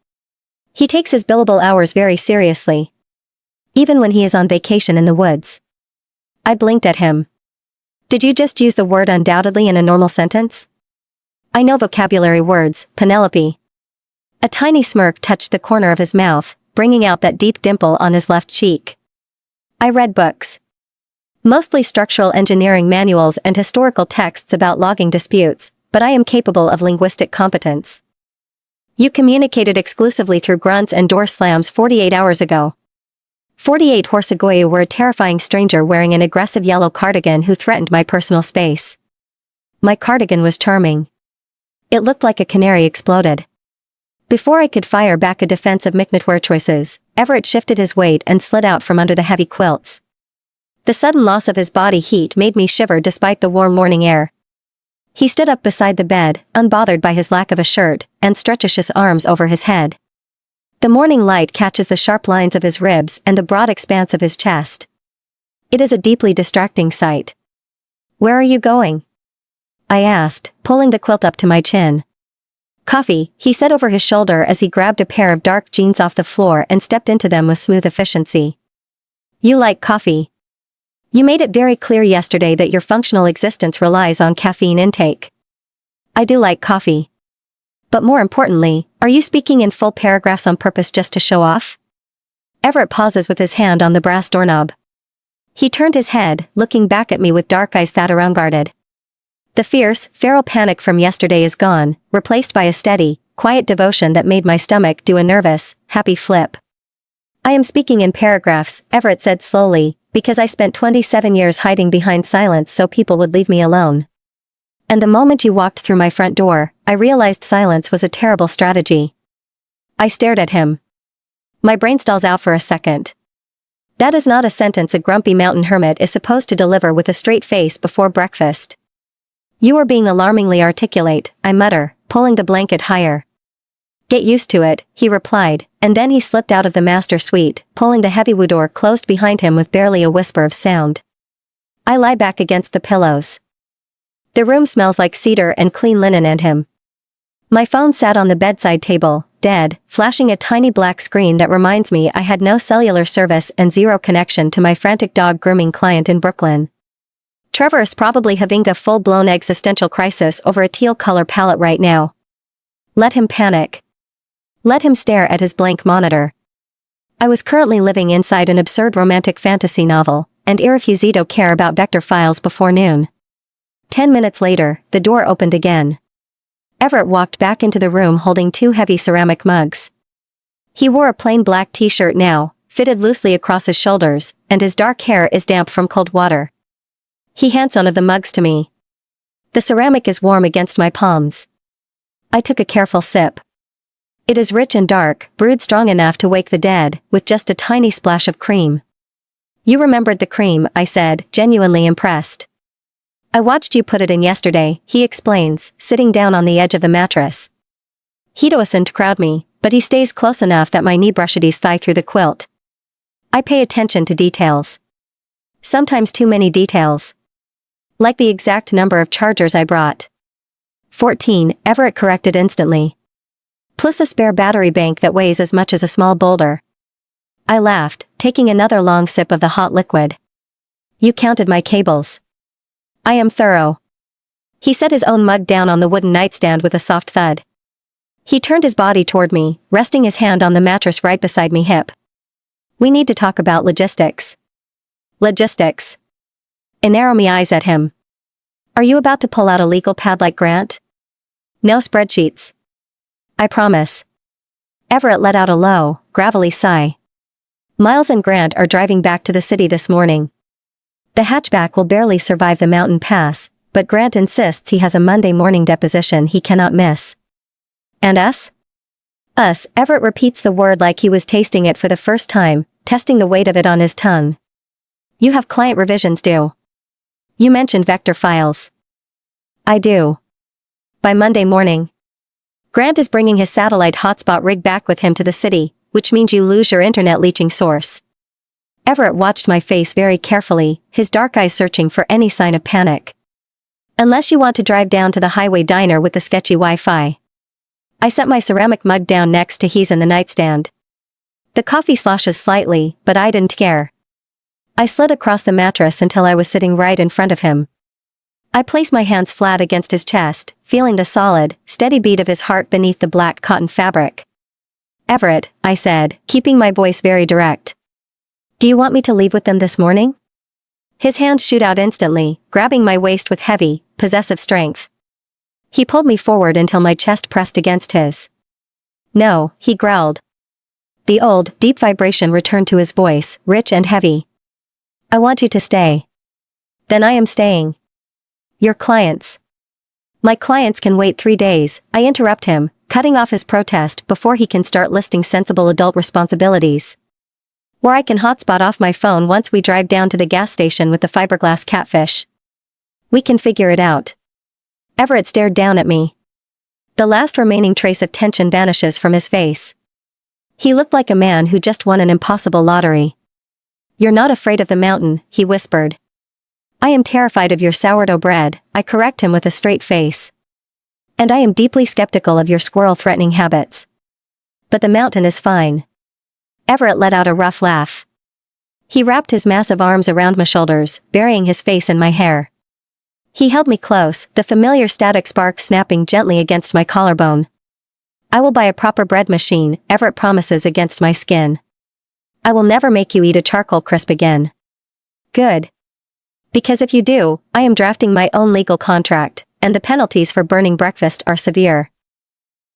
He takes his billable hours very seriously. Even when he is on vacation in the woods. I blinked at him. Did you just use the word undoubtedly in a normal sentence? I know vocabulary words, Penelope. A tiny smirk touched the corner of his mouth, bringing out that deep dimple on his left cheek. I read books. Mostly structural engineering manuals and historical texts about logging disputes, but I am capable of linguistic competence. You communicated exclusively through grunts and door slams 48 hours ago. 48 Horsegoyu were a terrifying stranger wearing an aggressive yellow cardigan who threatened my personal space. My cardigan was charming. It looked like a canary exploded. Before I could fire back a defense of McNetware choices, Everett shifted his weight and slid out from under the heavy quilts. The sudden loss of his body heat made me shiver despite the warm morning air. He stood up beside the bed, unbothered by his lack of a shirt, and stretches his arms over his head. The morning light catches the sharp lines of his ribs and the broad expanse of his chest. It is a deeply distracting sight. Where are you going? I asked, pulling the quilt up to my chin. Coffee, he said over his shoulder as he grabbed a pair of dark jeans off the floor and stepped into them with smooth efficiency. You like coffee. You made it very clear yesterday that your functional existence relies on caffeine intake. I do like coffee. But more importantly, are you speaking in full paragraphs on purpose just to show off? Everett pauses with his hand on the brass doorknob. He turned his head, looking back at me with dark eyes that are unguarded. The fierce, feral panic from yesterday is gone, replaced by a steady, quiet devotion that made my stomach do a nervous, happy flip. I am speaking in paragraphs, Everett said slowly, because I spent 27 years hiding behind silence so people would leave me alone. And the moment you walked through my front door, I realized silence was a terrible strategy. I stared at him. My brain stalls out for a second. That is not a sentence a grumpy mountain hermit is supposed to deliver with a straight face before breakfast. You are being alarmingly articulate, I mutter, pulling the blanket higher. Get used to it, he replied, and then he slipped out of the master suite, pulling the heavy door closed behind him with barely a whisper of sound. I lie back against the pillows. The room smells like cedar and clean linen and him. My phone sat on the bedside table, dead, flashing a tiny black screen that reminds me I had no cellular service and zero connection to my frantic dog grooming client in Brooklyn. Trevor is probably having a full-blown existential crisis over a teal color palette right now. Let him panic. Let him stare at his blank monitor. I was currently living inside an absurd romantic fantasy novel, and irrefusito care about vector files before noon. 10 minutes later, the door opened again. Everett walked back into the room holding 2 heavy ceramic mugs. He wore a plain black t-shirt now, fitted loosely across his shoulders, and his dark hair is damp from cold water. He hands one of the mugs to me. The ceramic is warm against my palms. I took a careful sip. It is rich and dark, brewed strong enough to wake the dead, with just a tiny splash of cream. You remembered the cream, I said, genuinely impressed. I watched you put it in yesterday, he explains, sitting down on the edge of the mattress. He doesn't crowd me, but he stays close enough that my knee brushes his thigh through the quilt. I pay attention to details. Sometimes too many details. Like the exact number of chargers I brought. 14, Everett corrected instantly. Plus a spare battery bank that weighs as much as a small boulder. I laughed, taking another long sip of the hot liquid. You counted my cables. I am thorough. He set his own mug down on the wooden nightstand with a soft thud. He turned his body toward me, resting his hand on the mattress right beside me hip. We need to talk about logistics. Logistics. I narrow my eyes at him. Are you about to pull out a legal pad like Grant? No spreadsheets. I promise. Everett let out a low, gravelly sigh. Miles and Grant are driving back to the city this morning. The hatchback will barely survive the mountain pass, but Grant insists he has a Monday morning deposition he cannot miss. And us? Us, Everett repeats the word like he was tasting it for the first time, testing the weight of it on his tongue. You have client revisions due. You mentioned vector files. I do. By Monday morning. Grant is bringing his satellite hotspot rig back with him to the city, which means you lose your internet leeching source. Everett watched my face very carefully, his dark eyes searching for any sign of panic. Unless you want to drive down to the highway diner with the sketchy Wi-Fi. I set my ceramic mug down next to his in the nightstand. The coffee sloshes slightly, but I didn't care. I slid across the mattress until I was sitting right in front of him. I placed my hands flat against his chest, feeling the solid, steady beat of his heart beneath the black cotton fabric. Everett, I said, keeping my voice very direct. Do you want me to leave with them this morning? His hands shoot out instantly, grabbing my waist with heavy, possessive strength. He pulled me forward until my chest pressed against his. No, he growled. The old, deep vibration returned to his voice, rich and heavy. I want you to stay. Then I am staying. Your clients. My clients can wait 3 days, I interrupt him, cutting off his protest before he can start listing sensible adult responsibilities. Or I can hotspot off my phone once we drive down to the gas station with the fiberglass catfish. We can figure it out. Everett stared down at me. The last remaining trace of tension vanishes from his face. He looked like a man who just won an impossible lottery. You're not afraid of the mountain, he whispered. I am terrified of your sourdough bread, I correct him with a straight face. And I am deeply skeptical of your squirrel-threatening habits. But the mountain is fine. Everett let out a rough laugh. He wrapped his massive arms around my shoulders, burying his face in my hair. He held me close, the familiar static spark snapping gently against my collarbone. I will buy a proper bread machine, Everett promises against my skin. I will never make you eat a charcoal crisp again. Good. Because if you do, I am drafting my own legal contract, and the penalties for burning breakfast are severe.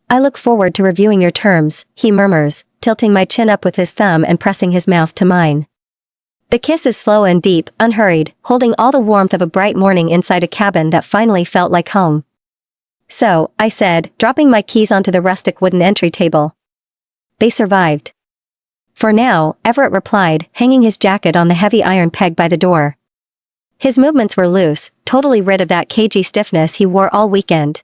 I look forward to reviewing your terms, he murmurs, tilting my chin up with his thumb and pressing his mouth to mine. The kiss is slow and deep, unhurried, holding all the warmth of a bright morning inside a cabin that finally felt like home. So, I said, dropping my keys onto the rustic wooden entry table. They survived. For now, Everett replied, hanging his jacket on the heavy iron peg by the door. His movements were loose, totally rid of that cagey stiffness he wore all weekend.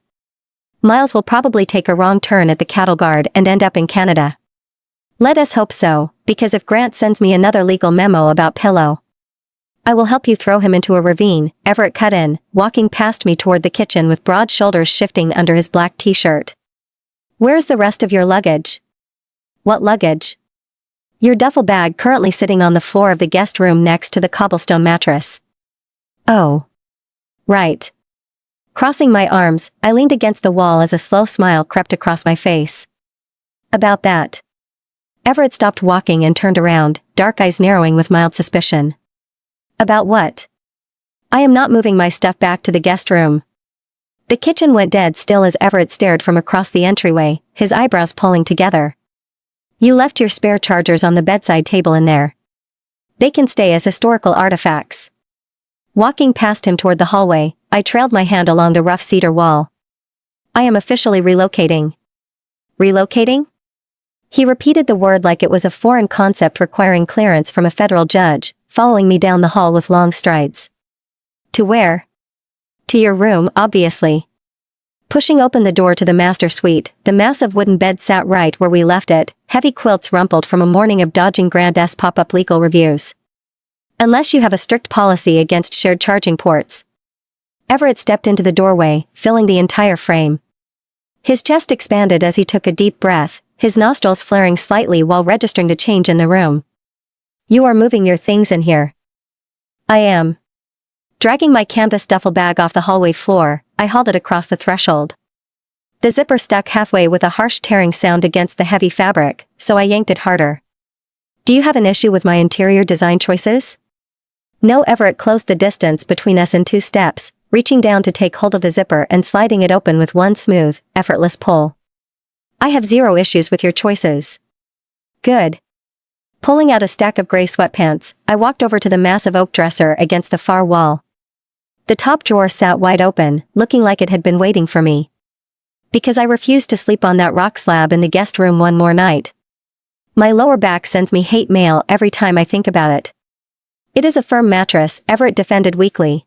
Miles will probably take a wrong turn at the cattle guard and end up in Canada. Let us hope so, because if Grant sends me another legal memo about Pillow, I will help you throw him into a ravine, Everett cut in, walking past me toward the kitchen with broad shoulders shifting under his black t-shirt. Where's the rest of your luggage? What luggage? Your duffel bag currently sitting on the floor of the guest room next to the cobblestone mattress. Oh. Right. Crossing my arms, I leaned against the wall as a slow smile crept across my face. About that. Everett stopped walking and turned around, dark eyes narrowing with mild suspicion. About what? I am not moving my stuff back to the guest room. The kitchen went dead still as Everett stared from across the entryway, his eyebrows pulling together. You left your spare chargers on the bedside table in there. They can stay as historical artifacts. Walking past him toward the hallway, I trailed my hand along the rough cedar wall. I am officially relocating. Relocating? He repeated the word like it was a foreign concept requiring clearance from a federal judge, following me down the hall with long strides. To where? To your room, obviously. Pushing open the door to the master suite, the massive wooden bed sat right where we left it, heavy quilts rumpled from a morning of dodging Grand's pop-up legal reviews. Unless you have a strict policy against shared charging ports. Everett stepped into the doorway, filling the entire frame. His chest expanded as he took a deep breath, his nostrils flaring slightly while registering the change in the room. You are moving your things in here. I am. Dragging my canvas duffel bag off the hallway floor, I hauled it across the threshold. The zipper stuck halfway with a harsh tearing sound against the heavy fabric, so I yanked it harder. Do you have an issue with my interior design choices? No. Everett closed the distance between us in 2 steps, reaching down to take hold of the zipper and sliding it open with one smooth, effortless pull. I have 0 issues with your choices. Good. Pulling out a stack of gray sweatpants, I walked over to the massive oak dresser against the far wall. The top drawer sat wide open, looking like it had been waiting for me. Because I refused to sleep on that rock slab in the guest room one more night. My lower back sends me hate mail every time I think about it. It is a firm mattress, Everett defended weakly.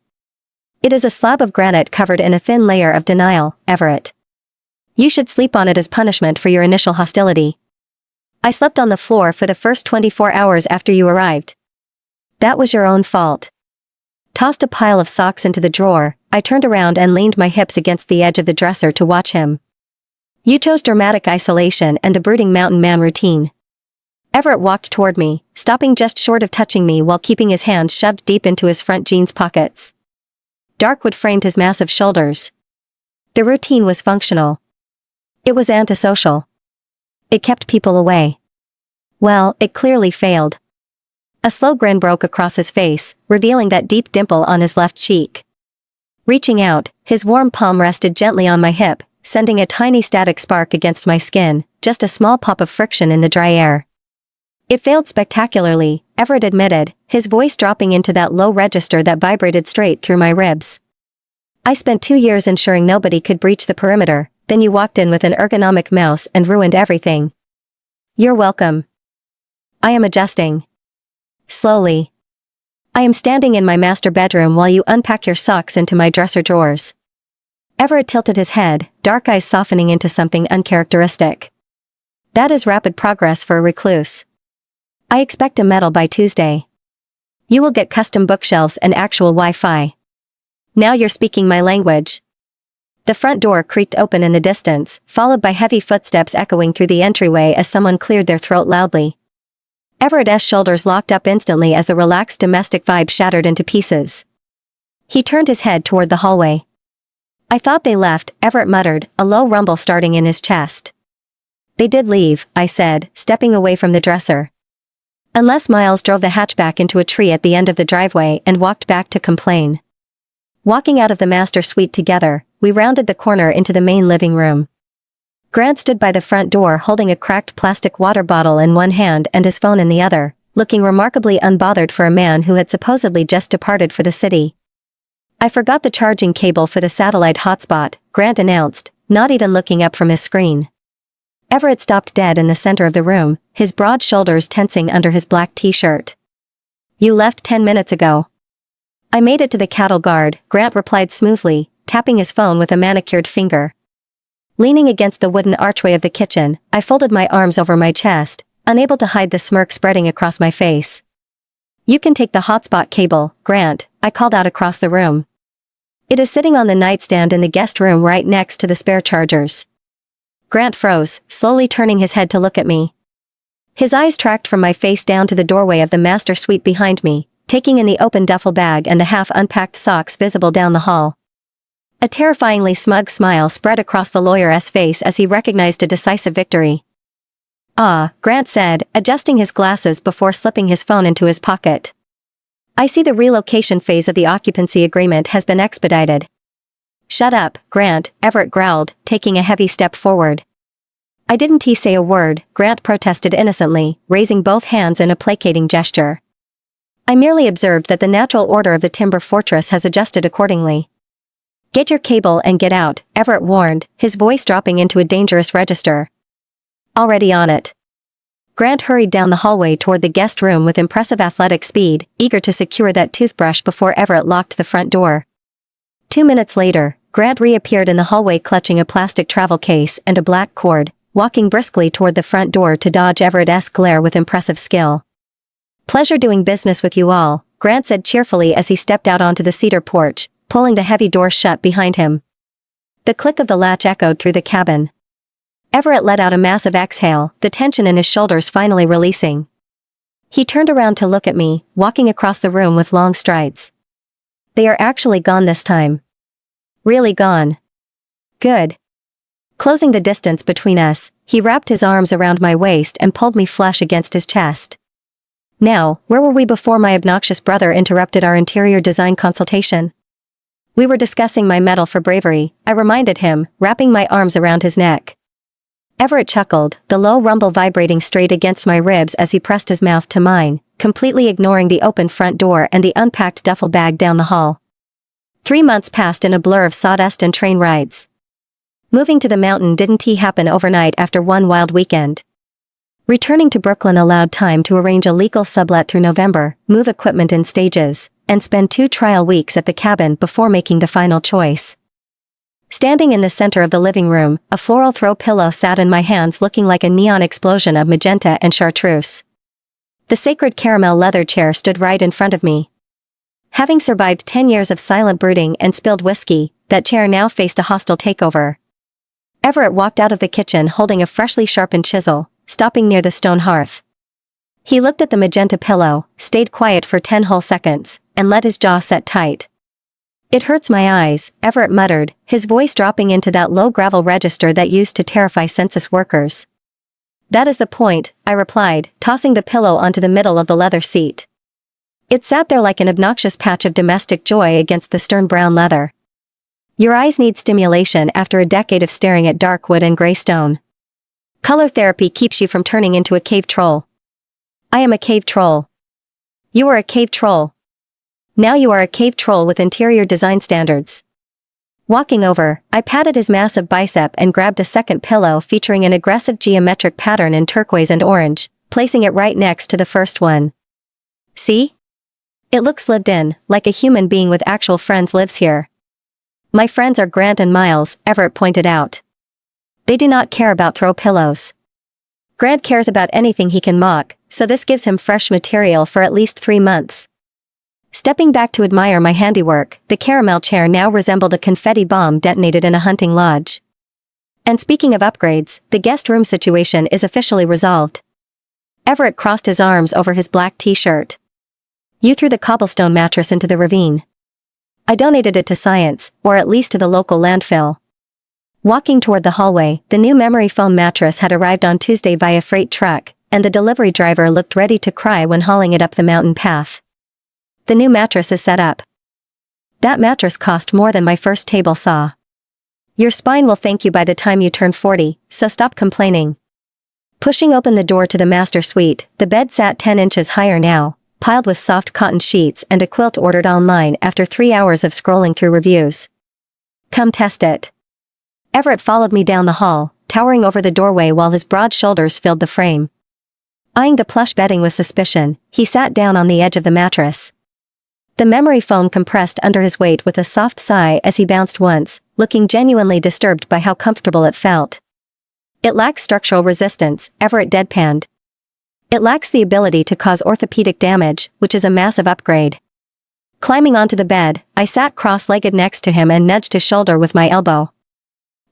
It is a slab of granite covered in a thin layer of denial, Everett. You should sleep on it as punishment for your initial hostility. I slept on the floor for the first 24 hours after you arrived. That was your own fault. Tossed a pile of socks into the drawer, I turned around and leaned my hips against the edge of the dresser to watch him. You chose dramatic isolation and the brooding mountain man routine. Everett walked toward me, stopping just short of touching me while keeping his hands shoved deep into his front jeans pockets. Darkwood framed his massive shoulders. The routine was functional. It was antisocial. It kept people away. Well, it clearly failed. A slow grin broke across his face, revealing that deep dimple on his left cheek. Reaching out, his warm palm rested gently on my hip, sending a tiny static spark against my skin, just a small pop of friction in the dry air. It failed spectacularly, Everett admitted, his voice dropping into that low register that vibrated straight through my ribs. I spent 2 years ensuring nobody could breach the perimeter, then you walked in with an ergonomic mouse and ruined everything. You're welcome. I am adjusting. Slowly. I am standing in my master bedroom while you unpack your socks into my dresser drawers. Everett tilted his head, dark eyes softening into something uncharacteristic. That is rapid progress for a recluse. I expect a medal by Tuesday. You will get custom bookshelves and actual Wi-Fi. Now you're speaking my language. The front door creaked open in the distance, followed by heavy footsteps echoing through the entryway as someone cleared their throat loudly. Everett's shoulders locked up instantly as the relaxed domestic vibe shattered into pieces. He turned his head toward the hallway. I thought they left, Everett muttered, a low rumble starting in his chest. They did leave, I said, stepping away from the dresser. Unless Miles drove the hatchback into a tree at the end of the driveway and walked back to complain. Walking out of the master suite together, we rounded the corner into the main living room. Grant stood by the front door holding a cracked plastic water bottle in one hand and his phone in the other, looking remarkably unbothered for a man who had supposedly just departed for the city. I forgot the charging cable for the satellite hotspot, Grant announced, not even looking up from his screen. Everett stopped dead in the center of the room, his broad shoulders tensing under his black t-shirt. You left 10 minutes ago. I made it to the cattle guard, Grant replied smoothly, tapping his phone with a manicured finger. Leaning against the wooden archway of the kitchen, I folded my arms over my chest, unable to hide the smirk spreading across my face. You can take the hotspot cable, Grant, I called out across the room. It is sitting on the nightstand in the guest room right next to the spare chargers. Grant froze, slowly turning his head to look at me. His eyes tracked from my face down to the doorway of the master suite behind me, taking in the open duffel bag and the half-unpacked socks visible down the hall. A terrifyingly smug smile spread across the lawyer's face as he recognized a decisive victory. Ah, Grant said, adjusting his glasses before slipping his phone into his pocket. I see the relocation phase of the occupancy agreement has been expedited. Shut up, Grant, Everett growled, taking a heavy step forward. I didn't say a word, Grant protested innocently, raising both hands in a placating gesture. I merely observed that the natural order of the timber fortress has adjusted accordingly. Get your cable and get out, Everett warned, his voice dropping into a dangerous register. Already on it. Grant hurried down the hallway toward the guest room with impressive athletic speed, eager to secure that toothbrush before Everett locked the front door. 2 minutes later, Grant reappeared in the hallway clutching a plastic travel case and a black cord, walking briskly toward the front door to dodge Everett's glare with impressive skill. Pleasure doing business with you all, Grant said cheerfully as he stepped out onto the cedar porch, pulling the heavy door shut behind him. The click of the latch echoed through the cabin. Everett let out a massive exhale, the tension in his shoulders finally releasing. He turned around to look at me, walking across the room with long strides. They are actually gone this time. Really gone. Good. Closing the distance between us, he wrapped his arms around my waist and pulled me flush against his chest. Now, where were we before my obnoxious brother interrupted our interior design consultation? We were discussing my medal for bravery, I reminded him, wrapping my arms around his neck. Everett chuckled, the low rumble vibrating straight against my ribs as he pressed his mouth to mine, completely ignoring the open front door and the unpacked duffel bag down the hall. 3 months passed in a blur of sawdust and train rides. Moving to the mountain didn't happen overnight after one wild weekend. Returning to Brooklyn allowed time to arrange a legal sublet through November, move equipment in stages, and spend 2 trial weeks at the cabin before making the final choice. Standing in the center of the living room, a floral throw pillow sat in my hands looking like a neon explosion of magenta and chartreuse. The sacred caramel leather chair stood right in front of me. Having survived 10 years of silent brooding and spilled whiskey, that chair now faced a hostile takeover. Everett walked out of the kitchen holding a freshly sharpened chisel, stopping near the stone hearth. He looked at the magenta pillow, stayed quiet for 10 whole seconds, and let his jaw set tight. "It hurts my eyes," Everett muttered, his voice dropping into that low gravel register that used to terrify census workers. "That is the point," I replied, tossing the pillow onto the middle of the leather seat. It sat there like an obnoxious patch of domestic joy against the stern brown leather. "Your eyes need stimulation after a decade of staring at dark wood and gray stone. Color therapy keeps you from turning into a cave troll." "I am a cave troll." "You are a cave troll. Now you are a cave troll with interior design standards." Walking over, I patted his massive bicep and grabbed a second pillow featuring an aggressive geometric pattern in turquoise and orange, placing it right next to the first one. "See? It looks lived in, like a human being with actual friends lives here." "My friends are Grant and Miles," Everett pointed out. "They do not care about throw pillows. Grant cares about anything he can mock, so this gives him fresh material for at least 3 months. Stepping back to admire my handiwork, the caramel chair now resembled a confetti bomb detonated in a hunting lodge. "And speaking of upgrades, the guest room situation is officially resolved." Everett crossed his arms over his black t-shirt. "You threw the cobblestone mattress into the ravine. I donated it to science, or at least to the local landfill." Walking toward the hallway, the new memory foam mattress had arrived on Tuesday via freight truck, and the delivery driver looked ready to cry when hauling it up the mountain path. "The new mattress is set up. That mattress cost more than my first table saw. Your spine will thank you by the time you turn 40, so stop complaining." Pushing open the door to the master suite, the bed sat 10 inches higher now, piled with soft cotton sheets and a quilt ordered online after 3 hours of scrolling through reviews. "Come test it." Everett followed me down the hall, towering over the doorway while his broad shoulders filled the frame. Eyeing the plush bedding with suspicion, he sat down on the edge of the mattress. The memory foam compressed under his weight with a soft sigh as he bounced once, looking genuinely disturbed by how comfortable it felt. "It lacks structural resistance," Everett deadpanned. "It lacks the ability to cause orthopedic damage, which is a massive upgrade." Climbing onto the bed, I sat cross-legged next to him and nudged his shoulder with my elbow.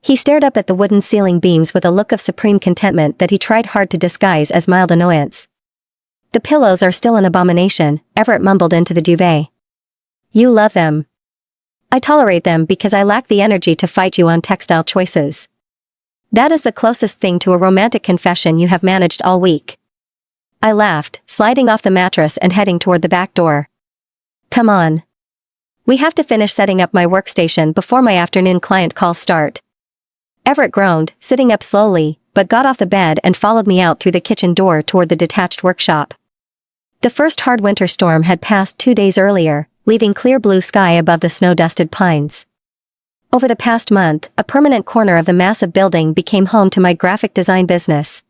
He stared up at the wooden ceiling beams with a look of supreme contentment that he tried hard to disguise as mild annoyance. "The pillows are still an abomination," Everett mumbled into the duvet. "You love them." "I tolerate them because I lack the energy to fight you on textile choices." "That is the closest thing to a romantic confession you have managed all week." I laughed, sliding off the mattress and heading toward the back door. "Come on. We have to finish setting up my workstation before my afternoon client calls start." Everett groaned, sitting up slowly, but got off the bed and followed me out through the kitchen door toward the detached workshop. The first hard winter storm had passed 2 days earlier, leaving clear blue sky above the snow-dusted pines. Over the past month, a permanent corner of the massive building became home to my graphic design business.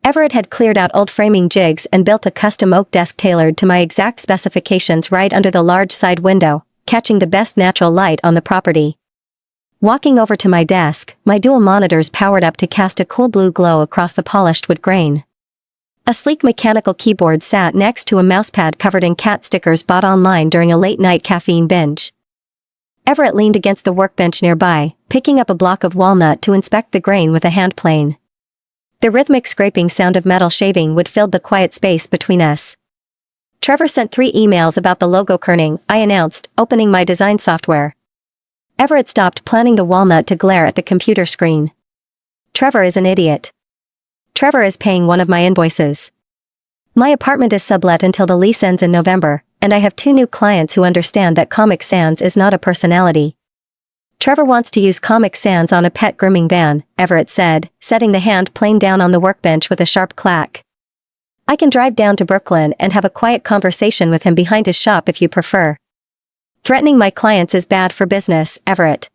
Everett had cleared out old framing jigs and built a custom oak desk tailored to my exact specifications right under the large side window, catching the best natural light on the property. Walking over to my desk, my dual monitors powered up to cast a cool blue glow across the polished wood grain. A sleek mechanical keyboard sat next to a mousepad covered in cat stickers bought online during a late-night caffeine binge. Everett leaned against the workbench nearby, picking up a block of walnut to inspect the grain with a hand plane. The rhythmic scraping sound of metal shaving wood filled the quiet space between us. Trevor sent 3 emails about the logo kerning, I announced, opening my design software. Everett stopped planning the walnut to glare at the computer screen. Trevor is an idiot. Trevor is paying one of my invoices. My apartment is sublet until the lease ends in November, and I have 2 new clients who understand that Comic Sans is not a personality. Trevor wants to use Comic Sans on a pet grooming van, Everett said, setting the hand plane down on the workbench with a sharp clack. I can drive down to Brooklyn and have a quiet conversation with him behind his shop if you prefer. Threatening my clients is bad for business, Everett.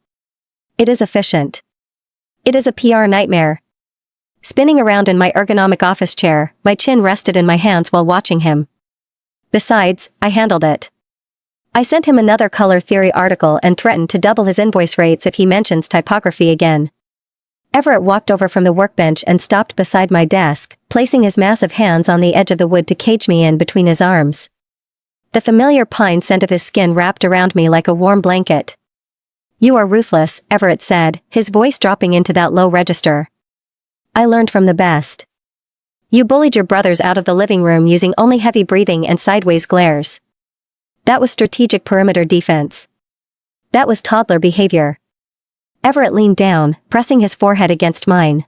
It is efficient. It is a PR nightmare. Spinning around in my ergonomic office chair, my chin rested in my hands while watching him. Besides, I handled it. I sent him another color theory article and threatened to double his invoice rates if he mentions typography again. Everett walked over from the workbench and stopped beside my desk, placing his massive hands on the edge of the wood to cage me in between his arms. The familiar pine scent of his skin wrapped around me like a warm blanket. You are ruthless, Everett said, his voice dropping into that low register. I learned from the best. You bullied your brothers out of the living room using only heavy breathing and sideways glares. That was strategic perimeter defense. That was toddler behavior. Everett leaned down, pressing his forehead against mine.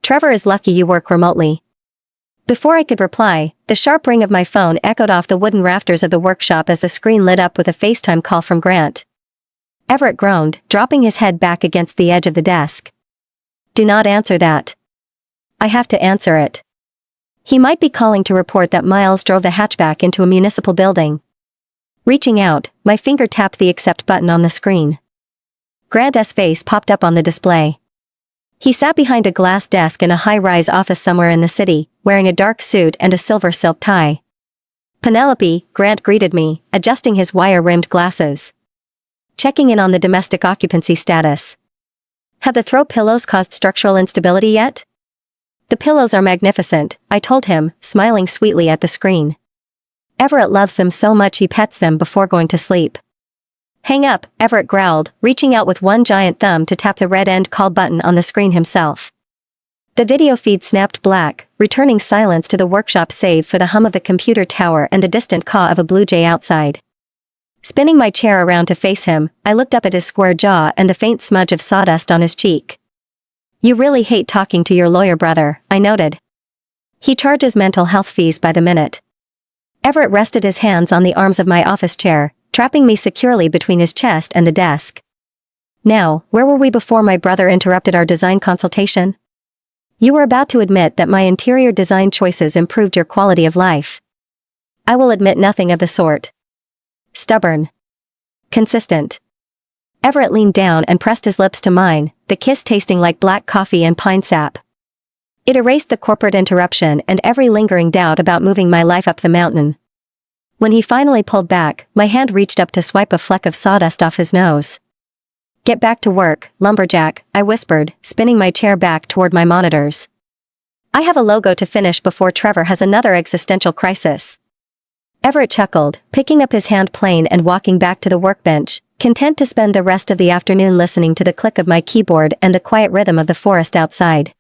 Trevor is lucky you work remotely. Before I could reply, the sharp ring of my phone echoed off the wooden rafters of the workshop as the screen lit up with a FaceTime call from Grant. Everett groaned, dropping his head back against the edge of the desk. Do not answer that. I have to answer it. He might be calling to report that Miles drove the hatchback into a municipal building. Reaching out, my finger tapped the accept button on the screen. Grant's face popped up on the display. He sat behind a glass desk in a high-rise office somewhere in the city, wearing a dark suit and a silver silk tie. Penelope, Grant greeted me, adjusting his wire-rimmed glasses. Checking in on the domestic occupancy status. Have the throw pillows caused structural instability yet? The pillows are magnificent, I told him, smiling sweetly at the screen. Everett loves them so much he pets them before going to sleep. Hang up, Everett growled, reaching out with one giant thumb to tap the red end call button on the screen himself. The video feed snapped black, returning silence to the workshop save for the hum of the computer tower and the distant caw of a blue jay outside. Spinning my chair around to face him, I looked up at his square jaw and the faint smudge of sawdust on his cheek. You really hate talking to your lawyer brother, I noted. He charges mental health fees by the minute. Everett rested his hands on the arms of my office chair, trapping me securely between his chest and the desk. Now, where were we before my brother interrupted our design consultation? You were about to admit that my interior design choices improved your quality of life. I will admit nothing of the sort. Stubborn. Consistent. Everett leaned down and pressed his lips to mine, the kiss tasting like black coffee and pine sap. It erased the corporate interruption and every lingering doubt about moving my life up the mountain. When he finally pulled back, my hand reached up to swipe a fleck of sawdust off his nose. Get back to work, lumberjack, I whispered, spinning my chair back toward my monitors. I have a logo to finish before Trevor has another existential crisis. Everett chuckled, picking up his hand plane and walking back to the workbench, content to spend the rest of the afternoon listening to the click of my keyboard and the quiet rhythm of the forest outside.